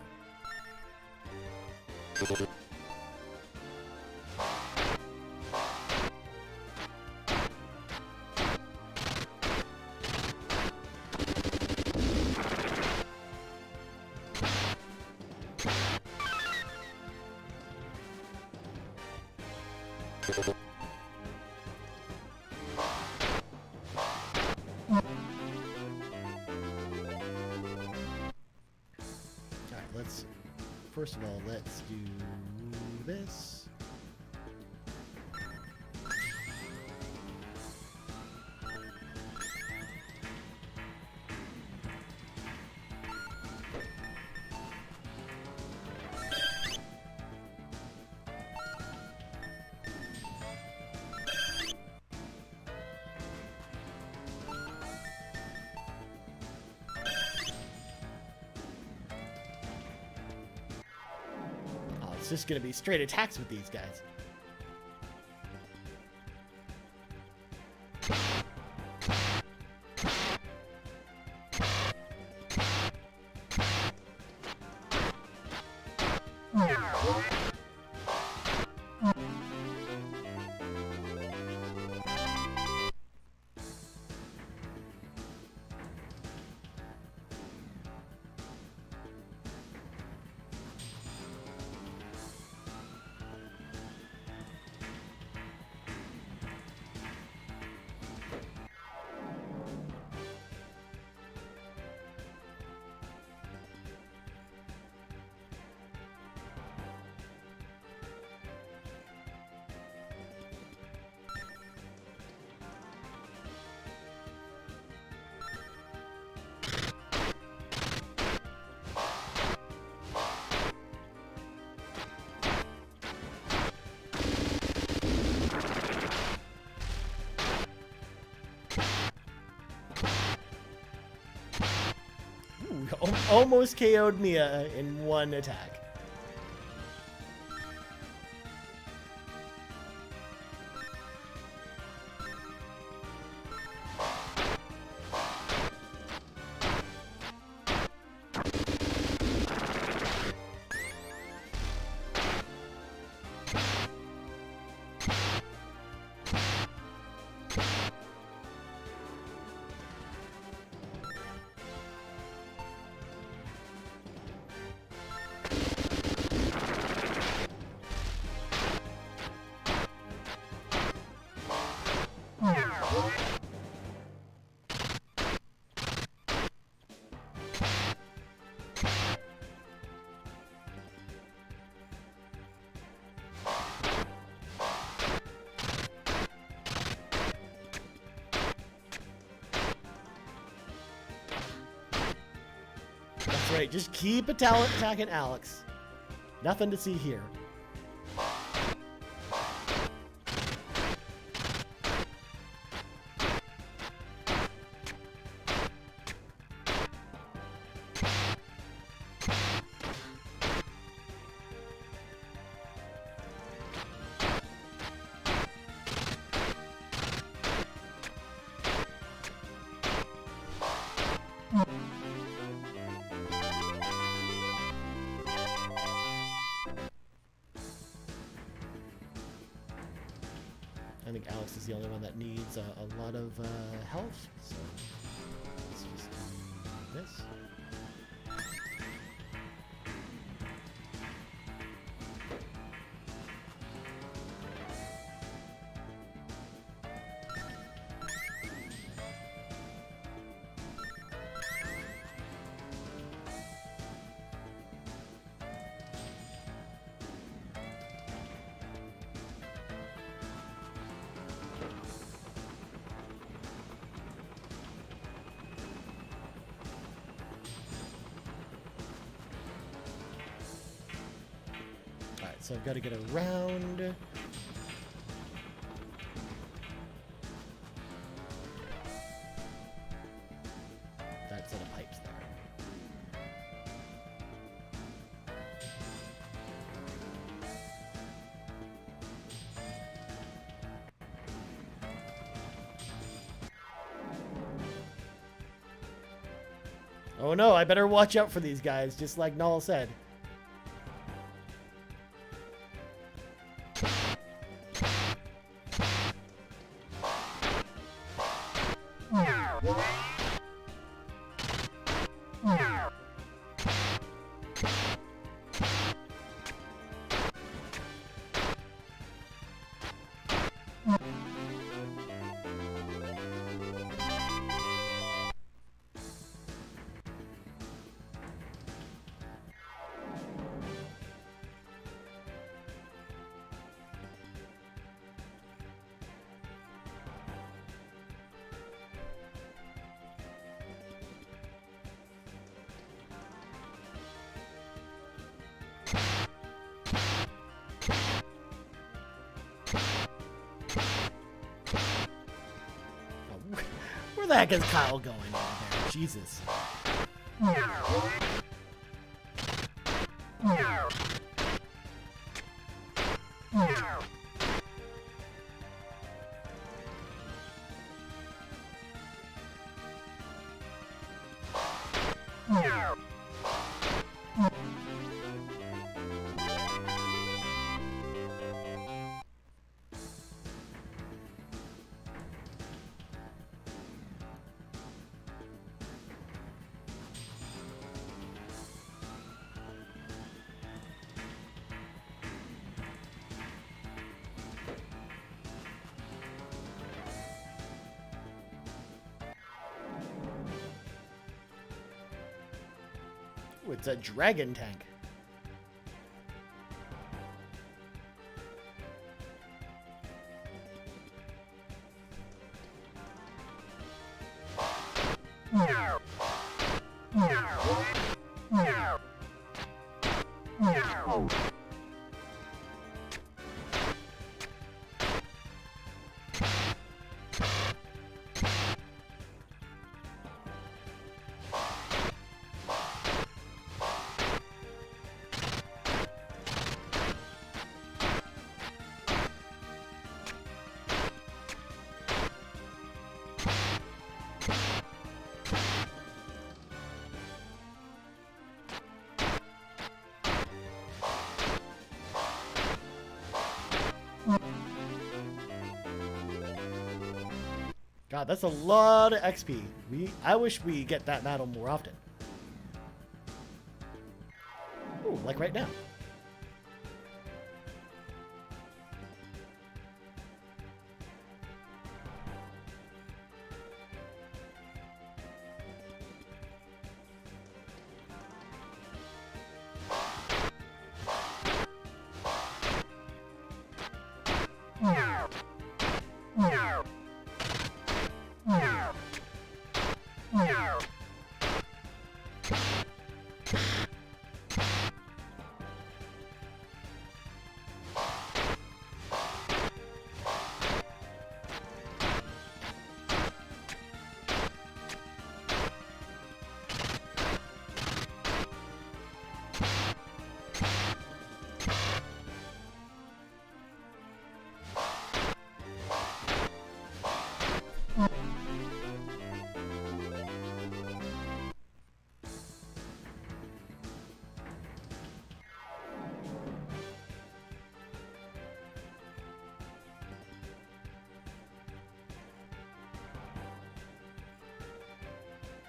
First of all, let's do this. It's just gonna be straight attacks with these guys. Almost KO'd me in one attack. That's right, just keep attacking Alex. Nothing to see here. I think Alex is the only one that needs a lot of health, so let's just do this. So I've got to get around. That set of pipes there. Oh no, I better watch out for these guys, just like Null said. Where the heck is Kyle going over there? Jesus. Ooh, it's a dragon tank. God, that's a lot of XP. I wish we get that medal more often. Ooh, like right now.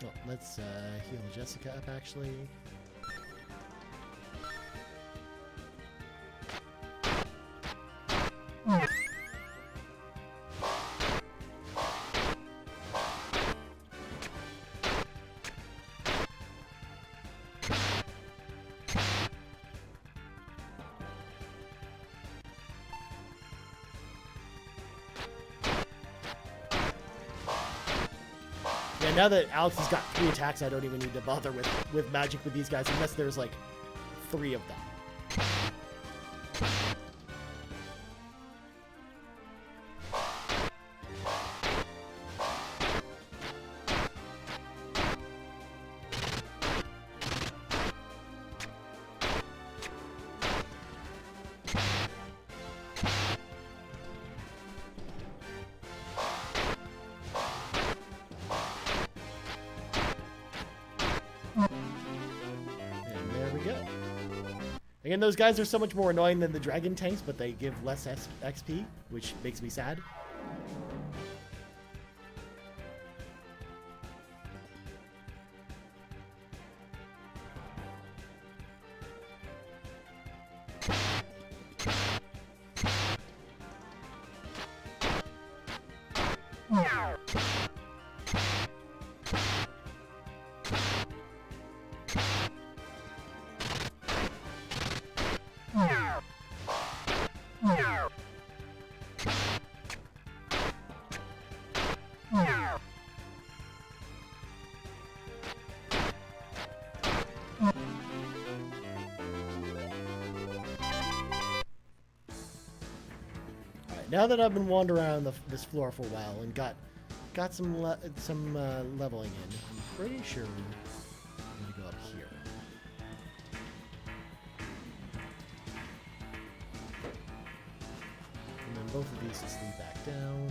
Oh, let's heal Jessica up, actually. Yeah, now that Alex has got 3 attacks, I don't even need to bother with magic with these guys unless there's like 3 of them. Again, those guys are so much more annoying than the dragon tanks, but they give less XP, which makes me sad. Now that I've been wandering around this floor for a while and got some leveling in, I'm pretty sure I'm gonna go up here. And then both of these just lead back down.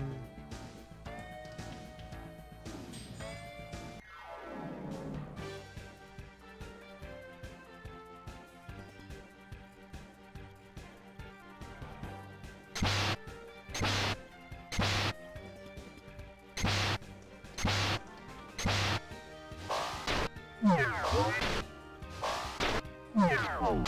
Oh,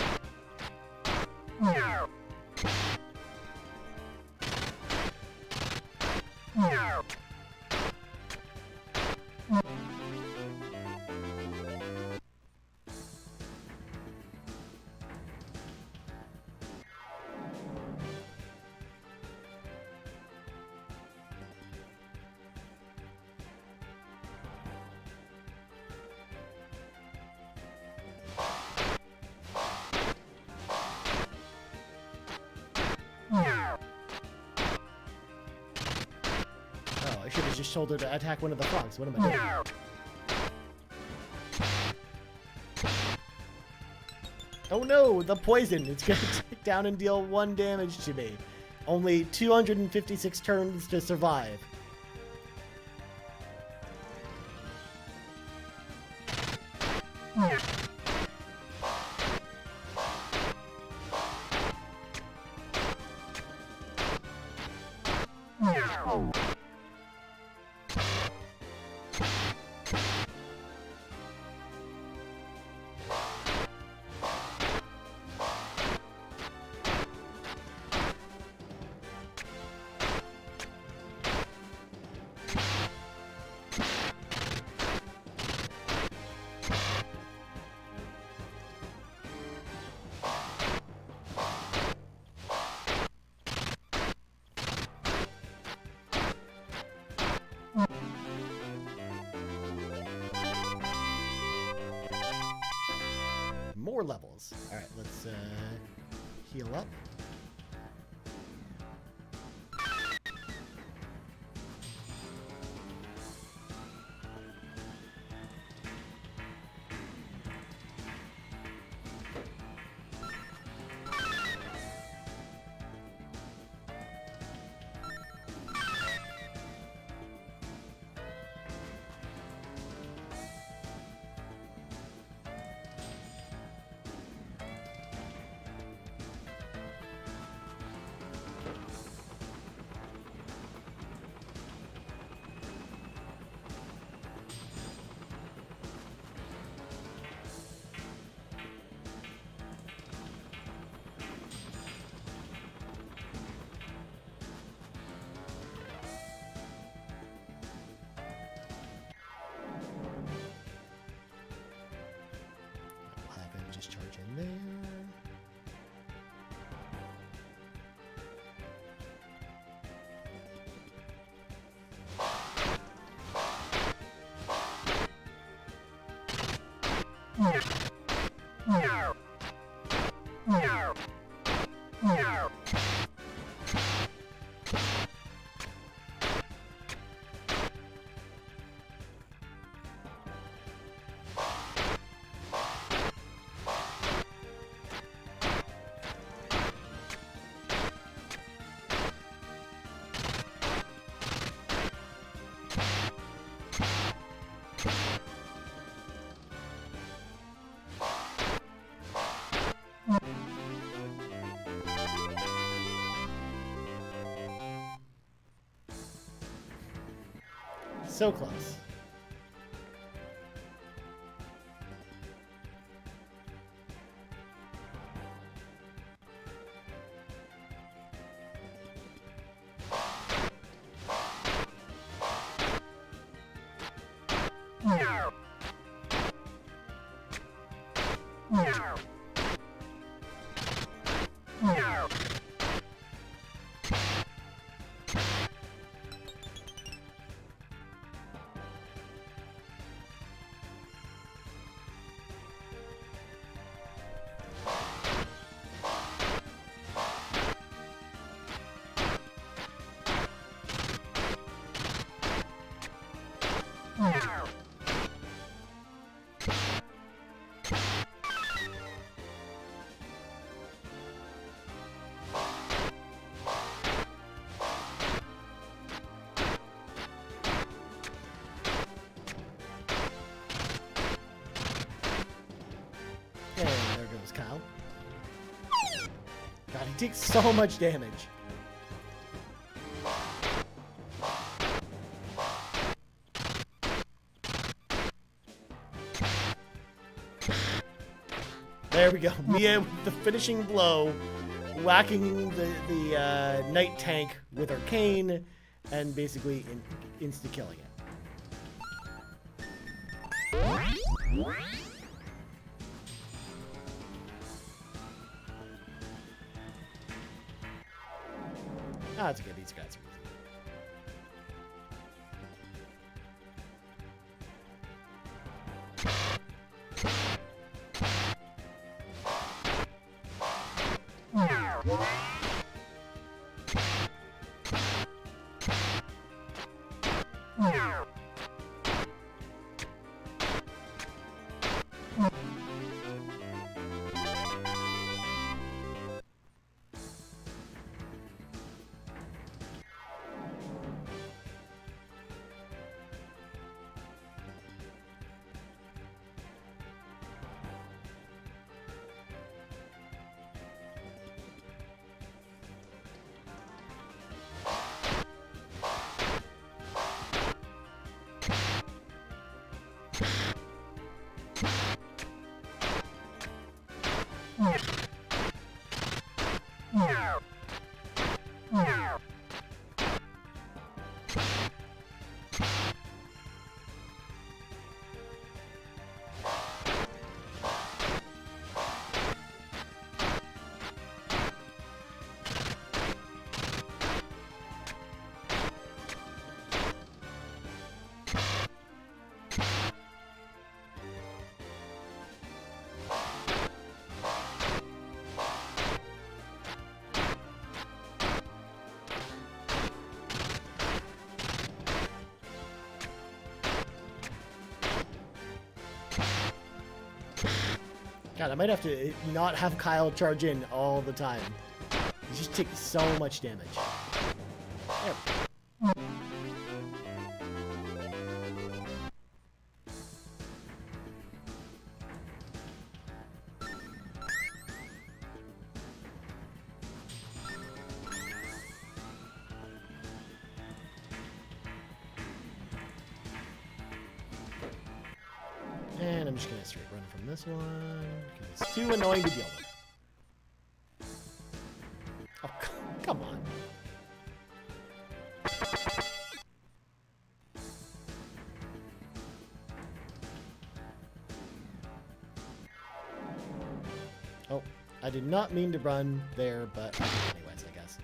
I should have just told her to attack one of the frogs. What am I doing? Oh no, the poison! It's gonna take down and deal 1 damage to me. Only 256 turns to survive. More levels. Alright, let's heal up. Just charge in there. So close. And there goes Kyle. God, he takes so much damage. There we go. Mia with the finishing blow, whacking the Knight tank with her cane, and basically insta-killing it. Ah, that's okay. These guys are easy. God, I might have to not have Kyle charge in all the time. He just takes so much damage. There we go. And I'm just gonna straight run from this one, because it's too annoying to deal with. Oh, come on. Oh, I did not mean to run there, but I did anyways, I guess.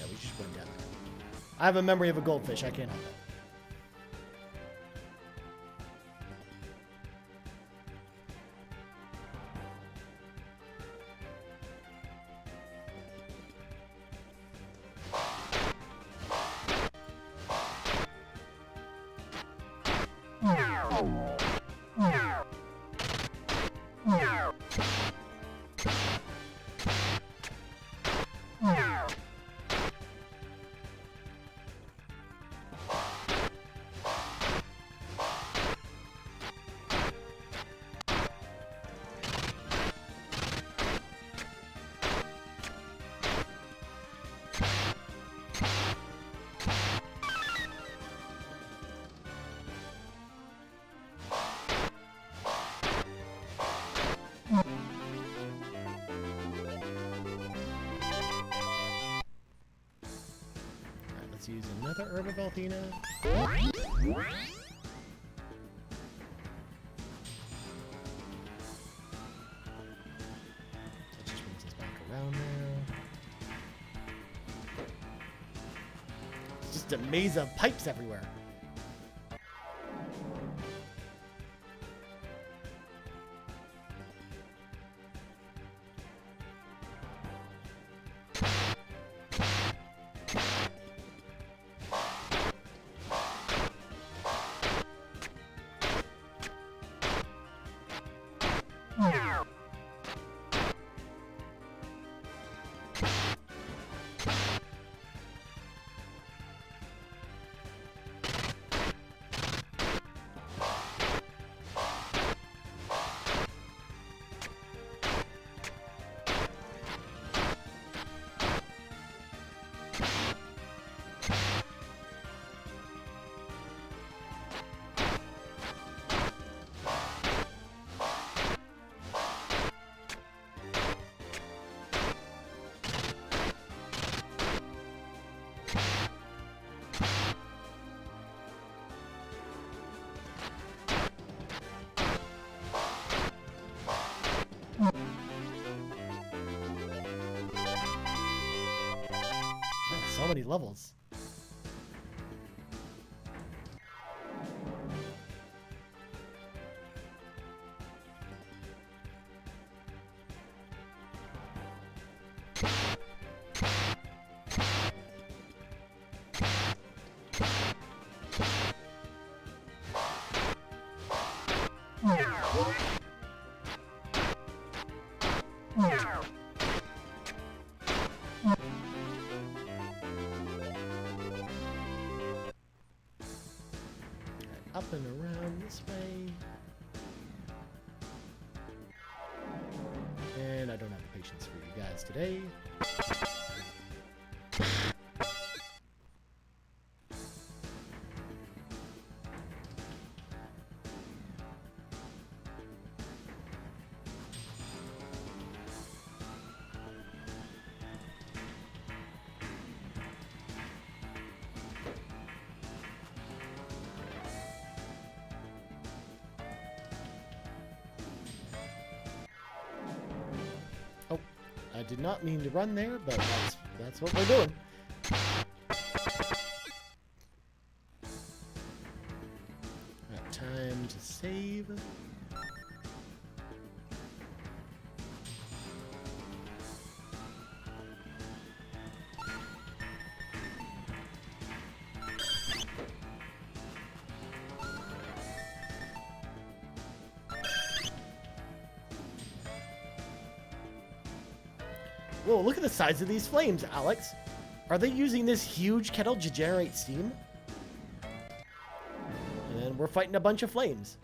We just went down there. I have a memory of a goldfish. I can't help it. Another Herb of Althena. That just brings us back around there. It's just a maze of pipes everywhere. So many levels. Up and around this way. And I don't have the patience for you guys today. I did not mean to run there, but that's what we're doing. Got time to save. Whoa, look at the size of these flames, Alex. Are they using this huge kettle to generate steam? And we're fighting a bunch of flames.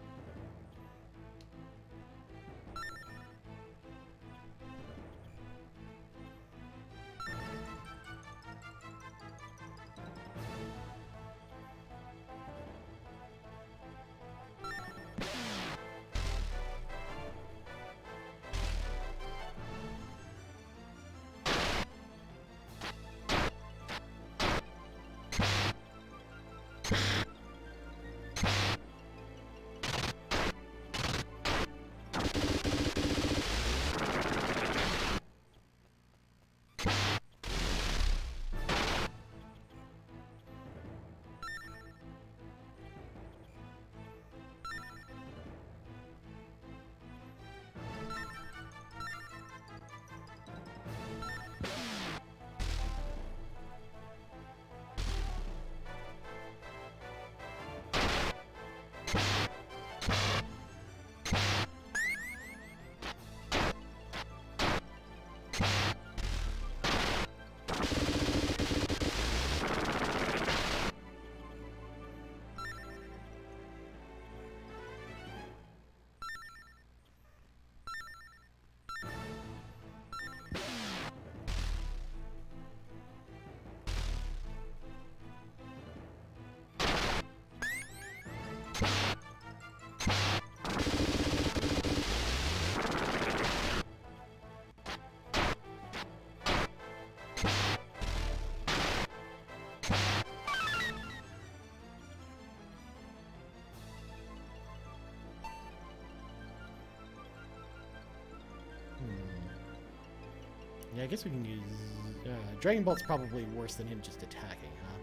Yeah, I guess we can use... Dragon Bolt's probably worse than him just attacking, huh?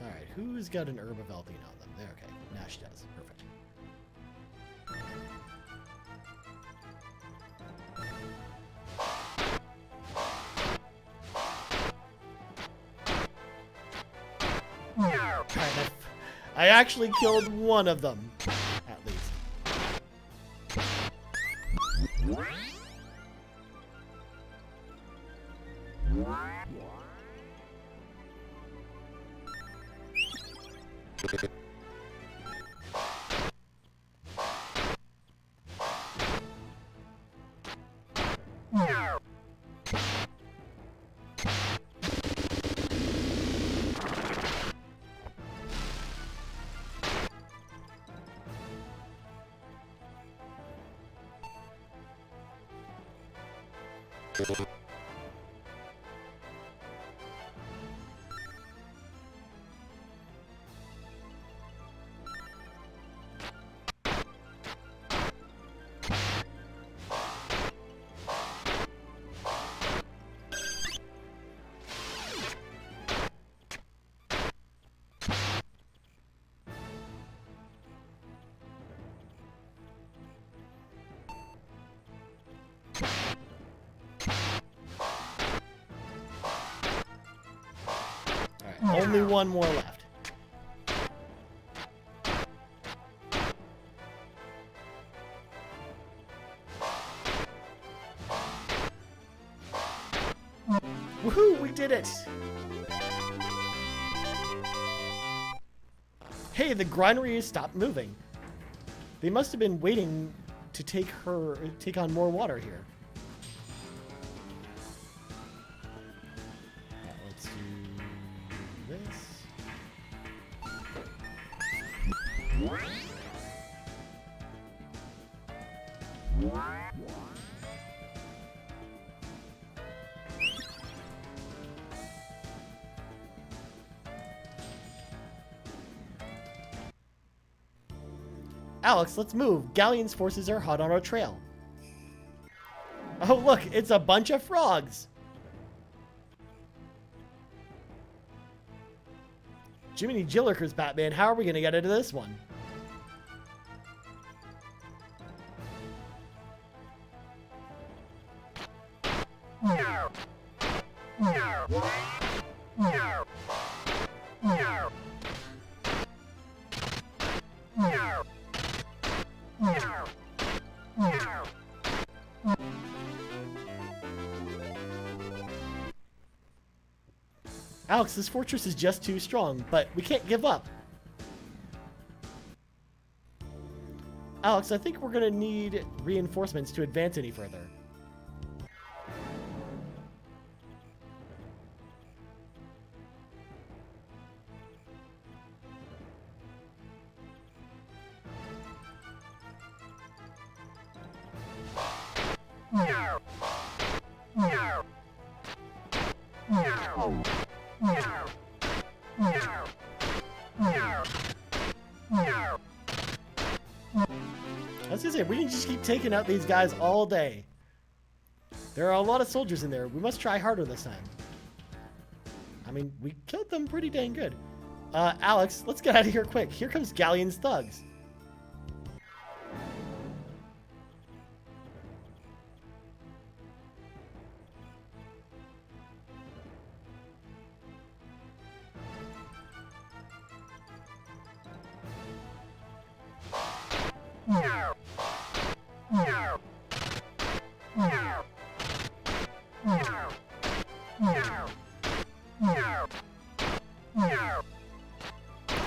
Alright, who's got an Herb of Elpine on them? There, okay. Nash does. Perfect. Alright, I actually killed one of them, at least. Alright, only one more left. Woohoo, we did it! Hey, the granary has stopped moving. They must have been waiting to take on more water here. Let's do this. Alex, let's move. Galleon's forces are hot on our trail. Oh, look, it's a bunch of frogs. Jiminy Jillikers, Batman. How are we going to get into this one? Alex, this fortress is just too strong, but we can't give up. Alex, I think we're gonna need reinforcements to advance any further. I was gonna say, we can just keep taking out these guys all day. There are a lot of soldiers in there. We must try harder this time. I mean, we killed them pretty dang good. Alex, let's get out of here quick. Here comes Galleon's thugs.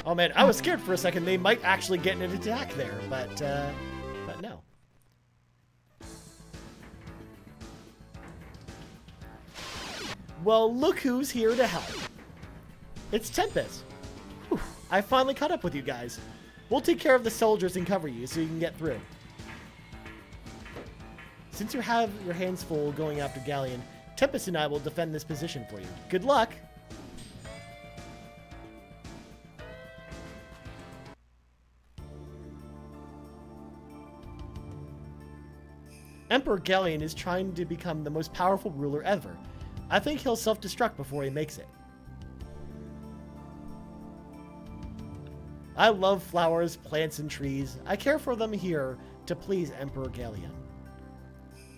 Oh man, I was scared for a second they might actually get an attack there, but no. Well, look who's here to help. It's Tempest. Whew, I finally caught up with you guys. We'll take care of the soldiers and cover you so you can get through. Since you have your hands full going after Galleon, Tempest and I will defend this position for you. Good luck! Emperor Galleon is trying to become the most powerful ruler ever. I think he'll self-destruct before he makes it. I love flowers, plants, and trees. I care for them here to please Emperor Galleon.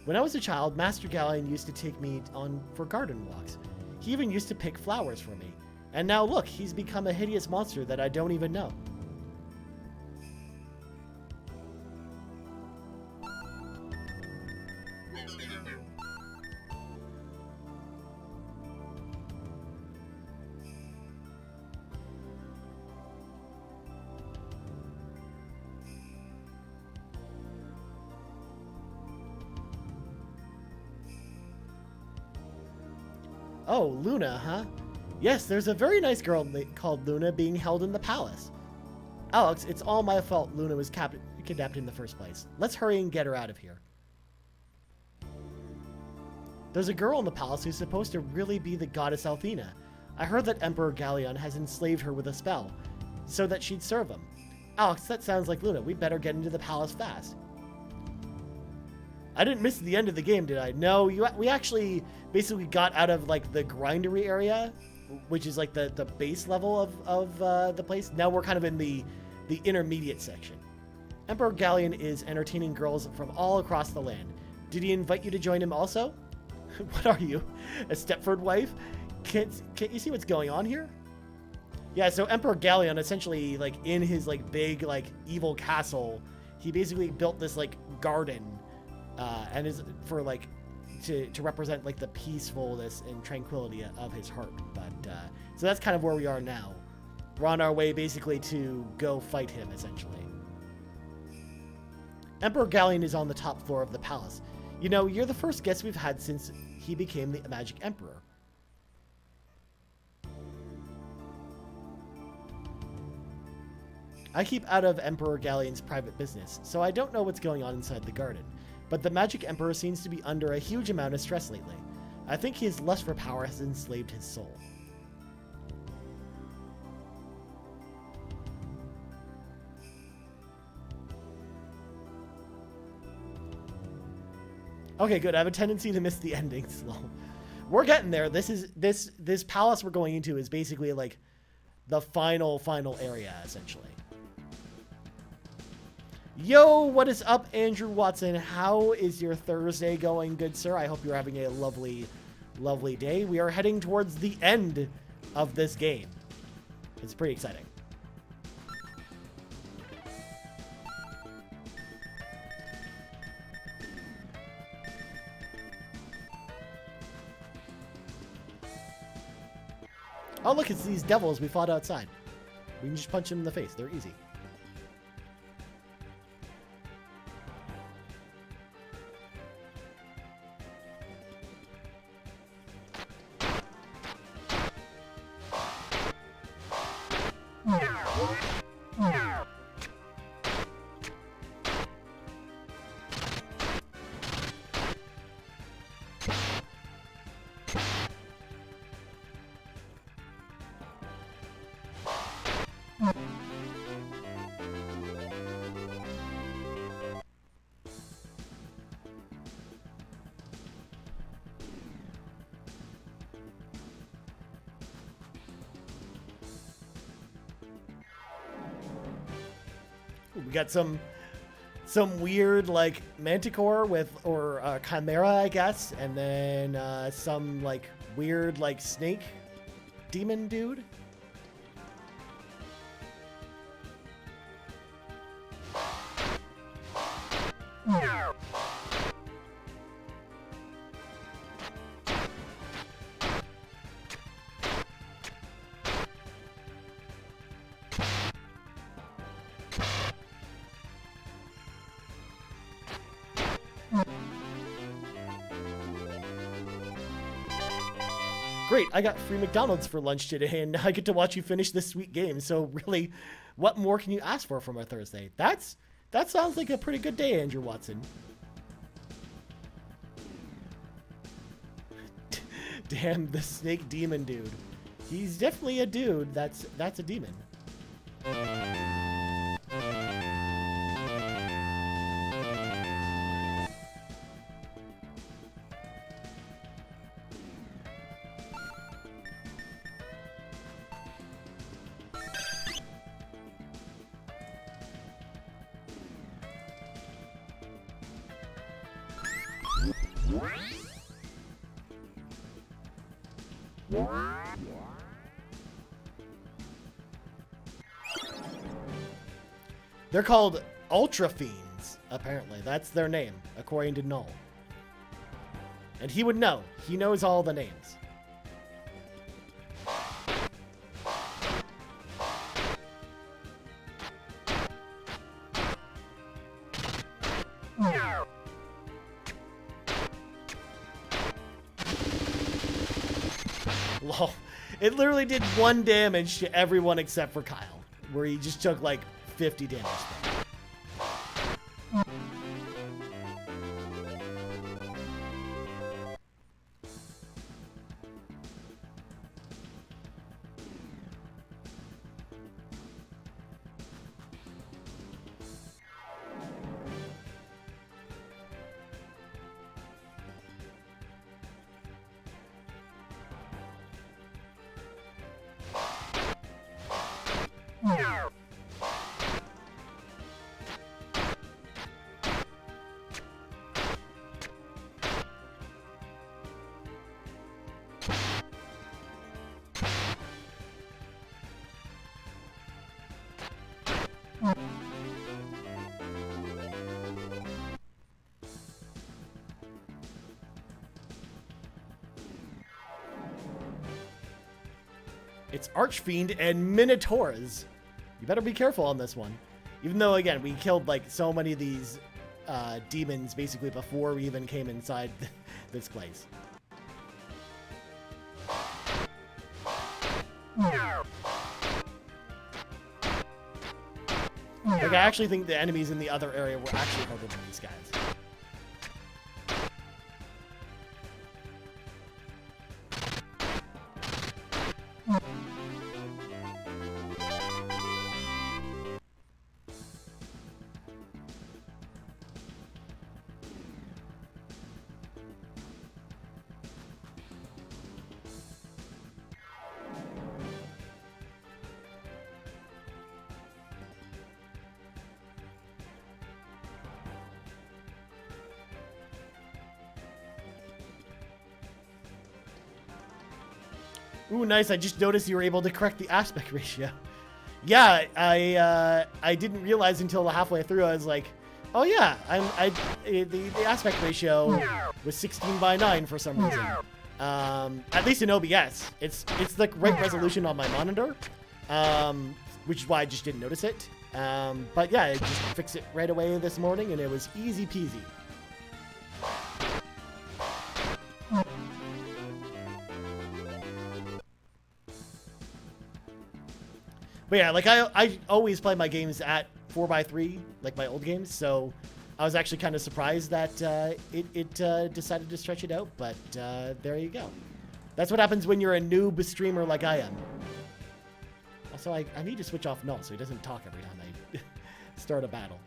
When I was a child, Master Galleon used to take me on for garden walks. He even used to pick flowers for me. And now look, he's become a hideous monster that I don't even know. Oh, Luna, huh? Yes, there's a very nice girl called Luna being held in the palace. Alex, it's all my fault Luna was kidnapped in the first place. Let's hurry and get her out of here. There's a girl in the palace who's supposed to really be the goddess Althena. I heard that Emperor Galleon has enslaved her with a spell, so that she'd serve him. Alex, that sounds like Luna. We better get into the palace fast. I didn't miss the end of the game, did I? No, we actually basically got out of like the grindery area, which is like the base level of the place. Now we're kind of in the intermediate section. Emperor Galleon is entertaining girls from all across the land. Did he invite you to join him also? What are you, a Stepford wife? Can't you see what's going on here? Yeah, so Emperor Galleon essentially, like in his like big like evil castle, he basically built this like garden. And is for like to represent like the peacefulness and tranquility of his heart. But so that's kind of where we are now. We're on our way basically to go fight him essentially. Emperor Galleon is on the top floor of the palace. You know, you're the first guest we've had since he became the Magic Emperor. I keep out of Emperor Galleon's private business, so I don't know what's going on inside the garden. But the Magic Emperor seems to be under a huge amount of stress lately. I think his lust for power has enslaved his soul. Okay, good. I have a tendency to miss the endings. We're getting there. This palace we're going into is basically like the final area, essentially. Yo, what is up, Andrew Watson? How is your Thursday going, good sir? I hope you're having a lovely, lovely day. We are heading towards the end of this game. It's pretty exciting. Oh, look, it's these devils we fought outside. We can just punch them in the face. They're easy. We got some weird like manticore or chimera, I guess, and then some like weird like snake demon dude. great, I got free McDonald's for lunch today, and I get to watch you finish this sweet game. So really, what more can you ask for from a Thursday? That sounds like a pretty good day, Andrew Watson. Damn, the snake demon dude. He's definitely a dude. That's a demon. They're called Ultra Fiends, apparently. That's their name, according to Null. And he would know. He knows all the names. Lol. It literally did 1 damage to everyone except for Kyle, where he just took like 50 damage there. It's Archfiend and Minotaurs. You better be careful on this one. Even though, again, we killed like so many of these demons basically before we even came inside this place. Like, I actually think the enemies in the other area were actually harder than these guys. Ooh, nice. I just noticed you were able to correct the aspect ratio. Yeah, I didn't realize until halfway through. I was like, oh yeah, the aspect ratio was 16:9 for some reason. At least in OBS, it's the right resolution on my monitor, which is why I just didn't notice it. But yeah, I just fixed it right away this morning, and it was easy peasy. But yeah, like I always play my games at 4:3, like my old games, so I was actually kind of surprised that it decided to stretch it out, but there you go. That's what happens when you're a noob streamer like I am. Also, I need to switch off Null so he doesn't talk every time I start a battle.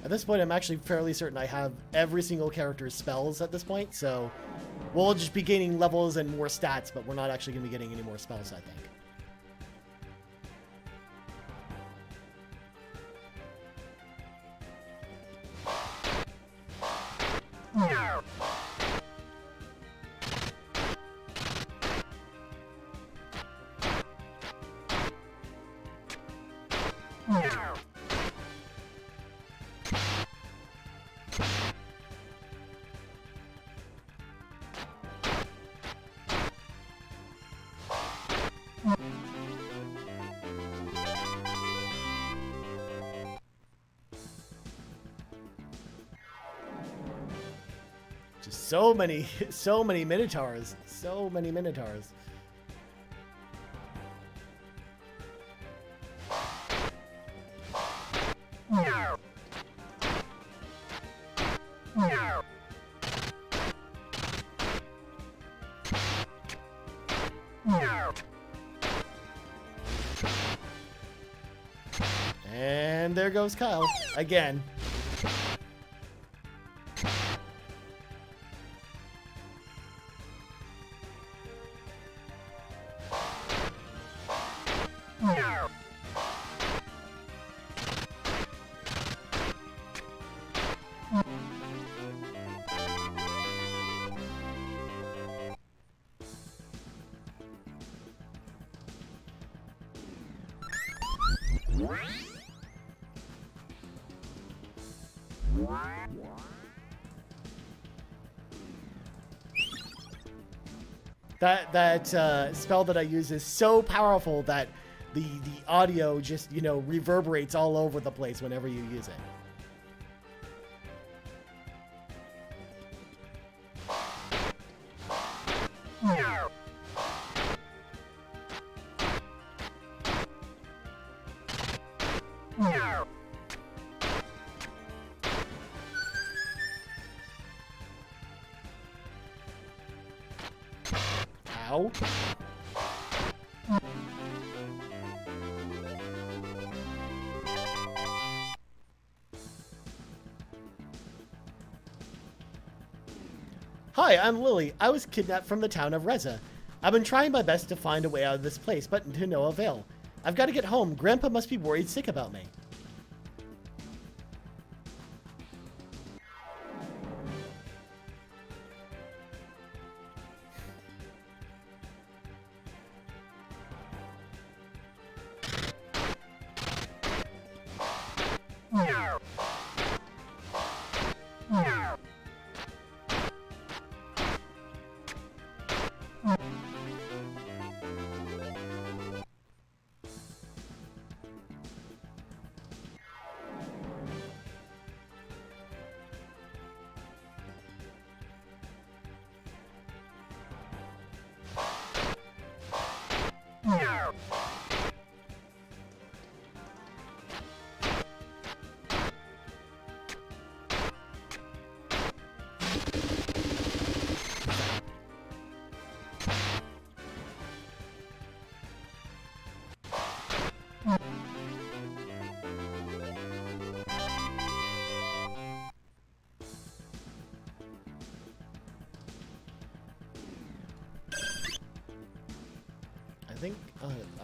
At this point, I'm actually fairly certain I have every single character's spells at this point, so we'll just be gaining levels and more stats, but we're not actually going to be getting any more spells, I think. Just so many minotaurs. So many minotaurs. And there goes Kyle again. That spell that I use is so powerful that the audio just, you know, reverberates all over the place whenever you use it. Ow. Hi, I'm Lily. I was kidnapped from the town of Reza. I've been trying my best to find a way out of this place, but to no avail. I've got to get home. Grandpa must be worried sick about me.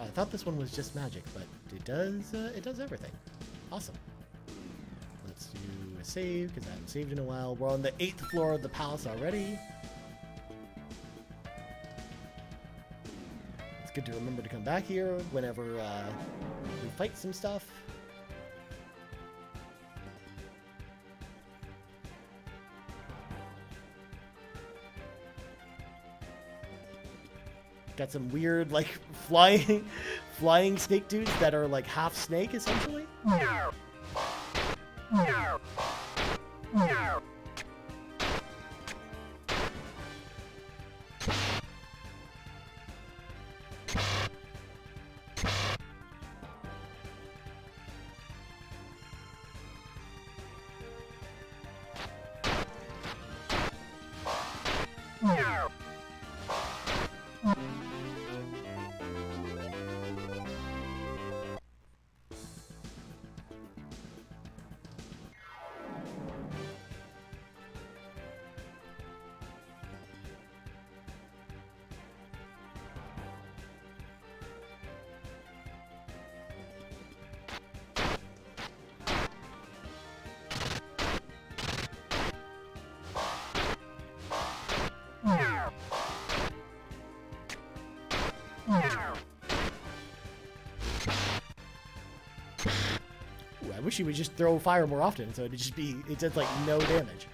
I thought this one was just magic, but it does everything. Awesome. Let's do a save, because I haven't saved in a while. We're on the 8th floor of the palace already. It's good to remember to come back here whenever we fight some stuff. Got some weird, like, flying snake dudes that are, like, half snake, essentially. wish he would just throw fire more often, so it did like no damage.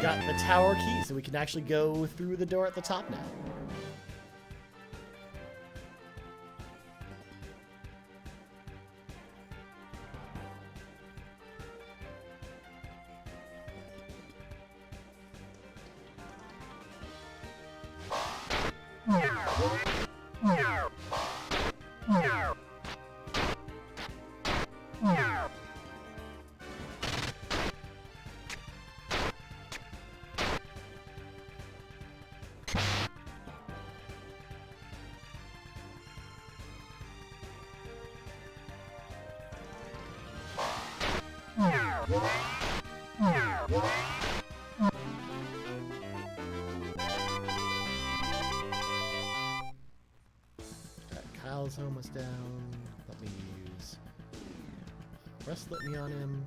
Got the tower key, so we can actually go through the door at the top now. Kyle's almost down. Let me use Rest Let Me on him.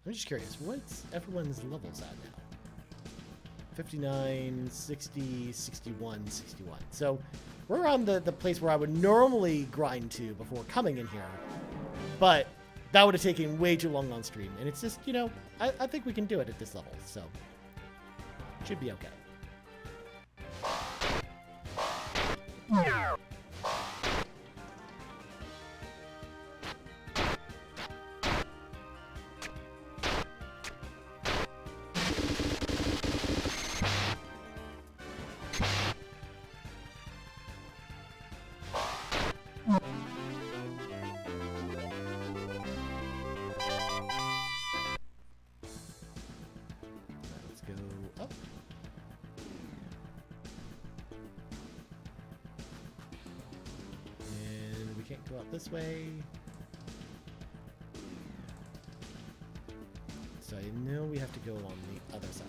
I'm just curious, what's everyone's levels at now? 59, 60, 61, 61. So we're around the place where I would normally grind to before coming in here. But that would have taken way too long on stream. And it's just, you know, I think we can do it at this level. So should be okay. Go out this way. So I know we have to go on the other side.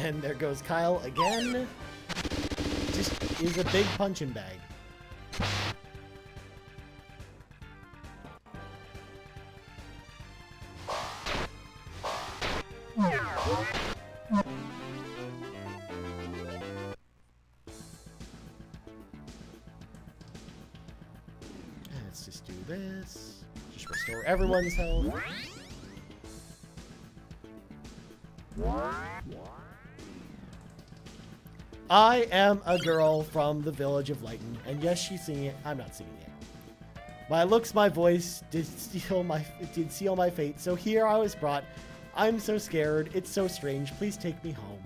And there goes Kyle again. Just is a big punching bag. Let's just do this. Just restore everyone's health. I am a girl from the village of Lighton, and yes, she's singing it. I'm not singing it. My looks, my voice did seal my fate. So here I was brought. I'm so scared. It's so strange. Please take me home.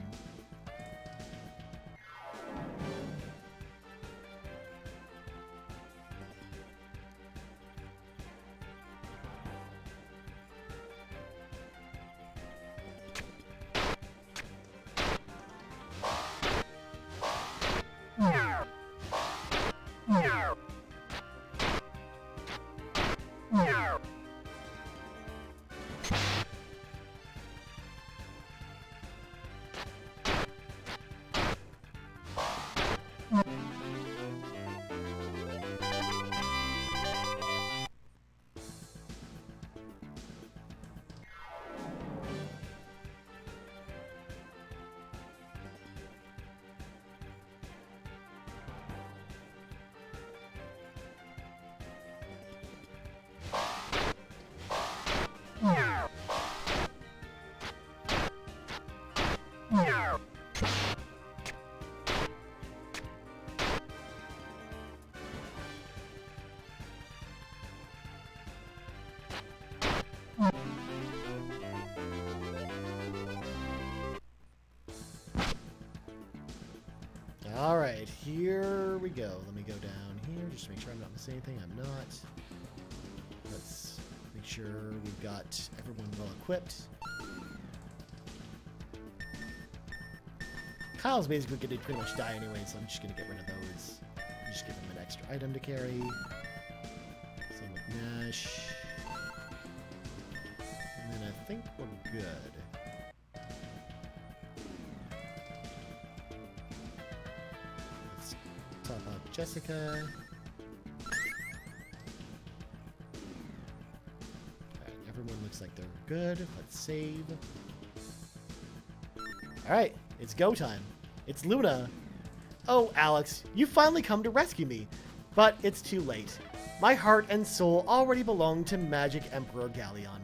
Alright, here we go. Let me go down here just to make sure I'm not missing anything. I'm not. Let's make sure we've got everyone well equipped. Kyle's basically going to pretty much die anyway, so I'm just going to get rid of those. Just give him an extra item to carry. Same with Nash. And then I think we're good. Top up Jessica. Alright, everyone looks like they're good. Let's save. Alright, it's go time. It's Luna. Oh, Alex, you finally come to rescue me. But it's too late. My heart and soul already belong to Magic Emperor Galleon.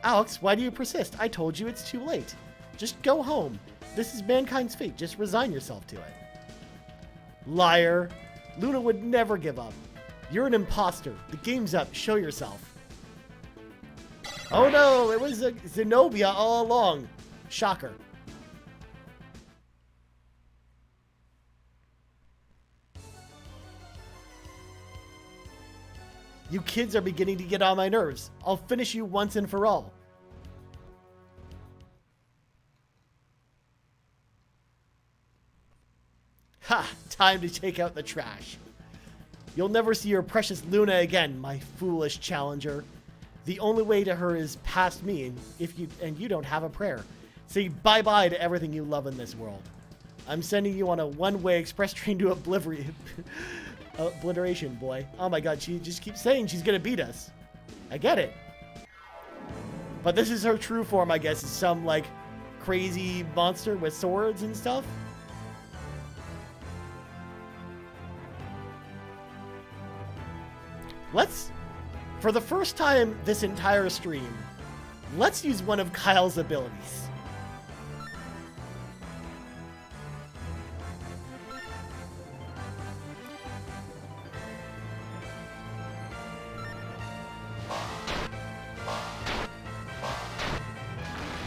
Alex, why do you persist? I told you it's too late. Just go home. This is mankind's fate. Just resign yourself to it. Liar. Luna would never give up. You're an imposter. The game's up. Show yourself. Oh no, it was Zenobia all along. Shocker. You kids are beginning to get on my nerves. I'll finish you once and for all. Ha! Time to take out the trash. You'll never see your precious Luna again, my foolish challenger. The only way to her is past me, and you don't have a prayer. Say bye-bye to everything you love in this world. I'm sending you on a one-way express train to obliteration, boy. Oh my god, she just keeps saying she's gonna beat us. I get it. But this is her true form, I guess. Is some, like, crazy monster with swords and stuff. Let's, for the first time this entire stream, let's use one of Kyle's abilities.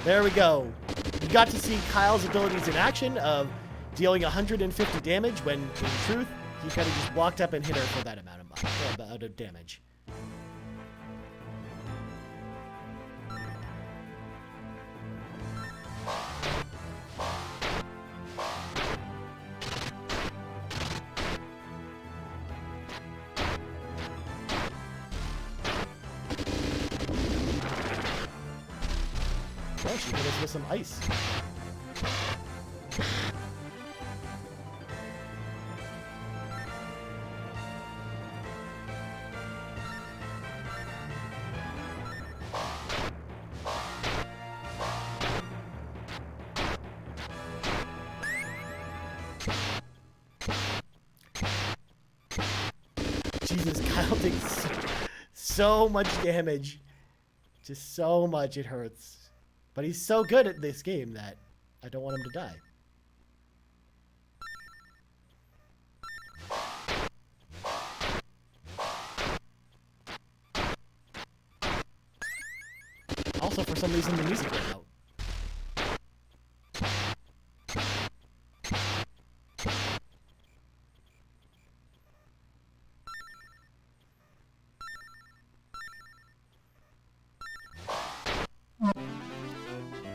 There we go. You got to see Kyle's abilities in action of dealing 150 damage when, in truth, he kind of just walked up and hit her for that amount of damage. Well, she hit us with some ice. Jesus, Kyle takes so much damage. Just so much it hurts. But he's so good at this game that I don't want him to die. Also, for some reason, the music went out.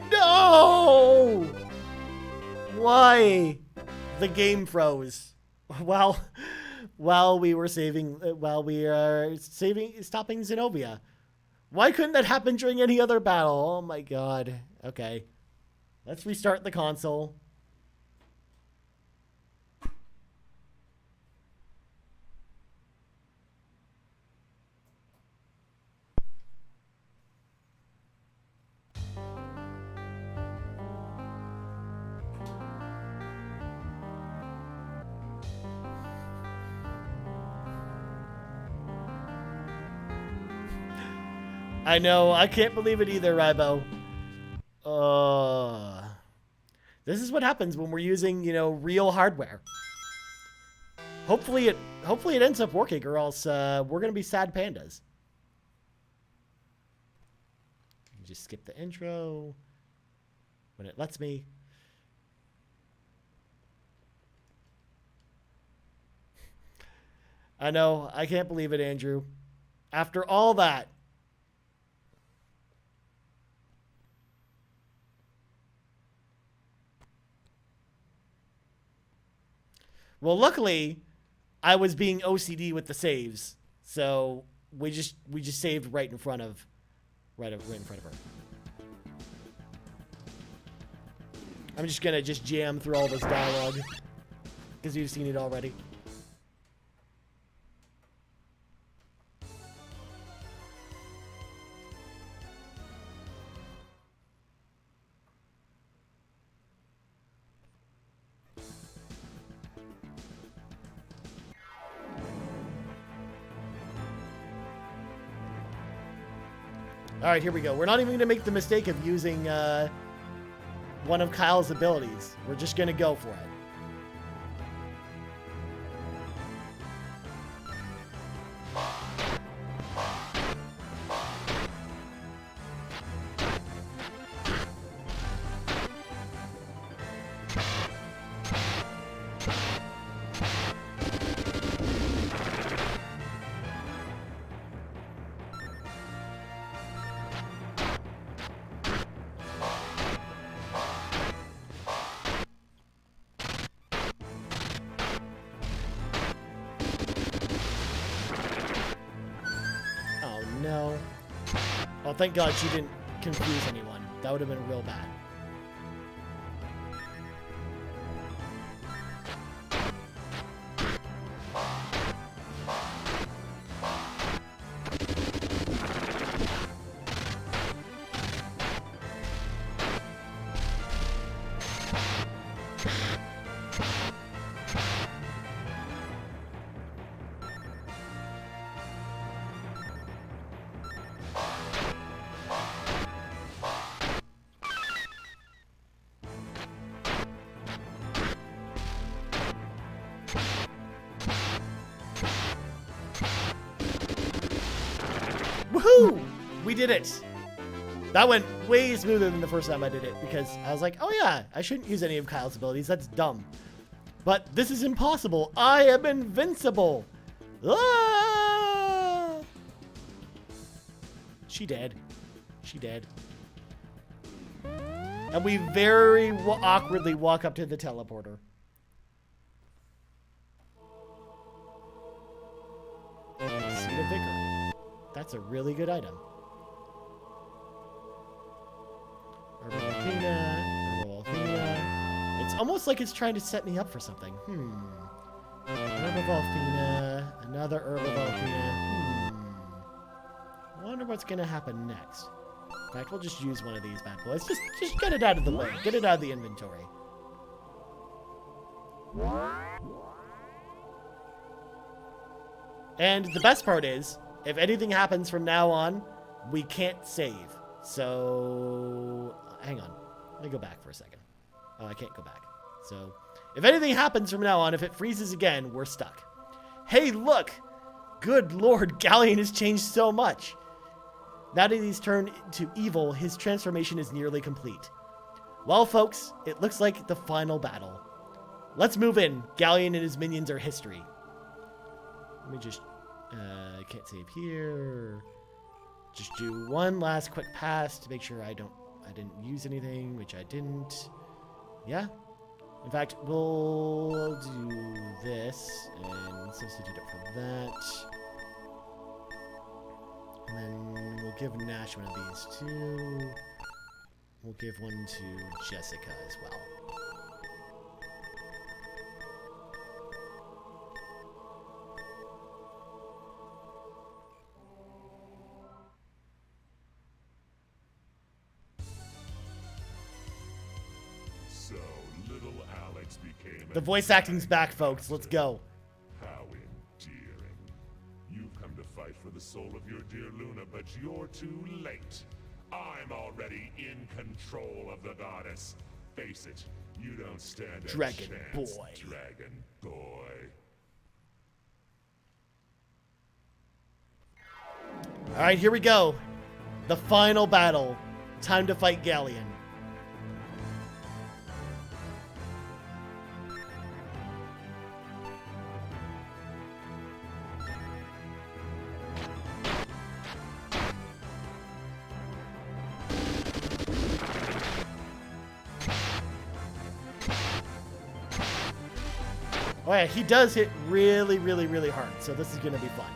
No! Why? The game froze. While we were stopping Zenobia. Why couldn't that happen during any other battle? Oh my god. Okay. Let's restart the console. I know, I can't believe it either, Rybo. This is what happens when we're using, you know, real hardware. Hopefully it ends up working, or else we're gonna be sad pandas. Just skip the intro when it lets me. I know, I can't believe it, Andrew. After all that. Well, luckily, I was being OCD with the saves, so we just saved right in front of her. I'm just gonna jam through all this dialogue because you've seen it already. All right, here we go. We're not even going to make the mistake of using one of Kyle's abilities. We're just going to go for it. No. Oh, thank God she didn't confuse anyone. That would have been real bad. Woohoo! We did it! That went way smoother than the first time I did it, because I was like, oh yeah, I shouldn't use any of Kyle's abilities, that's dumb. But this is impossible. I am invincible! Ah! She dead. She dead. And we very awkwardly walk up to the teleporter. Seed of Vigor. That's a really good item. Herbal Athena. It's almost like it's trying to set me up for something. Herb of Athena. Another Herb of Athena. I wonder what's going to happen next. In fact, we'll just use one of these bad boys. Just get it out of the way. Get it out of the inventory. And the best part is, if anything happens from now on, we can't save. So, hang on. Let me go back for a second. Oh, I can't go back. So, if anything happens from now on, if it freezes again, we're stuck. Hey, look! Good lord, Galleon has changed so much. Now that he's turned to evil, his transformation is nearly complete. Well, folks, it looks like the final battle. Let's move in. Galleon and his minions are history. Let me just... I can't save here. Just do one last quick pass to make sure I didn't use anything, which I didn't. Yeah. In fact, we'll do this and substitute it for that. And then we'll give Nash one of these too. We'll give one to Jessica as well. So, little Alex became The voice acting's back, folks. Let's go. How endearing. You've come to fight for the soul of your dear Luna, but you're too late. I'm already in control of the goddess. Face it, you don't stand a Dragon chance, boy. Dragon boy. All right, here we go. The final battle. Time to fight Galleon. Oh yeah, he does hit really, really, really hard, so this is gonna be fun.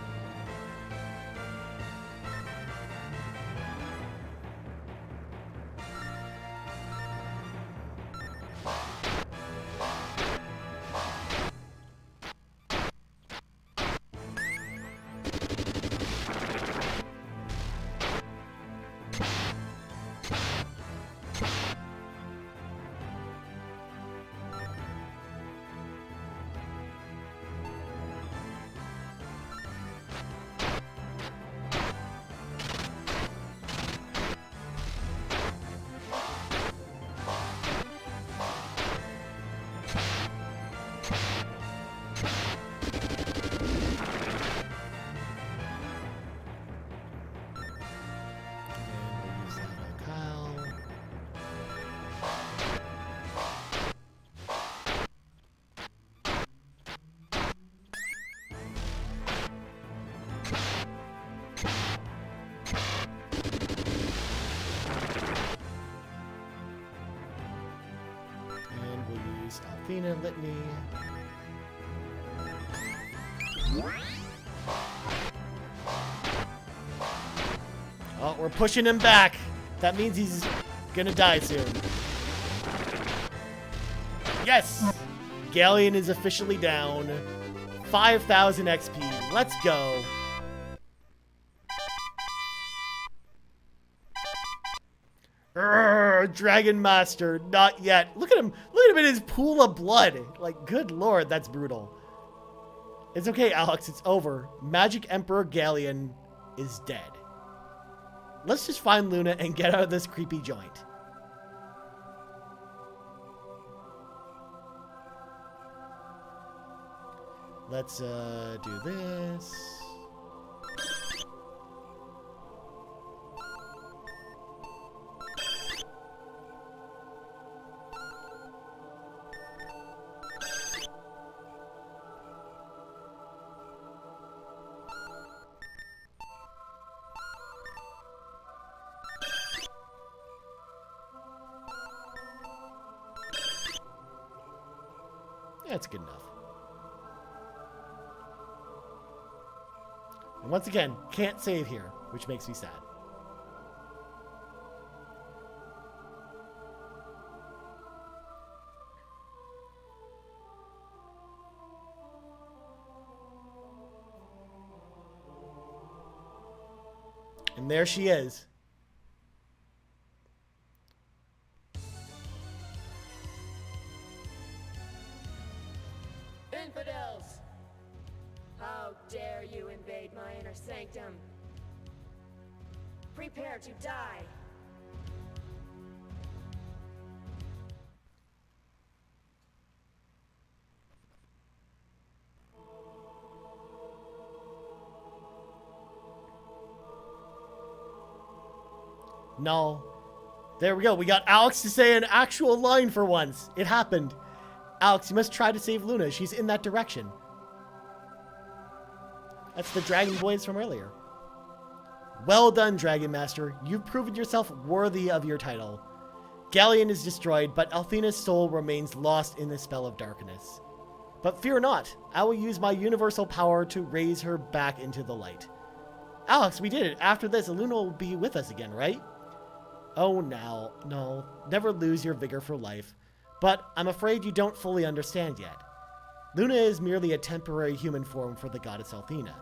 Athena, Litany. Oh, we're pushing him back. That means he's gonna die soon. Yes! Galleon is officially down. 5,000 XP. Let's go. Urgh, Dragon Master, not yet. Look at him. Look at him in his pool of blood. Like, good lord, that's brutal. It's okay, Alex. It's over. Magic Emperor Galleon is dead. Let's just find Luna and get out of this creepy joint. Let's do this. That's good enough. And once again, can't save here, which makes me sad. And there she is. Infidels! How dare you inner sanctum. Prepare to die. No. There we go. We got Alex to say an actual line for once. It happened. Alex, you must try to save Luna. She's in that direction. That's the Dragon Boys from earlier. Well done, Dragon Master. You've proven yourself worthy of your title. Galleon is destroyed, but Althena's soul remains lost in the spell of darkness. But fear not. I will use my universal power to raise her back into the light. Alex, we did it. After this, Luna will be with us again, right? Oh, now, no. Never lose your vigor for life. But I'm afraid you don't fully understand yet. Luna is merely a temporary human form for the goddess Althena.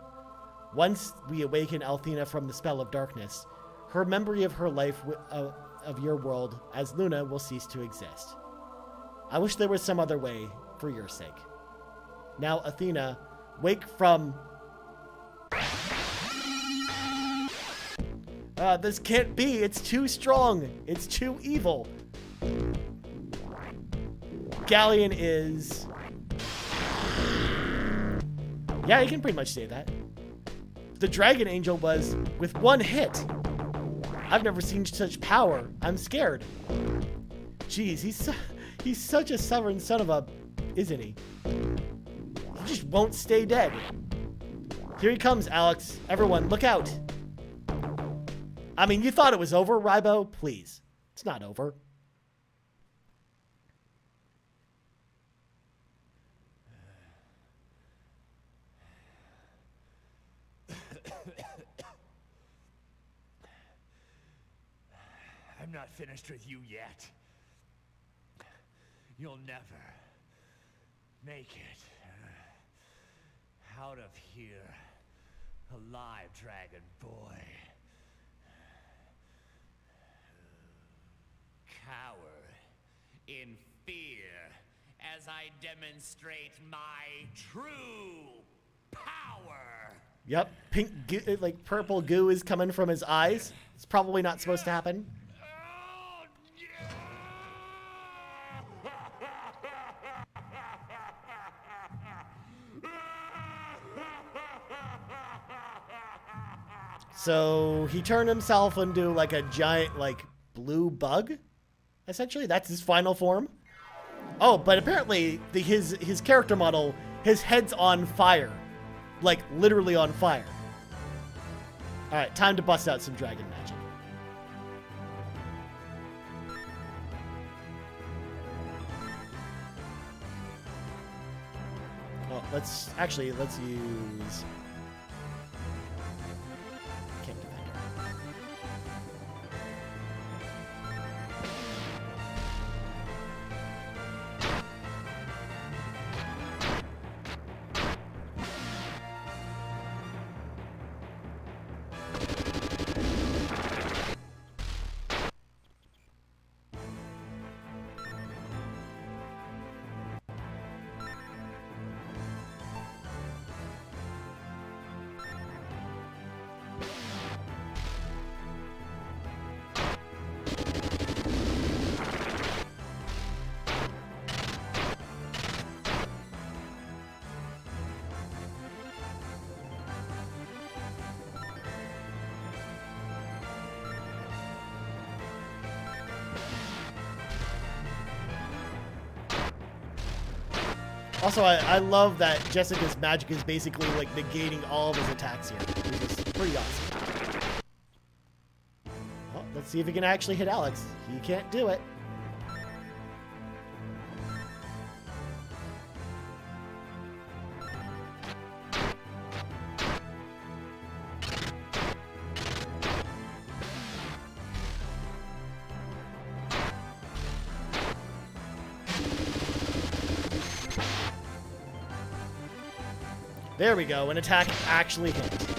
Once we awaken Althena from the spell of darkness, her memory of her life of your world as Luna will cease to exist. I wish there was some other way for your sake. Now, Athena, wake from... this can't be. It's too strong. It's too evil. Galleon is... Yeah, you can pretty much say that. The Dragon Angel was with one hit. I've never seen such power. I'm scared. Jeez, he's such a stubborn son of a... Isn't he? He just won't stay dead. Here he comes, Alex. Everyone, look out. I mean, you thought it was over, Rybo? Please. It's not over. I'm not finished with you yet. You'll never make it out of here alive, Dragon Boy. Cower in fear as I demonstrate my true power. Yep, pink, like purple goo is coming from his eyes. It's probably not supposed to happen. So he turned himself into like a giant, like, blue bug. Essentially, that's his final form. Oh, but apparently his character model, his head's on fire, like literally on fire. All right, time to bust out some dragon magic. Well, let's use. Can't defend her. Also, I love that Jessica's magic is basically like negating all of his attacks here, which is pretty awesome. Well, let's see if he can actually hit Alex. He can't do it. There we go, an attack actually hit.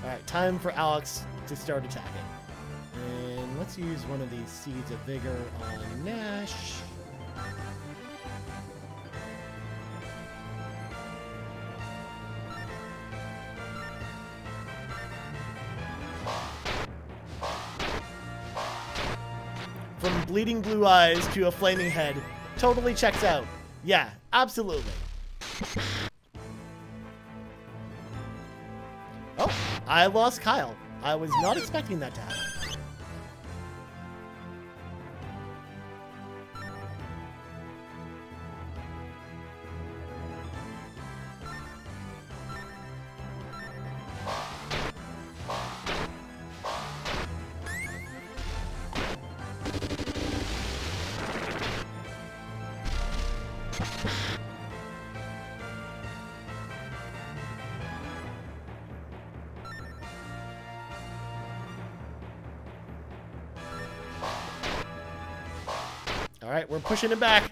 Alright, time for Alex to start attacking. And let's use one of these Seeds of Vigor on Nash. From bleeding blue eyes to a flaming head, totally checks out. Yeah, absolutely. Oh, I lost Kyle. I was not expecting that to happen. All right, we're pushing him back.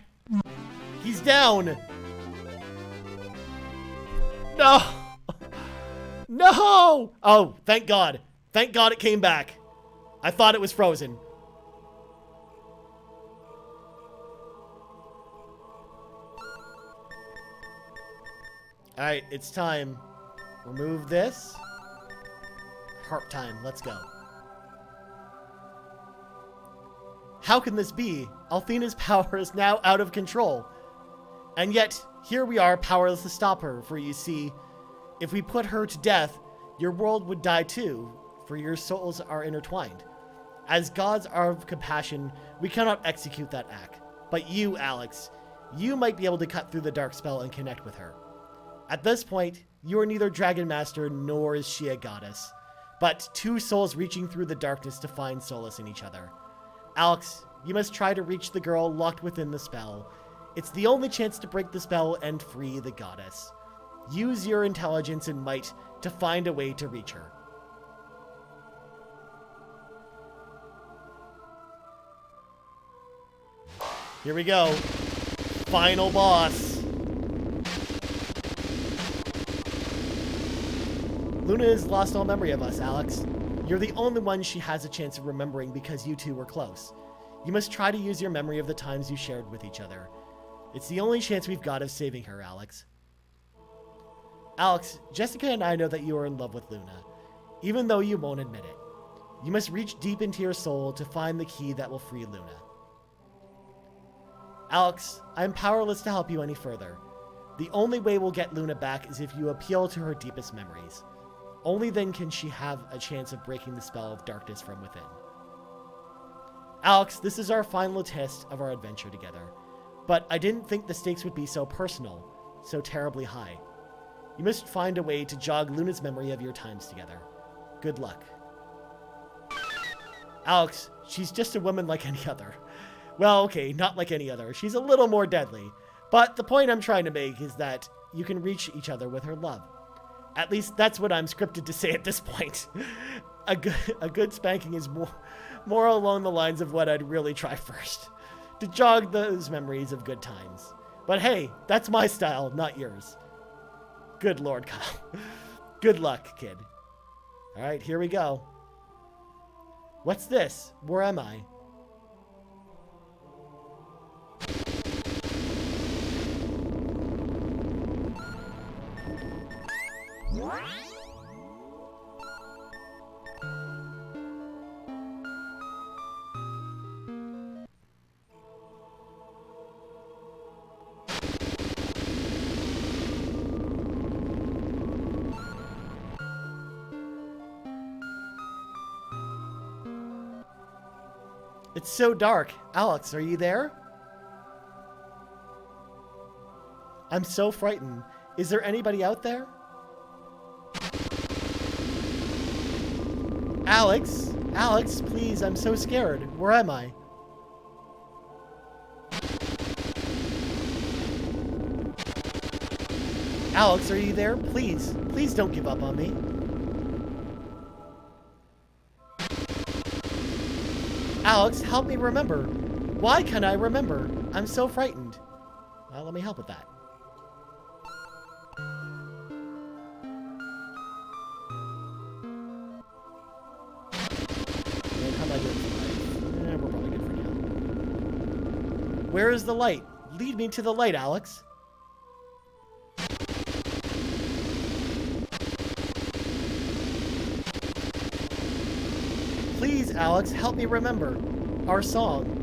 He's down. No. No. Oh, thank God. Thank God it came back. I thought it was frozen. All right, it's time. Remove this. Harp time. Let's go. How can this be? Althena's power is now out of control. And yet, here we are powerless to stop her, for you see, if we put her to death, your world would die too, for your souls are intertwined. As gods are of compassion, we cannot execute that act. But you, Alex, you might be able to cut through the dark spell and connect with her. At this point, you are neither Dragon Master nor is she a goddess, but two souls reaching through the darkness to find solace in each other. Alex, you must try to reach the girl locked within the spell. It's the only chance to break the spell and free the goddess. Use your intelligence and might to find a way to reach her. Here we go. Final boss. Luna has lost all memory of us, Alex. You're the only one she has a chance of remembering because you two were close. You must try to use your memory of the times you shared with each other. It's the only chance we've got of saving her, Alex. Alex, Jessica and I know that you are in love with Luna, even though you won't admit it. You must reach deep into your soul to find the key that will free Luna. Alex, I'm powerless to help you any further. The only way we'll get Luna back is if you appeal to her deepest memories. Only then can she have a chance of breaking the spell of darkness from within. Alex, this is our final test of our adventure together. But I didn't think the stakes would be so personal, so terribly high. You must find a way to jog Luna's memory of your times together. Good luck. Alex, she's just a woman like any other. Well, okay, not like any other. She's a little more deadly. But the point I'm trying to make is that you can reach each other with her love. At least that's what I'm scripted to say at this point. A good spanking is more along the lines of what I'd really try first. To jog those memories of good times. But hey, that's my style, not yours. Good Lord, Kyle. Good luck, kid. Alright, here we go. What's this? Where am I? It's so dark. Alex, are you there? I'm so frightened. Is there anybody out there? Alex? Alex, please, I'm so scared. Where am I? Alex, are you there? Please, please don't give up on me. Alex, help me remember. Why can't I remember? I'm so frightened. Well, let me help with that. Where is the light? Lead me to the light, Alex. Please, Alex, help me remember our song.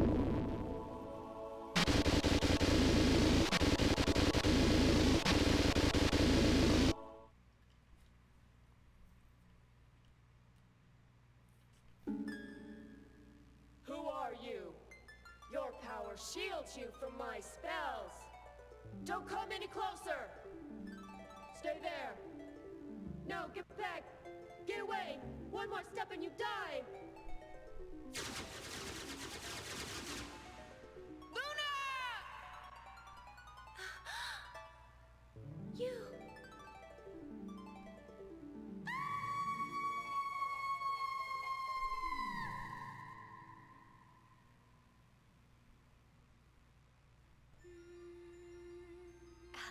Who are you? Your power shields you from my spells. Don't come any closer. Stay there. No, get back. Get away. One more step and you die. Luna! You.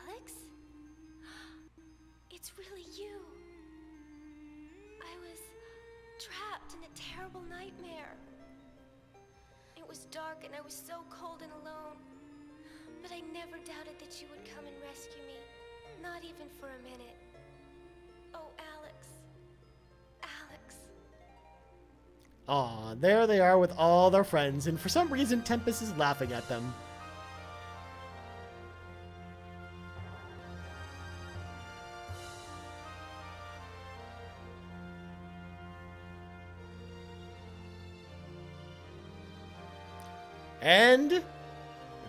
Alex? It's really you. I was trapped in a terrible nightmare. It was dark and I was so cold and alone. But I never doubted that you would come and rescue me. Not even for a minute. Oh, Alex. Alex. Aw, there they are with all their friends, and for some reason Tempest is laughing at them. And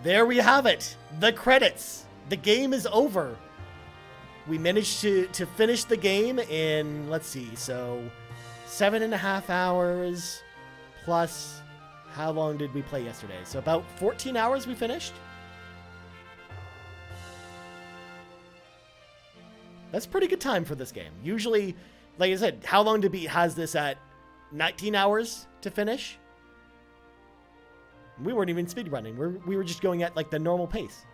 there we have it. The credits. The game is over. We managed to finish the game in, let's see, so 7.5 hours plus how long did we play yesterday? So about 14 hours we finished. That's pretty good time for this game. Usually, like I said, How Long to Beat has this at 19 hours to finish. We weren't even speedrunning. We were just going at like the normal pace.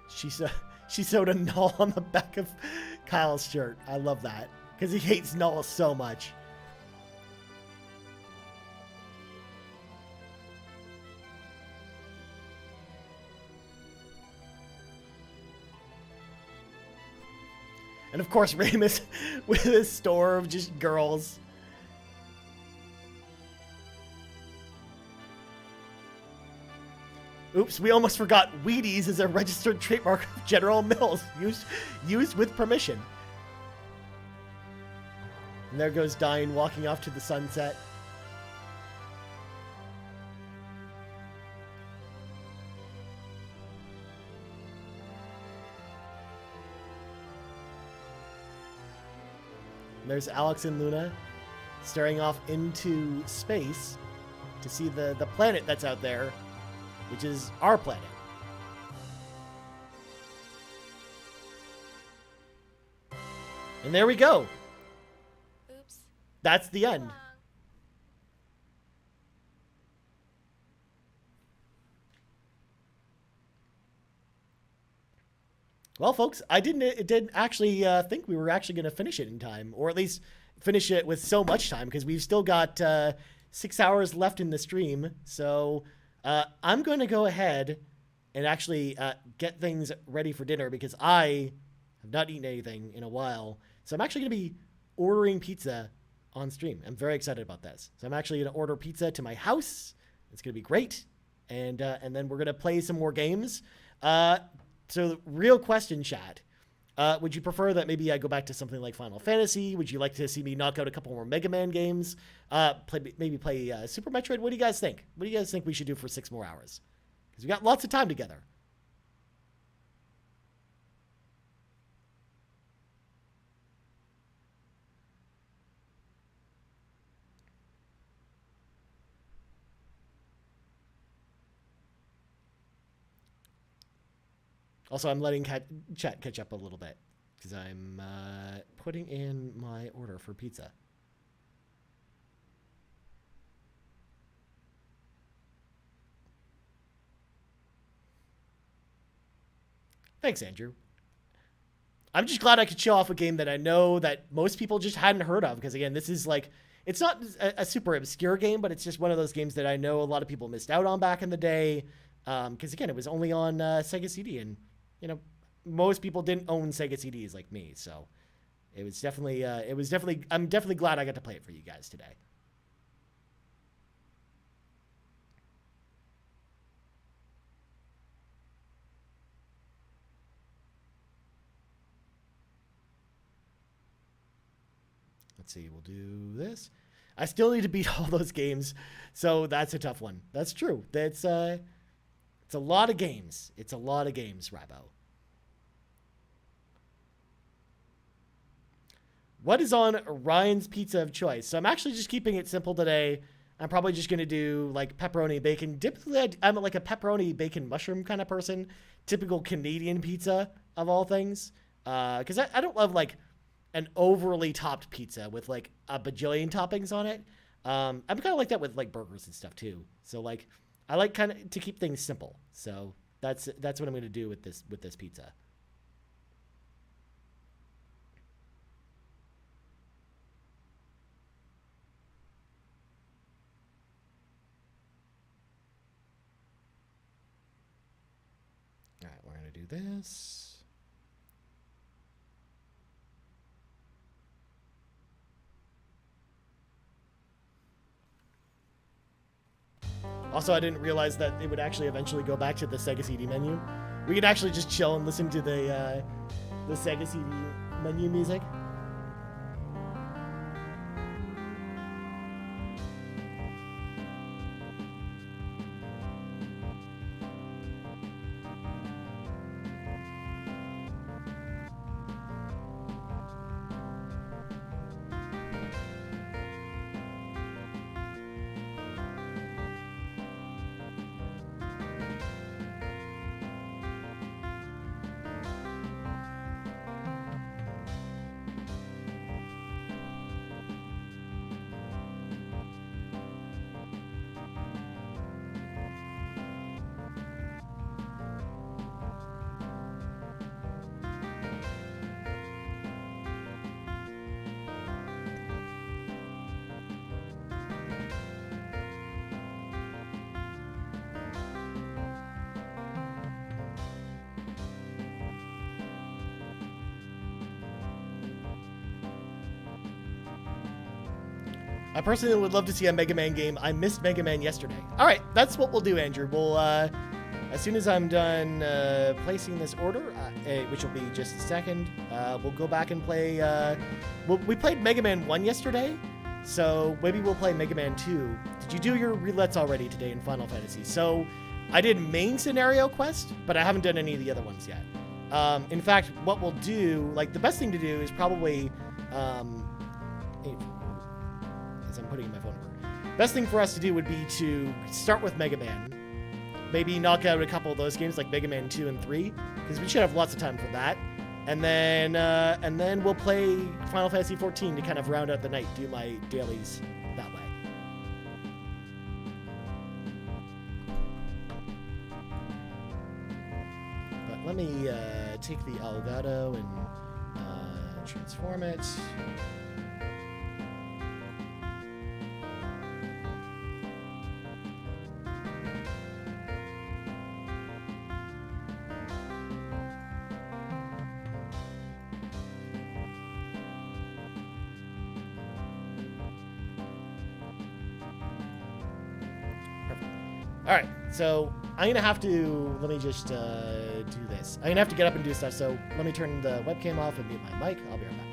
She sewed a null on the back of Kyle's shirt. I love that because he hates null so much. And of course, Ramus with his store of just girls. Oops, we almost forgot Wheaties is a registered trademark of General Mills, used with permission. And there goes Dine walking off to the sunset. There's Alex and Luna staring off into space to see the planet that's out there, which is our planet. And there we go. Oops. That's the end. Well, folks, I didn't actually think we were actually going to finish it in time, or at least finish it with so much time, because we've still got 6 hours left in the stream. So I'm going to go ahead and actually get things ready for dinner, because I have not eaten anything in a while. So I'm actually going to be ordering pizza on stream. I'm very excited about this. So I'm actually going to order pizza to my house. It's going to be great. And then we're going to play some more games. So the real question, chat, would you prefer that maybe I go back to something like Final Fantasy? Would you like to see me knock out a couple more Mega Man games? Maybe play Super Metroid? What do you guys think? What do you guys think we should do for 6 more hours? Because we got lots of time together. Also, I'm letting chat catch up a little bit because I'm putting in my order for pizza. Thanks, Andrew. I'm just glad I could show off a game that I know that most people just hadn't heard of. Because again, this is like, it's not a super obscure game, but it's just one of those games that I know a lot of people missed out on back in the day. Because again, it was only on Sega CD, and you know, most people didn't own Sega CDs like me. So it was definitely, I'm definitely glad I got to play it for you guys today. Let's see, we'll do this. I still need to beat all those games, so that's a tough one. That's true. It's a lot of games. It's a lot of games, Rabo. What is on Ryan's pizza of choice? So I'm actually just keeping it simple today. I'm probably just going to do like pepperoni bacon. Typically, I'm like a pepperoni bacon mushroom kind of person. Typical Canadian pizza of all things. Because I don't love like an overly topped pizza with like a bajillion toppings on it. I'm kind of like that with like burgers and stuff too. So like I like kind of to keep things simple. So that's what I'm going to do with this pizza. All right, we're going to do this. Also, I didn't realize that it would actually eventually go back to the Sega CD menu. We could actually just chill and listen to the Sega CD menu music. I personally would love to see a Mega Man game. I missed Mega Man yesterday. All right, that's what we'll do, Andrew. We'll, as soon as I'm done placing this order, which will be just a second, we'll go back and play. We played Mega Man 1 yesterday, so maybe we'll play Mega Man 2. Did you do your roulettes already today in Final Fantasy? So I did main scenario quest, but I haven't done any of the other ones yet. In fact, what we'll do, like the best thing to do is probably, as I'm putting in my phone number, best thing for us to do would be to start with Mega Man. Maybe knock out a couple of those games like Mega Man 2 and 3, because we should have lots of time for that. And then we'll play Final Fantasy 14 to kind of round out the night, do my dailies that way. But let me take the Elgato and transform it. All right, so I'm gonna have to, let me just do this. I'm gonna have to get up and do stuff, so let me turn the webcam off and mute my mic. I'll be right back.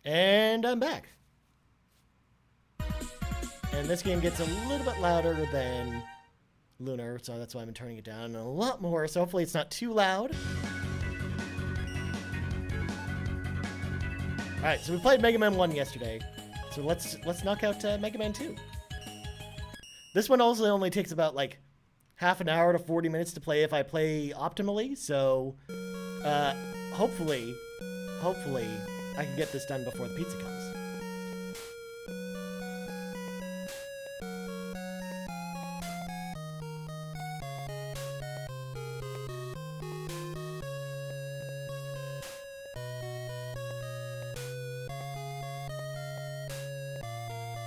And I'm back. And this game gets a little bit louder than Lunar, so that's why I'm turning it down a lot more, so hopefully it's not too loud. Alright, so we played Mega Man 1 yesterday, so let's knock out Mega Man 2. This one also only takes about like half an hour to 40 minutes to play if I play optimally, so hopefully I can get this done before the pizza comes.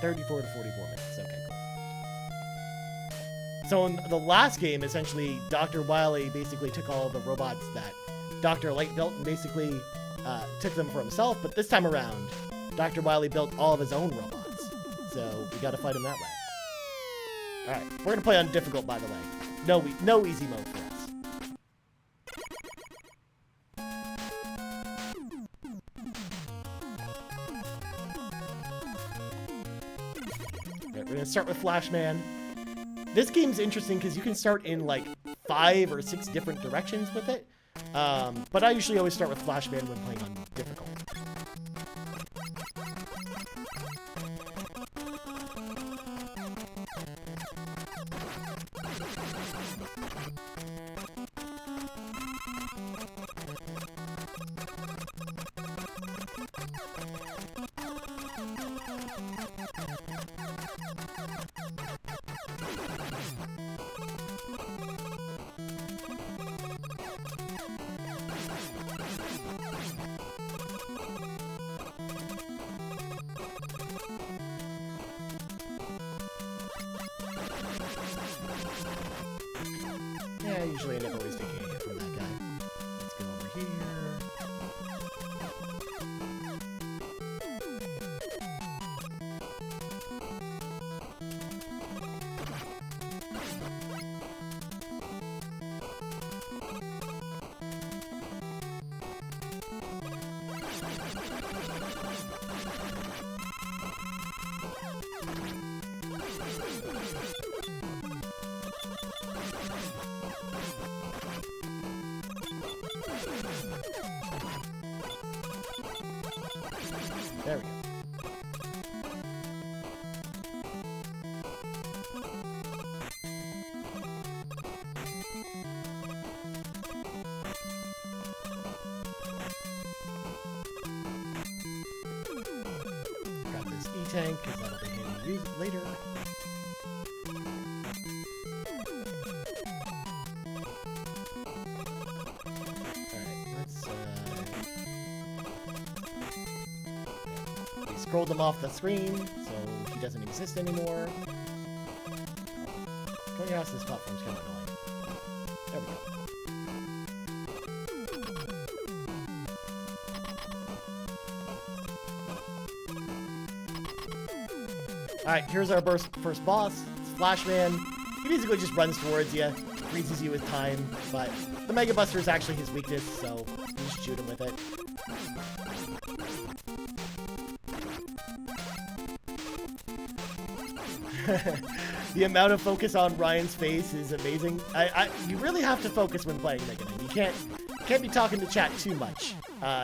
$34 to 44 minutes. Okay, cool. So in the last game, essentially, Dr. Wily basically took all the robots that Dr. Light built and basically took them for himself. But this time around, Dr. Wily built all of his own robots. So we got to fight him that way. All right, we're gonna play on difficult, by the way. No easy mode for us. We're gonna start with Flashman. This game's interesting because you can start in like 5 or 6 different directions with it. But I usually always start with Flashman when playing on difficult. Yeah, I usually end up always taking a hit from that guy. Let's go over here. There we go. Got this E-tank, because that'll be handy later. Scrolled him off the screen, so he doesn't exist anymore. Going across this platform's kind of annoying. There we go. Alright, here's our first boss. It's Flashman. He basically just runs towards you, freezes you with time, but the Mega Buster is actually his weakness, so you just shoot him with it. The amount of focus on Ryan's face is amazing. You really have to focus when playing Mega Man. You can't be talking to chat too much,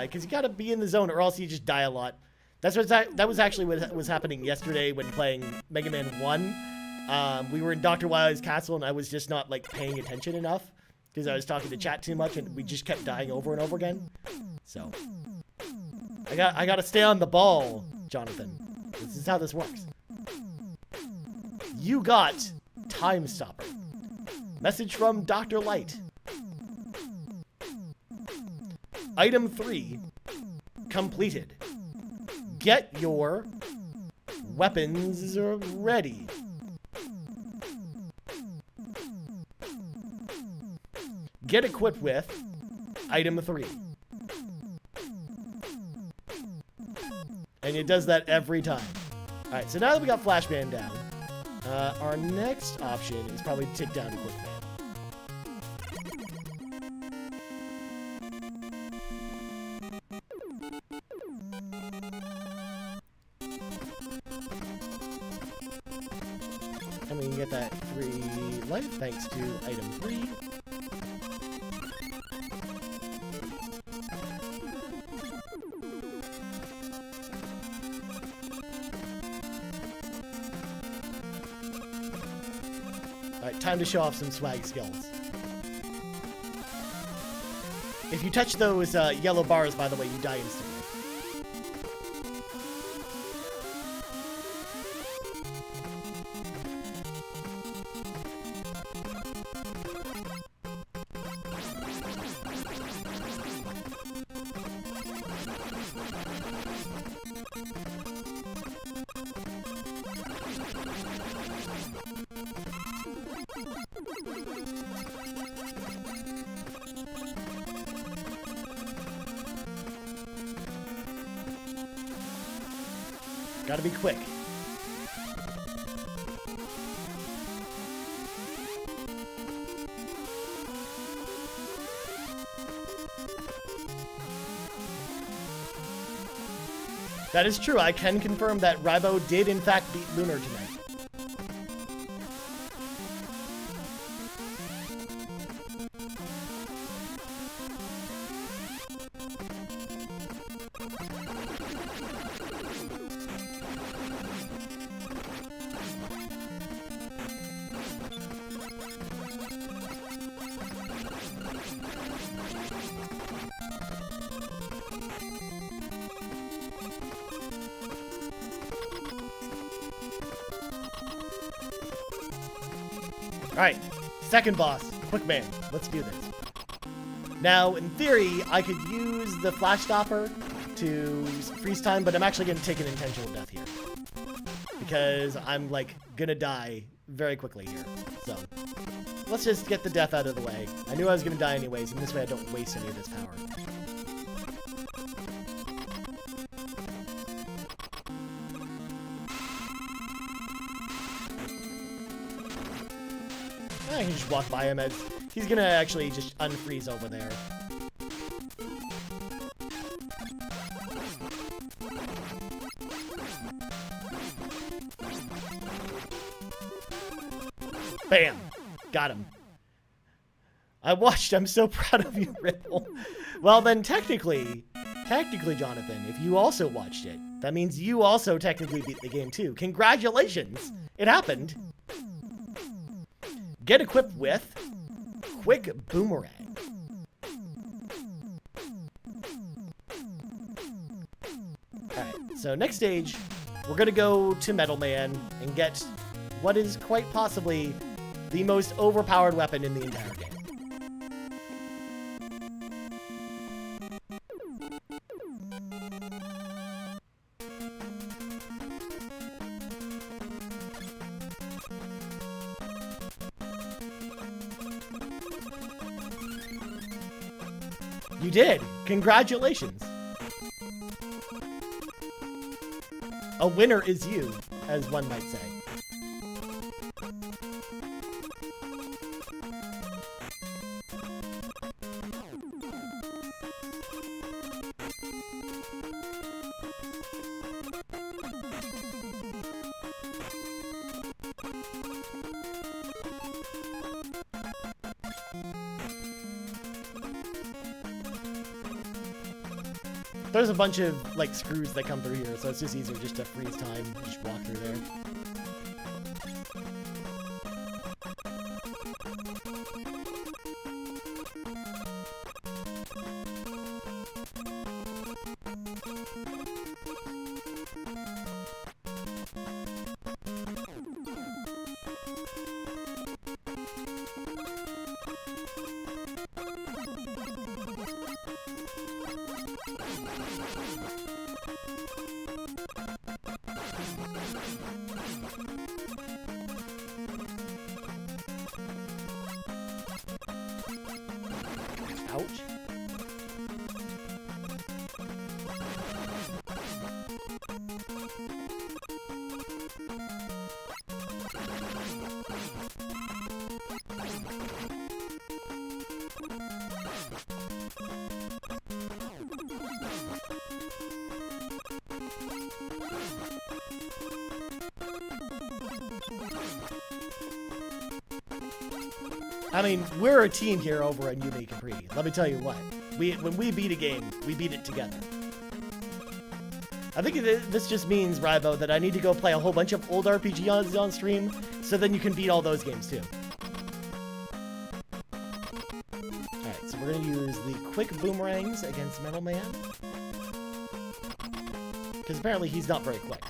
because you gotta be in the zone, or else you just die a lot. That was actually what was happening yesterday when playing Mega Man 1. We were in Dr. Wily's castle, and I was just not like paying attention enough because I was talking to chat too much, and we just kept dying over and over again. So I gotta stay on the ball, Jonathan. This is how this works. You got Time Stopper. Message from Dr. Light. Item 3 completed. Get your weapons ready. Get equipped with Item 3. And it does that every time. Alright, so now that we got Flashman down, our next option is probably to take down Quickman. And we can get that 3 life thanks to item 3. Alright, time to show off some swag skills. If you touch those yellow bars, by the way, you die instantly. Gotta be quick. That is true. I can confirm that Rybo did in fact beat Lunar tonight. Alright, second boss, Quick Man. Let's do this. Now, in theory, I could use the Flash Stopper to freeze time, but I'm actually going to take an intentional death here. Because I'm, like, gonna die very quickly here. So, let's just get the death out of the way. I knew I was gonna die anyways, and this way I don't waste any of this power. I can just walk by him as he's gonna actually just unfreeze over there. Bam! Got him. I watched. I'm so proud of you, Ripple. Well, then technically, Jonathan, if you also watched it, that means you also technically beat the game too. Congratulations! It happened. Get equipped with Quick Boomerang. Alright, so next stage, we're gonna go to Metal Man and get what is quite possibly the most overpowered weapon in the entire game. You did! Congratulations! A winner is you, as one might say. There's a bunch of, like, screws that come through here, so it's just easier just to freeze time, just walk through there. Ouch. I mean, we're a team here over at Yumi Capri. Let me tell you what. When we beat a game, we beat it together. I think this just means, Rybo, that I need to go play a whole bunch of old RPGs on stream, so then you can beat all those games too. Alright, so we're going to use the quick boomerangs against Metal Man. Because apparently he's not very quick.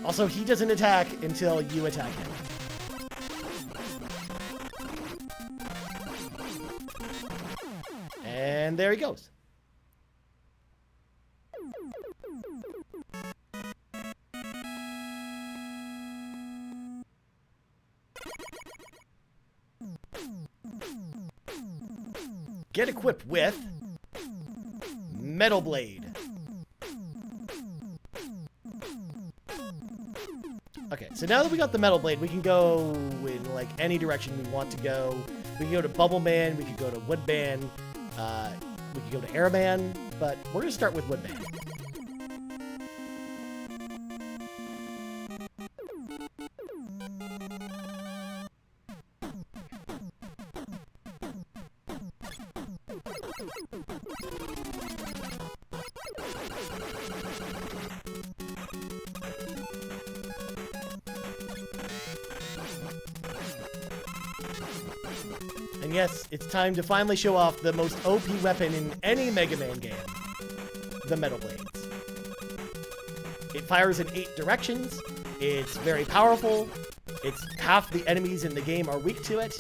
Also, he doesn't attack until you attack him. And there he goes. Get equipped with Metal Blade. Okay, so now that we got the Metal Blade, we can go in like any direction we want to go. We can go to Bubble Man, we could go to Wood Man, we could go to Air Man, but we're gonna start with Wood Man. And yes, it's time to finally show off the most OP weapon in any Mega Man game, the Metal Blades. It fires in 8 directions, it's very powerful, it's half the enemies in the game are weak to it,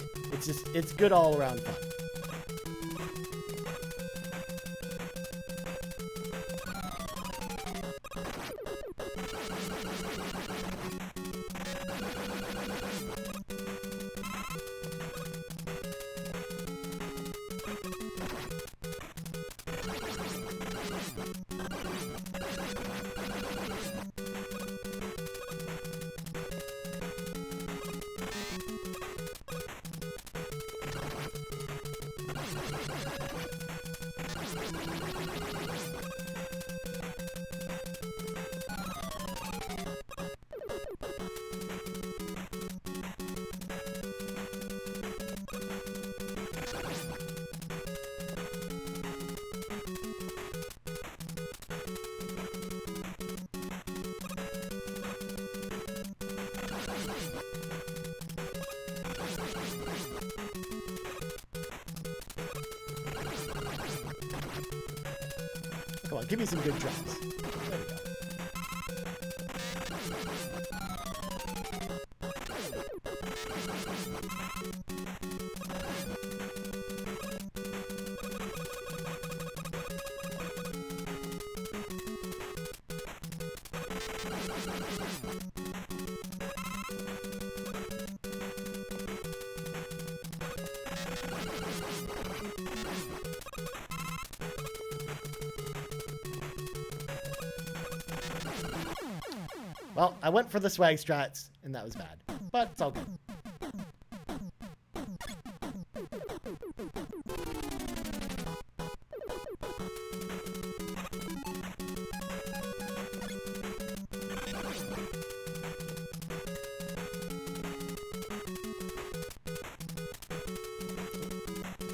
it's good all around fun. Come on, give me some good drops. There we go. Well, I went for the swag strats, and that was bad. But it's all good.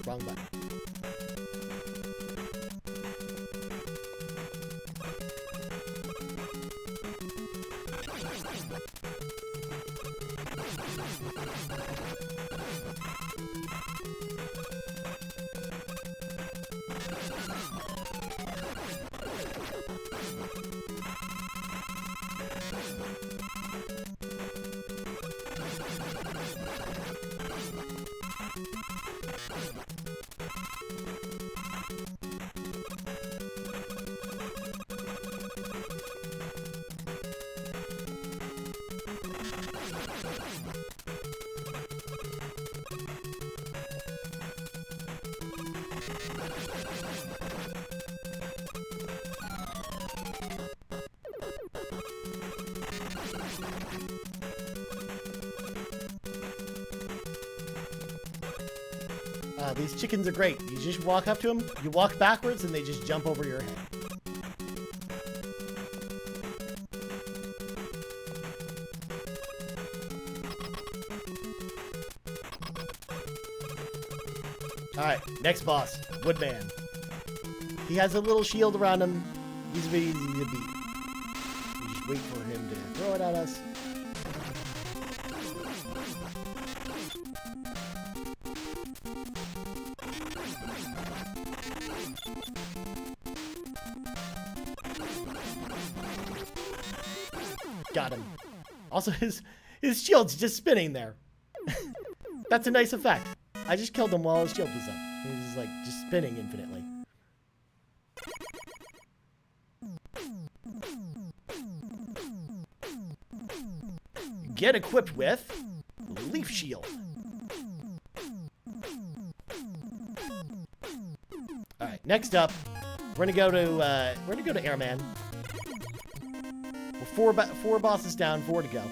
Wrong button. These chickens are great. You just walk up to them, you walk backwards, and they just jump over your head. Alright, next boss. Woodman. He has a little shield around him. He's very easy to beat. We just wait for him to throw it at us. Got him. Also, his shield's just spinning there. That's a nice effect. I just killed him while his shield was up. He's like just spinning infinitely. Get equipped with Leaf Shield. All right, next up, we're gonna go to Airman. We're four bosses down, 4 to go.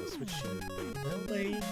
Switch to blades.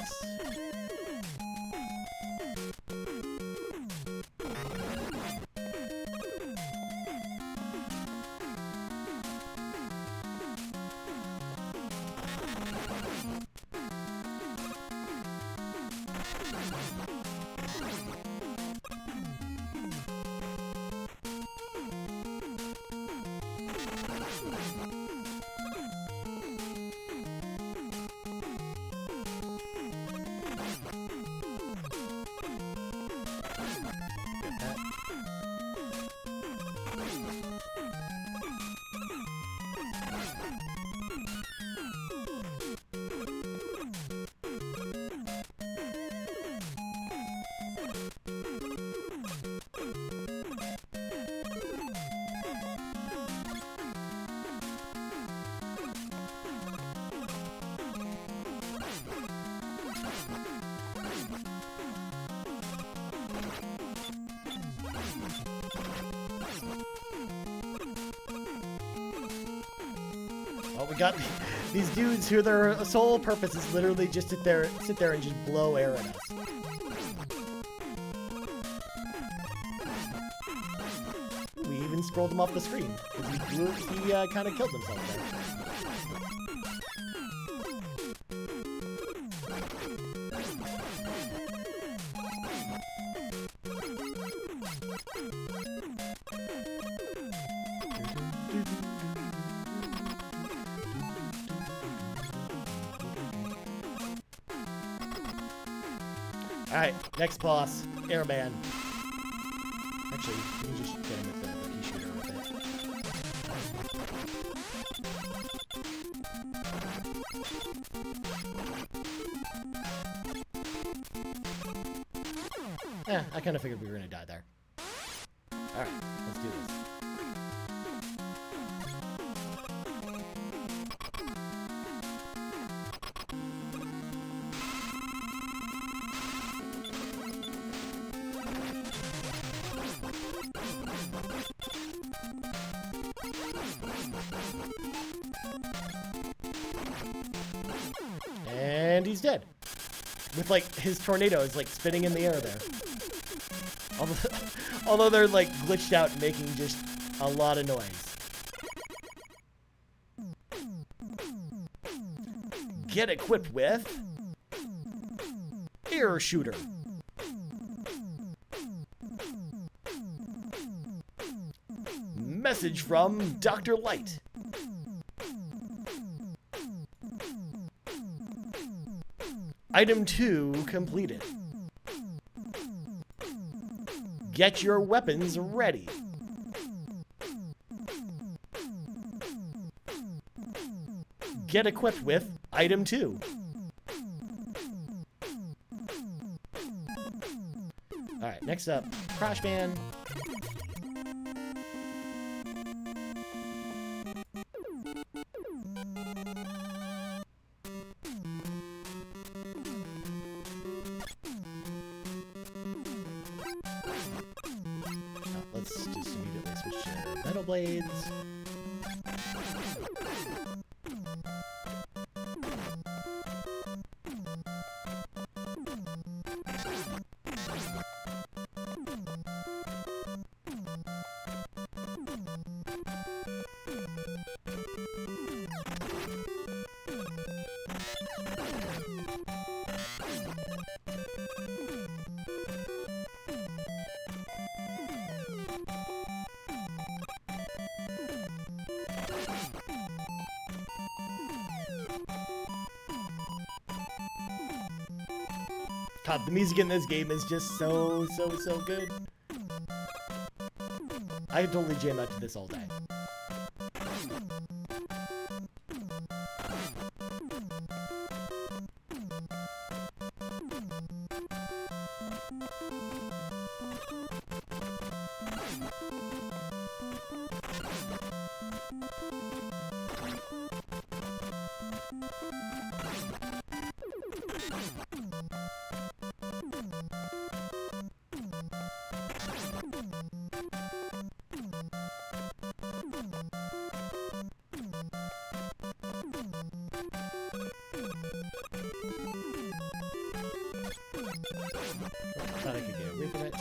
Oh, we got these dudes who their sole purpose is literally just sit there and just blow air at us. We even scrolled him off the screen. He kind of killed himself there. Alright, next boss, Airman. Actually, let me just get him with the pea shooter with it. I kind of figured we were going to die there. Alright, let's do this. And he's dead. With like his tornado is like spinning in the air there. Although they're like glitched out, making just a lot of noise. Get equipped with Air Shooter. Message from Dr. Light. Item 2 completed. Get your weapons ready. Get equipped with Item 2. Alright, next up, Crashman. Electro Blades. God, the music in this game is just so good. I could totally jam out to this all day. Thought I could get away from it.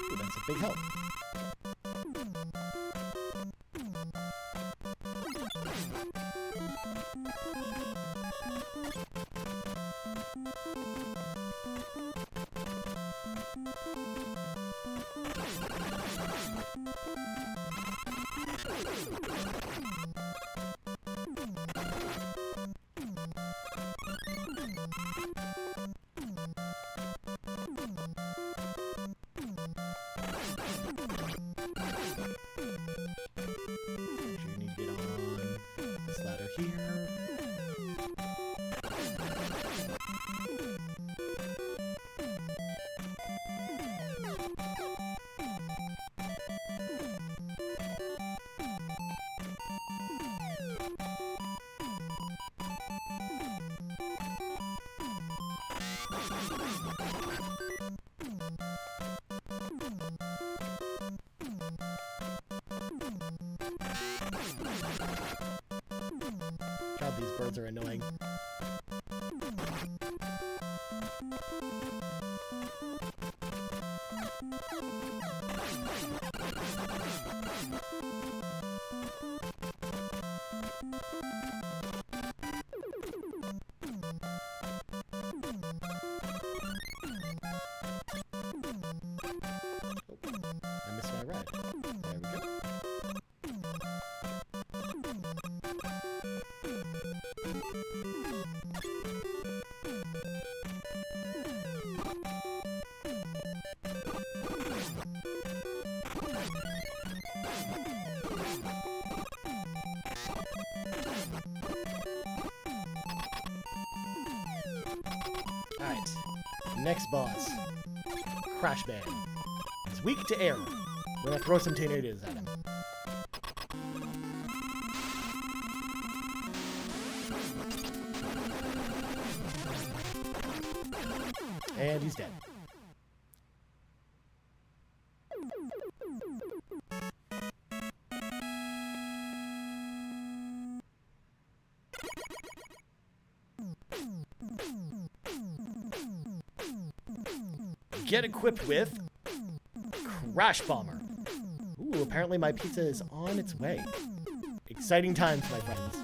Ooh, that's a big help. Here. God, these birds are annoying. I missed my red. There we go. Alright, next boss. Crash Man. He's weak to air. We're gonna throw some tornadoes at him. And he's dead. Get equipped with Crash Bomber. Ooh, apparently my pizza is on its way. Exciting times, my friends.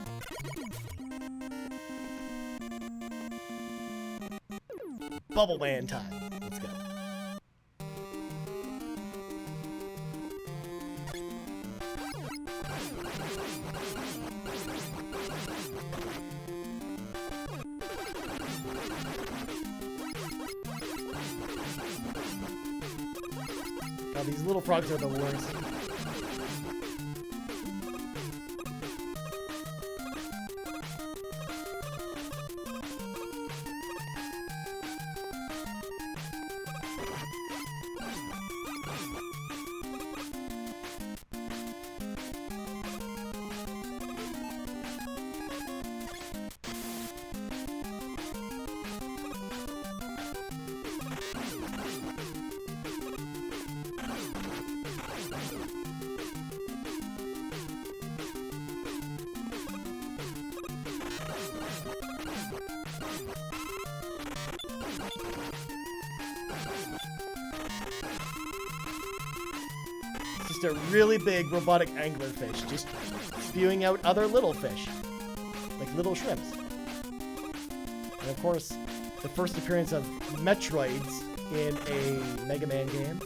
Bubble Man time. Let's go. God, these little frogs are the worst. just a really big robotic anglerfish, just spewing out other little fish, like little shrimps. And of course, the first appearance of Metroids in a Mega Man game.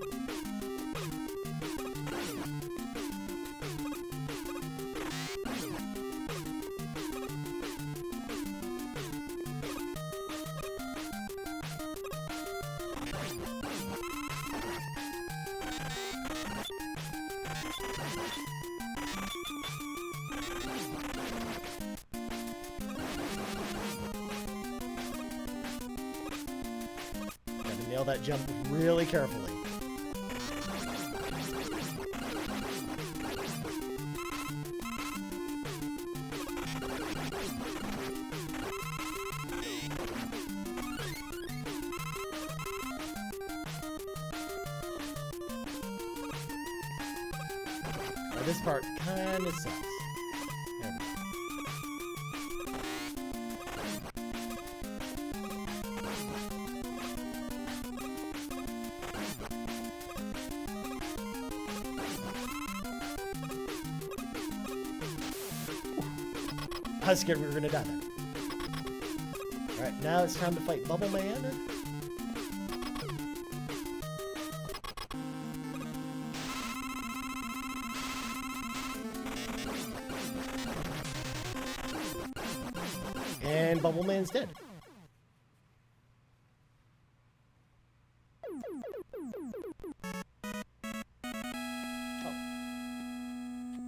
Nail that jump really carefully. Now this part kind of sucks. There we go. I was scared we were gonna die there. Alright, now it's time to fight Bubble Man. And Bubble Man's dead. Oh.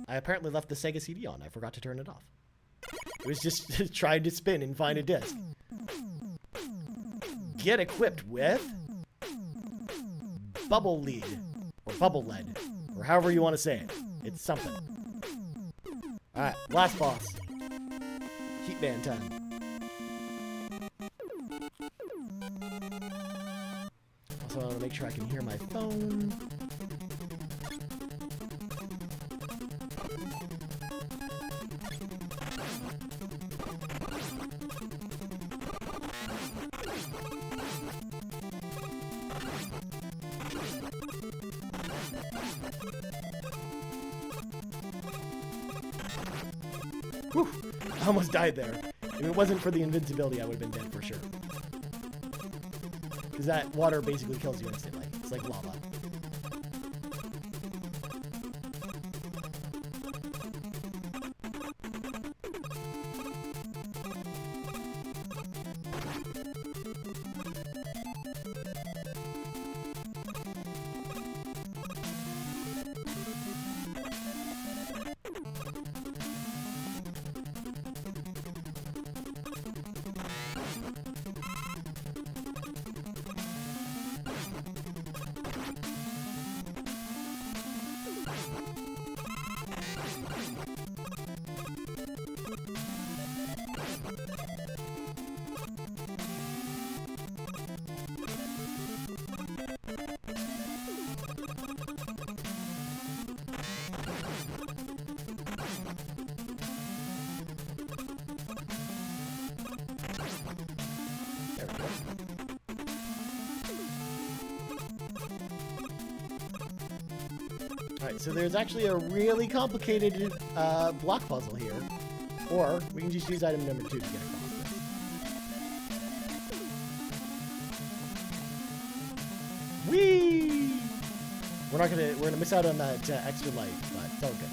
I apparently left the Sega CD on. I forgot to turn it off. It was just trying to spin and find a disc. Get equipped with Bubble Lead, or Bubble Lead, or however you want to say it. It's something. Alright, last boss. Heatman time. Also, I want to make sure I can hear my phone. Whew, I almost died there. If it wasn't for the invincibility, I would have been dead for sure. Because that water basically kills you instantly. It's like lava. There we go. Alright, so there's actually a really complicated block puzzle here. Or we can just use item number 2 to get across this. Whee! We're gonna miss out on that extra life, but it's all good.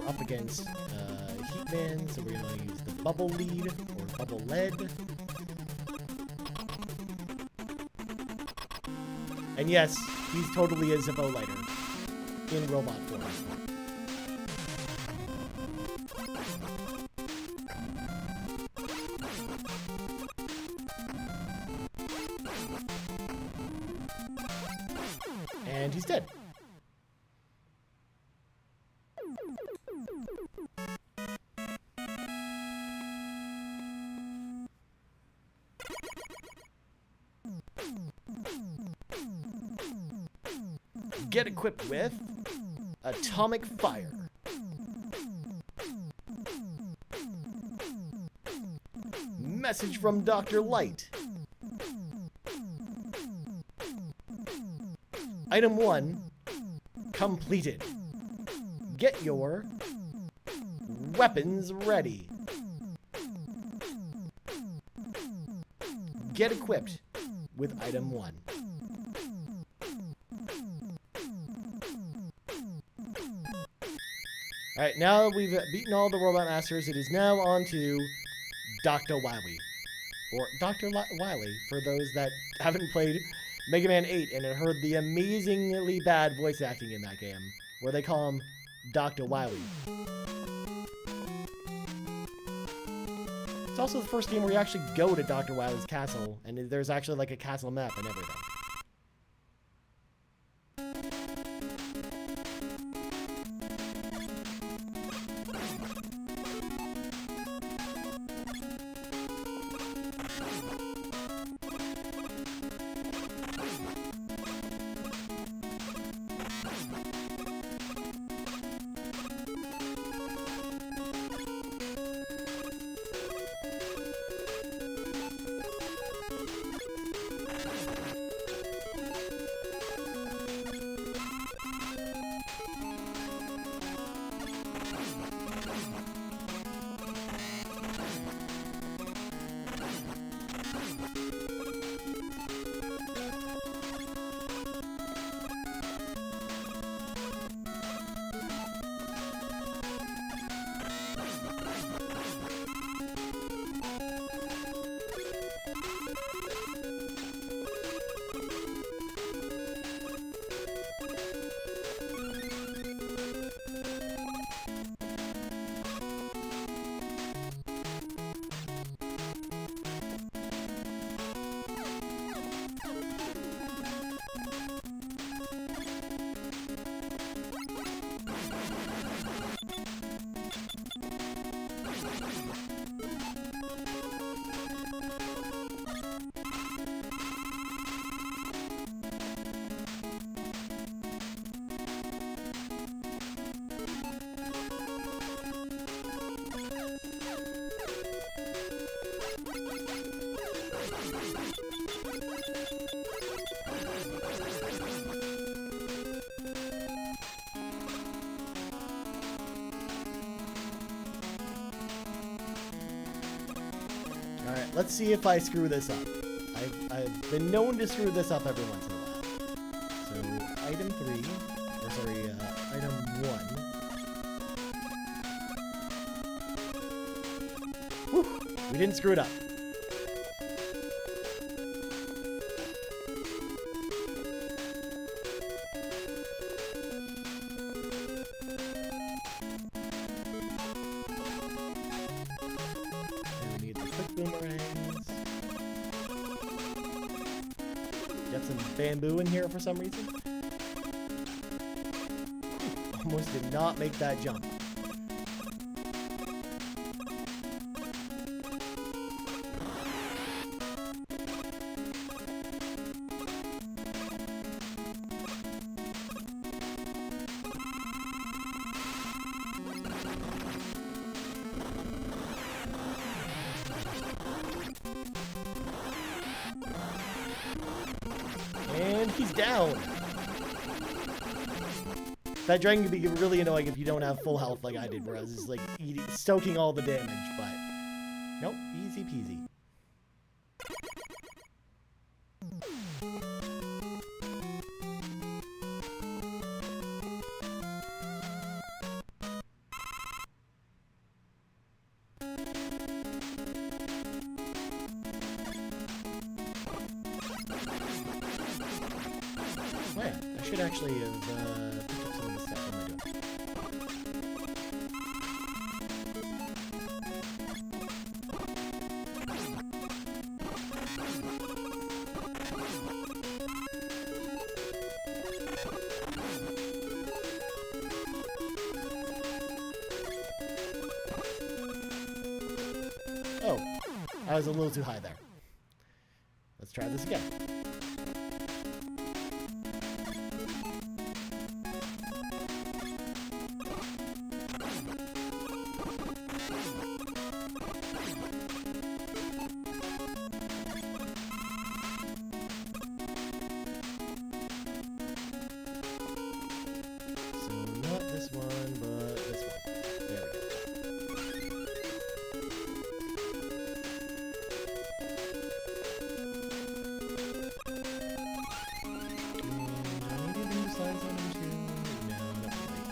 Up against Heatman, so we're going to use the Bubble Lead, or Bubble Lead. And yes, he's totally a Zippo lighter in robot form. And he's dead. Get equipped with atomic fire. Message from Dr. Light. Item 1 completed. Get your weapons ready. Get equipped with item 1. Alright, now that we've beaten all the Robot Masters, it is now on to Dr. Wily. Or Dr. Wily, for those that haven't played Mega Man 8 and have heard the amazingly bad voice acting in that game, where they call him Dr. Wily. It's also the first game where you actually go to Dr. Wily's castle, and there's actually like a castle map and everything. Alright, let's see if I screw this up. I've been known to screw this up every once in a while. So, item 3, or sorry, item 1. Whew, we didn't screw it up. Boomerangs. Got some bamboo in here for some reason. Almost did not make that jump. And he's down. That dragon can be really annoying if you don't have full health like I did, where I was just like stoking all the damage, but nope, easy peasy. Oh yeah, I should actually have picked up some of this stuff when I do it. Oh, I was a little too high there. Let's try this again. So not this one, but this one. There we go. Slides on them too? No, not really.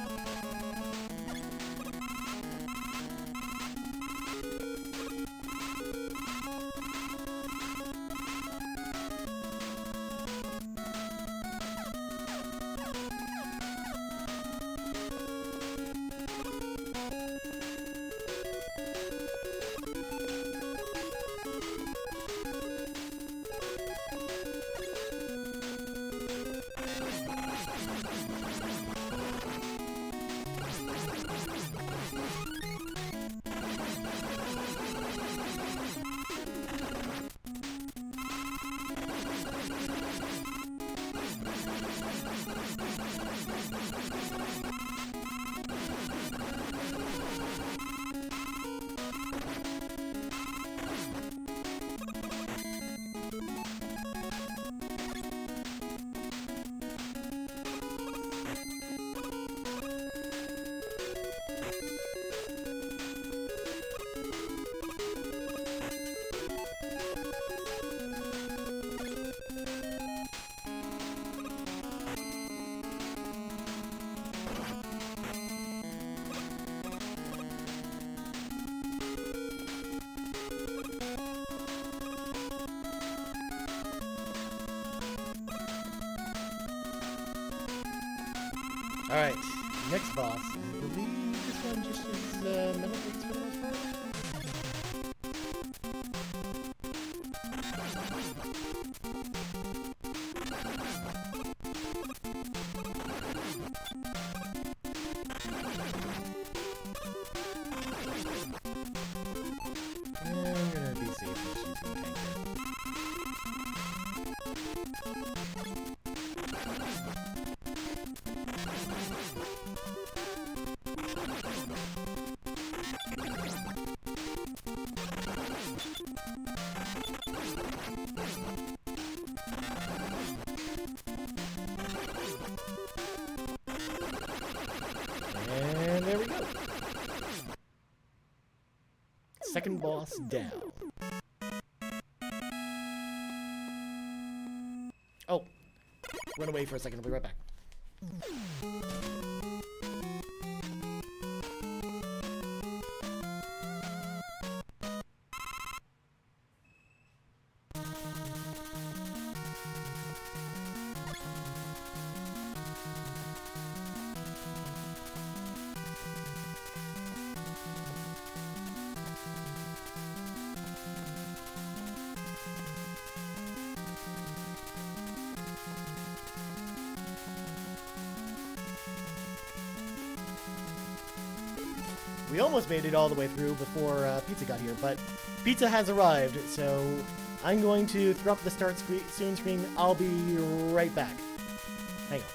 Alright, next boss. I believe this one just is metal plates for the most part. And I'm gonna be safe just using tank here. And there we go. Second boss down. Oh, run away for a second. I'll be right back. We almost made it all the way through before Pizza got here, but Pizza has arrived, so I'm going to throw up the start soon screen. I'll be right back. Hang on.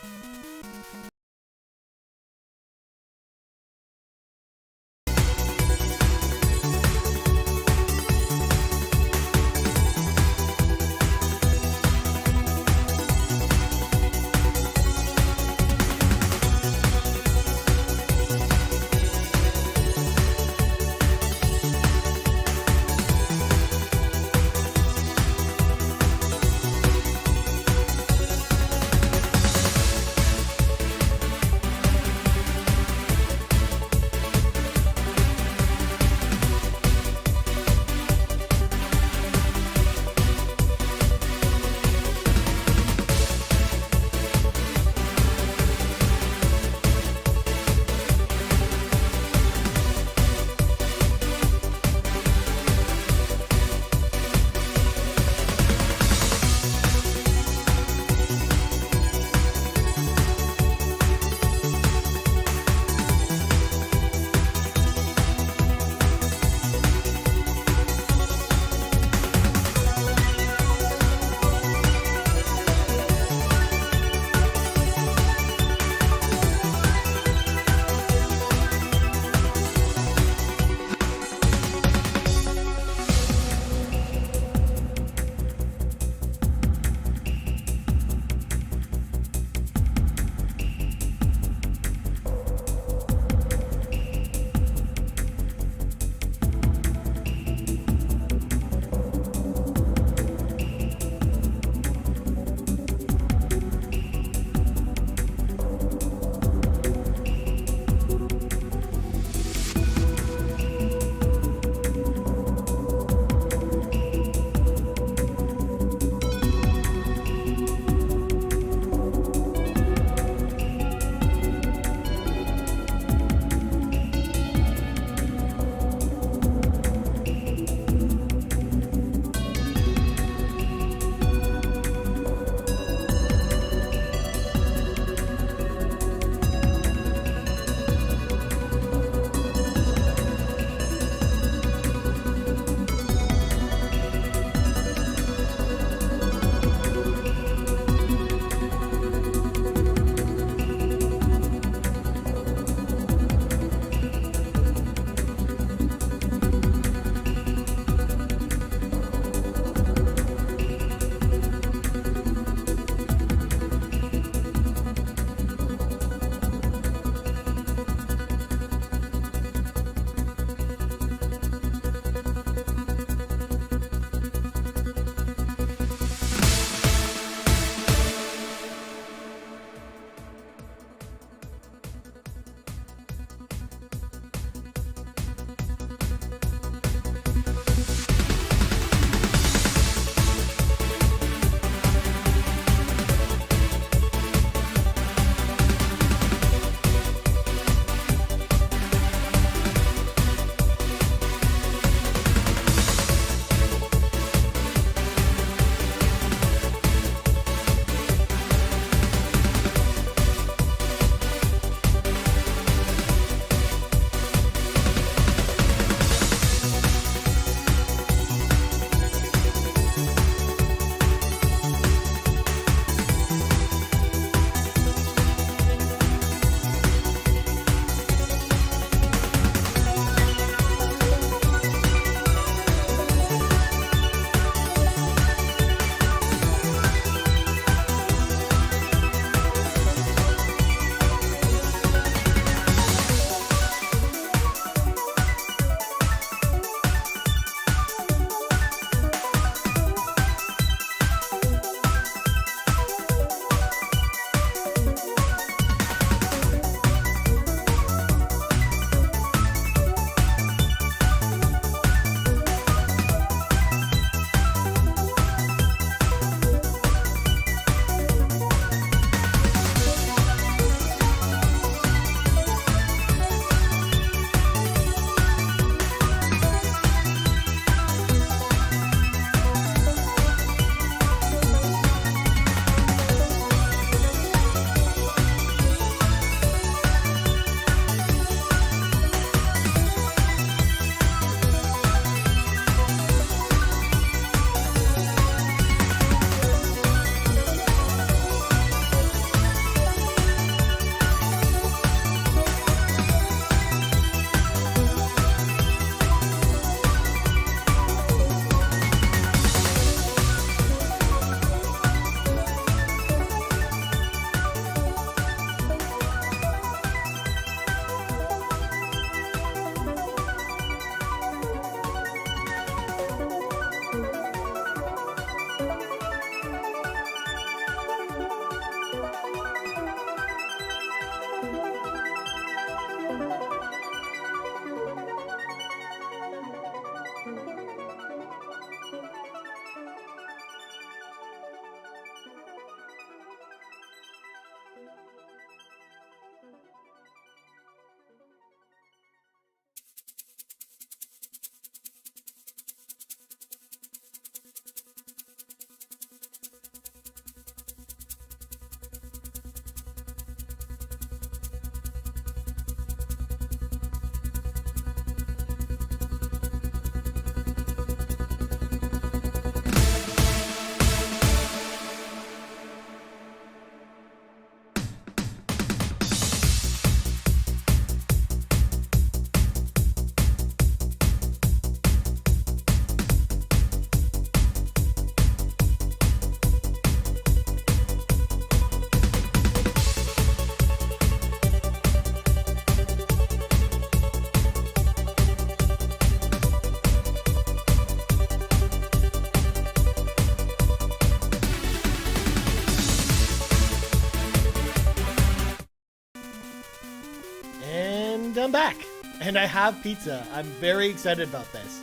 I'm back. And I have pizza. I'm very excited about this.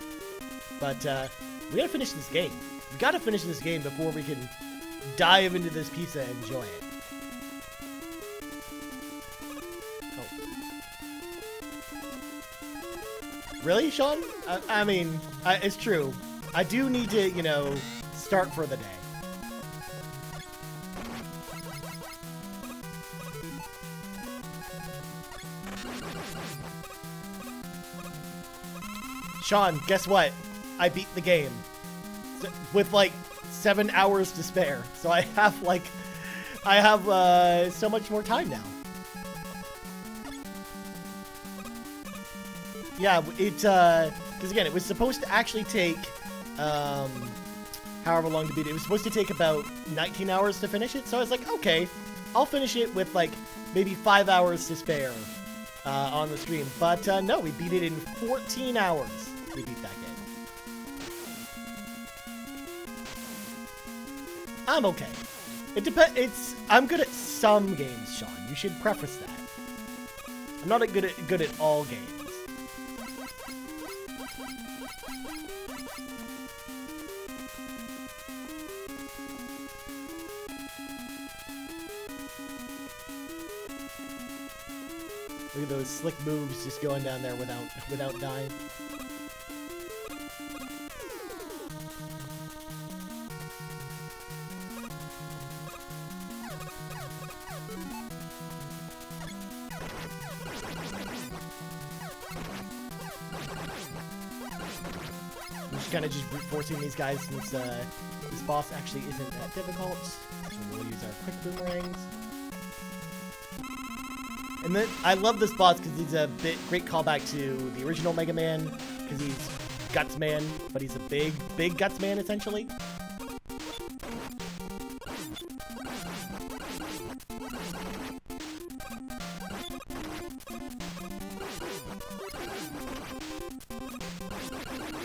But we gotta finish this game. We gotta finish this game before we can dive into this pizza and enjoy it. Oh. Really, Sean? I mean, it's true. I do need to, you know, start for the day. Sean, guess what? I beat the game with like 7 hours to spare. So I have so much more time now. Yeah, because again, it was supposed to actually take, however long to beat it. It was supposed to take about 19 hours to finish it. So I was like, okay, I'll finish it with like maybe 5 hours to spare on the stream. But no, we beat it in 14 hours. We beat that game. I'm okay. It depends. I'm good at some games, Sean. You should preface that. I'm not good at all games. Look at those slick moves just going down there without dying. Kind of just brute forcing these guys since this boss actually isn't that difficult. So we'll use our quick boomerangs. And then I love this boss because he's a great callback to the original Mega Man because he's Guts Man, but he's a big Guts Man essentially.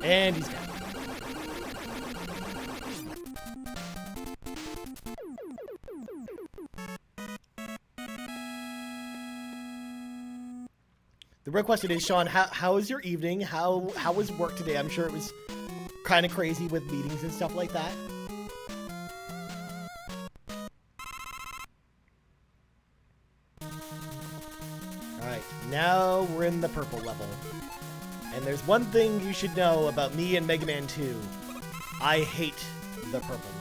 And he's dead. The real question is, Sean, how was your evening? How was work today? I'm sure it was kind of crazy with meetings and stuff like that. Alright, now we're in the purple level. And there's one thing you should know about me and Mega Man 2. I hate the purple level.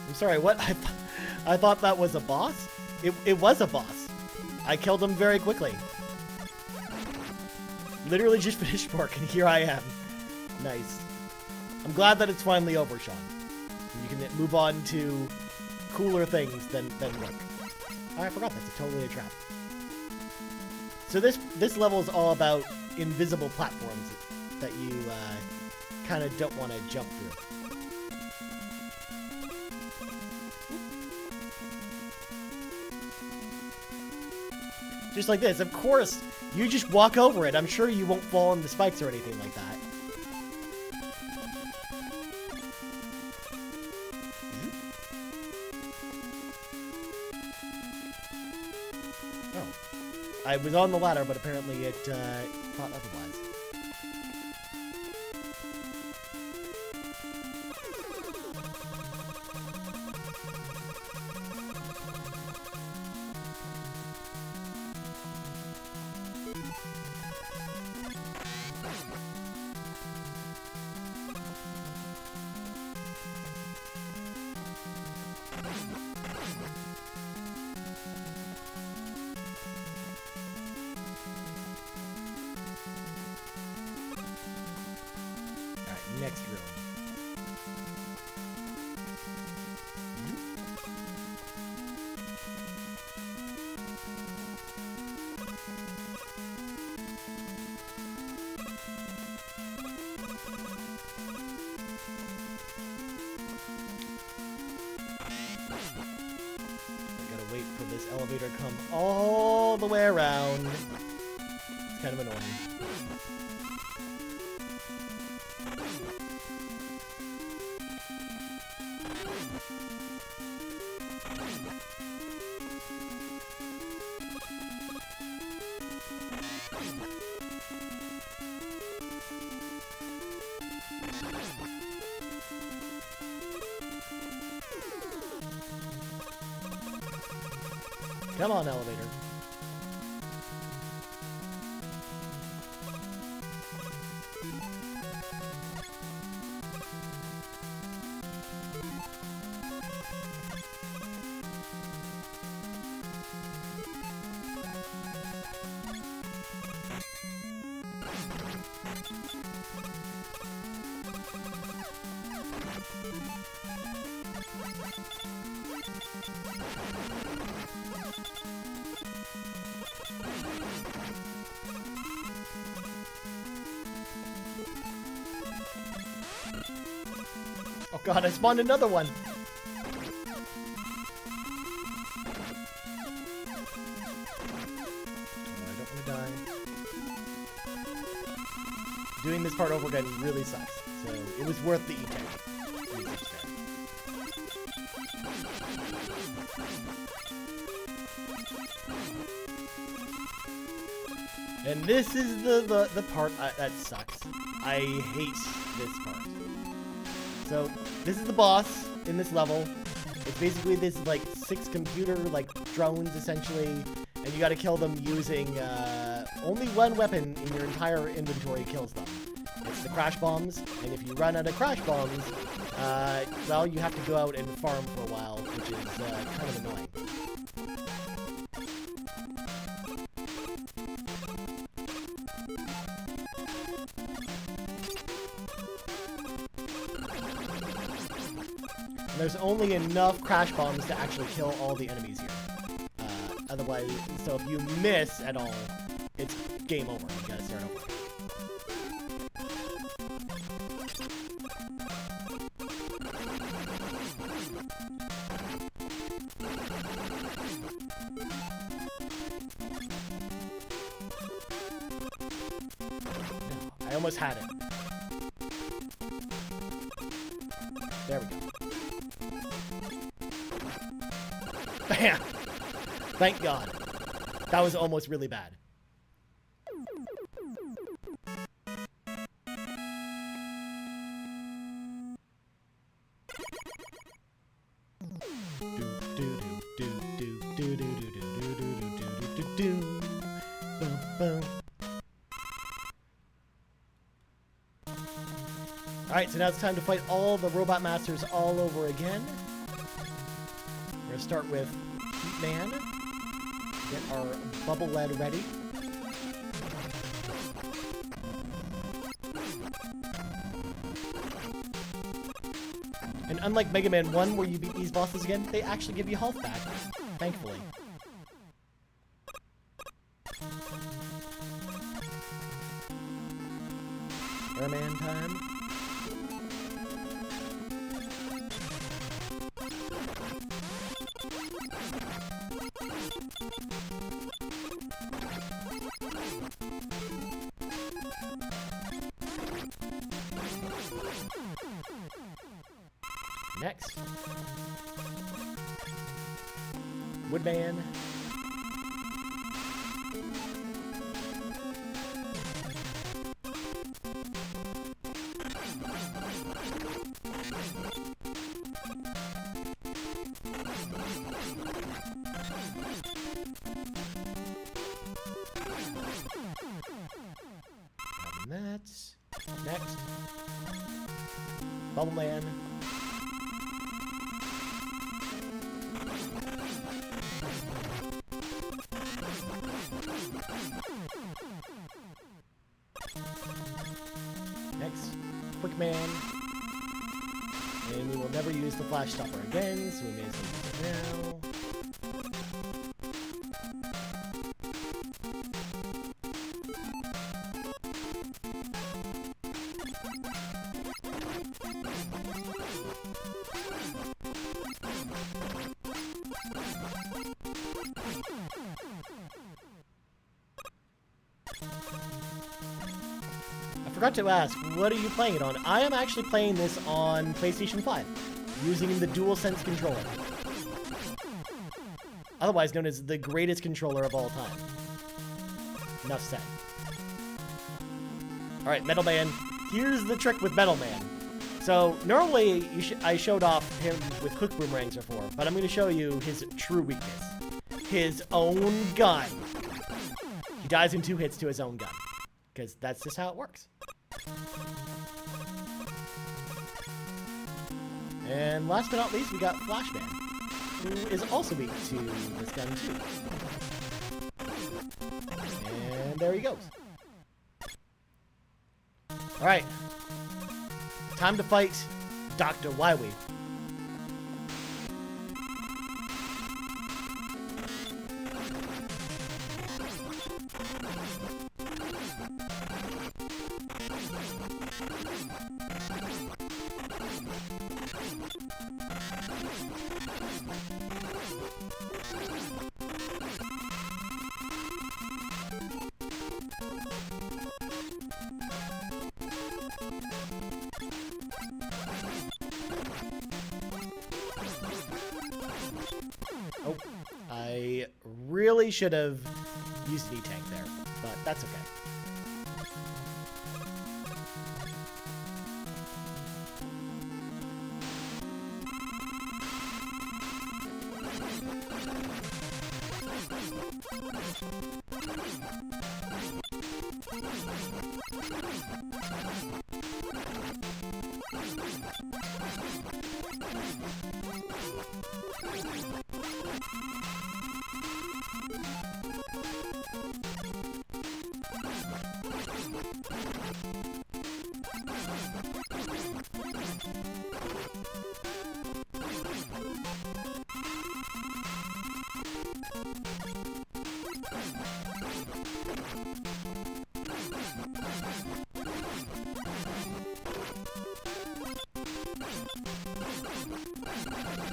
I'm sorry, what? I thought that was a boss? It was a boss. I killed him very quickly. Literally just finished work, and here I am. Nice. I'm glad that it's finally over, Sean. You can move on to cooler things than work. Oh, I forgot that's totally a trap. So this level is all about invisible platforms that you kind of don't want to jump through. Just like this. Of course, you just walk over it. I'm sure you won't fall into spikes or anything like that. Oh. I was on the ladder, but apparently it thought otherwise. Next room. I gotta wait for this elevator to come all the way around. It's kind of annoying. Come on, elevator. Oh god, I spawned another one. Oh, I don't want to die. Doing this part over again really sucks. So it was worth the E-Tech. And this is the part that sucks. I hate this part. So, this is the boss in this level. It's basically this, like, 6 computer, like, drones, essentially. And you gotta kill them using, only one weapon in your entire inventory kills them. It's the crash bombs. And if you run out of crash bombs, well, you have to go out and farm for a while, which is, kind of annoying. There's only enough crash bombs to actually kill all the enemies here. Otherwise, so if you miss at all, it's game over. You gotta start over. I almost had it. There we go. Bam! Thank God. That was almost really bad. Alright, so now it's time to fight all the Robot Masters all over again. We're gonna start with Heat Man. Get our bubble lead ready. And unlike Mega Man 1, where you beat these bosses again, they actually give you health back, thankfully. Airman time. Next. Woodman. And that's next. Bubble Man. Next, Quick Man. And we will never use the Flash Stopper again, so we may as well use it now. I forgot to ask, what are you playing it on? I am actually playing this on PlayStation 5. using the DualSense controller. Otherwise known as the greatest controller of all time. Enough said. Alright, Metal Man. Here's the trick with Metal Man. So, normally I showed off him with quick boomerangs before, but I'm going to show you his true weakness. His own gun. He dies in 2 hits to his own gun. Because that's just how it works. And last but not least, we got Flashman, who is also weak to this gun too. And there he goes. Alright. Time to fight Dr. Wily. Oh, I really should have used an E-Tank there, but that's okay.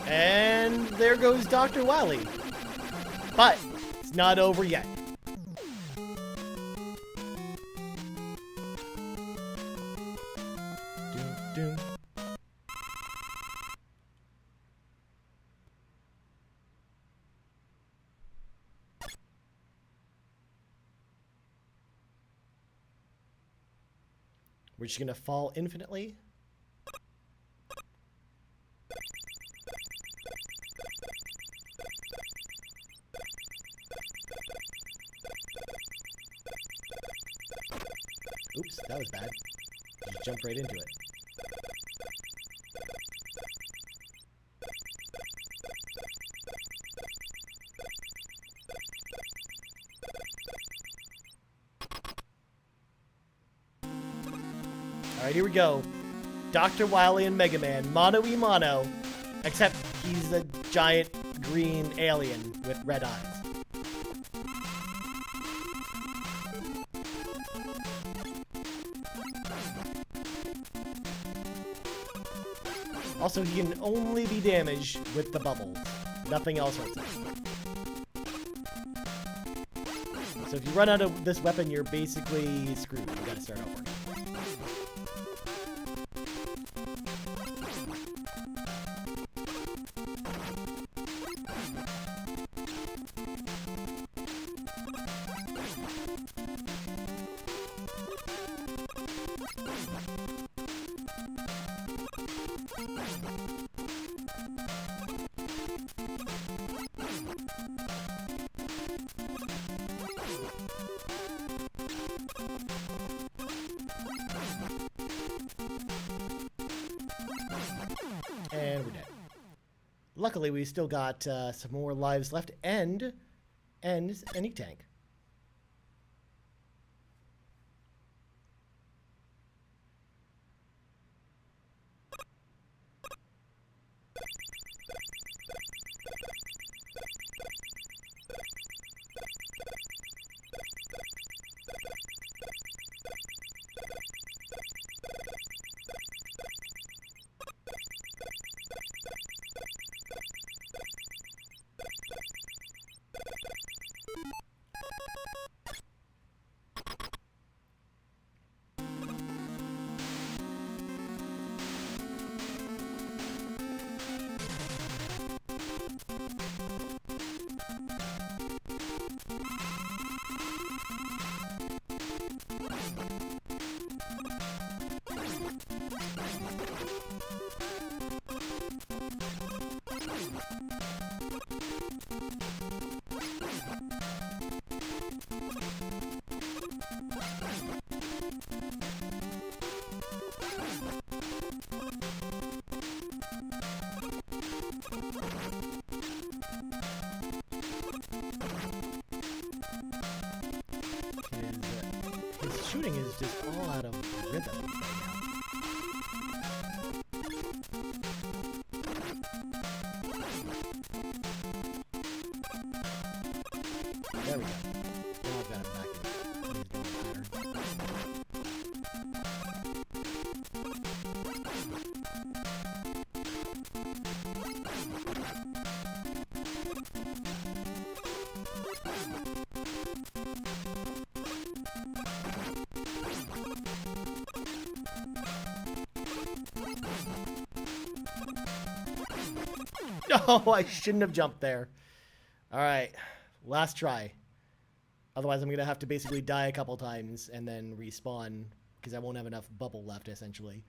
And there goes Dr. Wily. But it's not over yet. Doom, doom. We're just gonna fall infinitely. Oops, that was bad. Just jump right into it. Alright, here we go. Dr. Wily and Mega Man, mano-y-mano. Except he's a giant green alien with red eyes. Also, he can only be damaged with the bubbles. Nothing else hurts him. So if you run out of this weapon, you're basically screwed. You gotta start over. And we're dead. Luckily, we still got some more lives left and an E-Tank. His shooting is just all out of rhythm right now. There we go. Now I've got him back in his normal pattern. Oh, I shouldn't have jumped there. All right, last try. Otherwise, I'm going to have to basically die a couple times and then respawn because I won't have enough bubble left, essentially.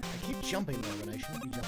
I keep jumping there when I shouldn't be jumping.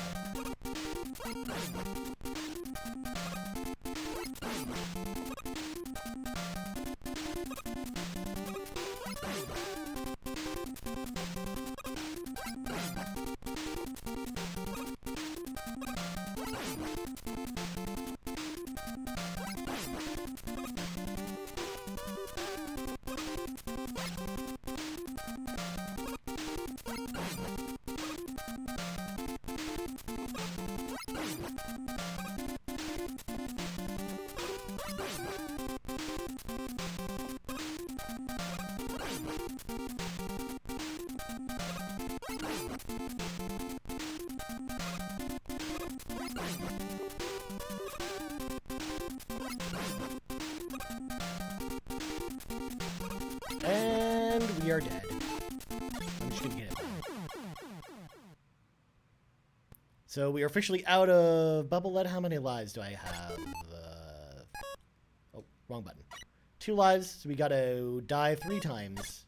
And we are dead. I'm just gonna get it. So we are officially out of bubble lead. How many lives do I have? Oh, wrong button. 2 lives. So we gotta die 3 times.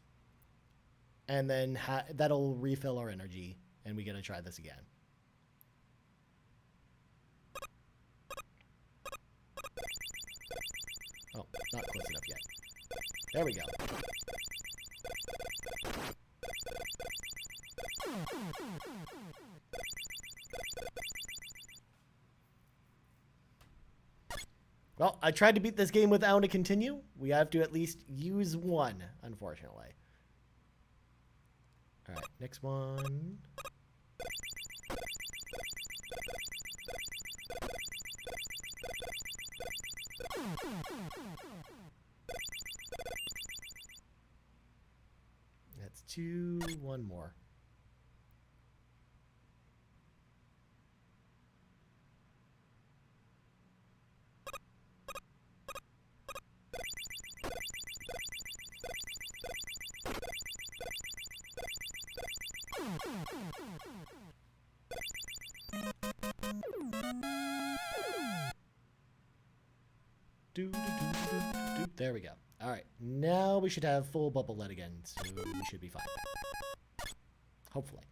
And then that'll refill our energy. And we gotta try this again. Oh, not close enough yet. There we go. Well, I tried to beat this game without a continue. We have to at least use 1, unfortunately. Alright, next one. That's 2, 1 more. There we go. All right, now we should have full bubble lead again, so we should be fine. Hopefully.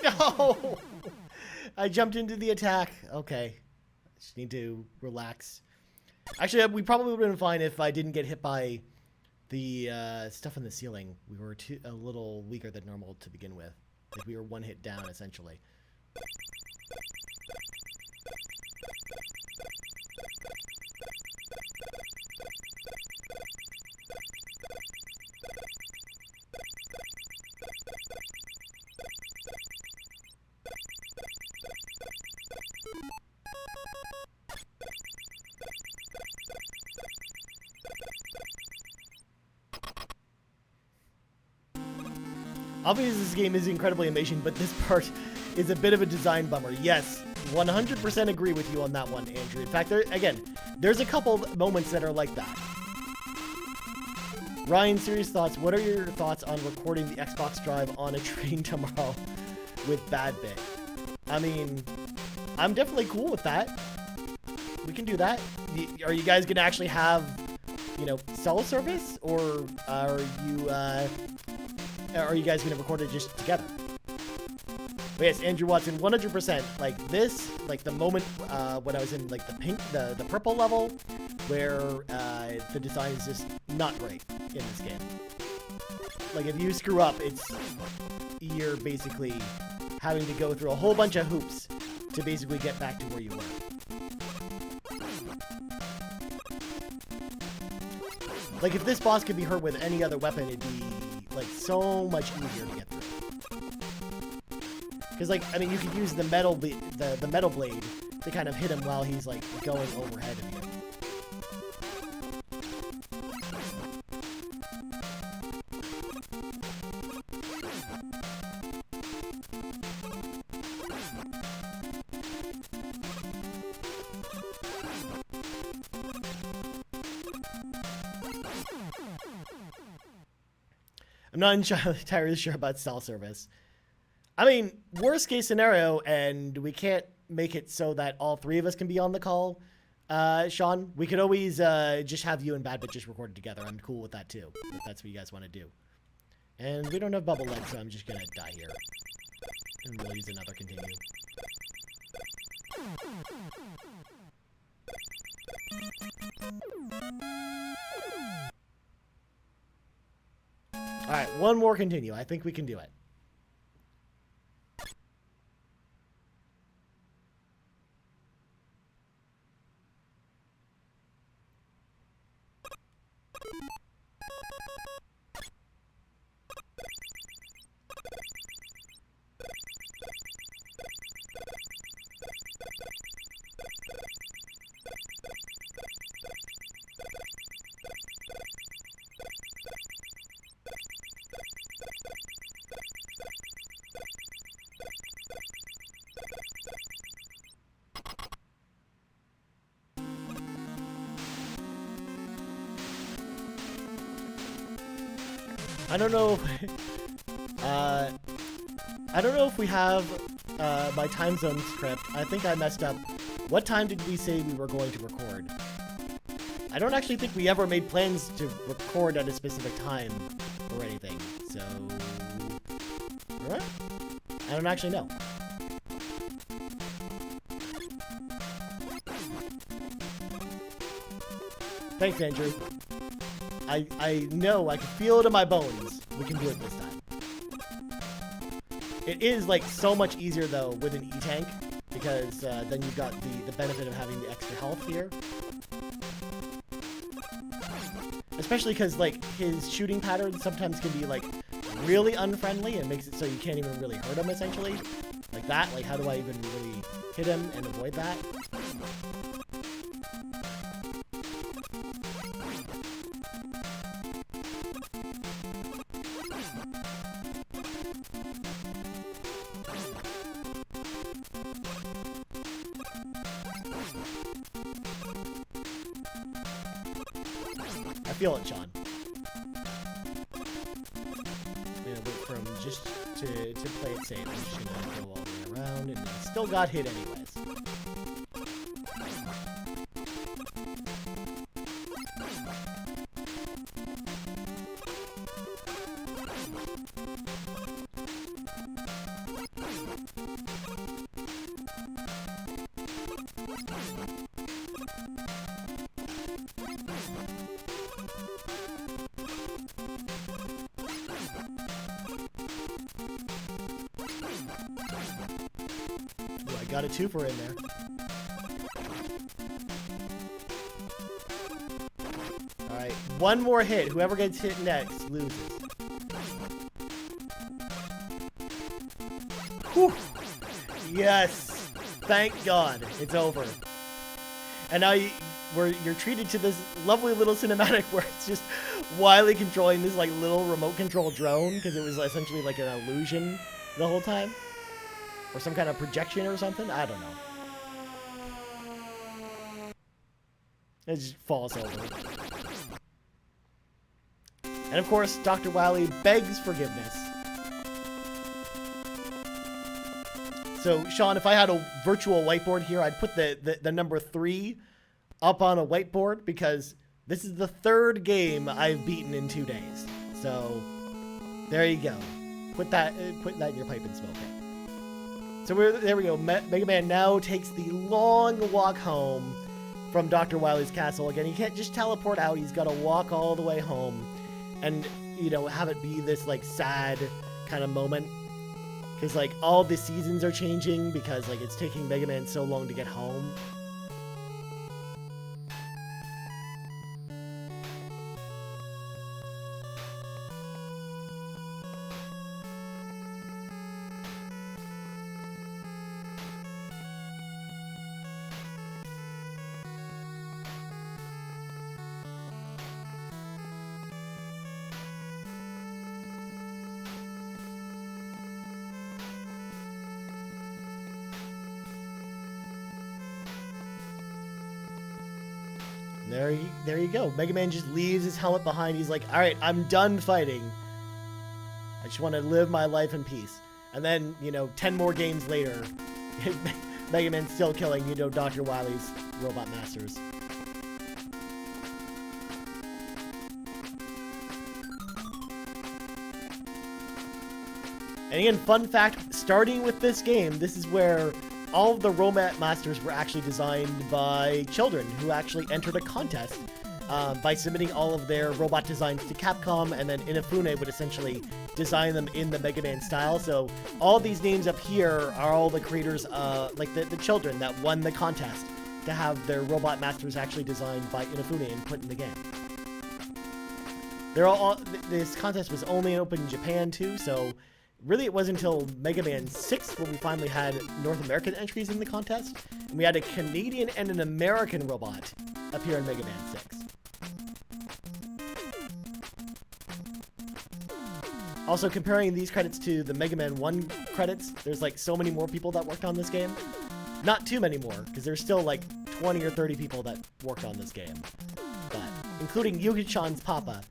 No! I jumped into the attack. Okay. Just need to relax. Actually, we probably would have been fine if I didn't get hit by the stuff in the ceiling. We were a little weaker than normal to begin with. Like, we were one hit down, essentially. Obviously, this game is incredibly amazing, but this part is a bit of a design bummer. Yes, 100% agree with you on that one, Andrew. In fact, there's a couple moments that are like that. Ryan, serious thoughts. What are your thoughts on recording the Xbox Drive on a train tomorrow with Bad Bit? I mean, I'm definitely cool with that. We can do that. Are you guys going to actually have, cell service? Or are you guys going to record it just together? But yes, Andrew Watson, 100%. Like this, like the moment when I was in like the pink, the purple level, where the design is just not great in this game. Like if you screw up, you're basically having to go through a whole bunch of hoops to basically get back to where you were. Like if this boss could be hurt with any other weapon, it'd be like so much easier to get through. Because like, I mean, you could use the metal blade to kind of hit him while he's like going overhead of you. I'm not entirely sure about cell service. I mean, worst case scenario, and we can't make it so that all three of us can be on the call, Sean, we could always just have you and Badbit just record it together. I'm cool with that too, if that's what you guys want to do. And we don't have bubble legs, so I'm just going to die here. And we'll use another continue. Alright, one more continue. I think we can do it. I don't know if we have my time zone script. I think I messed up. What time did we say we were going to record? I don't actually think we ever made plans to record at a specific time or anything. So, alright. I don't actually know. Thanks, Andrew. I know, I can feel it in my bones. We can do it this time. It is, like, so much easier, though, with an E-Tank, because then you've got the benefit of having the extra health here. Especially because, like, his shooting patterns sometimes can be, like, really unfriendly, and makes it so you can't even really hurt him, essentially. Like that, like, how do I even really hit him and avoid that? I feel it, Sean. From just to play it safe, I'm just gonna go all the way around, and I still got hit anyways. Ooh, I got a twofer in there. Alright, one more hit. Whoever gets hit next loses. Whew. Yes! Thank God, it's over. And now you're treated to this lovely little cinematic where it's just Wily controlling this like little remote control drone, because it was essentially like an illusion the whole time. Or some kind of projection or something? I don't know. It just falls over. And of course, Dr. Wily begs forgiveness. So, Sean, if I had a virtual whiteboard here, I'd put the number 3 up on a whiteboard, because this is the 3rd game I've beaten in 2 days. So, there you go. Put that in your pipe and smoke it. So there we go. Mega Man now takes the long walk home from Dr. Wily's castle. Again, he can't just teleport out. He's got to walk all the way home, and have it be this like sad kind of moment. Because, like, all the seasons are changing because, like, it's taking Mega Man so long to get home. There you go. Mega Man just leaves his helmet behind. He's like, all right, I'm done fighting. I just want to live my life in peace. And then, 10 more games later, Mega Man's still killing, Dr. Wily's robot masters. And again, fun fact, starting with this game, this is where all of the robot masters were actually designed by children who actually entered a contest by submitting all of their robot designs to Capcom, and then Inafune would essentially design them in the Mega Man style. So all these names up here are all the creators, like the children that won the contest to have their robot masters actually designed by Inafune and put in the game. This contest was only open in Japan too, so really it wasn't until Mega Man 6 when we finally had North American entries in the contest, and we had a Canadian and an American robot appear in Mega Man 6. Also, comparing these credits to the Mega Man 1 credits, there's like so many more people that worked on this game. Not too many more, because there's still like 20 or 30 people that worked on this game. But, including Yuki-chan's papa.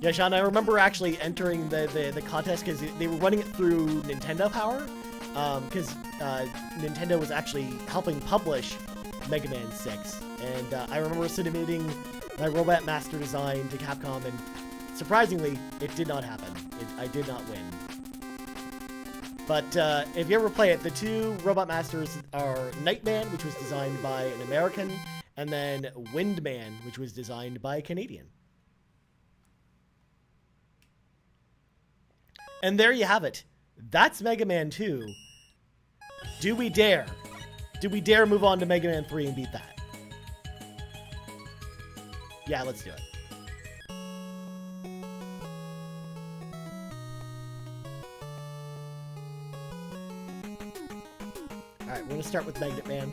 Yeah, Sean, I remember actually entering the contest because they were running it through Nintendo Power, because Nintendo was actually helping publish Mega Man 6, and I remember submitting my Robot Master design to Capcom, and surprisingly, it did not happen. I did not win. But if you ever play it, the two Robot Masters are Nightman, which was designed by an American, and then Windman, which was designed by a Canadian. And there you have it. That's Mega Man 2. Do we dare? Do we dare move on to Mega Man 3 and beat that? Yeah, let's do it. Alright, we're going to start with Magnet Man.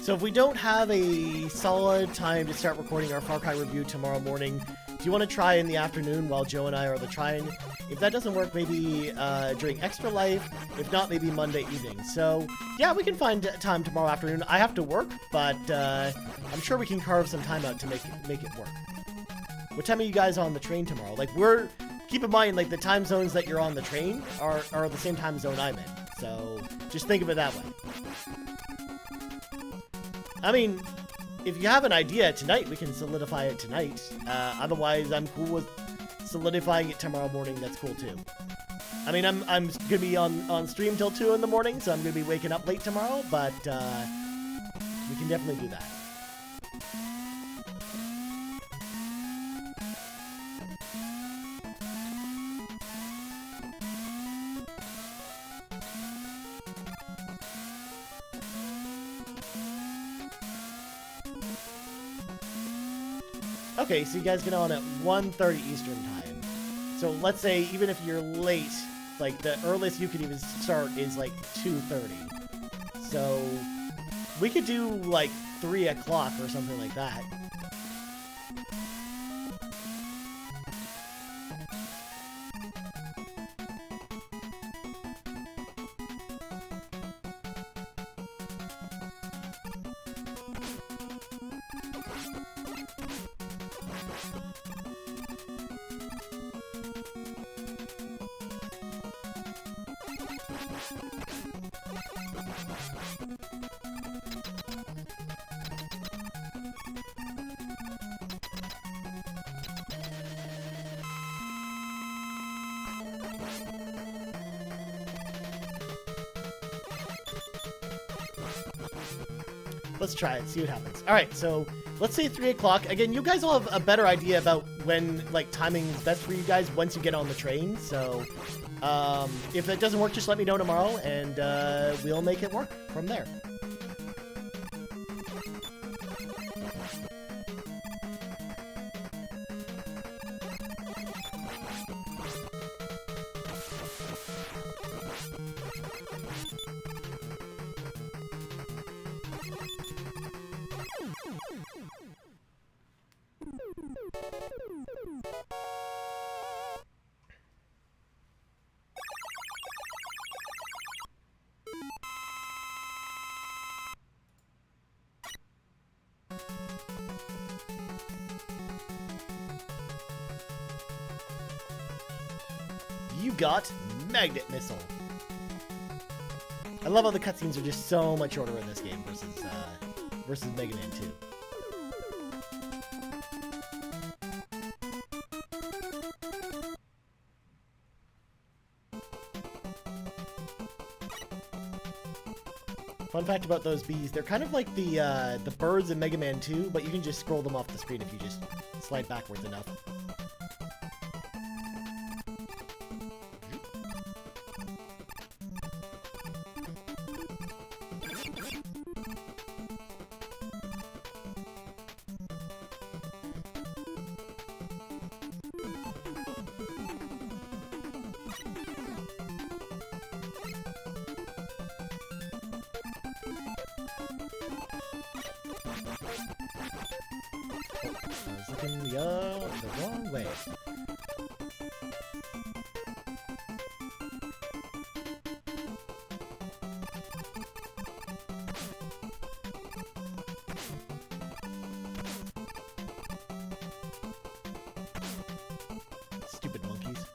So if we don't have a solid time to start recording our Far Cry review tomorrow morning, do you want to try in the afternoon while Joe and I are trying? If that doesn't work, maybe during Extra Life. If not, maybe Monday evening. So yeah, we can find time tomorrow afternoon. I have to work, but I'm sure we can carve some time out to make it work. What time are you guys on the train tomorrow? Like, keep in mind, like, the time zones that you're on the train are the same time zone I'm in. So just think of it that way. I mean, if you have an idea tonight, we can solidify it tonight. Otherwise, I'm cool with solidifying it tomorrow morning. That's cool too. I mean, I'm gonna be on stream till 2 in the morning, so I'm gonna be waking up late tomorrow. But we can definitely do that. Okay, so you guys get on at 1:30 Eastern time. So let's say even if you're late, like the earliest you could even start is like 2:30. So we could do like 3 o'clock or something like that. Let's try it, see what happens. Alright, so let's say 3 o'clock. Again, you guys will have a better idea about when, like, timing is best for you guys once you get on the train. So, if that doesn't work, just let me know tomorrow, and we'll make it work from there. You got Magnet Missile. I love how the cutscenes are just so much shorter in this game versus Mega Man 2. Fun fact about those bees, they're kind of like the birds in Mega Man 2, but you can just scroll them off the screen if you just slide backwards enough. I was looking the wrong way. Stupid monkeys.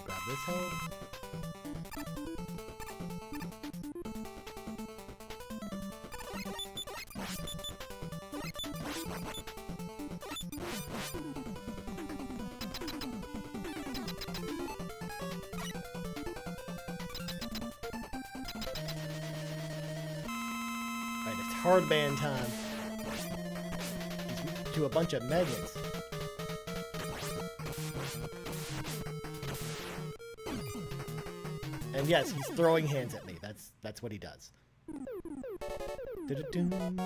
Grab this hole. Alright, it's hardband time. He's weak to a bunch of magnets. And yes, he's throwing hands at me. That's what he does. Du-du-dum.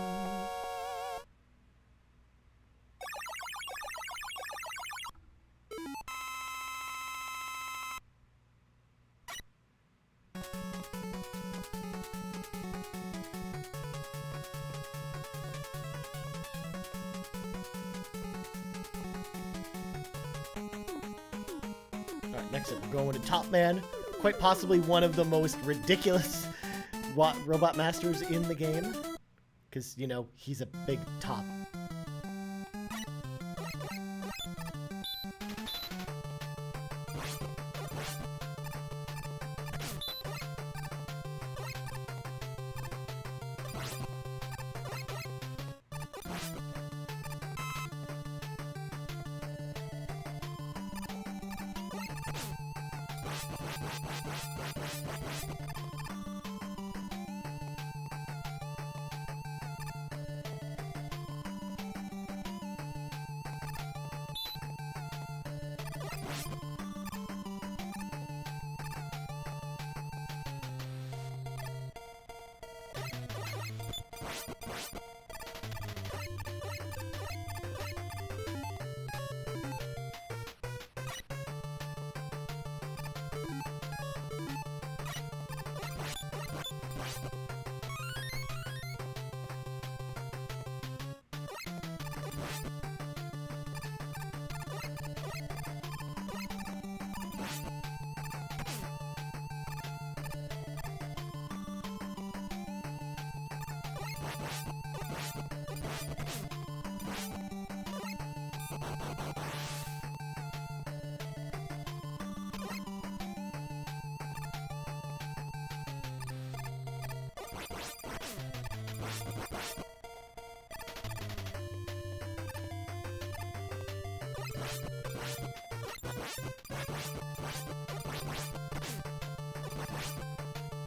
Alright, next up, we're going to Top Man. Quite possibly one of the most ridiculous robot masters in the game. Because, you know, he's a big top.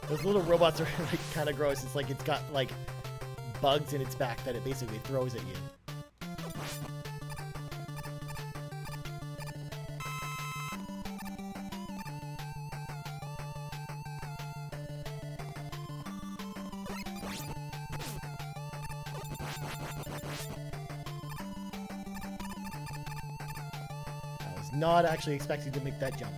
Those little robots are like kind of gross. It's like it's got like bugs in its back that it basically throws at you. I was not actually expecting to make that jump.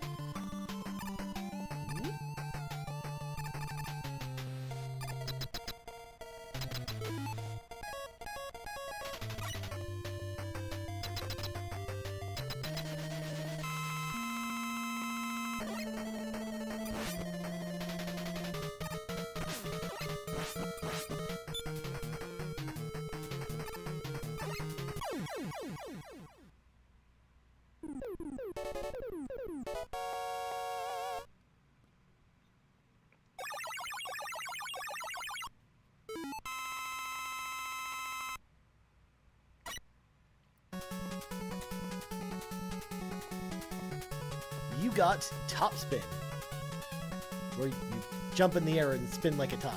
You got top spin, where you jump in the air and spin like a top.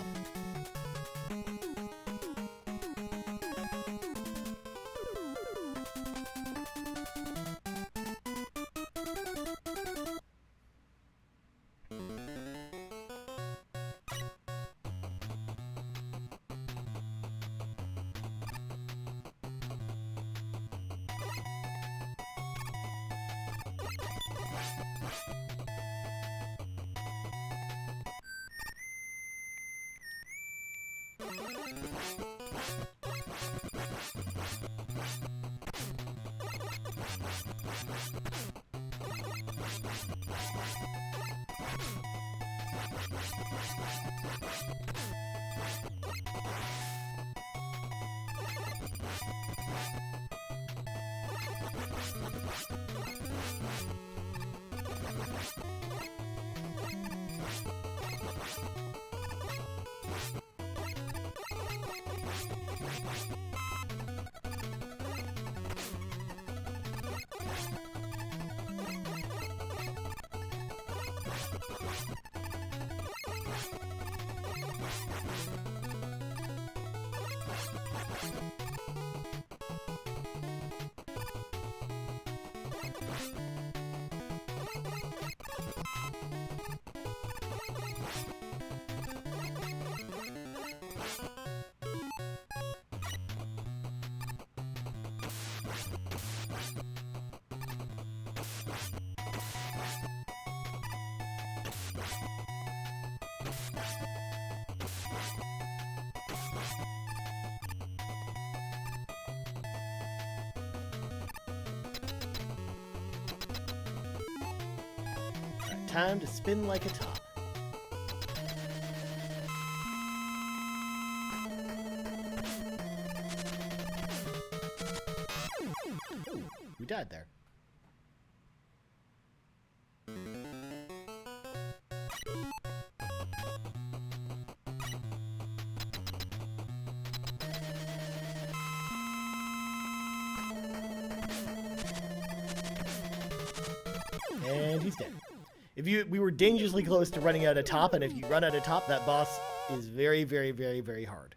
Time to spin like a top. Who died there? And he's dead. We were dangerously close to running out of top, and if you run out of top, that boss is very, very, very, very hard.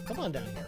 Come on down here.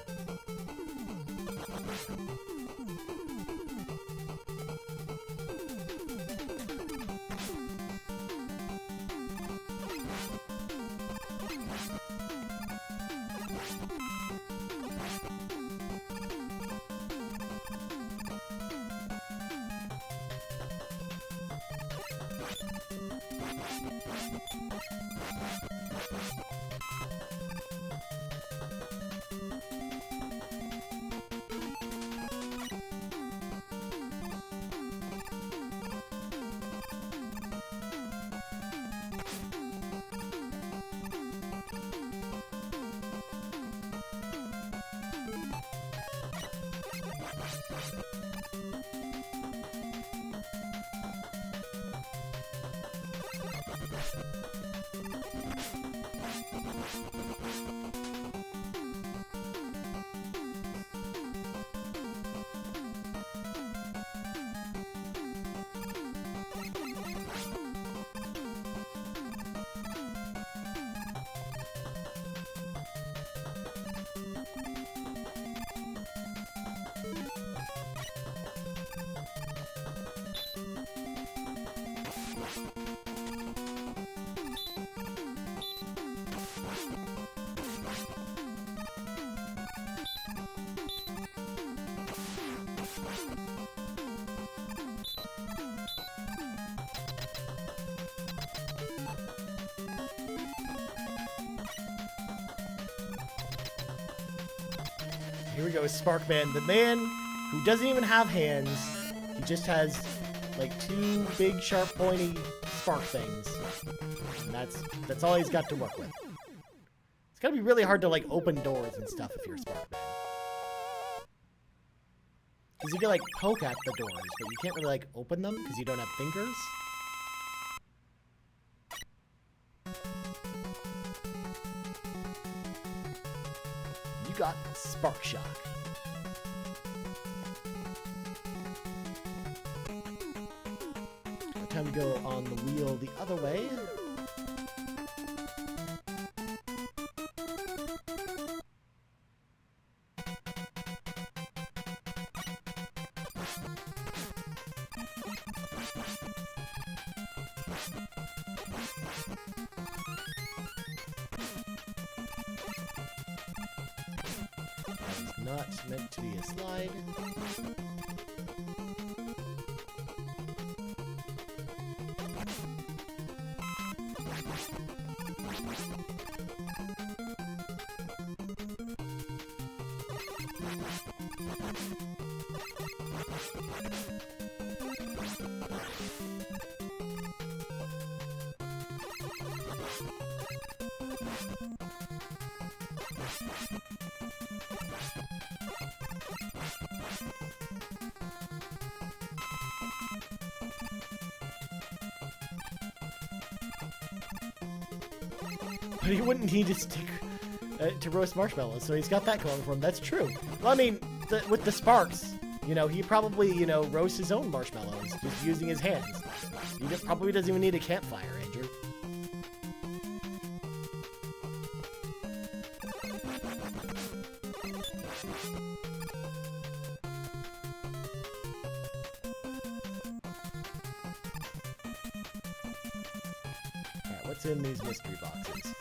Here we go, Sparkman, the man who doesn't even have hands. He just has like two big, sharp, pointy spark things. And that's all he's got to work with. It's gotta be really hard to like open doors and stuff if you're Sparkman. Because you can like poke at the doors, but you can't really like open them because you don't have fingers. You got Spark Shock. Time to go on the wheel the other way. That is not meant to be a slide. But he wouldn't need to stick to roast marshmallows, so he's got that going for him. That's true. Well, I mean, with the sparks, you know, he probably, you know, roasts his own marshmallows just using his hands. He probably doesn't even need a campfire, Andrew. Alright, what's in these mystery boxes?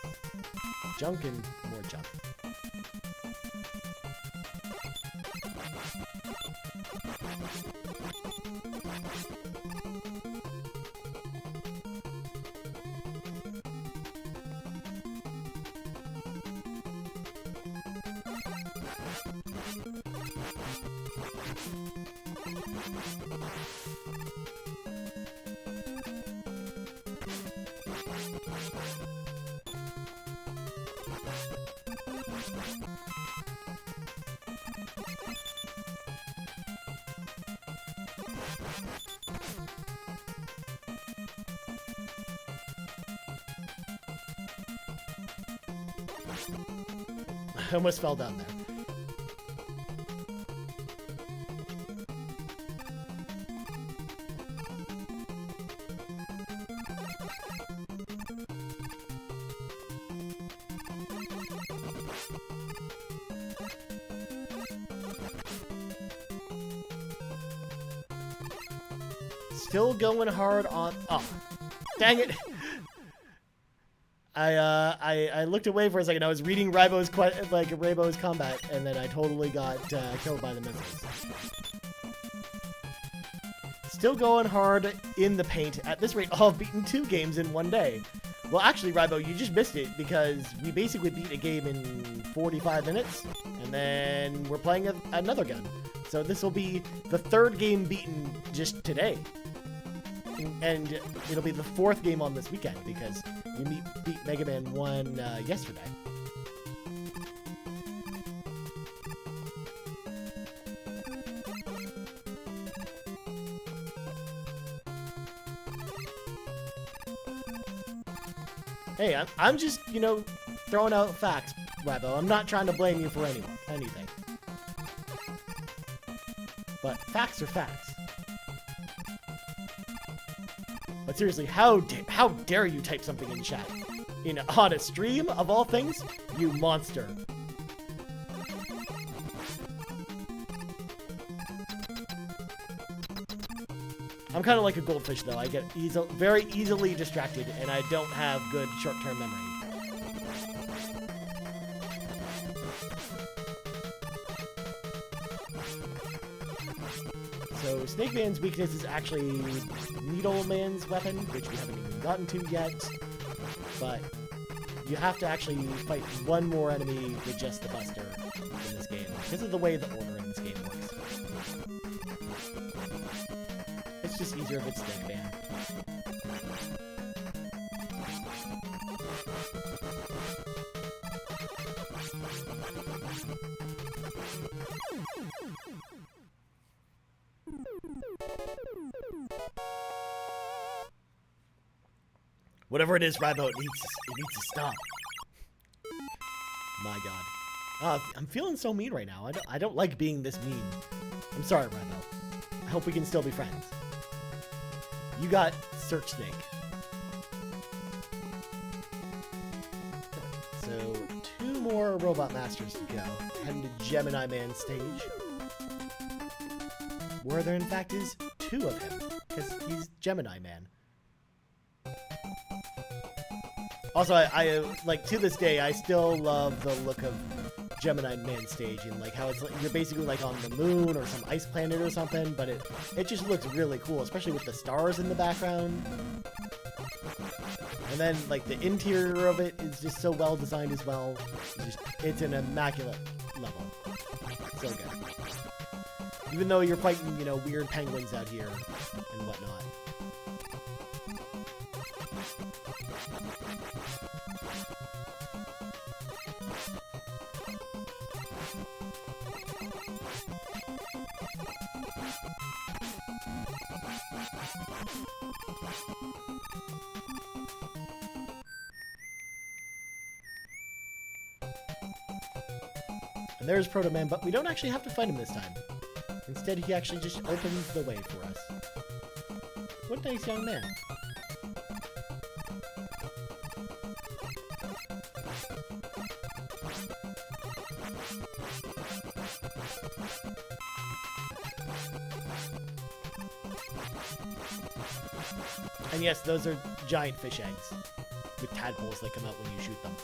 Junk and more junk. I almost fell down there. Still going hard on... Oh, dang it. I looked away for a second. I was reading Raibo's combat, and then I totally got killed by the missiles. Still going hard in the paint. At this rate, I've beaten 2 games in one day. Well, actually, Raibo, you just missed it because we basically beat a game in 45 minutes, and then we're playing another gun. So this will be the 3rd game beaten just today. And it'll be the 4th game on this weekend because we beat Mega Man 1 yesterday. Hey, I'm just, you know, throwing out facts, Raibo. I'm not trying to blame you for anything. But facts are facts. But seriously, how dare you type something in chat? On a stream, of all things? You monster. I'm kind of like a goldfish, though. I get very easily distracted, and I don't have good short-term memory. So Snake Man's weakness is actually Needle Man's weapon, which we haven't even gotten to yet. But you have to actually fight one more enemy with just the Buster in this game. This is the way the order in this game works. It's just easier if it's Snake Man. Whatever it is, Raibo, it needs to stop. My God. I'm feeling so mean right now. I don't like being this mean. I'm sorry, Raibo. I hope we can still be friends. You got Search Snake. So, 2 more Robot Masters to go. Heading to Gemini Man stage. Where there in fact is 2 of him. Because he's Gemini Man. Also, I like, to this day, I still love the look of Gemini Man stage, and like how it's like you're basically like on the moon or some ice planet or something, but it just looks really cool, especially with the stars in the background. And then like the interior of it is just so well designed as well. It's an immaculate level. So good. Even though you're fighting, you know, weird penguins out here and whatnot. And there's Proto Man, but we don't actually have to fight him this time. Instead, he actually just opens the way for us. What a nice young man. And yes, those are giant fish eggs with tadpoles that come out when you shoot them.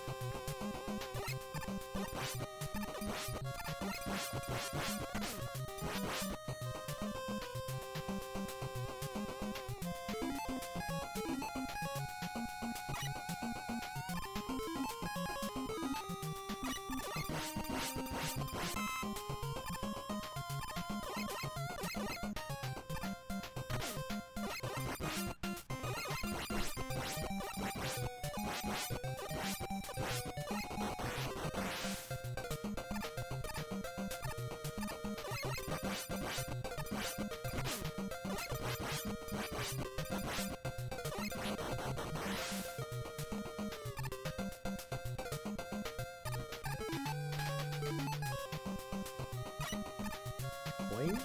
Boing.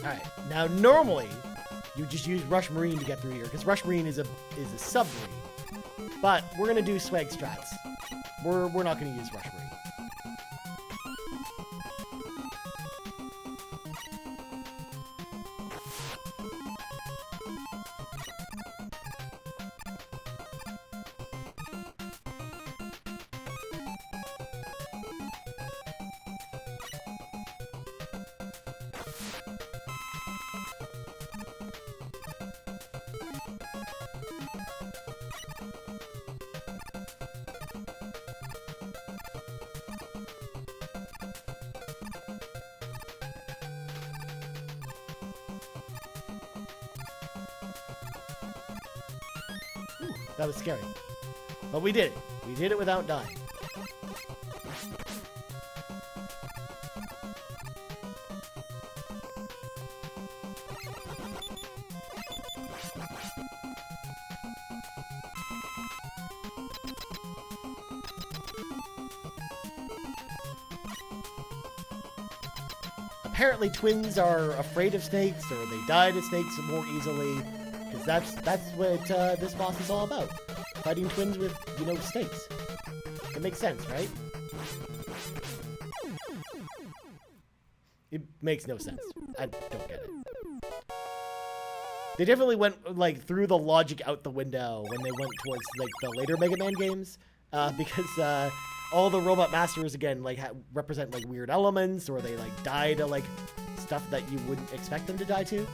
Alright, now normally you just use Rush Marine to get through here, because Rush Marine is a submarine. But we're gonna do swag strats. We're not gonna use Rush Marine. That was scary. But we did it. We did it without dying. Apparently twins are afraid of snakes, or they die to snakes more easily. Because that's what this boss is all about. Fighting twins with, you know, snakes. It makes sense, right? It makes no sense. I don't get it. They definitely went, like, threw the logic out the window when they went towards, like, the later Mega Man games. Because all the Robot Masters, again, like, represent, like, weird elements, or they, like, die to, like, stuff that you wouldn't expect them to die to.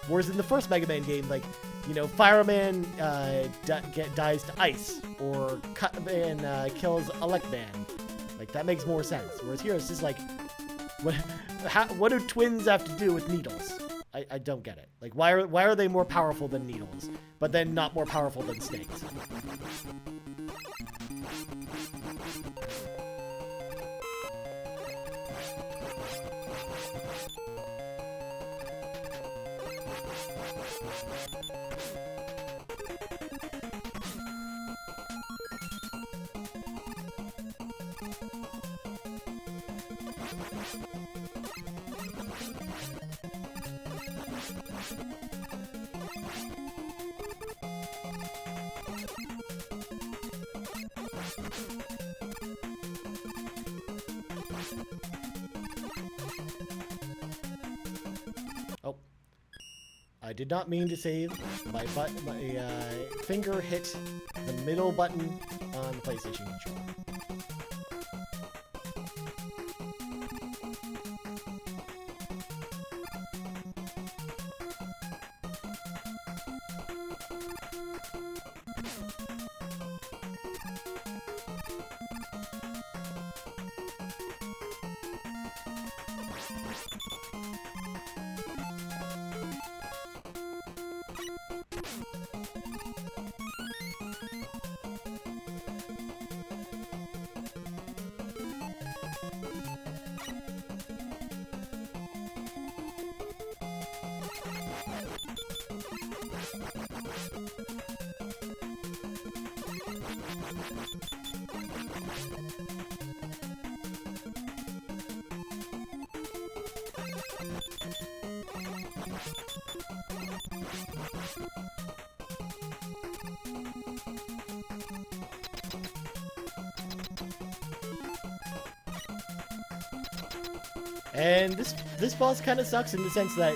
Whereas in the first Mega Man game, like, you know, Fireman dies to ice, or Cutman kills Electman. Like, that makes more sense. Whereas here, it's just like, what do twins have to do with needles? I don't get it. Like, why are they more powerful than needles, but then not more powerful than snakes? I did not mean to save. My finger hit the middle button on the PlayStation controller. And this boss kind of sucks in the sense that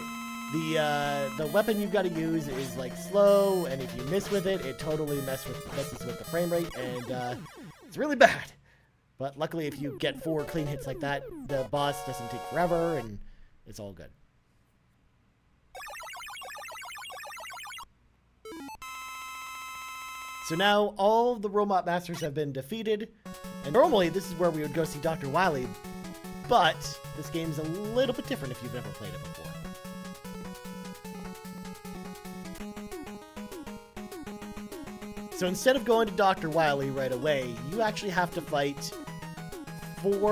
the weapon you've got to use is like slow, and if you miss with it, it totally messes with the frame rate, and it's really bad. But luckily, if you get 4 clean hits like that, the boss doesn't take forever, and it's all good. So now all of the robot masters have been defeated, and normally this is where we would go see Dr. Wily, but this game's a little bit different if you've never played it before. So instead of going to Dr. Wily right away, you actually have to fight 8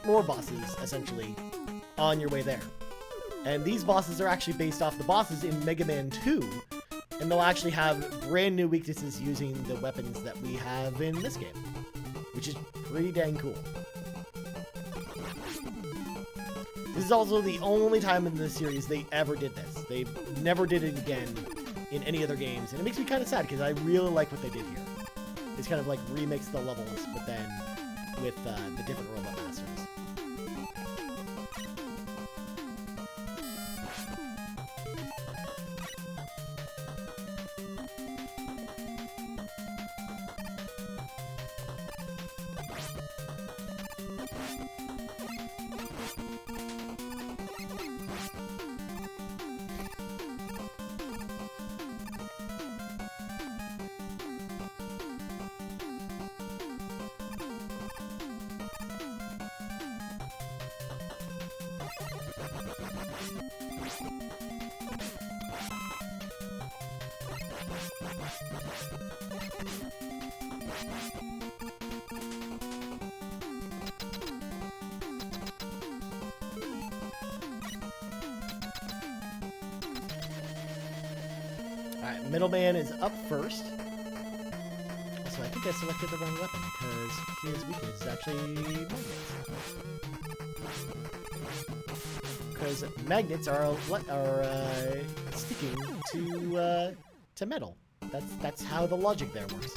more bosses, essentially, on your way there. And these bosses are actually based off the bosses in Mega Man 2, and they'll actually have brand new weaknesses using the weapons that we have in this game, which is pretty dang cool. This is also the only time in the series they ever did this. They never did it again in any other games, and it makes me kind of sad because I really like what they did here. It's kind of like remix the levels, but then with the different robot masters. Alright, Middleman is up first. So I think I selected the wrong weapon, because his weakness is actually magnets. Because magnets are sticking to metal. That's how the logic there works.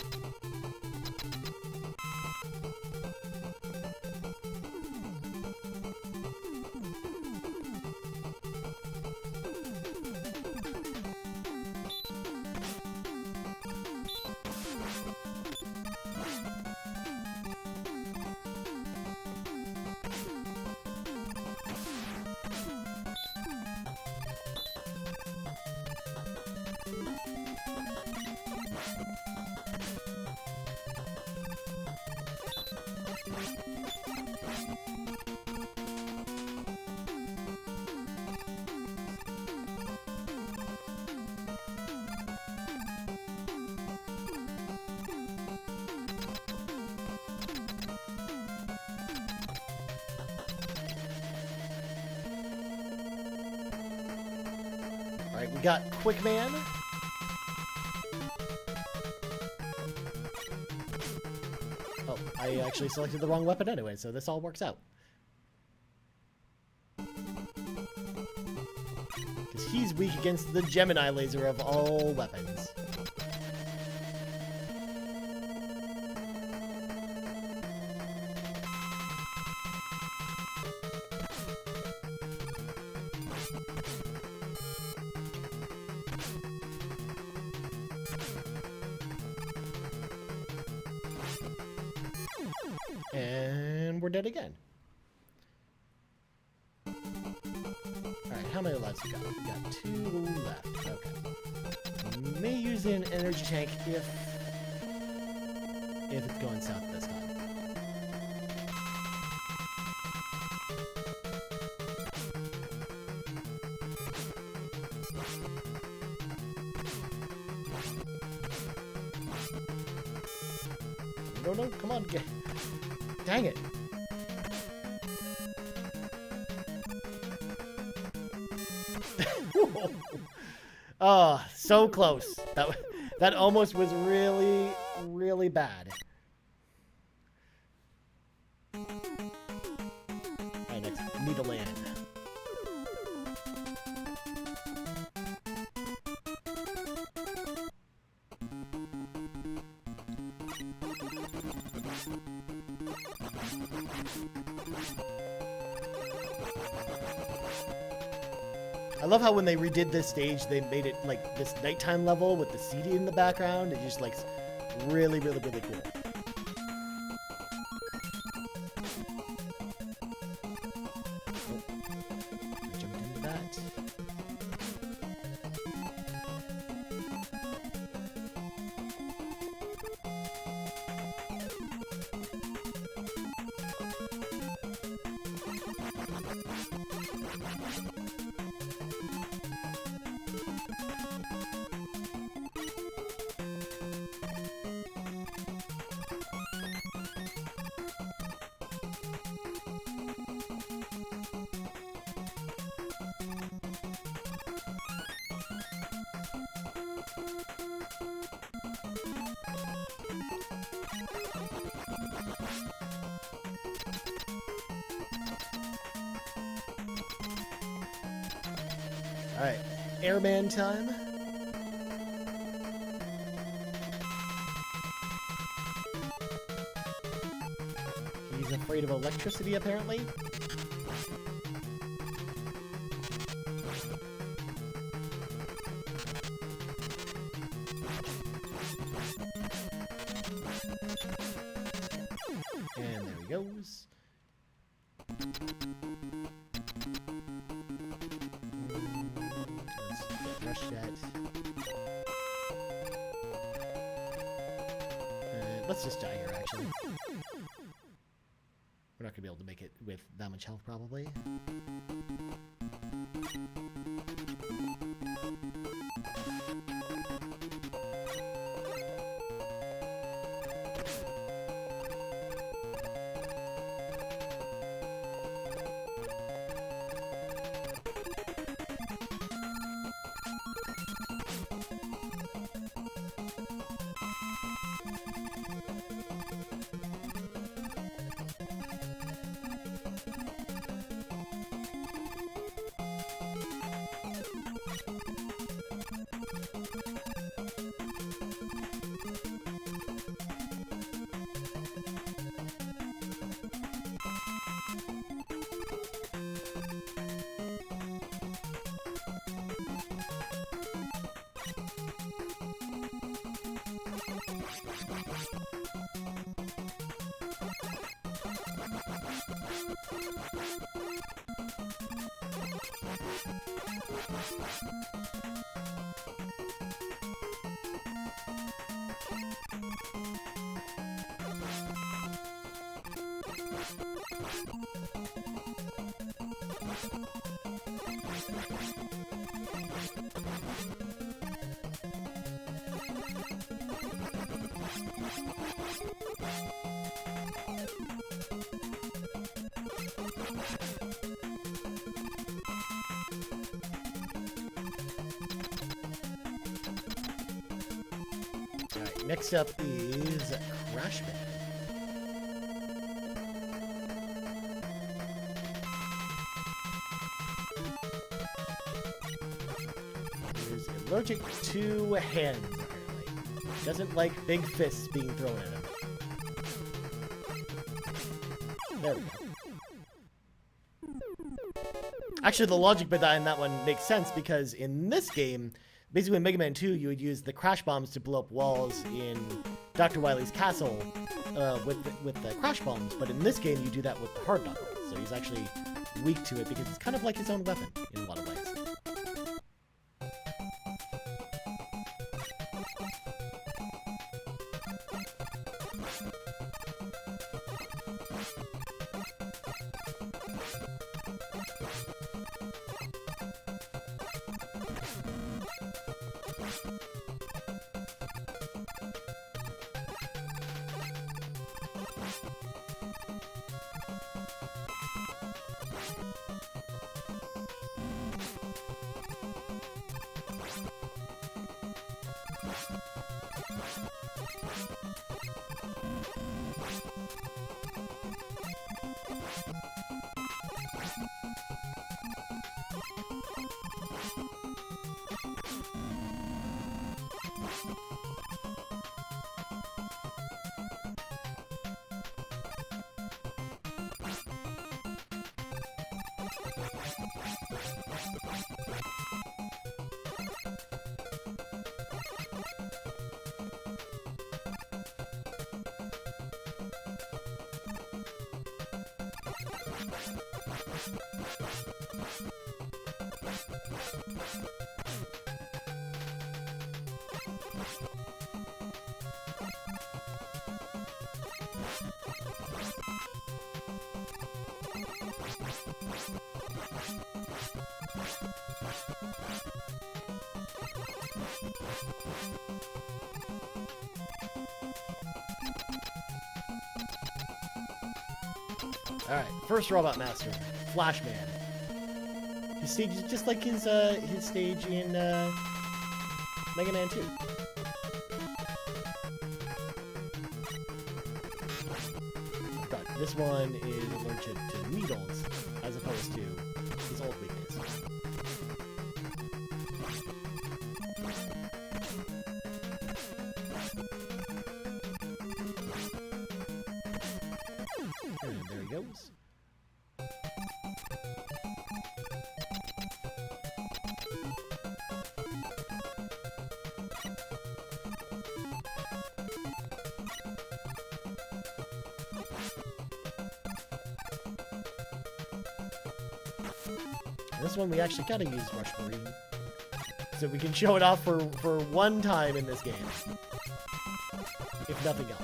Alright, we got Quick Man. Oh, I actually selected the wrong weapon anyway, so this all works out. Because he's weak against the Gemini laser of all weapons. dead again. Alright, how many lives we got? We got 2 left. Okay. May use an energy tank if it's going south this time. No, come on, get. Dang it. Oh, so close. That almost was really, really bad. Alright, next, Needle Land. I love how when they redid this stage, they made it like this nighttime level with the CD in the background. It just like really, really, really cool. Oh, jumped into that. Alright, airman time. He's afraid of electricity, apparently. And there he goes. Rush that. Let's just die here, actually. We're not going to be able to make it with that much health, probably. Alright, next up is Crashman. He's allergic to hands, apparently. Doesn't like big fists being thrown at him. There we go. Actually, the logic behind that one makes sense because in this game, basically in Mega Man 2, you would use the crash bombs to blow up walls in Dr. Wily's castle with the crash bombs, but in this game you do that with the hard knuckle. So he's actually weak to it because it's kind of like his own weapon in a lot of ways. Alright, first Robot Master, Flashman. His stage is just like his stage in Mega Man 2. But this one is allergic to needles, as opposed to his old weakness. And there he goes. This one we actually gotta use Rush Marine, so we can show it off for one time in this game, if nothing else.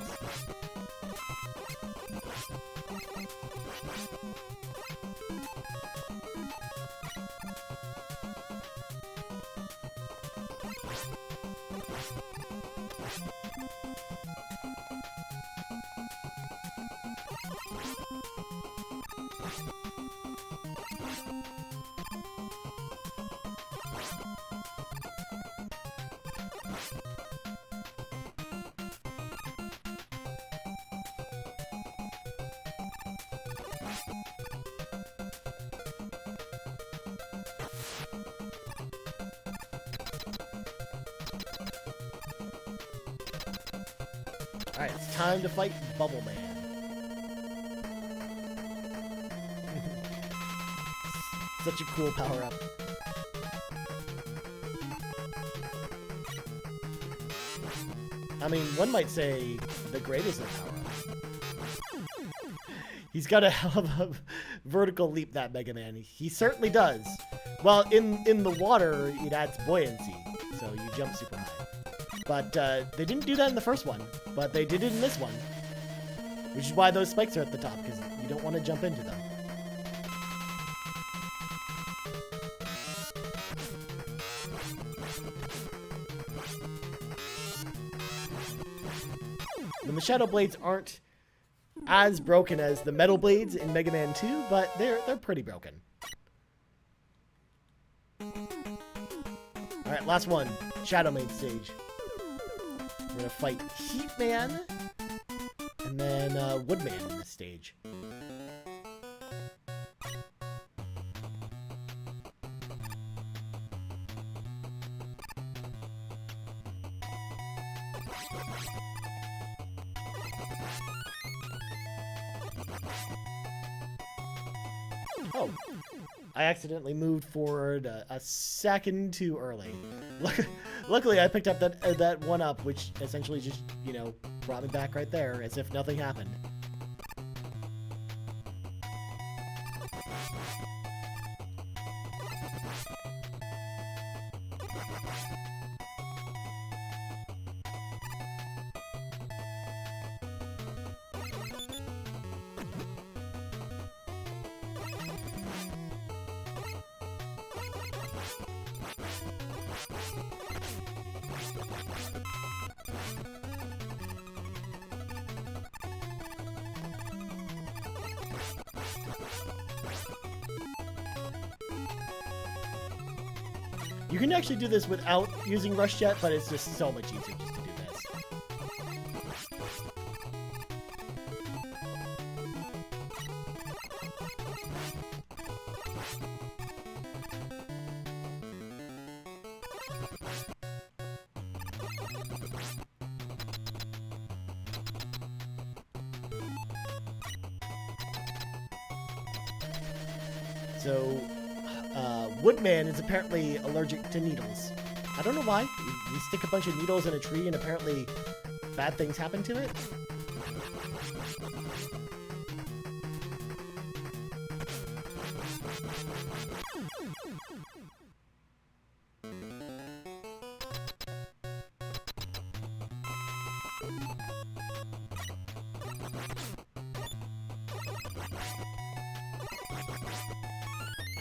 Alright, it's time to fight Bubble Man. Such a cool power-up. I mean, one might say the greatest of power-ups. He's got a hell of a vertical leap, that Mega Man. He certainly does. Well, in the water, it adds buoyancy, so you jump super high. But they didn't do that in the first one, but they did it in this one. Which is why those spikes are at the top, because you don't want to jump into them. The Shadow Blades aren't as broken as the Metal Blades in Mega Man 2, but they're pretty broken. Alright, last one. Shadow main stage. We're gonna fight Heat Man and then Woodman in this stage. Oh, I accidentally moved forward a second too early. Luckily, I picked up that one up, which essentially just, you know, brought me back right there, as if nothing happened. You can actually do this without using Rush Jet, but it's just so much easier just to do this. So, Woodman is apparently allergic to needles. I don't know why. You stick a bunch of needles in a tree and apparently bad things happen to it.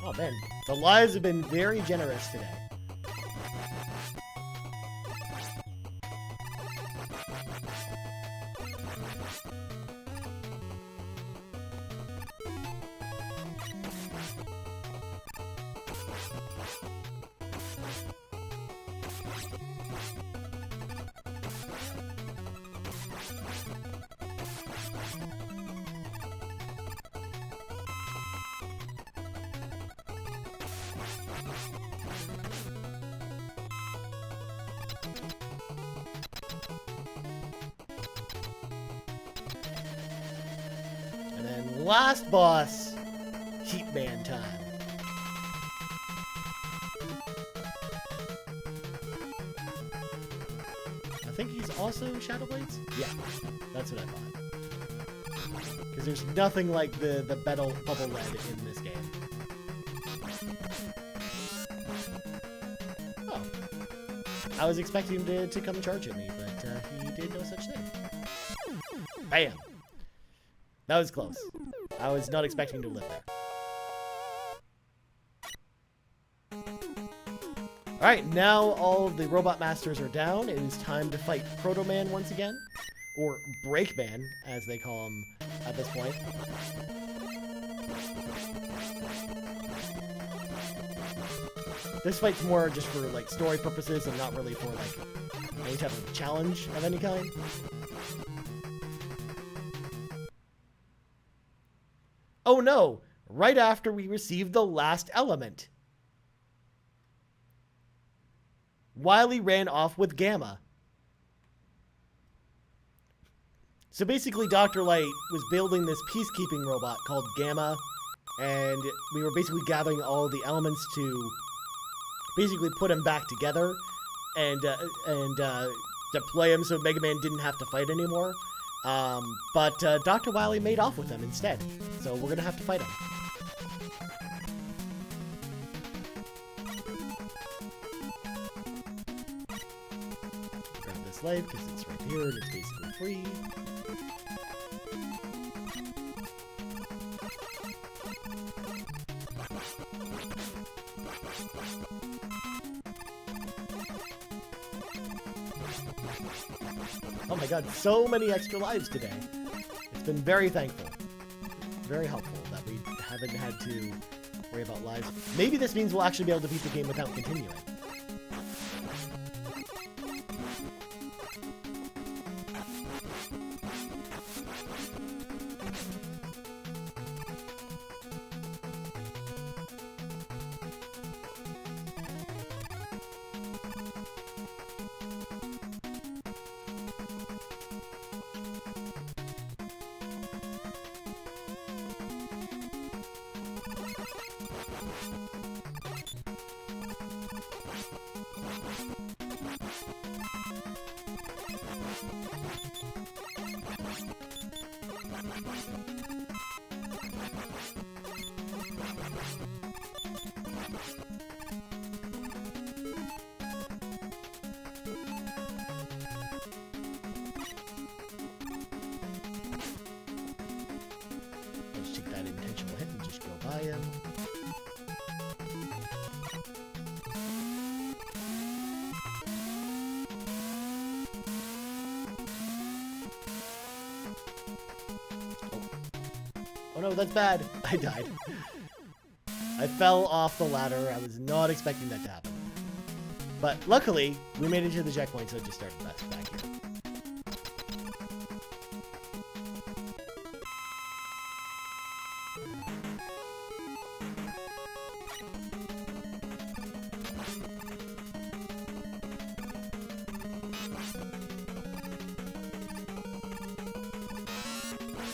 Oh man, the lives have been very generous today. Last boss, Heat Man time. I think he's also Shadow Blades? Yeah, that's what I thought. Because there's nothing like the bubble red in this game. Oh. I was expecting him to come charge at me, but he did no such thing. Bam! That was close. I was not expecting to live there. Alright, now all of the Robot Masters are down. It is time to fight Proto Man once again. Or Breakman, as they call him at this point. This fight's more just for, like, story purposes and not really for, like, any type of challenge of any kind. Oh no! Right after we received the last element. Wily ran off with Gamma. So basically Dr. Light was building this peacekeeping robot called Gamma, and we were basically gathering all the elements to basically put him back together and deploy him so Mega Man didn't have to fight anymore. But Dr. Wily made off with him instead, so we're gonna have to fight him. Grab this life because it's right here and it's basically free. Oh my god, so many extra lives today. It's been very thankful. Very helpful that we haven't had to worry about lives. Maybe this means we'll actually be able to beat the game without continuing. no, that's bad. I died. I fell off the ladder. I was not expecting that to happen. But luckily, we made it to the checkpoint, so it just started back here.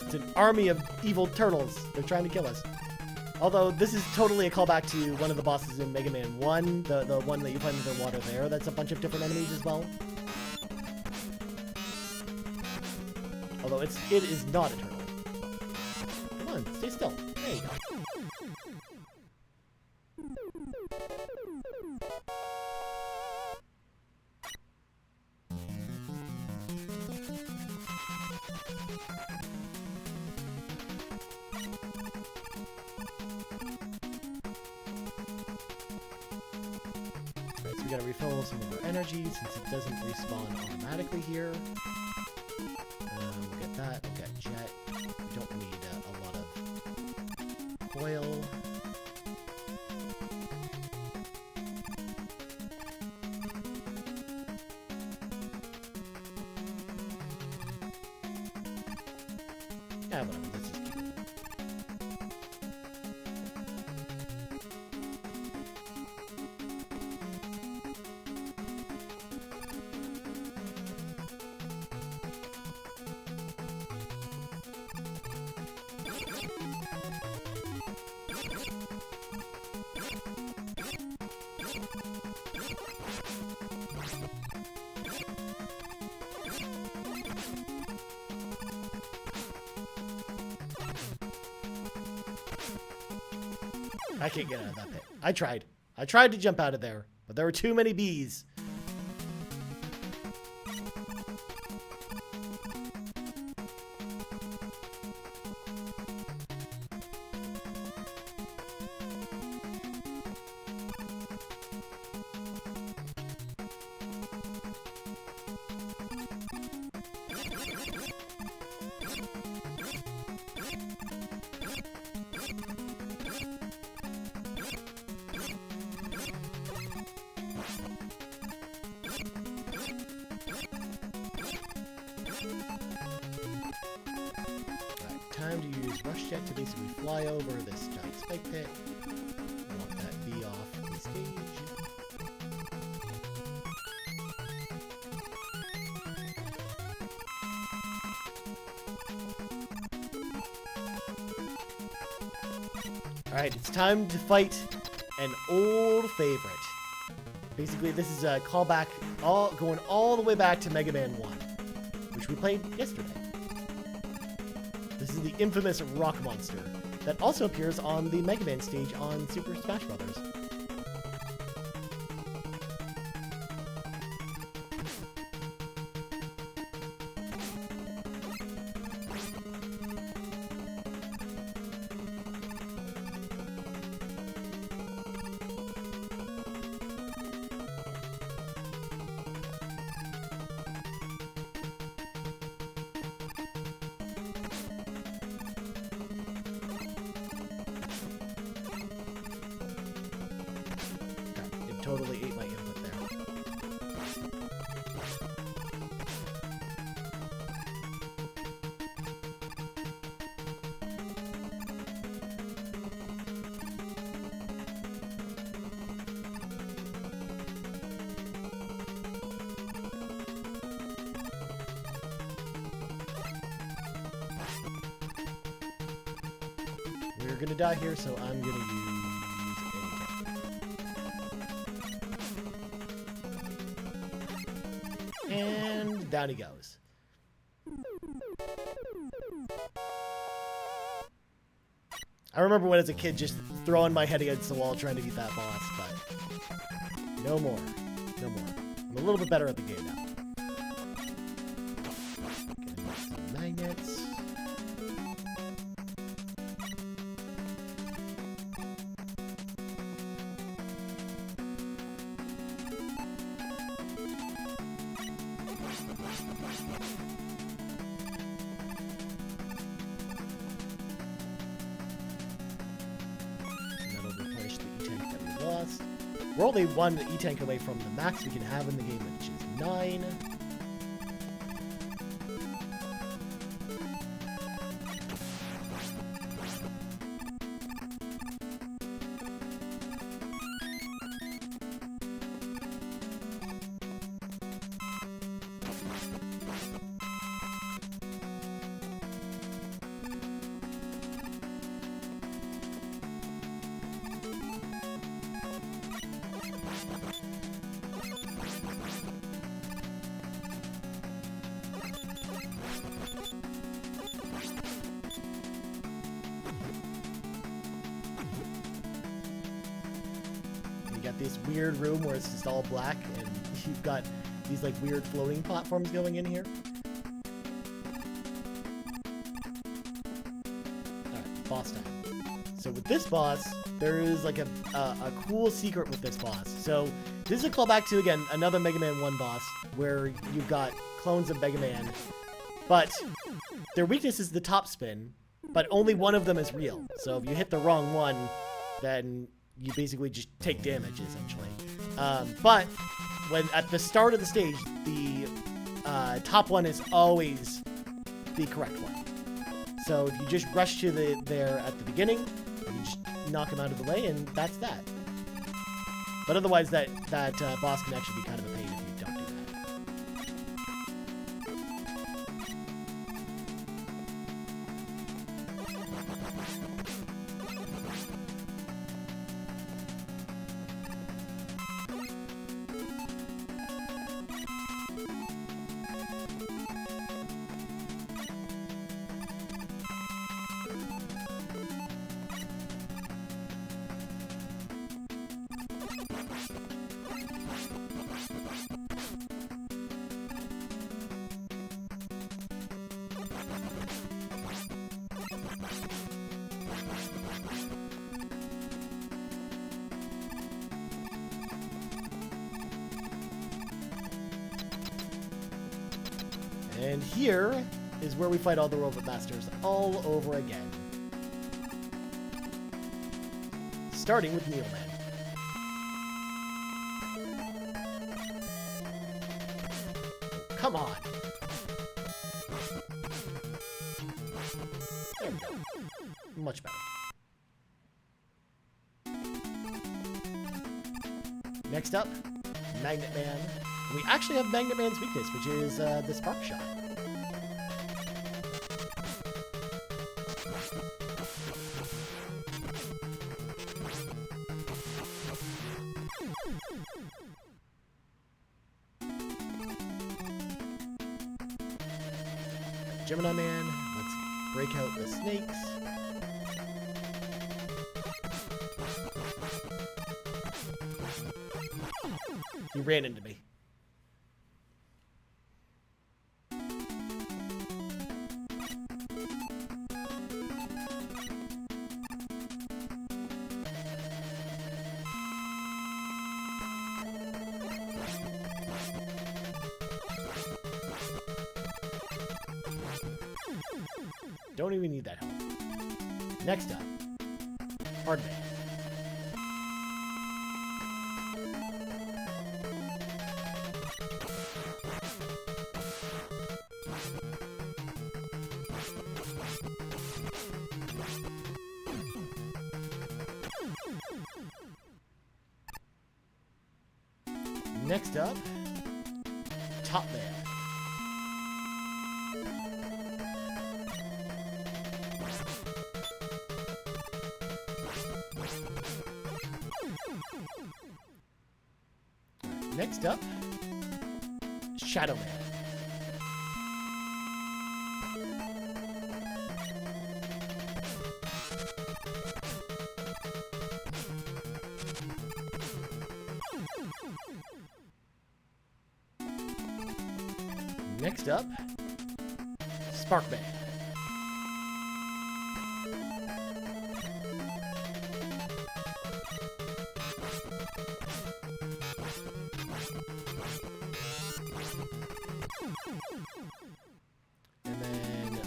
It's an army of evil turtles. They're trying to kill us. Although this is totally a callback to one of the bosses in Mega Man 1, the one that you find in the water there. That's a bunch of different enemies as well. Although it is not a turtle. Come on, stay still. There you go. We gotta refill some of our energy since it doesn't respawn automatically here. We'll get that. We'll get jet. We don't need a lot of oil. Yeah, whatever. Let's just keep it. I can't get out of that pit. I tried. I tried to jump out of there, but there were too many bees. Time to use rush jet to basically fly over this giant spike pit. I want that bee off the stage. Alright, it's time to fight an old favorite. Basically, this is a callback, going all the way back to Mega Man 1, which we played yesterday. This is the infamous rock monster that also appears on the Mega Man stage on Super Smash Bros. Totally ate my input there. We're gonna die here, so I'm gonna use and down he goes. I remember when as a kid just throwing my head against the wall trying to beat that boss, but no more. No more. I'm a little bit better at the game now. Getting some magnets. We're only one E-Tank away from the max we can have in the game, which is 9. You got this weird room where it's just all black, and you've got these like weird floating platforms going in here. Alright, boss time. So with this boss, there is like a cool secret with this boss. So this is a callback to, again, another Mega Man 1 boss, where you've got clones of Mega Man, but their weakness is the top spin, but only one of them is real. So if you hit the wrong one, then you basically just take damage, essentially. But when at the start of the stage, the top one is always the correct one. So if you just rush to there at the beginning, you just knock him out of the way, and that's that. But otherwise, that boss can actually be kind of a pain if you don't do that. And here is where we fight all the Robot Masters all over again. Starting with Needleman. Come on. There we go. Much better. Next up, Magnet Man. We actually have Magnet Man's weakness, which is the Spark Shot. Gemini Man, let's break out the snakes. He ran into me. Don't even need that help. Next up, Hard Man. Next up, Top Man. Next up, Shadow Man. Next up, Spark Man. And then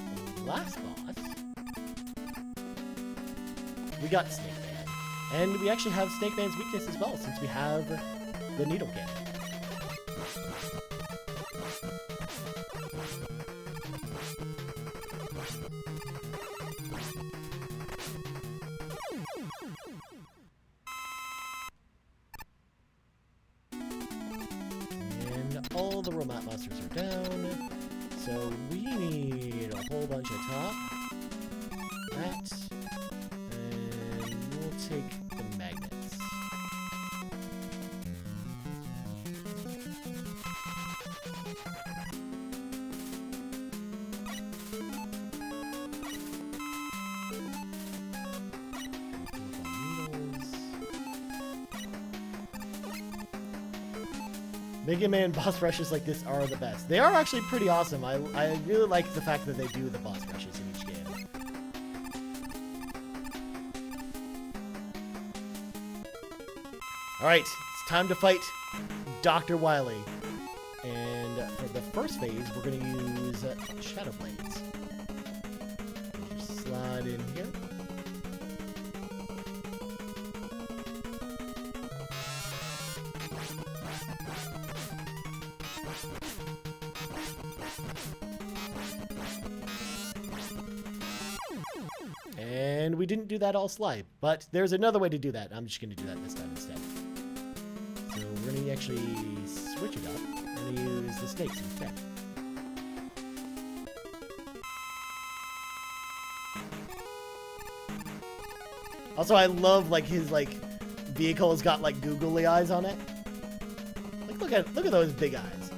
last boss, we got Snake Man. And we actually have Snake Man's weakness as well, since we have the needle cannon. And all the robot monsters are down. So we need a whole bunch of top. That. And we'll take the magnets. Mega Man boss rushes like this are the best. They are actually pretty awesome. I really like the fact that they do the boss rushes in each game. Alright, it's time to fight Dr. Wily. And for the first phase, we're going to use Shadow Blades. Just slide in here. And we didn't do that all slide, but there's another way to do that. I'm just going to do that this time instead. So we're going to actually switch it up and use the snakes instead. Also, I love like his vehicle has got like googly eyes on it. Like look at those big eyes.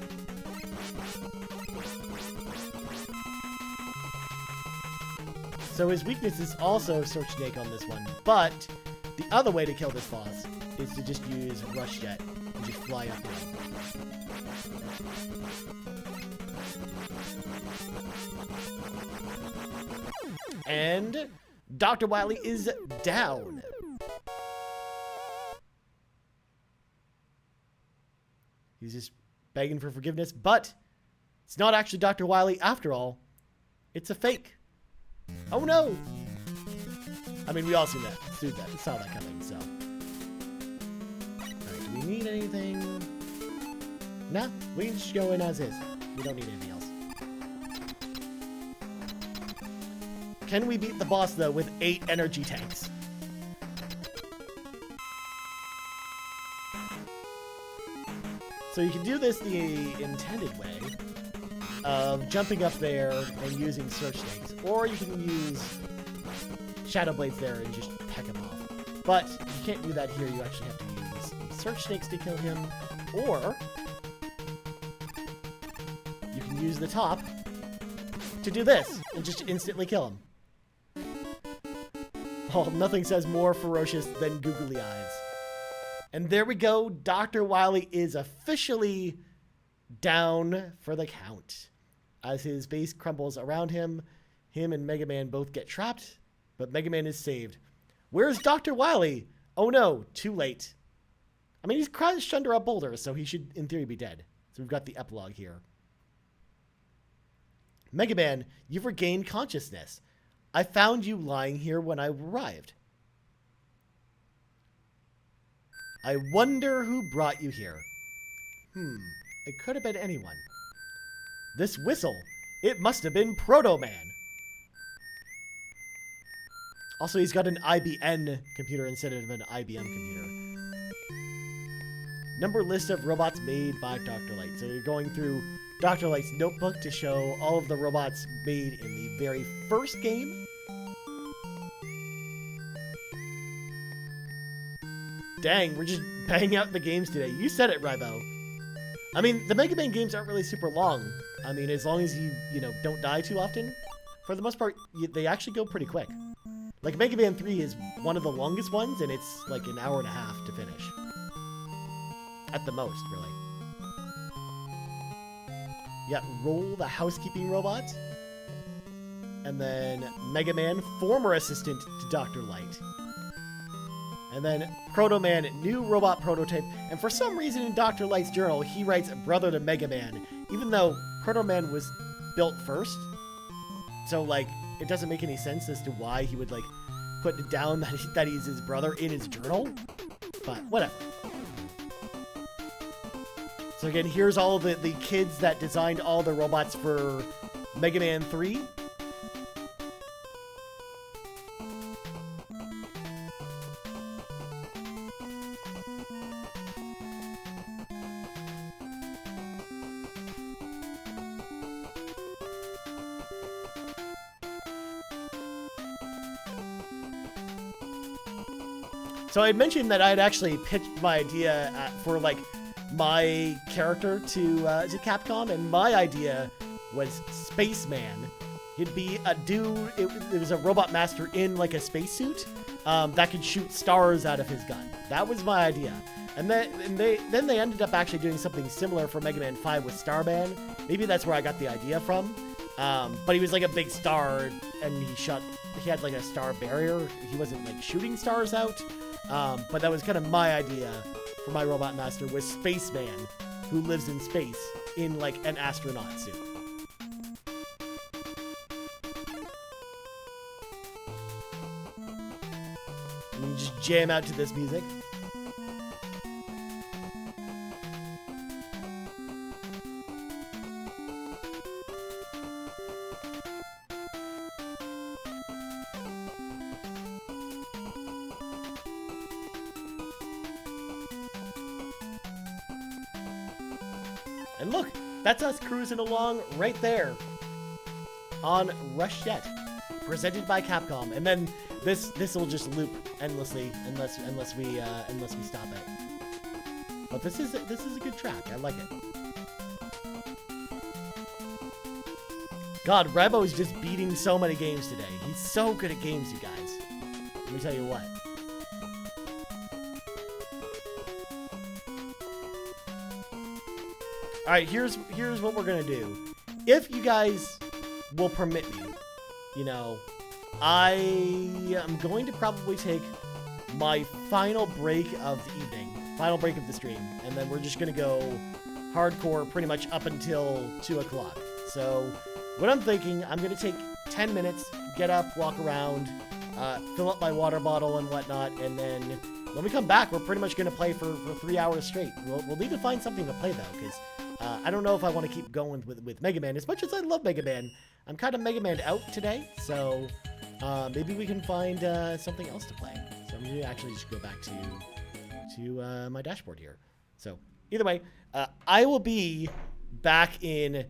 So his weakness is also Search Snake on this one, but the other way to kill this boss is to just use Rush Jet and just fly up here. And Dr. Wily is down. He's just begging for forgiveness, but it's not actually Dr. Wily after all. It's a fake. Oh no! I mean, we all saw that coming, so. Alright, do we need anything? Nah, we can just go in as is. We don't need anything else. Can we beat the boss, though, with 8 energy tanks? So you can do this the intended way of jumping up there and using Search Snakes, or you can use Shadow Blades there and just peck him off. But you can't do that here. You actually have to use Search Snakes to kill him, or you can use the top to do this and just instantly kill him. Oh, nothing says more ferocious than googly eyes. And there we go. Dr. Wily is officially down for the count. As his base crumbles around him, him and Mega Man both get trapped, but Mega Man is saved. Where's Dr. Wily? Oh no, too late. I mean, he's crouched under a boulder, so he should, in theory, be dead. So we've got the epilogue here. Mega Man, you've regained consciousness. I found you lying here when I arrived. I wonder who brought you here. It could have been anyone. This whistle, it must have been Proto Man. Also, he's got an IBM computer instead of an IBM computer. Number list of robots made by Dr. Light. So you're going through Dr. Light's notebook to show all of the robots made in the very first game. Dang, we're just banging out the games today. You said it, Rybo. I mean, the Mega Man games aren't really super long. I mean, as long as you don't die too often, for the most part, they actually go pretty quick. Like, Mega Man 3 is one of the longest ones, and it's like an hour and a half to finish. At the most, really. You got Roll, the housekeeping robot. And then Mega Man, former assistant to Dr. Light. And then Proto Man, new robot prototype. And for some reason in Dr. Light's journal, he writes brother to Mega Man, even though Proto Man was built first. So, like, it doesn't make any sense as to why he would, like, putting it down that he's his brother in his journal. But whatever. So again, here's all the kids that designed all the robots for Mega Man 3. So I mentioned that I had actually pitched my idea for like my character to Capcom, and my idea was Spaceman. He'd be a dude. It was a robot master in like a spacesuit that could shoot stars out of his gun. That was my idea. And then they ended up actually doing something similar for Mega Man 5 with Starman. Maybe that's where I got the idea from. But he was like a big star, and he had like a star barrier. He wasn't like shooting stars out. But that was kind of my idea for my robot master, was Spaceman, who lives in space in like an astronaut suit. And you just jam out to this music. And look, that's us cruising along right there on Rush Jet, presented by Capcom. And then this will just loop endlessly unless we stop it. But this is a good track. I like it. God, Rebo's just beating so many games today. He's so good at games, you guys. Let me tell you what. All right, here's what we're gonna do. If you guys will permit me, you know, I am going to probably take my final break of the evening, final break of the stream, and then we're just gonna go hardcore pretty much up until 2 o'clock. So what I'm thinking, I'm gonna take 10 minutes, get up, walk around, fill up my water bottle and whatnot, and then when we come back, we're pretty much gonna play for 3 hours straight. We'll need to find something to play though, because I don't know if I want to keep going with Mega Man. As much as I love Mega Man, I'm kind of Mega Man out today, so maybe we can find something else to play. So I'm going to actually just go back to my dashboard here. So either way, I will be back in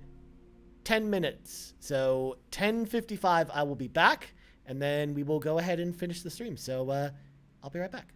10 minutes. So 10:55, I will be back, and then we will go ahead and finish the stream. So I'll be right back.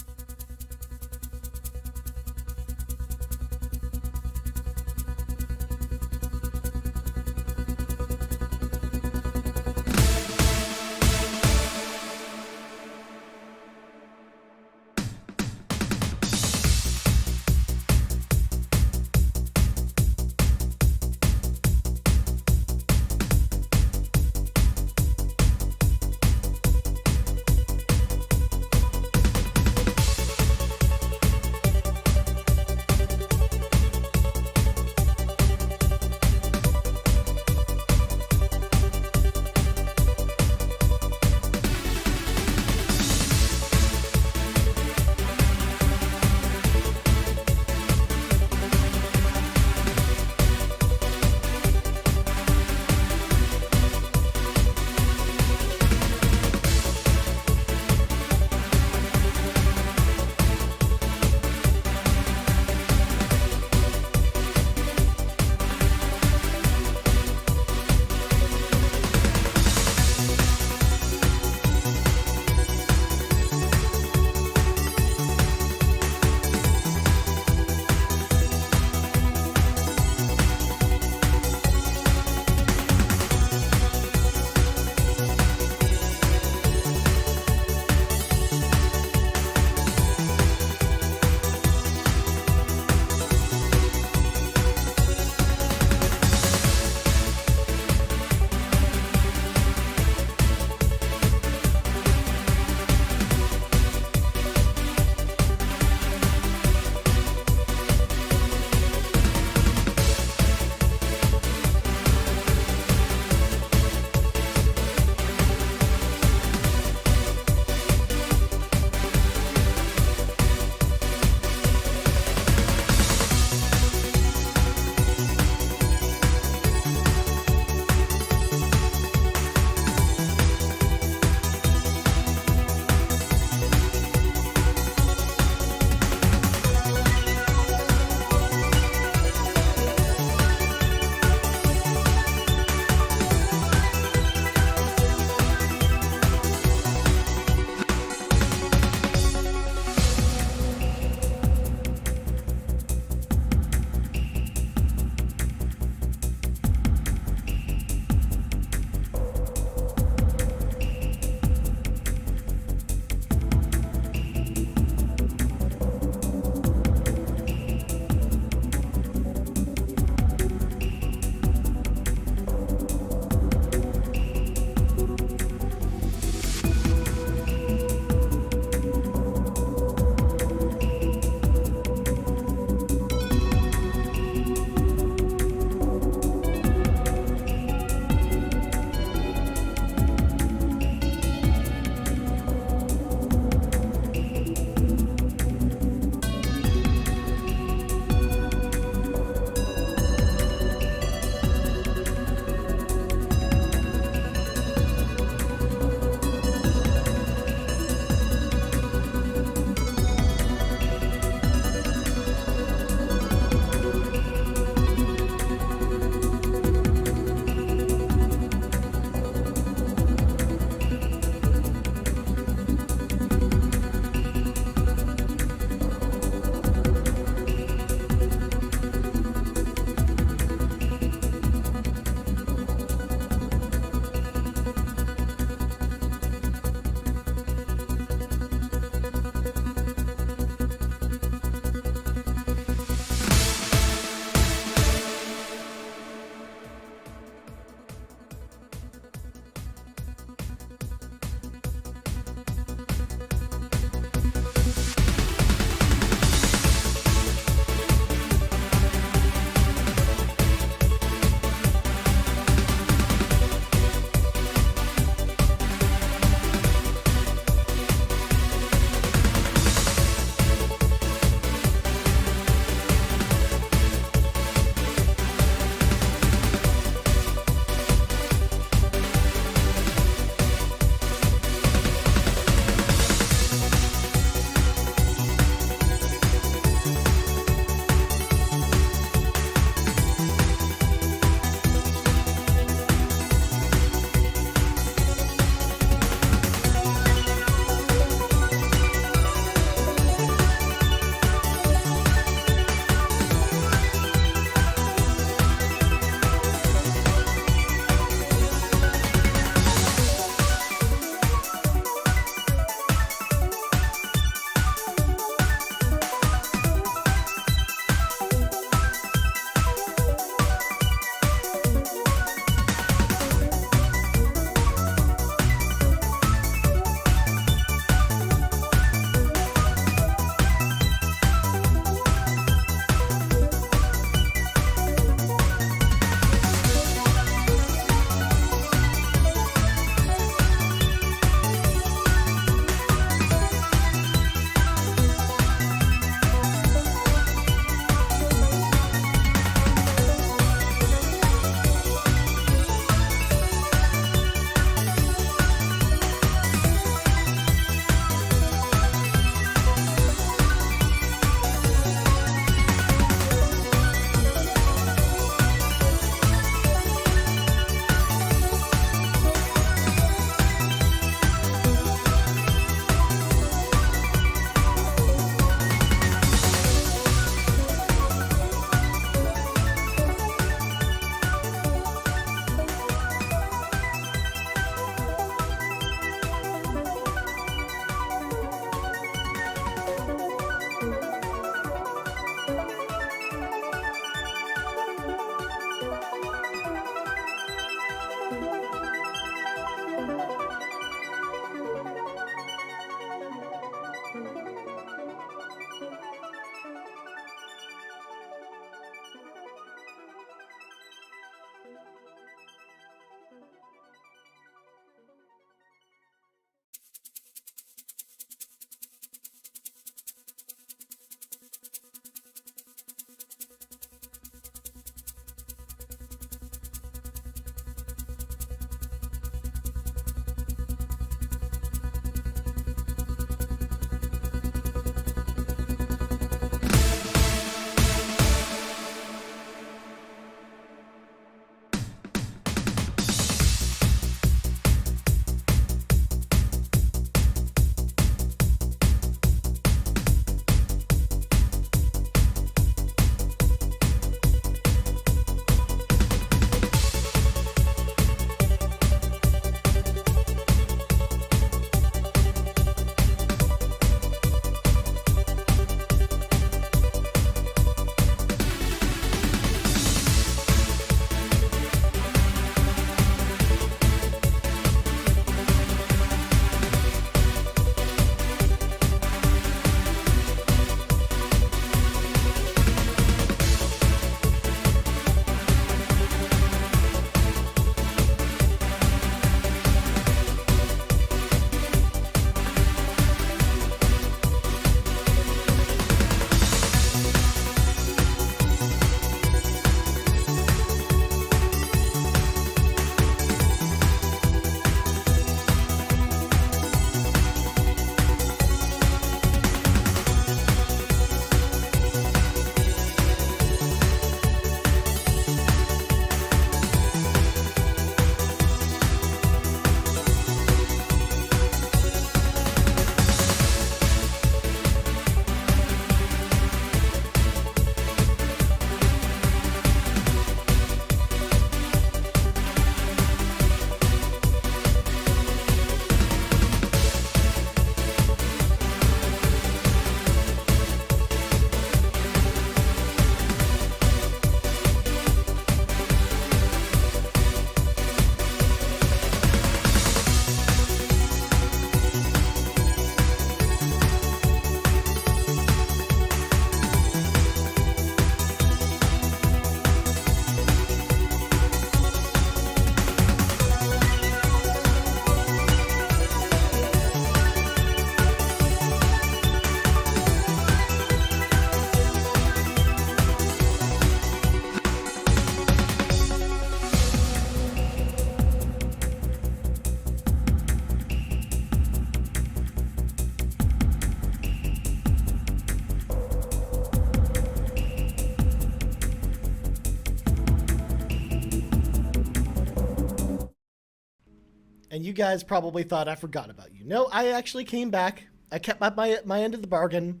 And you guys probably thought I forgot about you. No, I actually came back. I kept my end of the bargain.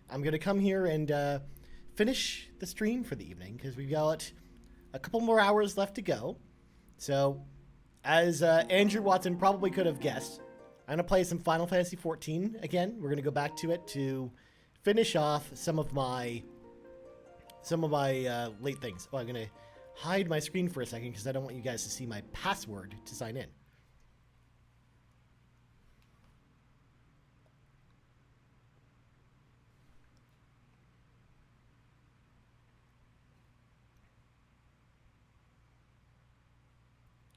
I'm going to come here and finish the stream for the evening because we've got a couple more hours left to go. So, as Andrew Watson probably could have guessed, I'm going to play some Final Fantasy XIV again. We're going to go back to it to finish off some of my late things. Oh, I'm going to hide my screen for a second because I don't want you guys to see my password to sign in.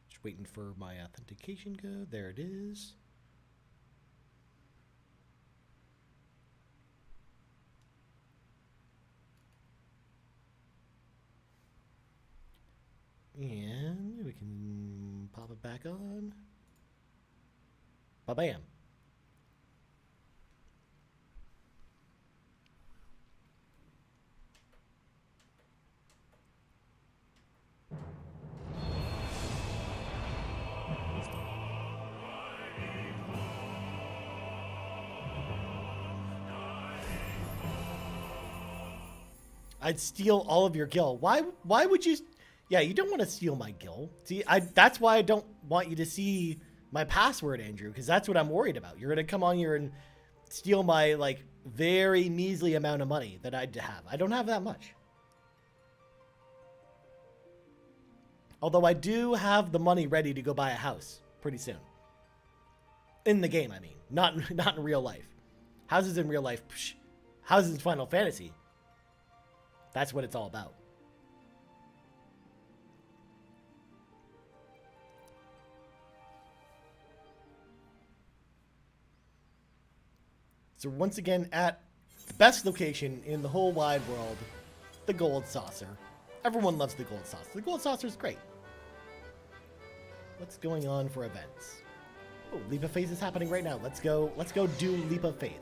Just waiting for my authentication code. There it is. And we can pop it back on. Ba-bam. I'd steal all of your gil. Why would you? Yeah, you don't want to steal my gil. See, that's why I don't want you to see my password, Andrew, because that's what I'm worried about. You're going to come on here and steal my, like, very measly amount of money that I'd have. I don't have that much. Although I do have the money ready to go buy a house pretty soon. In the game, I mean. Not in real life. Houses in real life. Psh, houses in Final Fantasy. That's what it's all about. So once again, at the best location in the whole wide world, the Gold Saucer. Everyone loves the Gold Saucer. The Gold Saucer is great. What's going on for events? Oh, Leap of Faith is happening right now. Let's go do Leap of Faith.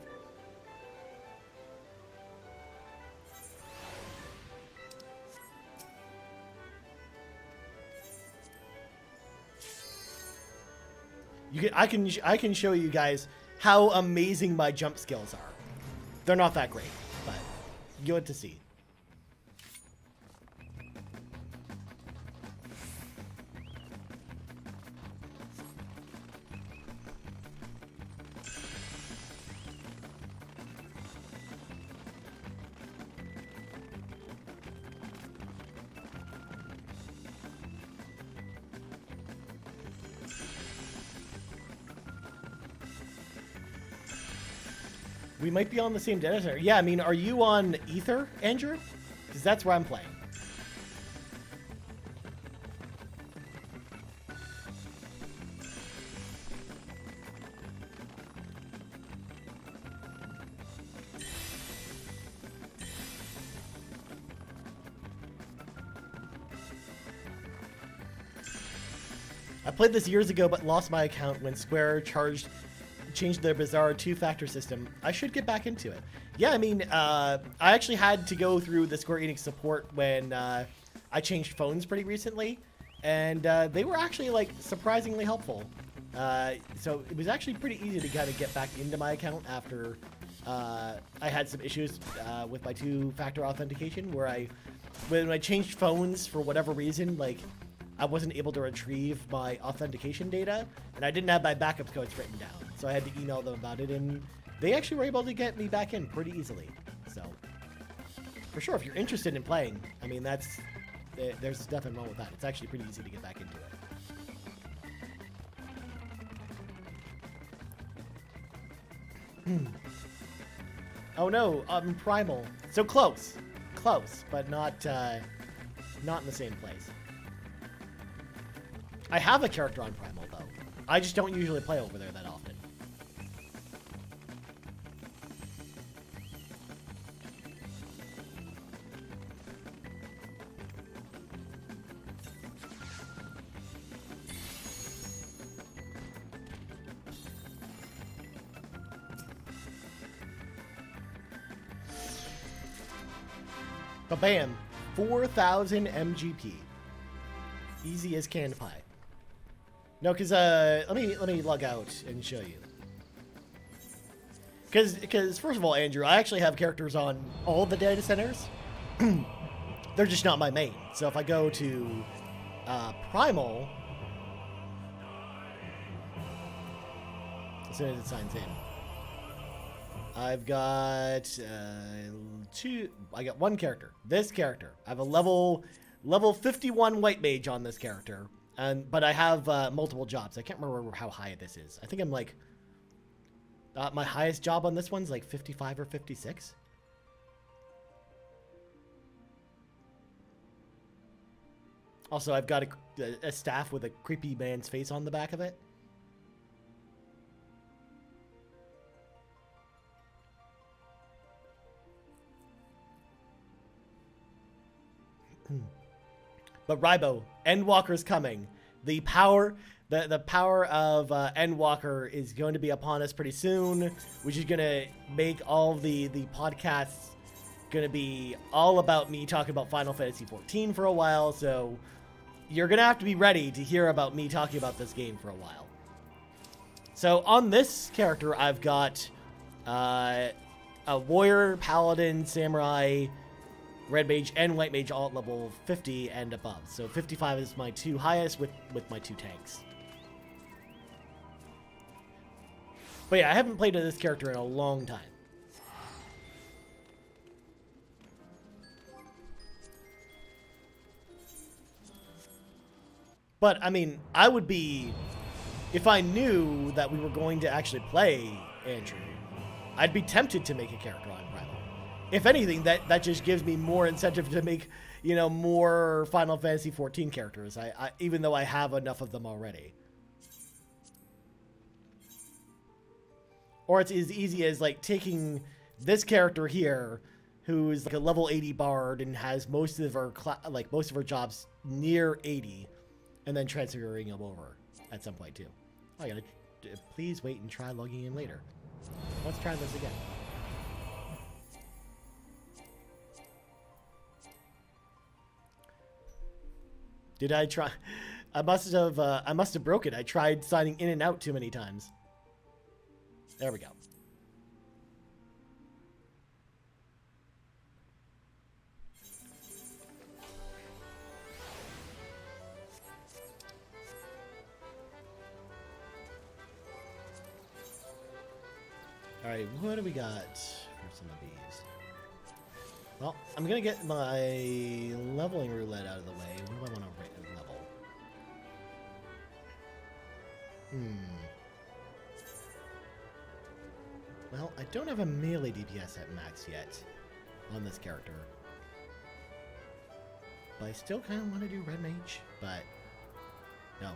I can show you guys how amazing my jump skills are. They're not that great, but you'll get to see. We might be on the same data center. Yeah, I mean, are you on Ether, Andrew? Because that's where I'm playing. I played this years ago, but lost my account when Square changed their bizarre two-factor system. I should get back into it. Yeah, I mean, I actually had to go through the Square Enix support when I changed phones pretty recently, and they were actually, like, surprisingly helpful. So it was actually pretty easy to kind of get back into my account after I had some issues with my two-factor authentication, where when I changed phones for whatever reason, like, I wasn't able to retrieve my authentication data, and I didn't have my backup codes written down. So I had to email them about it, and they actually were able to get me back in pretty easily. So, for sure, if you're interested in playing, I mean, there's nothing wrong with that. It's actually pretty easy to get back into it. Oh no, Primal. So close, but not in the same place. I have a character on Primal, though. I just don't usually play over there that often. But bam, 4,000 MGP. Easy as canned pie. No, because let me log out and show you. Because first of all, Andrew, I actually have characters on all the data centers. They're just not my main. So if I go to Primal, as soon as it signs in, I've got I got one character. This character. I have a level 51 white mage on this character, but I have multiple jobs. I can't remember how high this is. I think I'm like my highest job on this one's like 55 or 56. Also, I've got a staff with a creepy man's face on the back of it. But Rybo, Endwalker's coming. The power of Endwalker is going to be upon us pretty soon, which is going to make all the podcasts going to be all about me talking about Final Fantasy XIV for a while. So you're going to have to be ready to hear about me talking about this game for a while. So on this character, I've got a warrior, paladin, samurai, red mage, and white mage all at level 50 and above. So 55 is my two highest with my two tanks. But yeah, I haven't played this character in a long time. But, I mean, I would be... If I knew that we were going to actually play Andrew, I'd be tempted to make a character on Primal. If anything, that just gives me more incentive to make, you know, more Final Fantasy XIV characters, even though I have enough of them already. Or it's as easy as, like, taking this character here, who's like a level 80 bard and has most of her jobs near 80, and then transferring him over at some point too. I gotta please wait and try logging in later. Let's try this again. Did I try? I must have broke it. I tried signing in and out too many times. There we go. Alright, what do we got for some of these? Well, I'm gonna get my leveling roulette out of the way. What do I want to level? Well, I don't have a melee DPS at max yet on this character. But I still kind of want to do Red Mage, but no.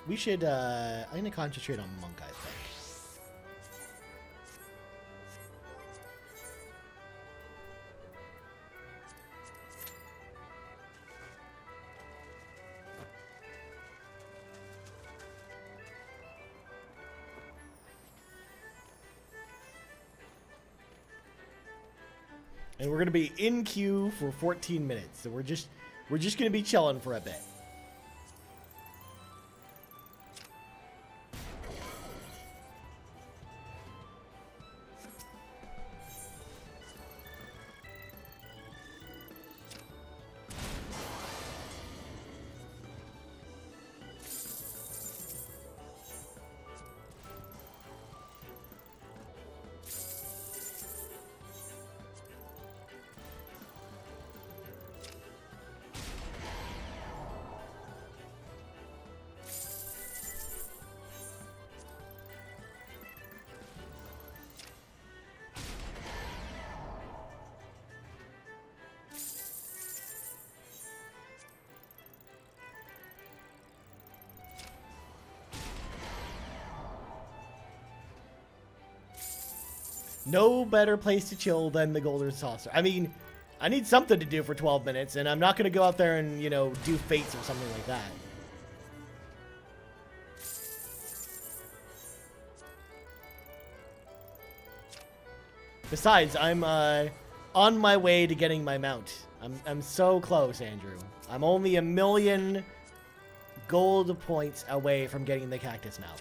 We should, I'm gonna concentrate on Monk, I think. And we're gonna be in queue for 14 minutes, so we're just gonna be chilling for a bit. No better place to chill than the Golden Saucer. I mean, I need something to do for 12 minutes, and I'm not going to go out there and, you know, do fates or something like that. Besides, I'm on my way to getting my mount. I'm so close, Andrew. I'm only 1 million gold points away from getting the cactus now.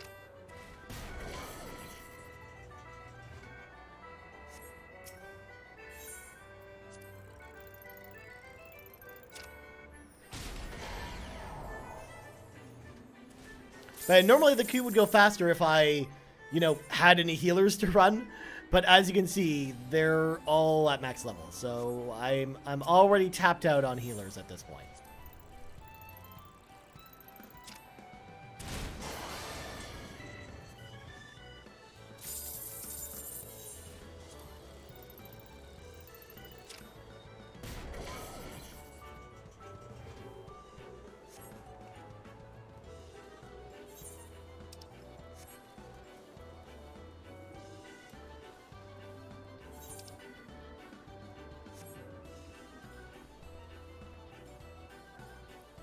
But normally the queue would go faster if I, you know, had any healers to run. But as you can see, they're all at max level. So I'm already tapped out on healers at this point.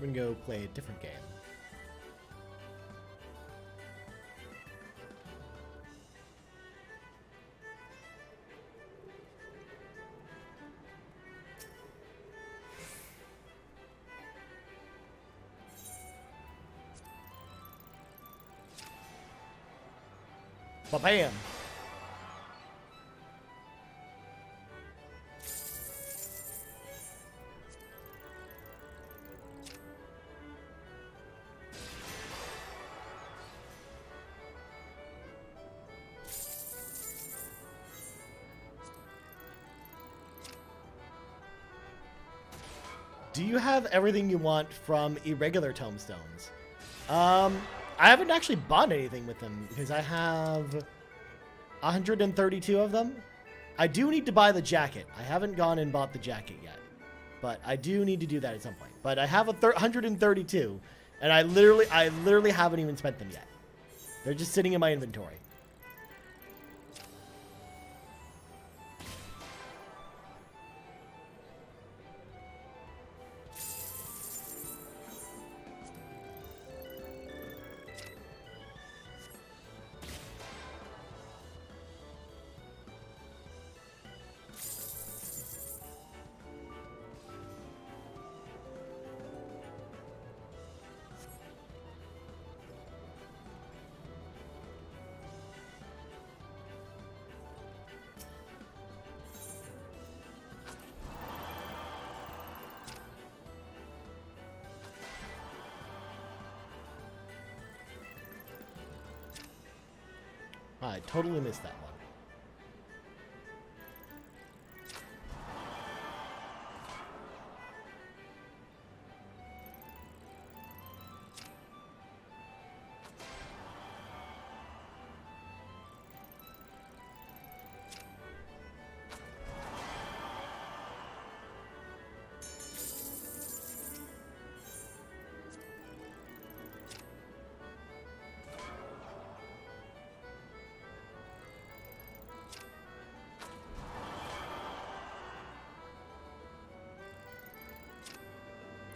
We're gonna go play a different game. Ba-bam! Do you have everything you want from irregular tombstones? I haven't actually bought anything with them because I have 132 of them. I do need to buy the jacket. I haven't gone and bought the jacket yet, but I do need to do that at some point. But I have 132, and I literally haven't even spent them yet. They're just sitting in my inventory. I totally missed that one.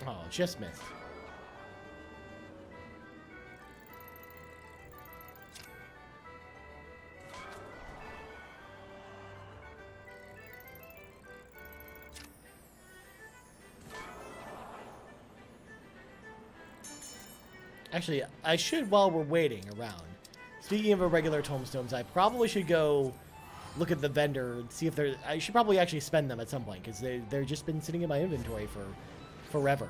Oh, just missed. Actually, I should, while we're waiting around, speaking of irregular tombstones, I probably should go look at the vendor and see if there. I should probably actually spend them at some point because they've just been sitting in my inventory for forever.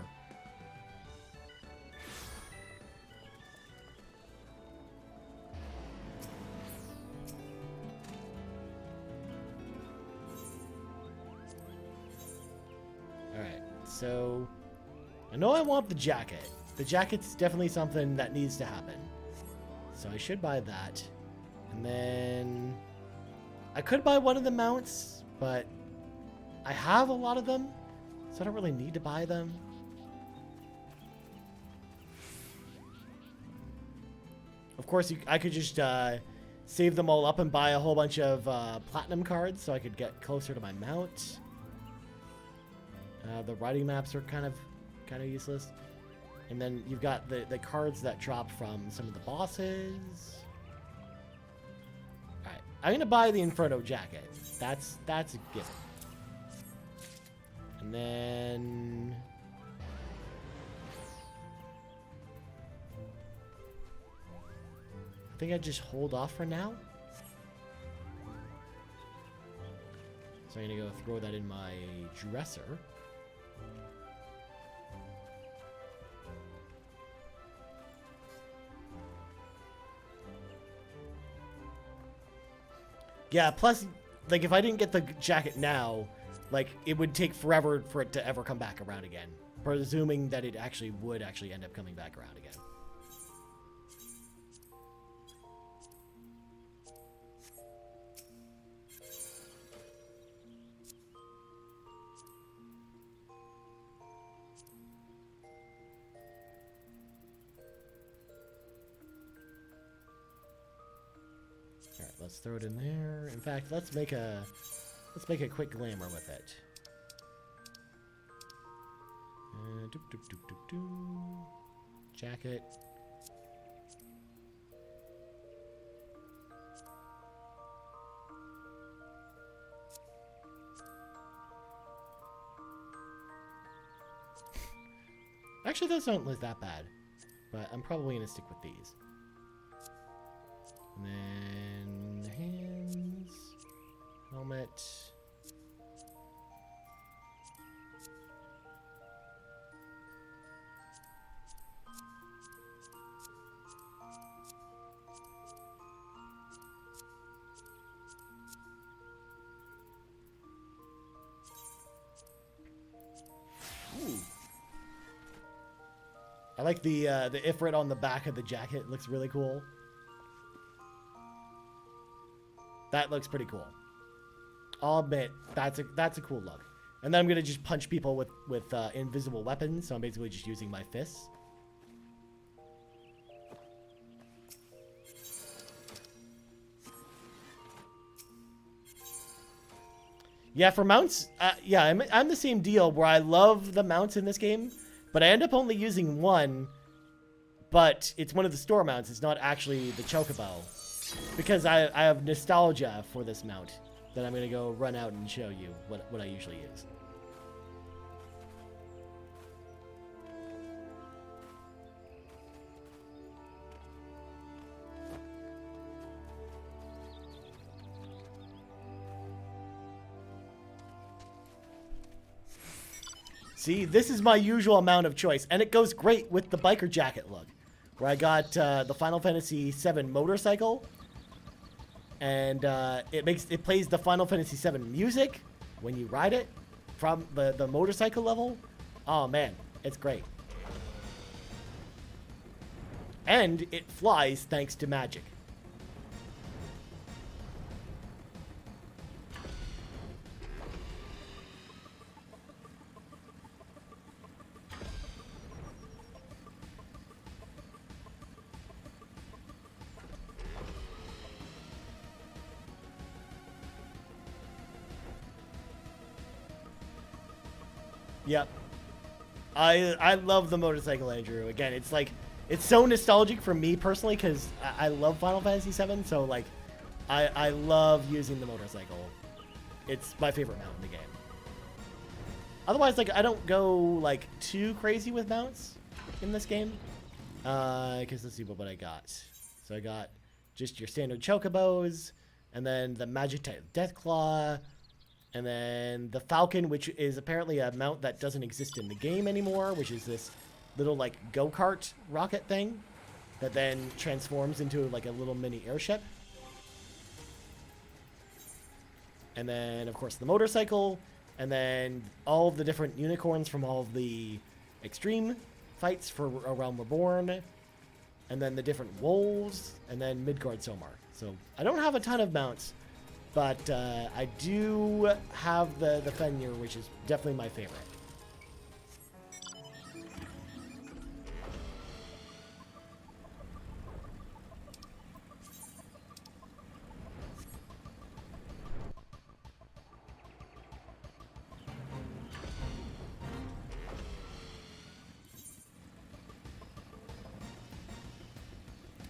Alright, so I know I want the jacket. The jacket's definitely something that needs to happen. So I should buy that. And then I could buy one of the mounts, but I have a lot of them, so I don't really need to buy them. Of course, I could just save them all up and buy a whole bunch of platinum cards so I could get closer to my mount. The riding maps are kind of useless. And then you've got the cards that drop from some of the bosses. Alright, I'm going to buy the Inferno jacket. That's a given. And then think I just hold off for now. So I'm gonna go throw that in my dresser. Yeah, plus, like, if I didn't get the jacket now, like, it would take forever for it to ever come back around again. Presuming that it actually would end up coming back around again. All right, let's throw it in there. In fact, let's make a quick glamour with it. Jacket. Actually, those don't look that bad, but I'm probably gonna stick with these. And then hands, helmet. Ooh. I like the Ifrit on the back of the jacket. It looks really cool. That looks pretty cool. I'll admit, that's a cool look. And then I'm gonna just punch people with invisible weapons. So I'm basically just using my fists. Yeah, for mounts, yeah, I'm the same deal where I love the mounts in this game, but I end up only using one, but it's one of the store mounts. It's not actually the Chocobo, because I have nostalgia for this mount that I'm going to go run out and show you what I usually use. See, this is my usual amount of choice, and it goes great with the biker jacket look, where I got the Final Fantasy VII motorcycle, and it plays the Final Fantasy VII music when you ride it from the motorcycle level. Oh man, it's great, and it flies thanks to magic. Yep. I love the motorcycle, Andrew. Again, it's like, it's so nostalgic for me personally because I love Final Fantasy VII, so like, I love using the motorcycle. It's my favorite mount in the game. Otherwise, like, I don't go like too crazy with mounts in this game. Because let's see what I got. So I got just your standard Chocobos, and then the Magic Deathclaw, and then the Falcon, which is apparently a mount that doesn't exist in the game anymore, which is this little, like, go-kart rocket thing that then transforms into, like, a little mini airship. And then, of course, the motorcycle, and then all of the different unicorns from all of the extreme fights for A Realm Reborn, and then the different wolves, and then Midgard Somar. So I don't have a ton of mounts, but I do have the Fenrir, which is definitely my favorite.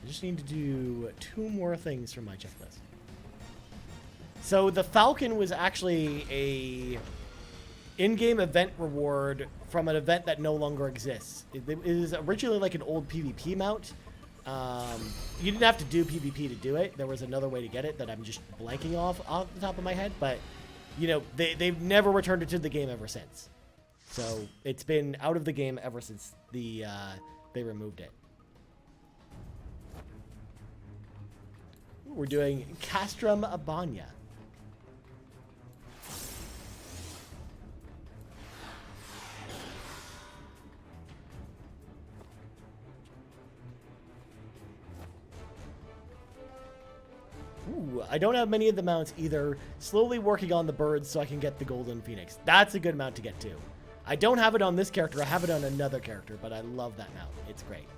I just need to do 2 more things from my checklist. So the Falcon was actually a in-game event reward from an event that no longer exists. It is originally like an old PvP mount, You didn't have to do PvP to do it. There was another way to get it that I'm just blanking off the top of my head. But, you know, they've never returned it to the game ever since. So it's been out of the game ever since they removed it. We're doing Castrum Abanya. Ooh, I don't have many of the mounts either. Slowly working on the birds so I can get the Golden Phoenix. That's a good mount to get too. I don't have it on this character. I have it on another character, but I love that mount. It's great.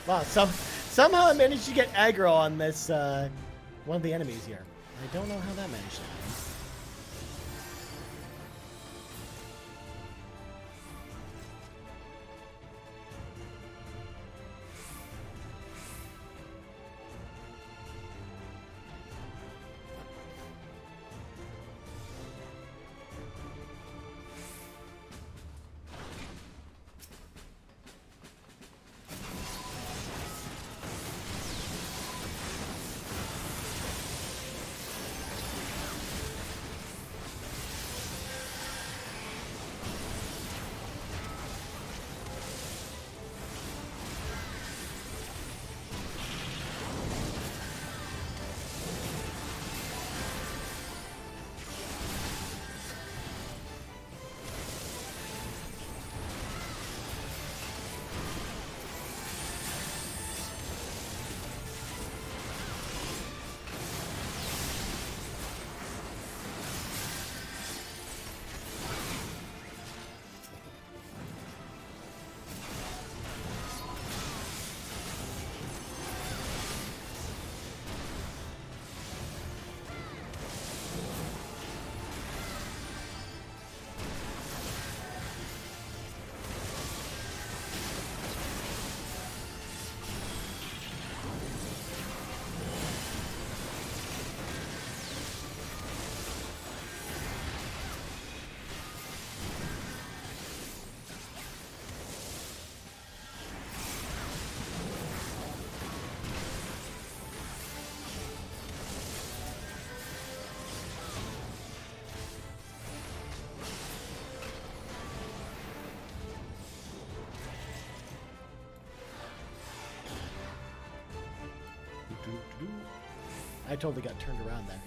Wow, somehow I managed to get aggro on this, one of the enemies here. I don't know how that managed to happen. I totally got turned around there.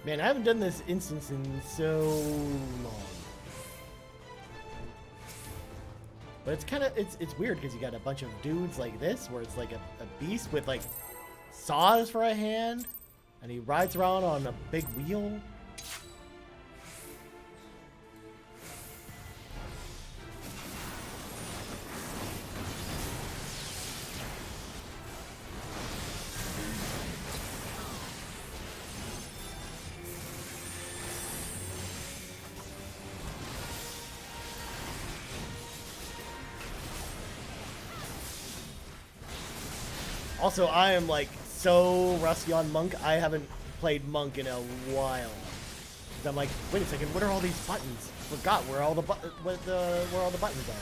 Man, I haven't done this instance in so long. But it's kind of, it's weird because you got a bunch of dudes like this, where it's like a beast with like saws for a hand, and he rides around on a big wheel. Also, I am like so rusty on Monk. I haven't played Monk in a while. I'm like, wait a second, what are all these buttons? Forgot where all the where all the buttons are.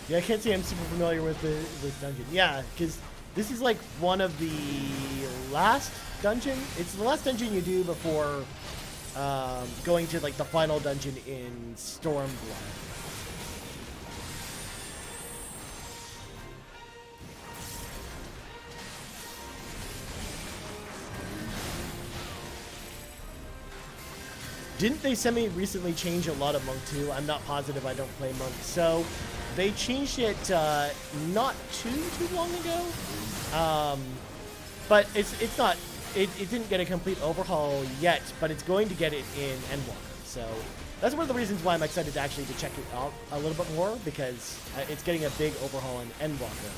Yeah, I can't say I'm super familiar with this dungeon. Yeah, because this is like one of the last dungeon. It's the last dungeon you do before going to like the final dungeon in Stormblood. Didn't they semi-recently change a lot of Monk too? I'm not positive, I don't play Monk. So they changed it not too long ago. But it's not, it didn't get a complete overhaul yet, but it's going to get it in Endwalker. So that's one of the reasons why I'm excited to actually check it out a little bit more, because it's getting a big overhaul in Endwalker.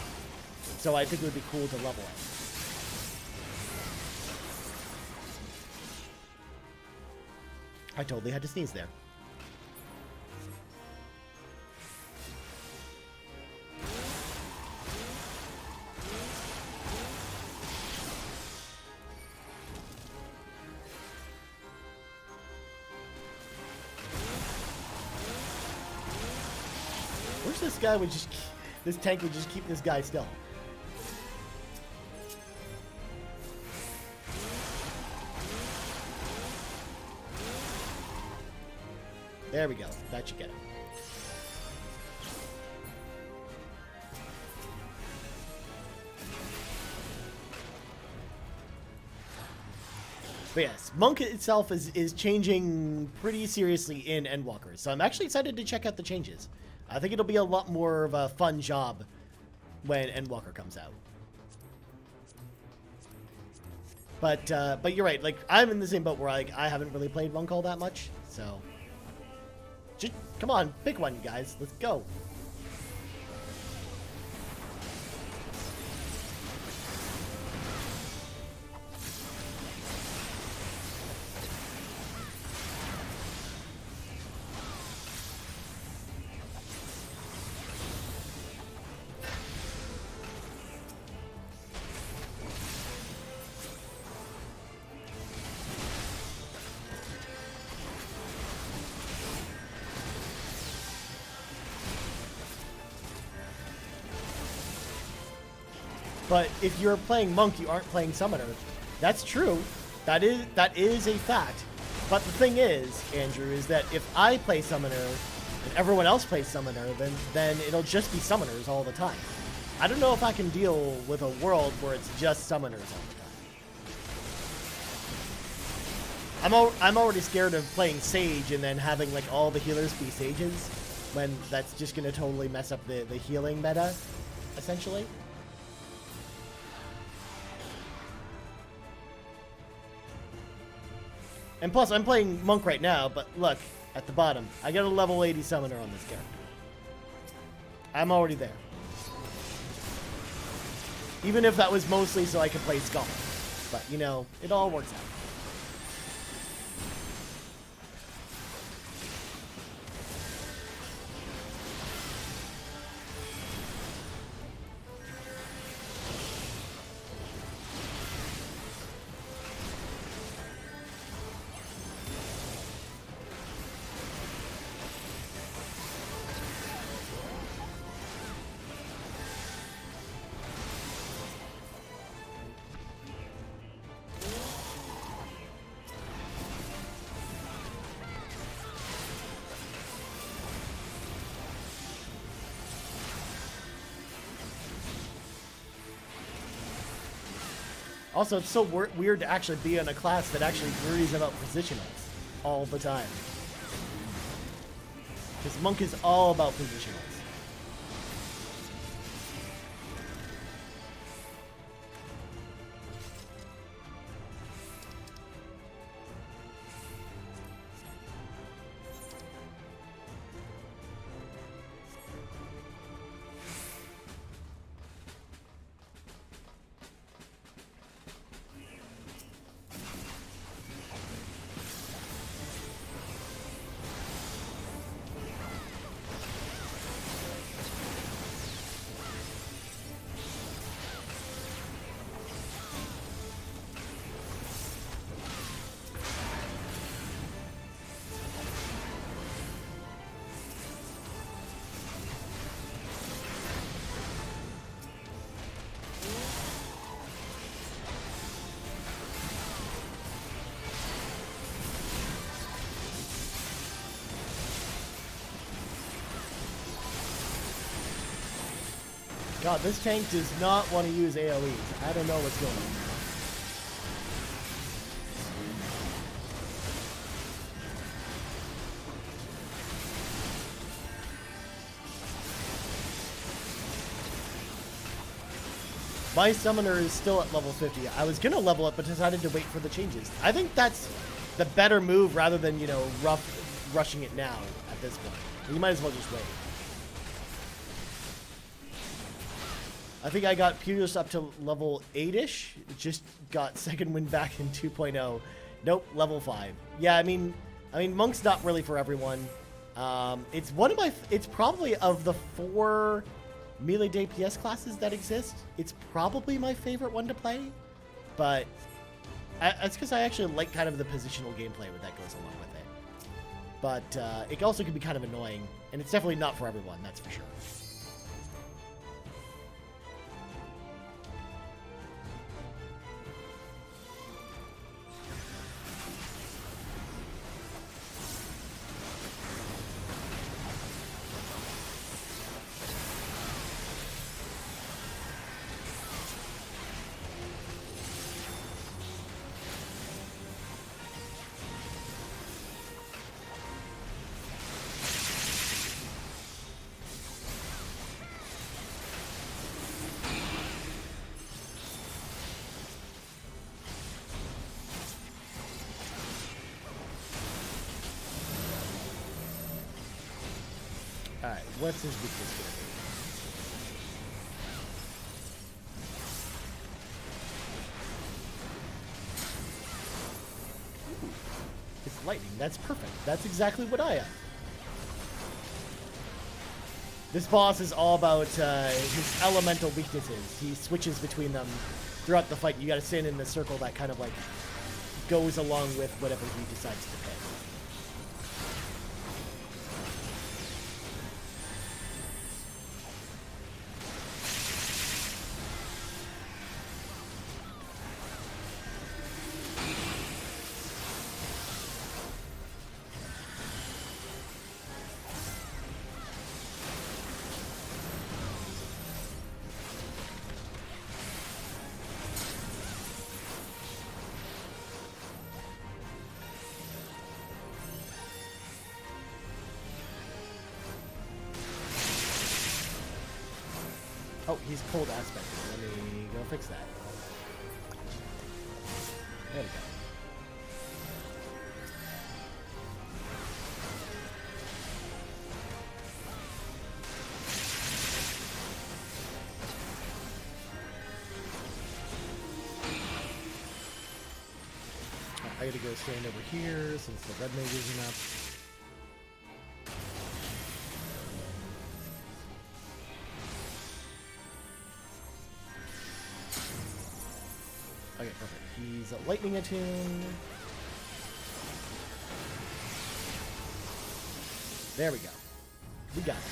So I think it would be cool to level it. I totally had to sneeze there. Wish this guy would just, this tank would just keep this guy still. There we go. That should get him. But yes, Monk itself is changing pretty seriously in Endwalker, so I'm actually excited to check out the changes. I think it'll be a lot more of a fun job when Endwalker comes out. But you're right. Like, I'm in the same boat where I haven't really played Monk all that much, so. Just, come on, pick one, you guys. Let's go. But if you're playing Monk, you aren't playing Summoner. That's true. That is a fact. But the thing is, Andrew, is that if I play Summoner and everyone else plays Summoner, then it'll just be Summoners all the time. I don't know if I can deal with a world where it's just Summoners all the time. I'm already scared of playing Sage and then having like all the healers be Sages, when that's just going to totally mess up the healing meta, essentially. And plus, I'm playing Monk right now, but look, at the bottom, I got a level 80 Summoner on this character. I'm already there. Even if that was mostly so I could play Skull. But, you know, it all works out. Also, it's so weird to actually be in a class that actually worries about positionals all the time. Because Monk is all about positionals. God, this tank does not want to use AoEs. I don't know what's going on. My summoner is still at level 50. I was gonna level up, but decided to wait for the changes. I think that's the better move rather than, you know, rushing it now at this point. You might as well just wait. I think I got Purius up to level 8-ish. Just got second wind back in 2.0. Nope, level 5. Yeah, I mean, Monk's not really for everyone. It's one of my. It's probably of the 4 melee DPS classes that exist. It's probably my favorite one to play, but it's because I actually like kind of the positional gameplay that goes along with it. But it also can be kind of annoying, and it's definitely not for everyone. That's for sure. Alright, what's his weakness going to be? It's lightning. That's perfect. That's exactly what I am. This boss is all about his elemental weaknesses. He switches between them throughout the fight. You gotta stand in the circle that kind of like goes along with whatever he decides to pick. Oh, he's cold aspect. Let me go fix that. There we go. I gotta go stand over here since the red mage isn't up. Okay, perfect. He's a lightning attune. There we go. We got it.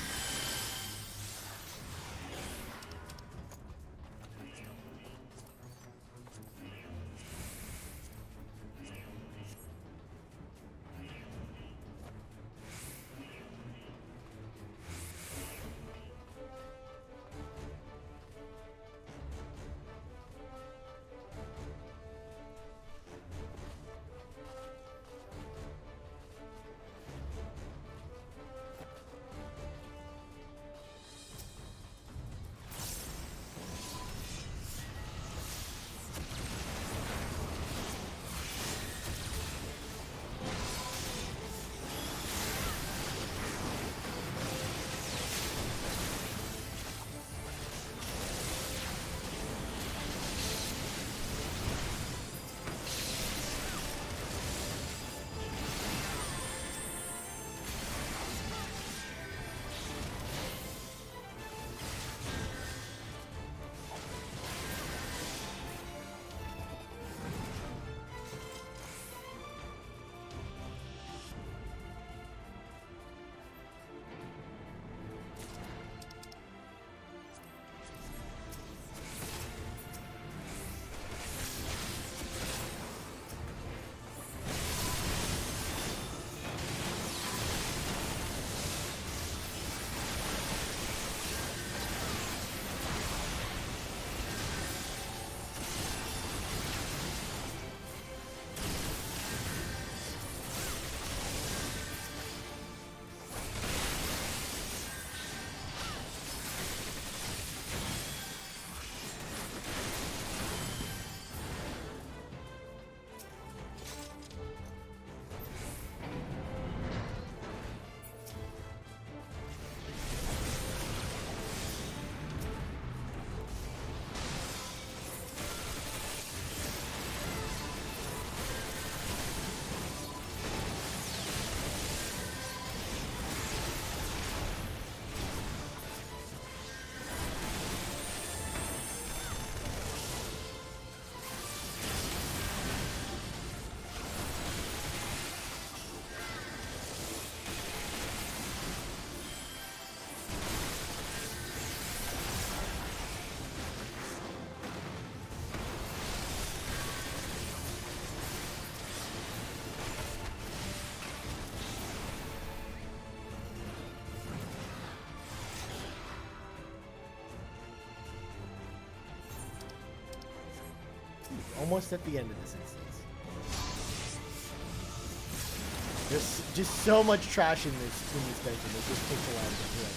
almost at the end of this instance. There's just so much trash in this dungeon. It just takes a while to get through it.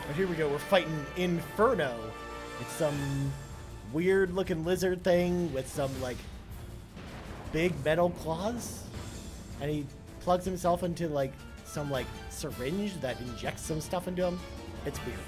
But here we go, we're fighting Inferno. It's some weird looking lizard thing with some like big metal claws. And he plugs himself into like some like syringe that injects some stuff into him. It's weird, man.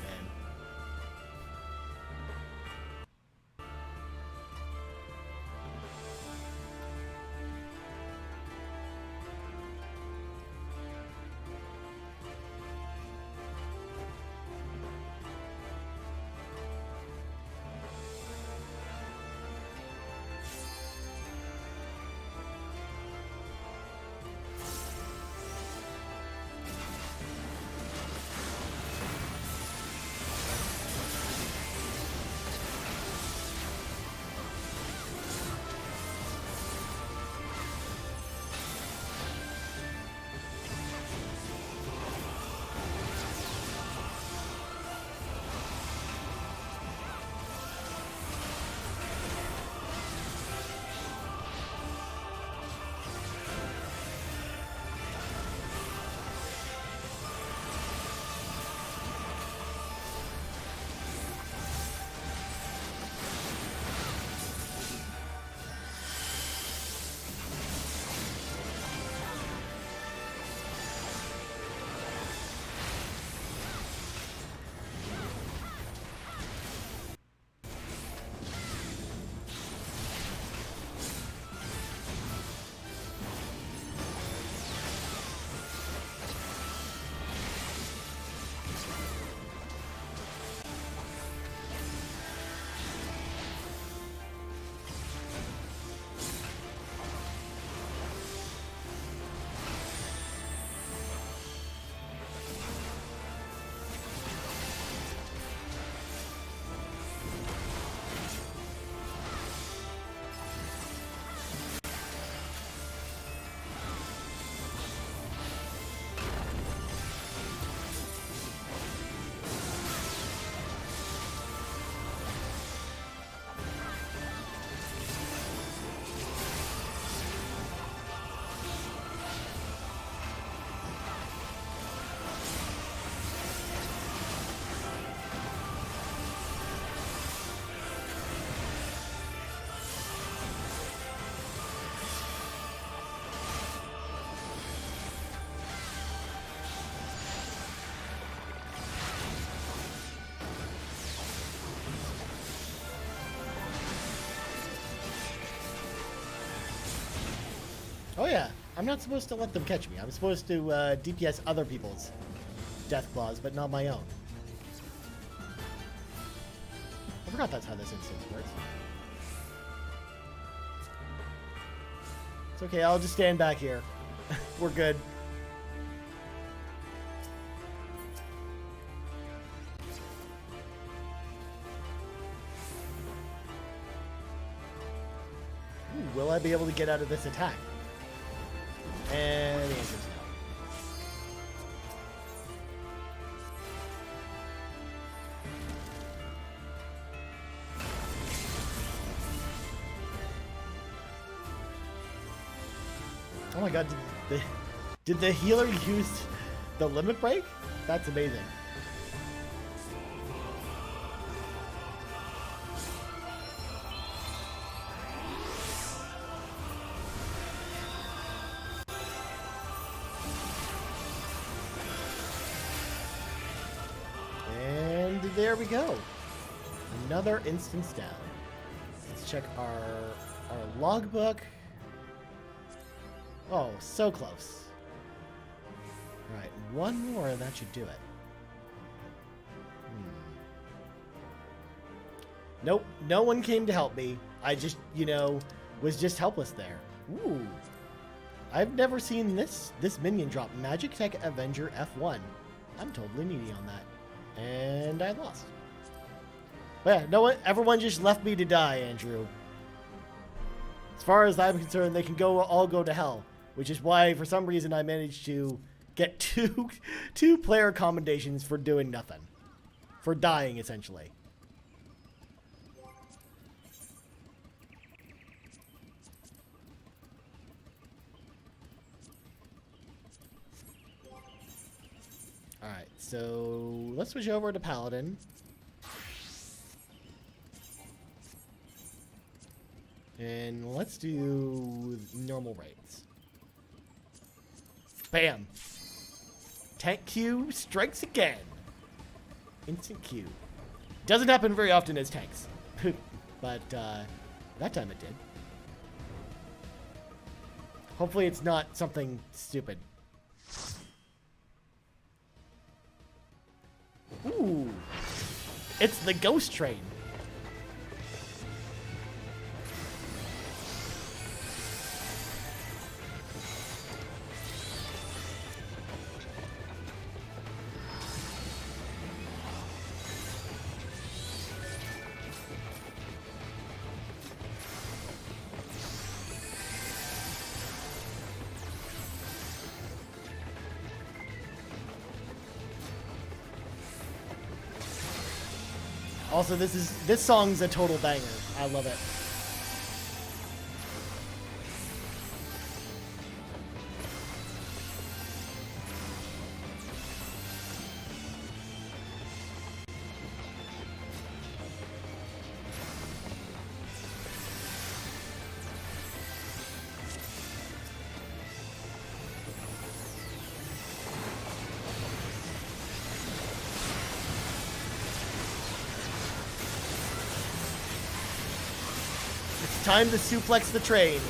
Oh yeah, I'm not supposed to let them catch me. I'm supposed to DPS other people's death claws, but not my own. I forgot that's how this instance works. It's okay, I'll just stand back here. We're good. Ooh, will I be able to get out of this attack? And the answer is no. Oh my god, did the healer use the limit break? That's amazing. And there we go. Another instance down. Let's check our logbook. Oh, so close. Alright, one more and that should do it. Nope, no one came to help me. I just, was just helpless there. Ooh. I've never seen this minion drop. Magic Tech Avenger F1. I'm totally needy on that. And I lost. But yeah, everyone just left me to die, Andrew. As far as I'm concerned, they can all go to hell. Which is why, for some reason, I managed to get two player commendations for doing nothing. For dying, essentially. Alright, so let's switch over to Paladin. And let's do normal rates. Bam! Tank Q strikes again. Instant Q. Doesn't happen very often as tanks. But that time it did. Hopefully it's not something stupid. Ooh. It's the ghost train. Also, this song's a total banger. I love it. Time to suplex the train.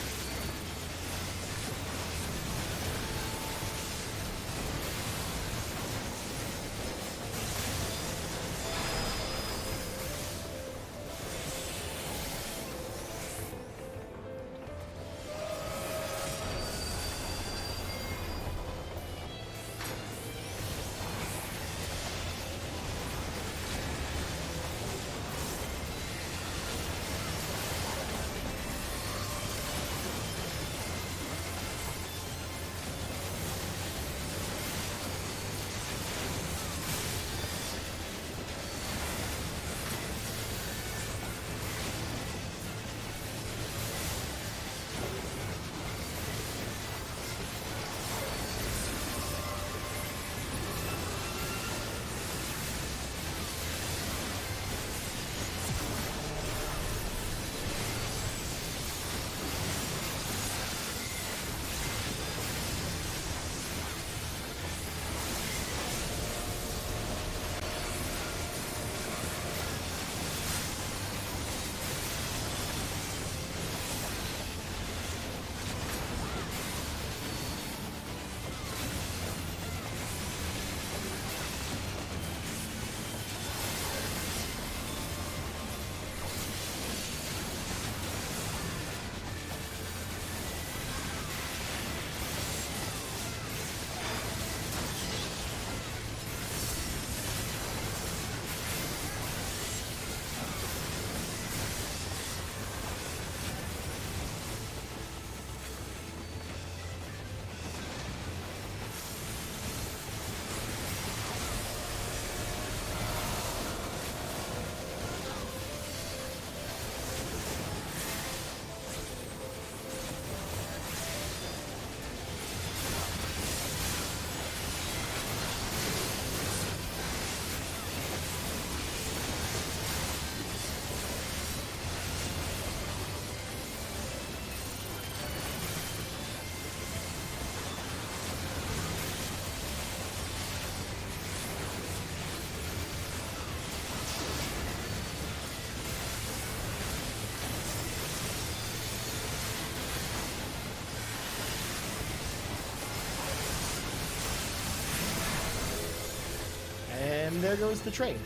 And there goes the train.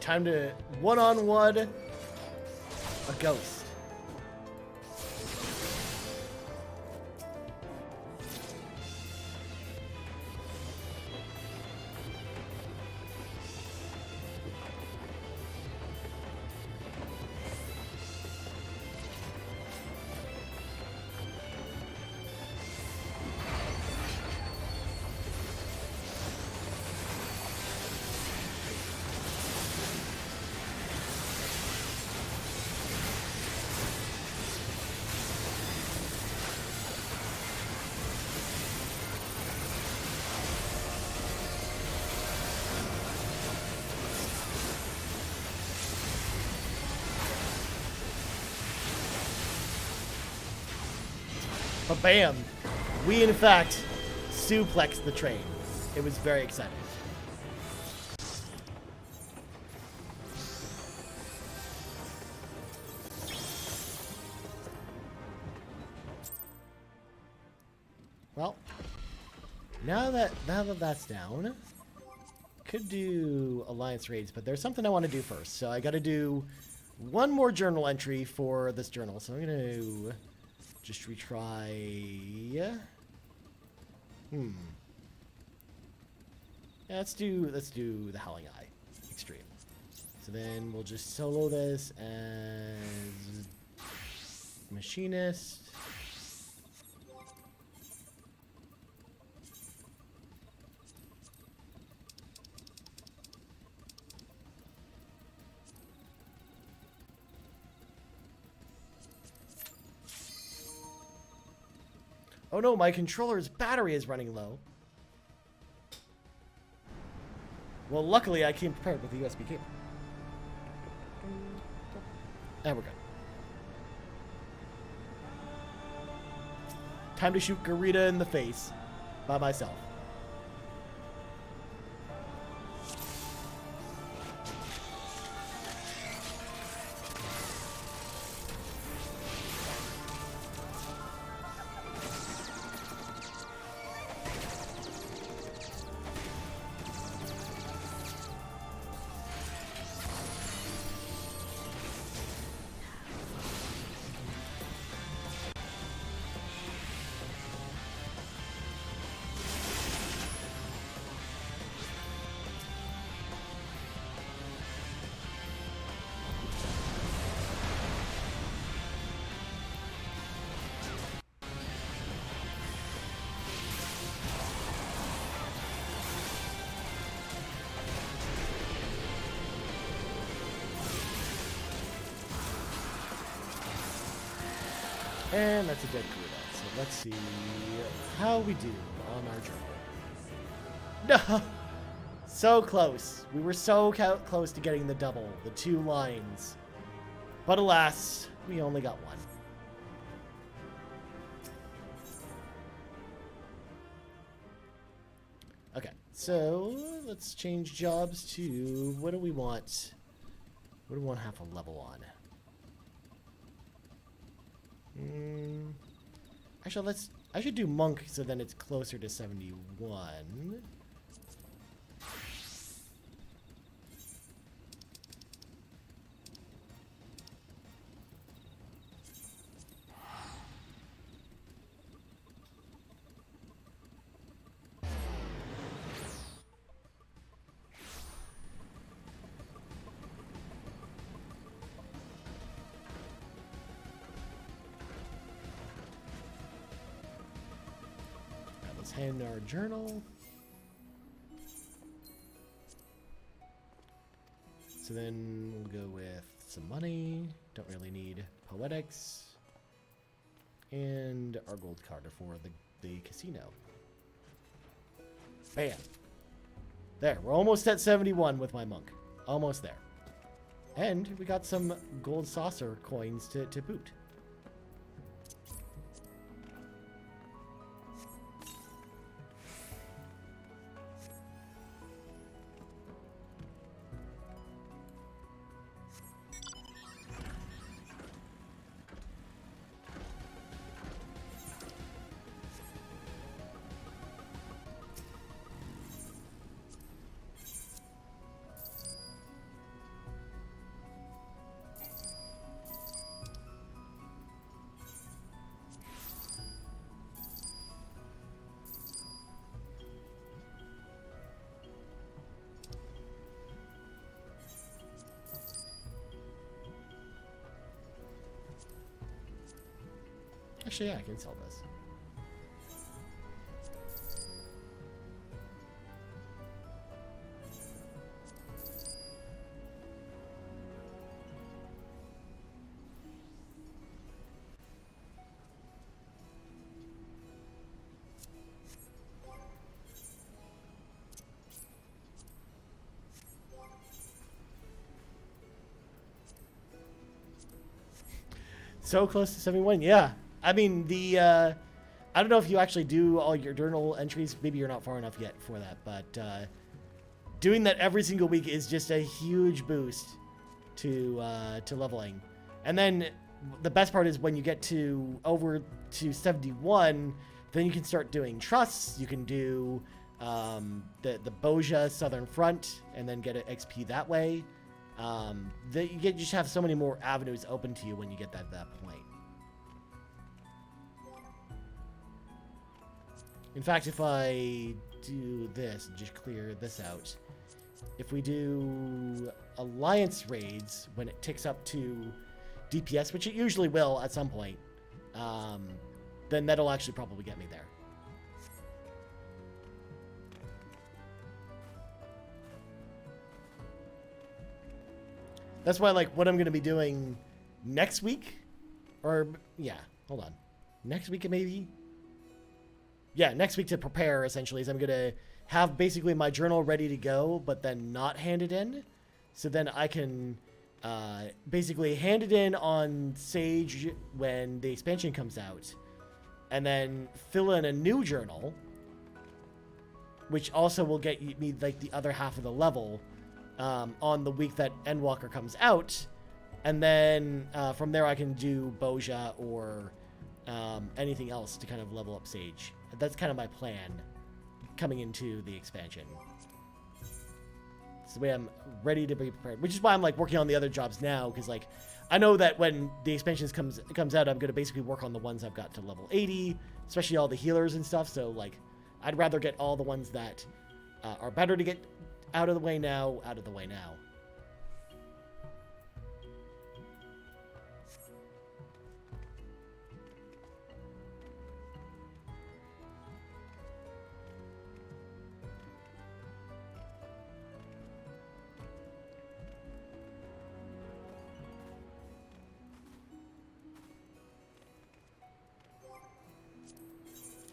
Time to one-on-one a ghost. But bam, we in fact suplexed the train. It was very exciting. Well, now that that's down, could do alliance raids, but there's something I want to do first. So I got to do one more journal entry for this journal. So I'm gonna just retry. Yeah, let's do the Howling Eye Extreme. So then we'll just solo this as Machinist. Oh no, my controller's battery is running low. Well, luckily I came prepared with the USB cable. And we're good. Time to shoot Garita in the face by myself. And that's a dead Garita. So let's see how we do on our journal. No! So close. We were so close to getting the double, the 2 lines. But alas, we only got 1. Okay, so let's change jobs to, what do we want? What do we want half a level on? Actually, I should do Monk so then it's closer to 71. let's hand our journal. So then we'll go with some money. Don't really need poetics. And our gold card for the casino. Bam. There, we're almost at 71 with my monk. Almost there. And we got some gold saucer coins to boot. Actually, yeah, I can sell this. So close to 71, yeah. I mean, I don't know if you actually do all your journal entries. Maybe you're not far enough yet for that, but doing that every single week is just a huge boost to leveling. And then the best part is when you get to over to 71, then you can start doing trusts. You can do the Boja Southern Front and then get an XP that way. You just have so many more avenues open to you when you get that point. In fact, if I do this and just clear this out, if we do alliance raids when it ticks up to DPS, which it usually will at some point, then that'll actually probably get me there. That's why, like, what I'm going to be doing next week, or, yeah, hold on. Next week, maybe? Yeah, next week to prepare, essentially, is I'm going to have basically my journal ready to go, but then not hand it in. So then I can basically hand it in on Sage when the expansion comes out, and then fill in a new journal, which also will get me, like, the other half of the level on the week that Endwalker comes out. And then from there I can do Boja or anything else to kind of level up Sage. That's kind of my plan coming into the expansion. It's the way I'm ready to be prepared, which is why I'm like working on the other jobs now, because like I know that when the expansion comes out, I'm going to basically work on the ones I've got to level 80, especially all the healers and stuff. So like I'd rather get all the ones that are better to get out of the way now.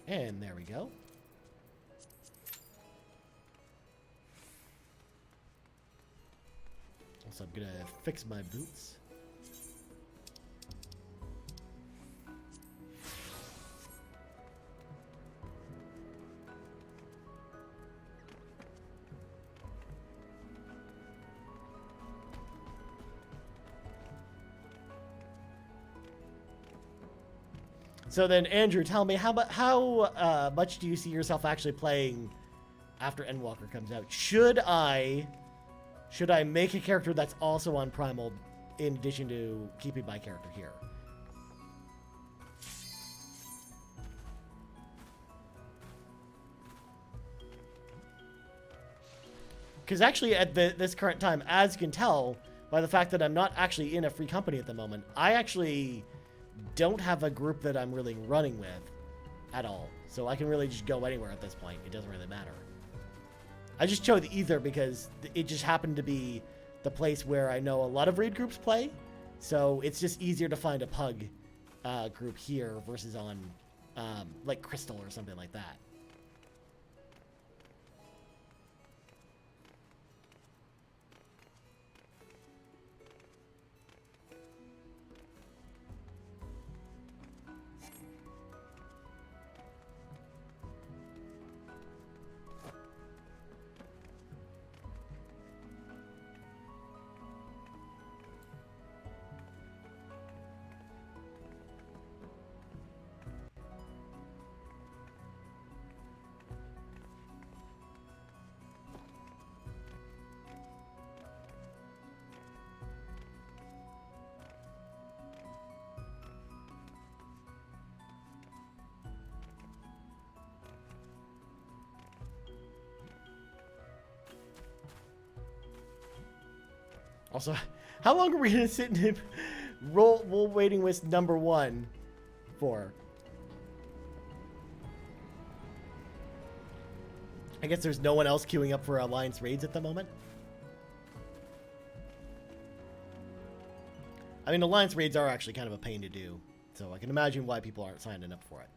And there we go. So I'm gonna fix my boots. So then, Andrew, tell me, how much do you see yourself actually playing after Endwalker comes out? Should I make a character that's also on Primal in addition to keeping my character here? Because actually at this current time, as you can tell by the fact that I'm not actually in a free company at the moment, I actually don't have a group that I'm really running with. at all. So I can really just go anywhere at this point. It doesn't really matter. I just chose the Ether because it just happened to be the place where I know a lot of raid groups play. So it's just easier to find a pug group here versus on like Crystal or something like that. Also, how long are we gonna sit in roll waiting list number 1 for? I guess there's no one else queuing up for Alliance raids at the moment. I mean, Alliance raids are actually kind of a pain to do, so I can imagine why people aren't signing up for it.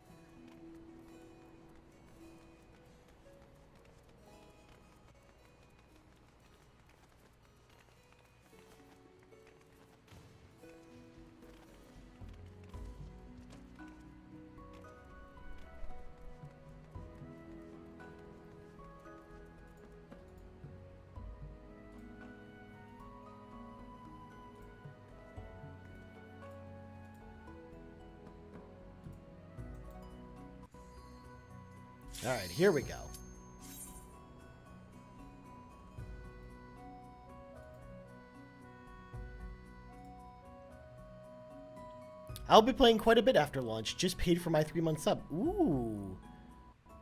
All right, here we go. I'll be playing quite a bit after launch. Just paid for my 3-month sub. Ooh,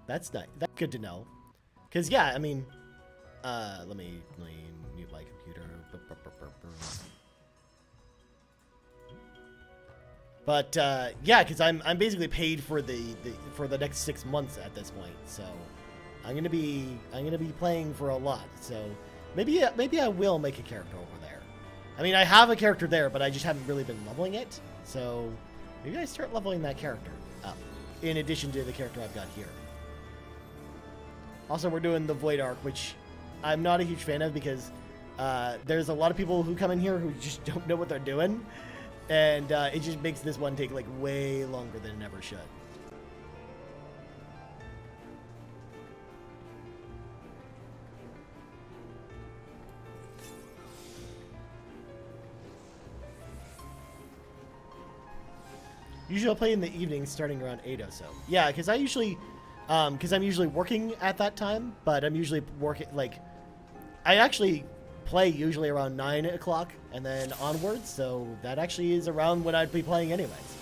that's nice. That's good to know. Cause yeah, I mean, let me mute my computer. But yeah, because I'm basically paid for the next 6 months at this point, so I'm gonna be playing for a lot. So maybe I will make a character over there. I mean, I have a character there, but I just haven't really been leveling it. So maybe I start leveling that character up in addition to the character I've got here. Also, we're doing the Void Arc, which I'm not a huge fan of because there's a lot of people who come in here who just don't know what they're doing. And it just makes this one take like way longer than it ever should. Usually I'll play in the evenings starting around 8 or so. Yeah, because I'm usually working at that time, but I'm usually working, like, I actually play usually around 9 o'clock and then onwards, so that actually is around when I'd be playing anyways.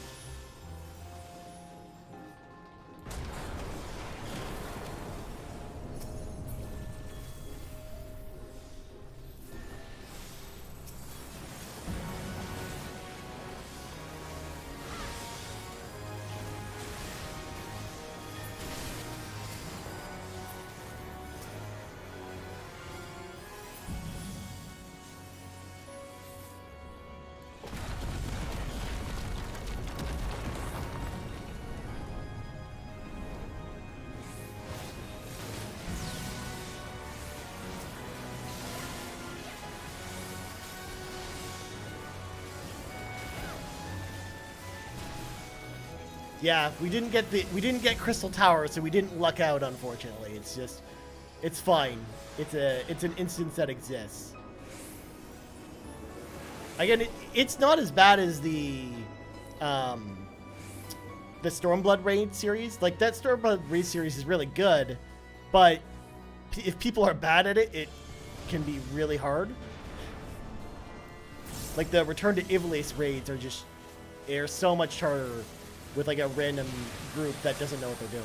Yeah, we didn't get Crystal Tower, so we didn't luck out, unfortunately. It's just, it's fine. It's an instance that exists. Again, it's not as bad as the Stormblood raid series. Like, that Stormblood raid series is really good, but if people are bad at it, it can be really hard. Like, the Return to Ivalice raids are so much harder with like a random group that doesn't know what they're doing.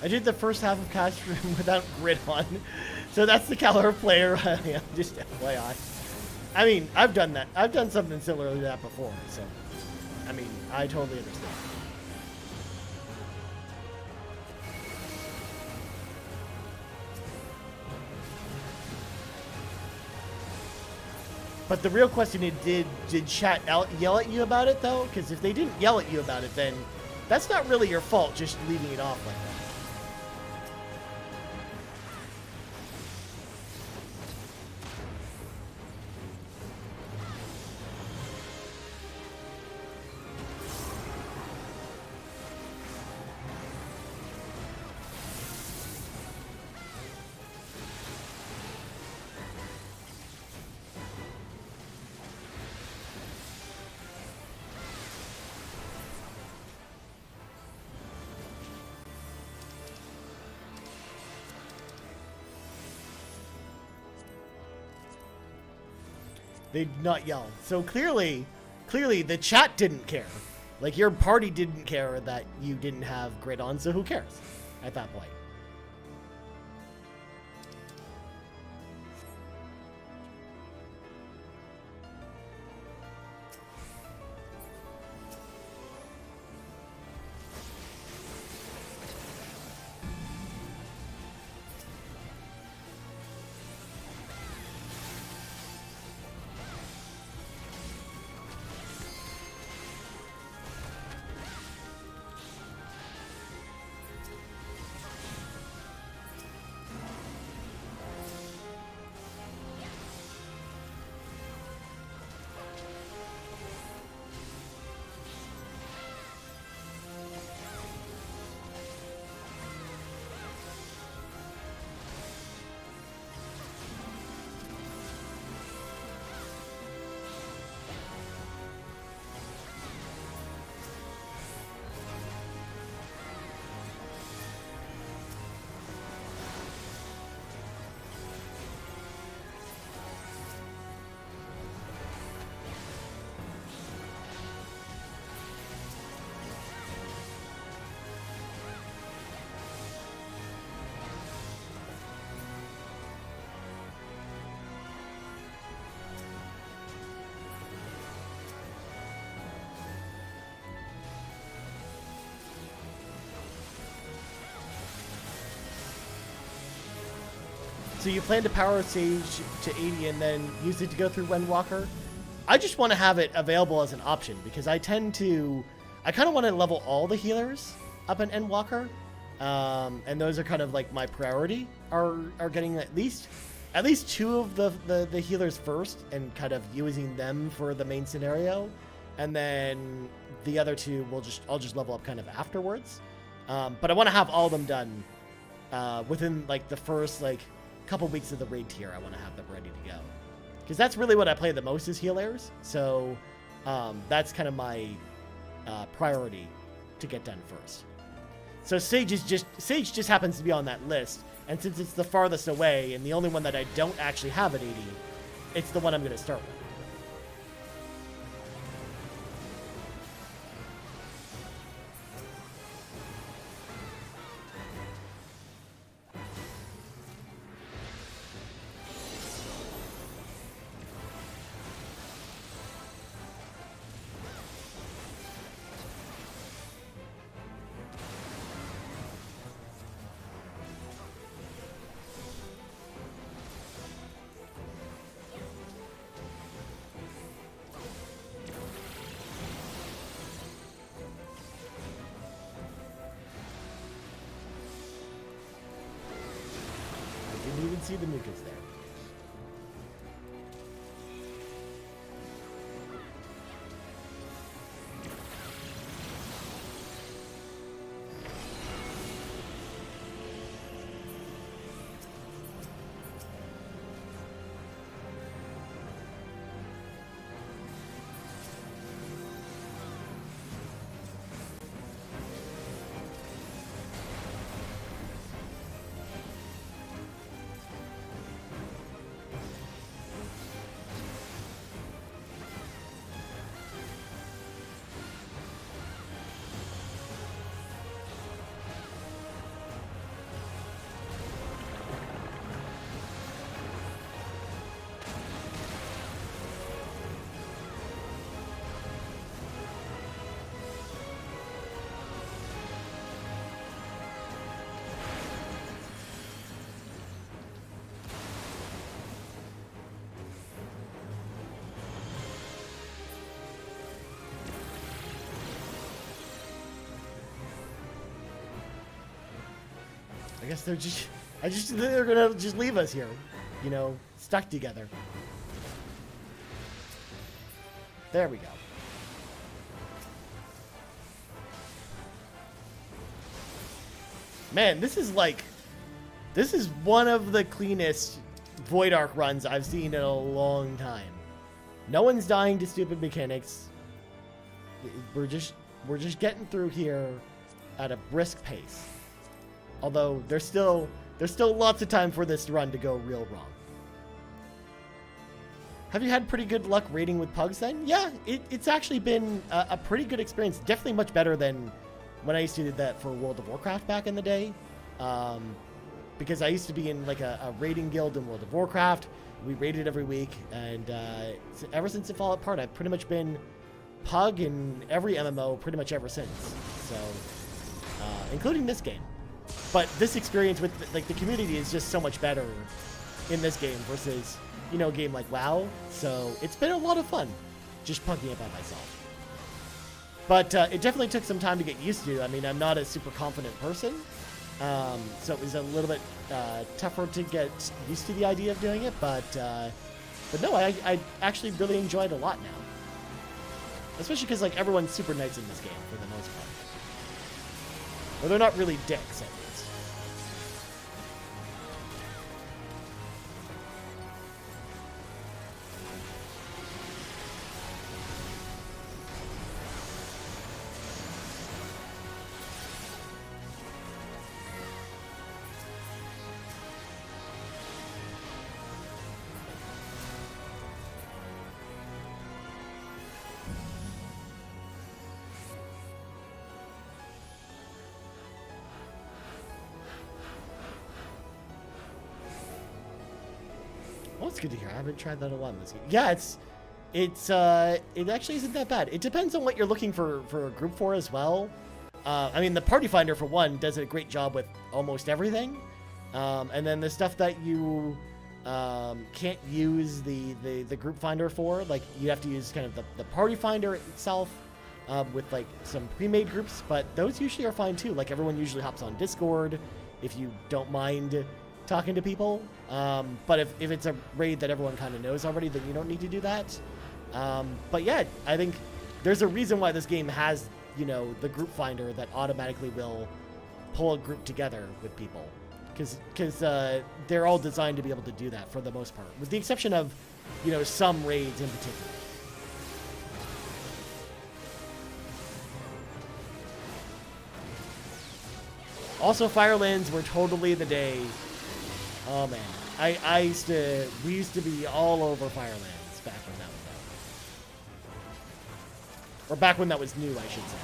I did the first half of Castrum without grid on. So that's the caliber player I am, just FYI. I mean, I've done that. I've done something similar to that before, so I mean, I totally understand. But the real question is, did chat yell at you about it, though? Because if they didn't yell at you about it, then that's not really your fault, just leaving it off like that. They did not yell. So clearly the chat didn't care. Like, your party didn't care that you didn't have grid on, so who cares at that point? So you plan to power Sage to 80 and then use it to go through Windwalker? I just want to have it available as an option because I kind of want to level all the healers up in Endwalker. And those are kind of like my priority are getting at least two of the healers first and kind of using them for the main scenario. And then the other two I'll just level up kind of afterwards. But I want to have all of them done within like the first like couple weeks of the raid tier. I want to have them ready to go because that's really what I play the most is healers. So that's kind of my priority to get done first. So Sage just happens to be on that list, and since it's the farthest away and the only one that I don't actually have at 80, it's the one I'm going to start with. Didn't even see the Nukas there. I guess they're gonna just leave us here, you know, stuck together. There we go. Man, this is one of the cleanest Void Arc runs I've seen in a long time. No one's dying to stupid mechanics. We're just getting through here at a brisk pace. Although there's still lots of time for this run to go real wrong. Have you had pretty good luck raiding with pugs then? Yeah, it's actually been a pretty good experience. Definitely much better than when I used to do that for World of Warcraft back in the day. Because I used to be in like a raiding guild in World of Warcraft. We raided every week, and ever since it fell apart, I've pretty much been pug in every MMO pretty much ever since. So, including this game. But this experience with like the community is just so much better in this game versus, you know, a game like WoW. So it's been a lot of fun just punking it by myself. But it definitely took some time to get used to. I mean, I'm not a super confident person. So it was a little bit tougher to get used to the idea of doing it. But no, I actually really enjoyed it a lot now. Especially because like everyone's super nice in this game for the most part. Or they're not really dicks at least. Well, it's good to hear. I haven't tried that a lot in this game. Yeah, it actually isn't that bad. It depends on what you're looking for a group for as well. I mean, the Party Finder, for one, does a great job with almost everything. And then the stuff that you can't use the group finder for, like you have to use kind of the Party Finder itself with like some pre-made groups, but those usually are fine too. Like everyone usually hops on Discord if you don't mind talking to people. But if it's a raid that everyone kind of knows already, then you don't need to do that. But yeah, I think there's a reason why this game has, you know, the group finder that automatically will pull a group together with people. Because they're all designed to be able to do that for the most part, with the exception of, you know, some raids in particular. Also, Firelands were totally the day. Oh man, we used to be all over Firelands back when that was out. Or back when that was new, I should say.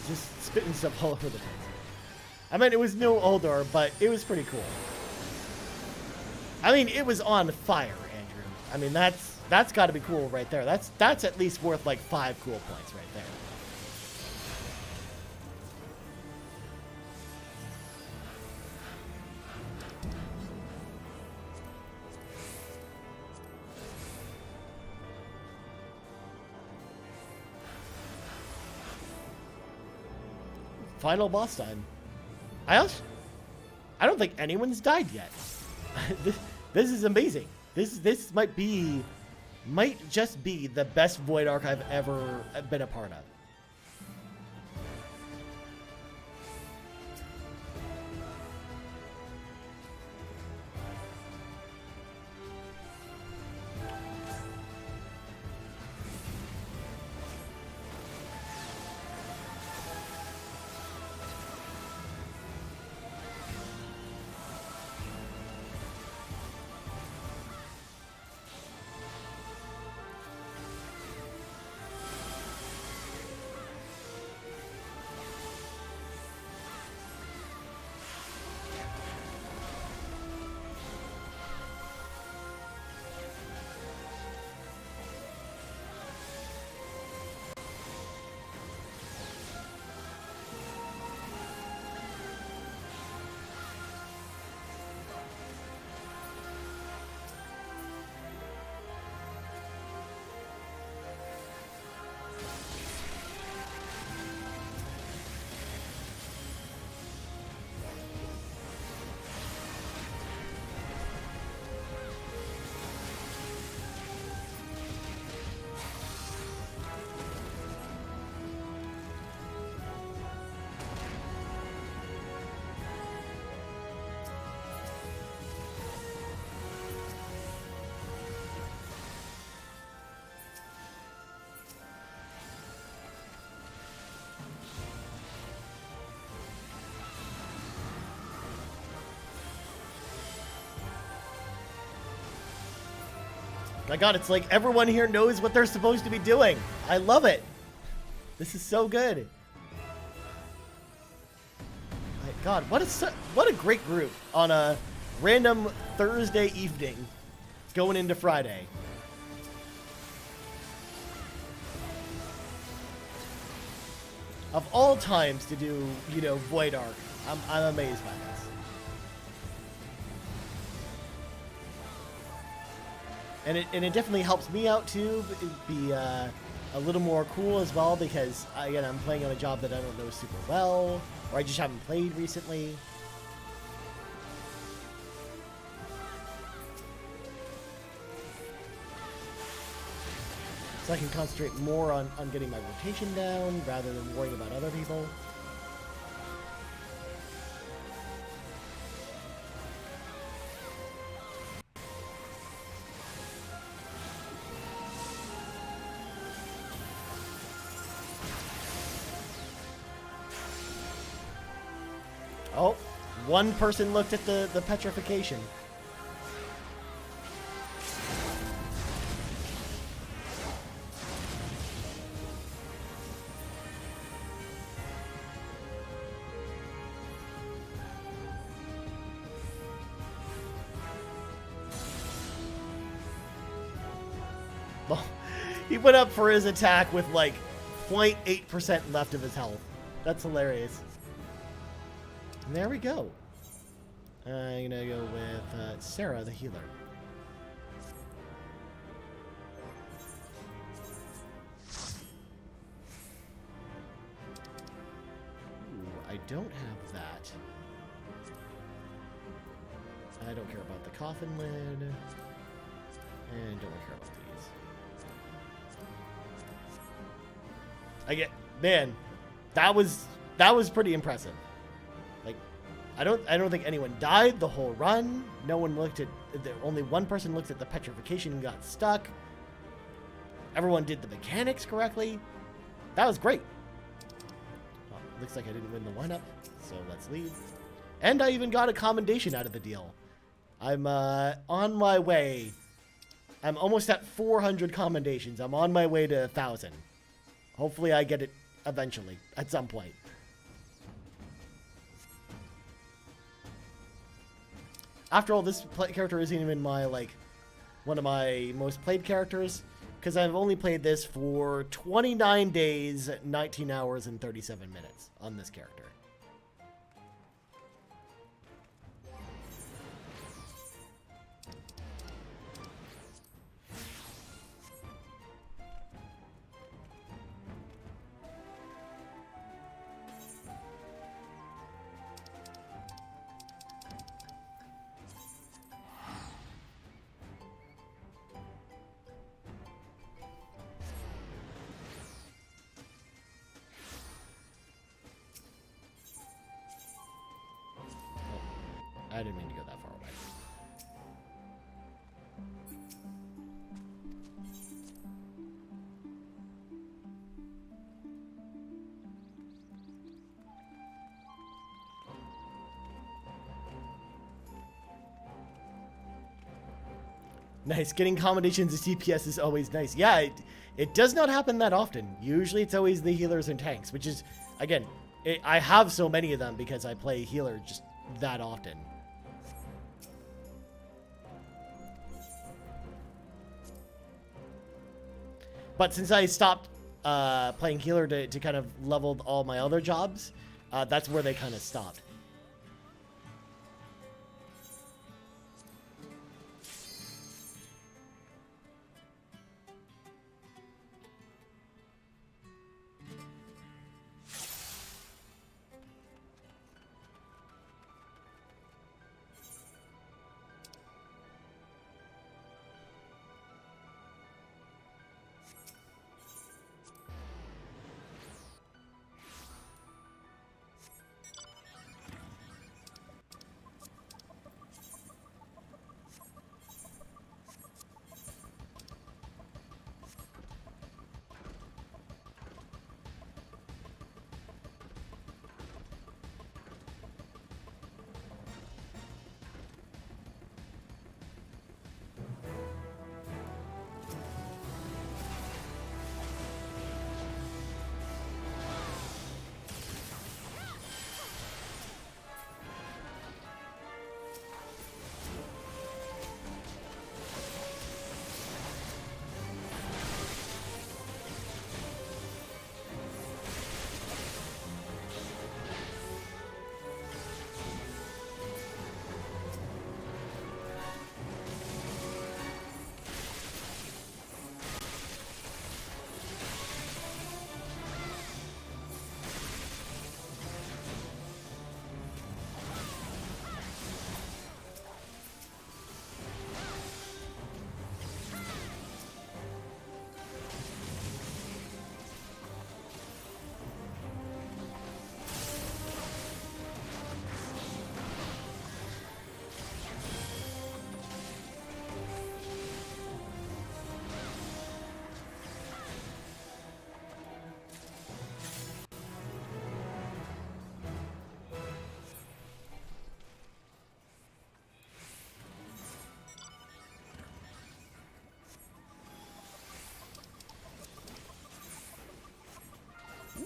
Just spitting stuff all over the place. I mean, it was no Uldor, but it was pretty cool. I mean, it was on fire, Andrew. I mean, that's That's got to be cool right there. That's at least worth like 5 cool points right there. Final boss time. I don't think anyone's died yet. This is amazing. This might just be the best Void Arc I've ever been a part of. My god, it's like everyone here knows what they're supposed to be doing. I love it. This is so good. My god, what a great group on a random Thursday evening going into Friday. Of all times to do, you know, Void Arc, I'm amazed by this. And it definitely helps me out too, be a little more cool as well, because again, I'm playing on a job that I don't know super well, or I just haven't played recently. So I can concentrate more on getting my rotation down rather than worrying about other people. Oh, one person looked at the petrification. Well, he went up for his attack with like 0.8% left of his health. That's hilarious. And there we go. I'm gonna go with Sarah, the healer. Ooh, I don't have that. I don't care about the coffin lid. And don't care about these. Man, that was pretty impressive. Like, I don't think anyone died the whole run. No one looked at only one person looked at the petrification and got stuck. Everyone did the mechanics correctly. That was great. Well, looks like I didn't win the lineup, so let's leave. And I even got a commendation out of the deal. I'm on my way. I'm almost at 400 commendations. I'm on my way to 1,000. Hopefully I get it eventually, at some point. After all, this character isn't even my, like, one of my most played characters, because I've only played this for 29 days, 19 hours, and 37 minutes on this character. I didn't mean to go that far away. Nice. Getting combinations of CPS is always nice. Yeah, it does not happen that often. Usually it's always the healers and tanks, which is, again, I have so many of them because I play healer just that often. But since I stopped playing healer to kind of level all my other jobs, that's where they kind of stopped.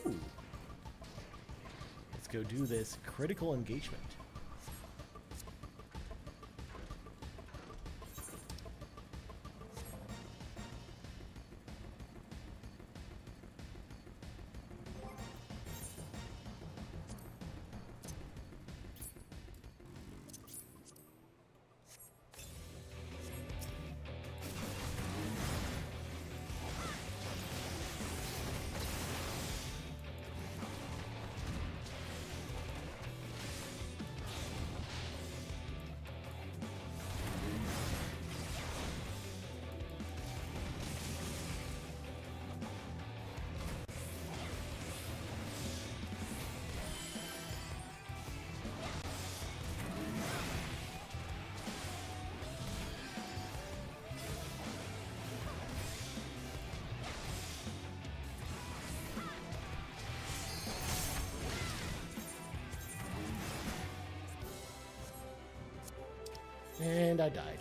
Ooh. Let's go do this critical engagement. And I died.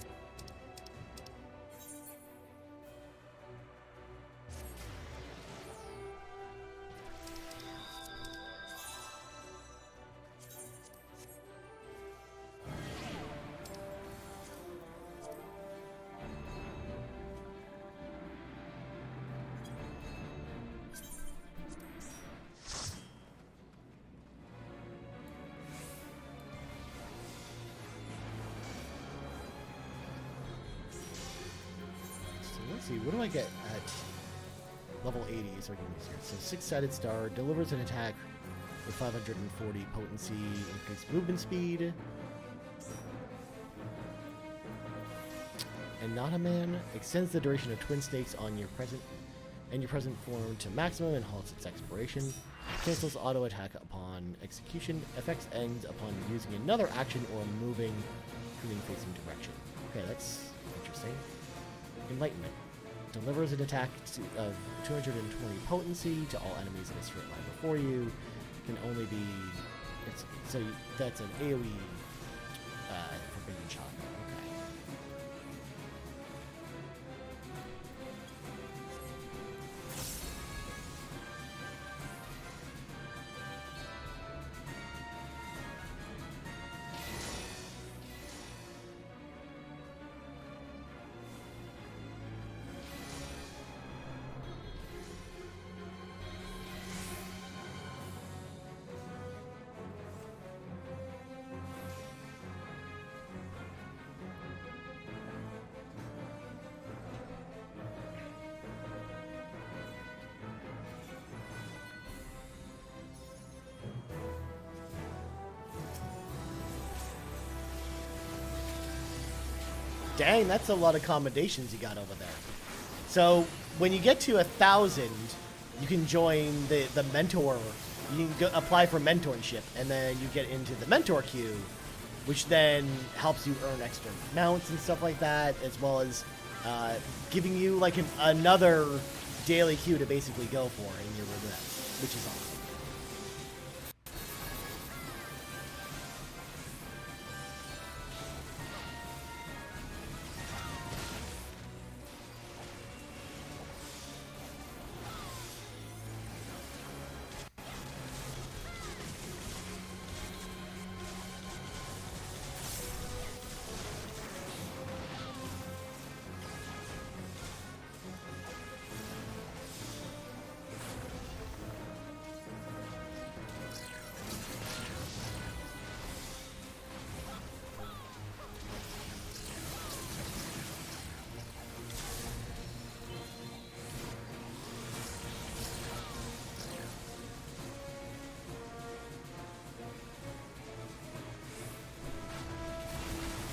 let's see, what do I get at level 80 so I can use here? So 6-sided star delivers an attack with 540 potency, increased movement speed. And not a man extends the duration of twin snakes on your present form to maximum and halts its expiration. Cancels auto attack upon execution. Effects ends upon using another action or moving facing direction. Okay, that's interesting. Enlightenment delivers an attack of 220 potency to all enemies in a straight line before you. Can only be that's an AoE forbidden shot. Okay. Dang, that's a lot of commendations you got over there. So when you get to 1,000, you can join the mentor. You can apply for mentorship, and then you get into the mentor queue, which then helps you earn extra mounts and stuff like that, as well as giving you like another daily queue to basically go for in your regrets, which is awesome.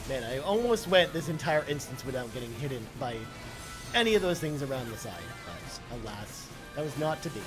Man, I almost went this entire instance without getting hidden by any of those things around the side, but alas, that was not to be.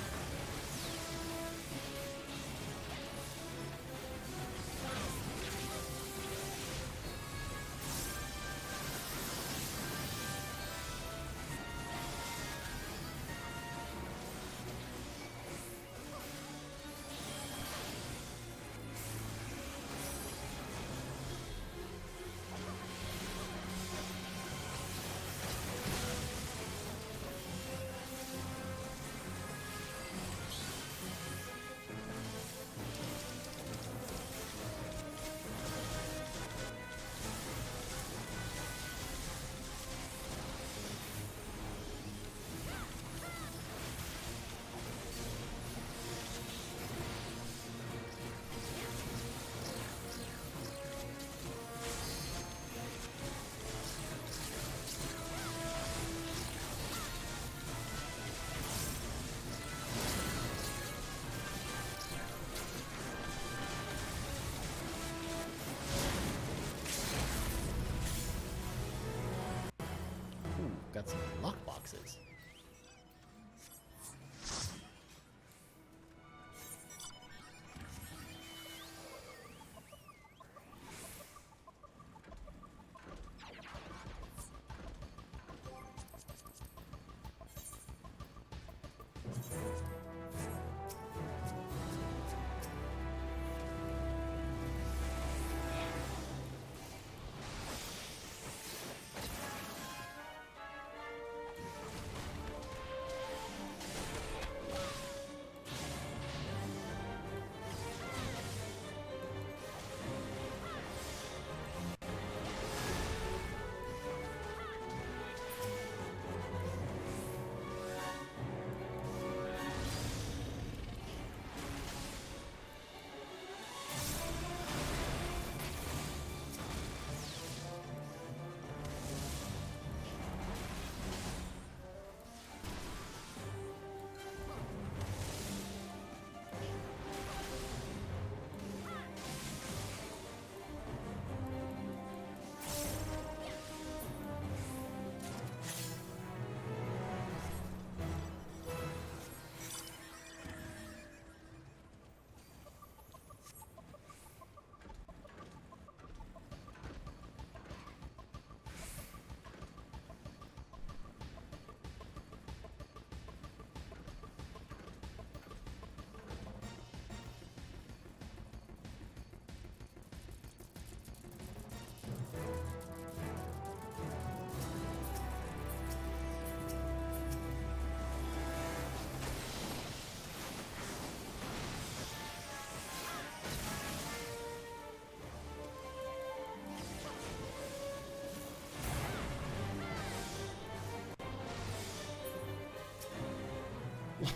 Got some lock boxes.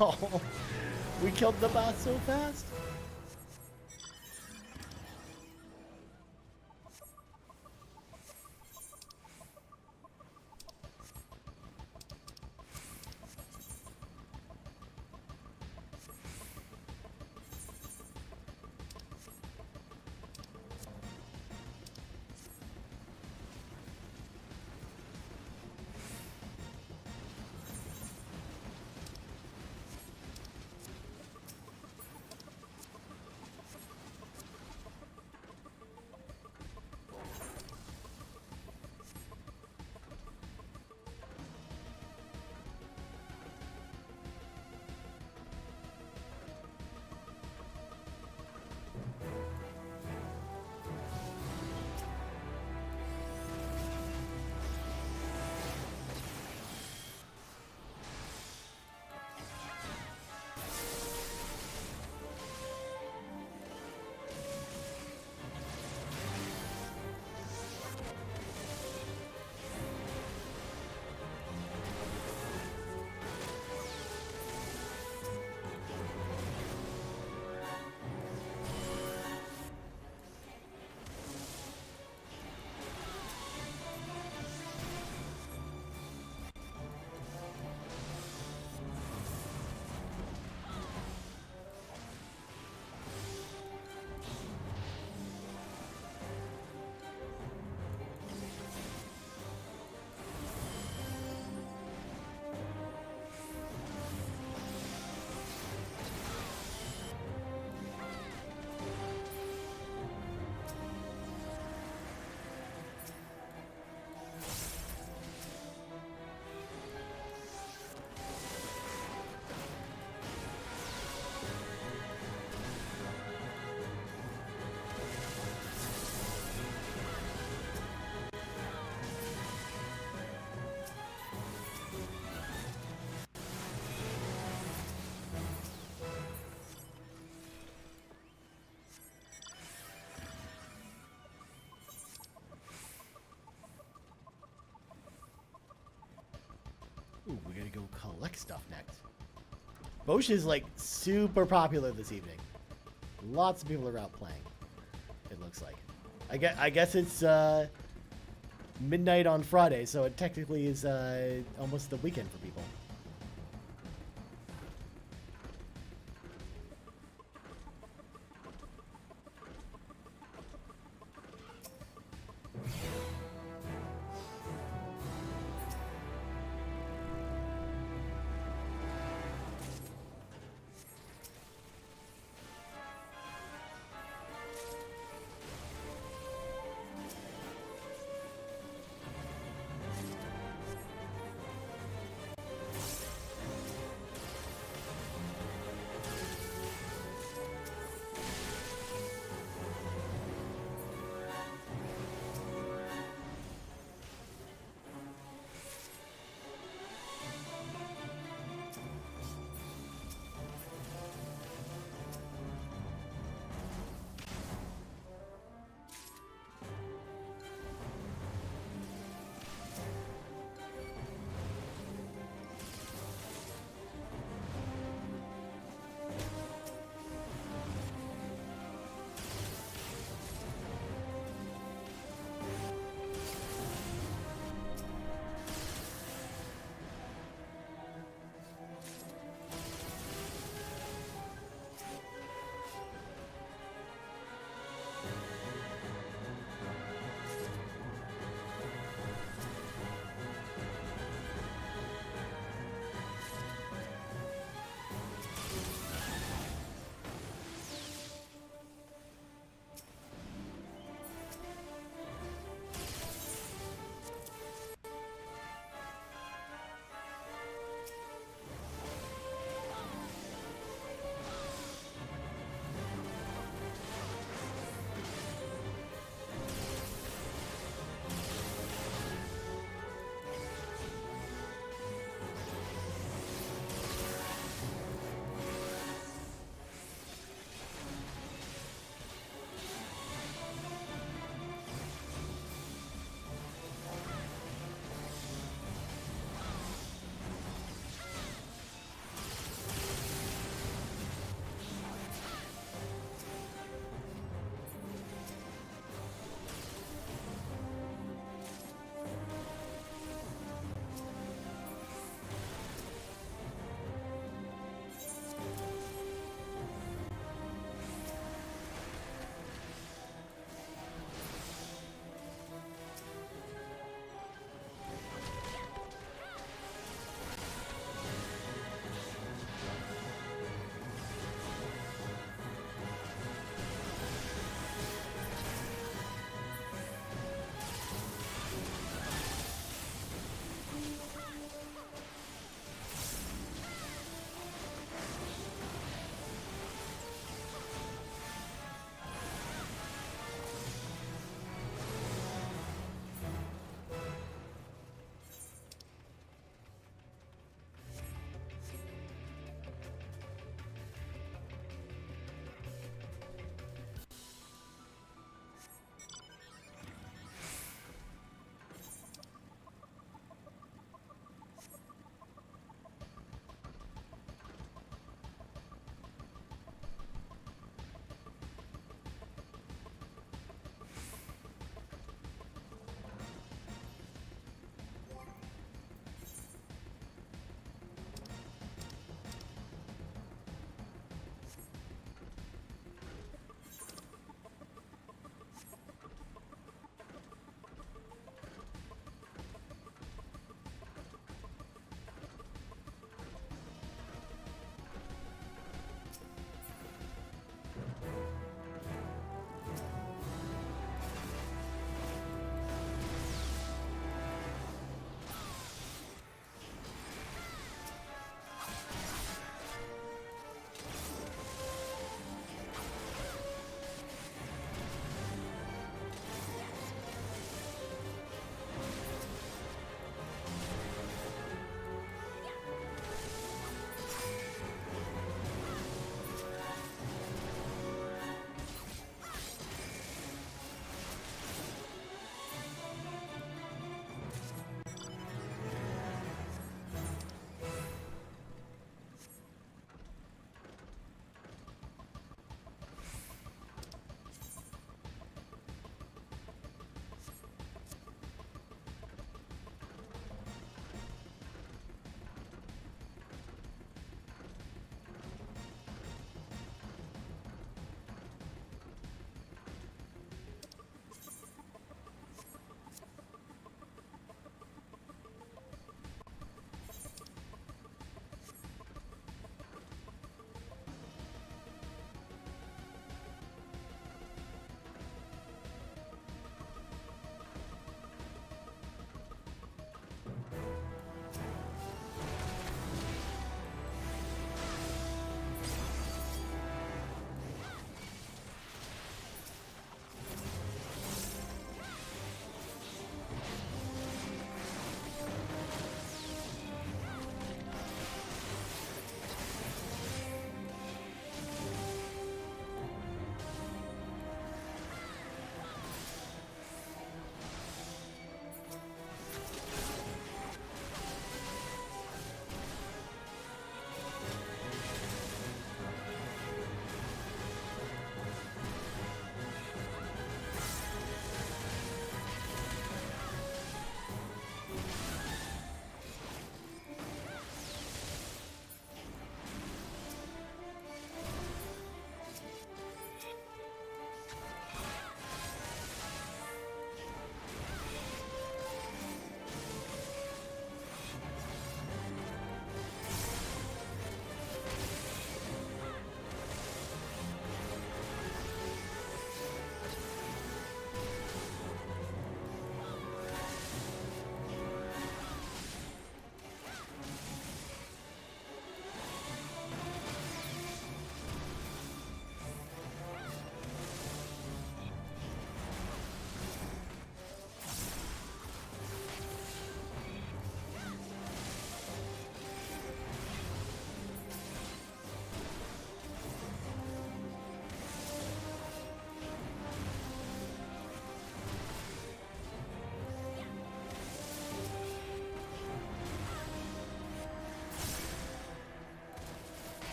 Oh, we killed the boss so fast. Ooh, we gotta go collect stuff next. Bosch is like super popular this evening. Lots of people are out playing. It looks like. I guess it's midnight on Friday, so it technically is almost the weekend for people.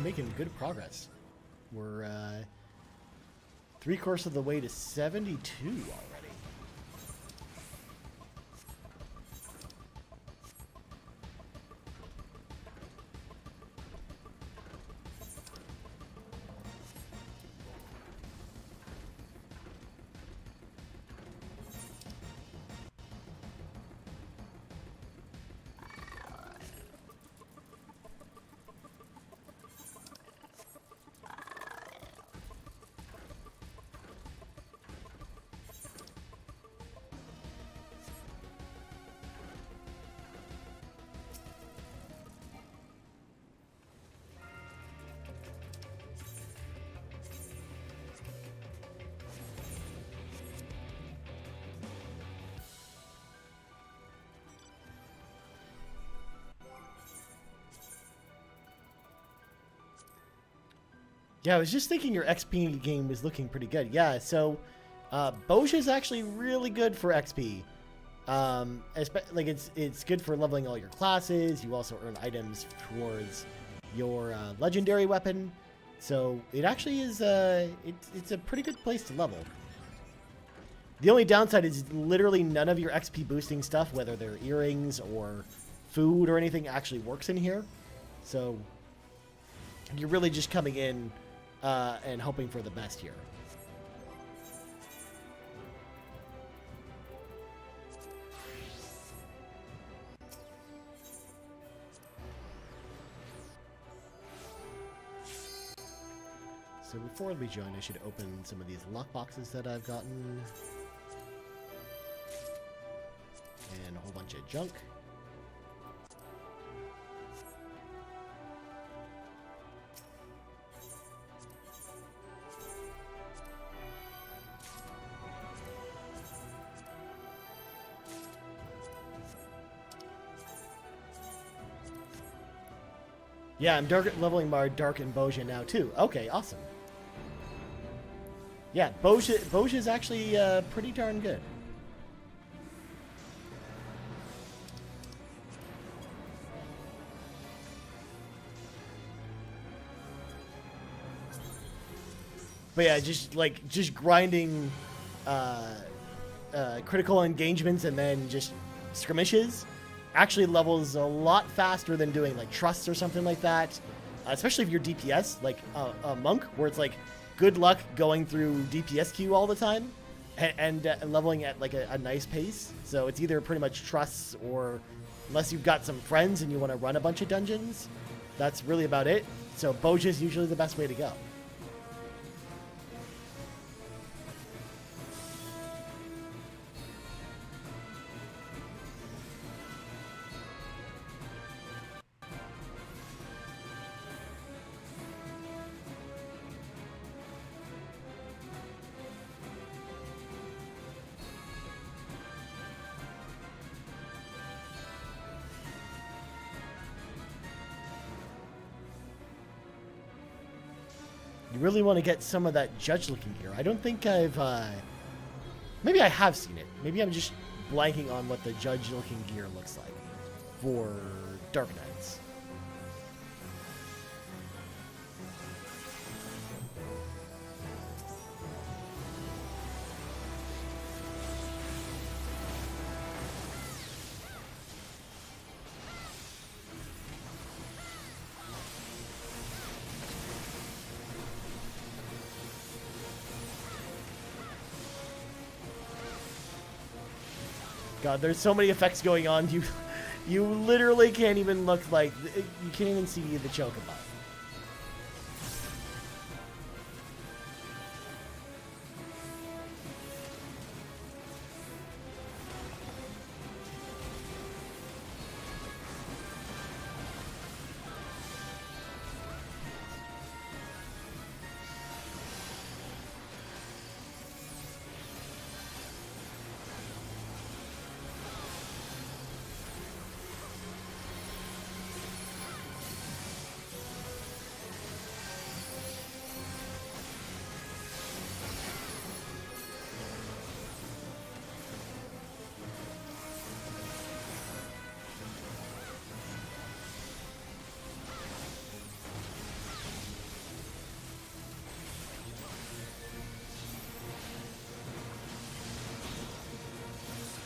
making good progress. We're 3/4 of the way to 72 already. Yeah, I was just thinking your XP game was looking pretty good. Yeah, so Bozha is actually really good for XP. Like it's good for leveling all your classes. You also earn items towards your legendary weapon. So it actually is it's a pretty good place to level. The only downside is literally none of your XP boosting stuff, whether they're earrings or food or anything, actually works in here. So you're really just coming in and hoping for the best here. So before we join, I should open some of these lock boxes that I've gotten. And a whole bunch of junk. Yeah, I'm leveling my Dark and Bozha now too. Okay, awesome. Yeah, Bozha is actually pretty darn good. But yeah, just grinding critical engagements and then just skirmishes actually levels a lot faster than doing like trusts or something like that. Especially if you're DPS, like a monk, where it's like good luck going through DPS queue all the time and leveling at like a nice pace. So it's either pretty much trusts, or unless you've got some friends and you want to run a bunch of dungeons, that's really about it. So Bozha is usually the best way to go. You really want to get some of that judge-looking gear. I don't think I've... maybe I have seen it. Maybe I'm just blanking on what the judge-looking gear looks like for Dark Knights. God, there's so many effects going on. You literally can't even look like... You can't even see the chocobo.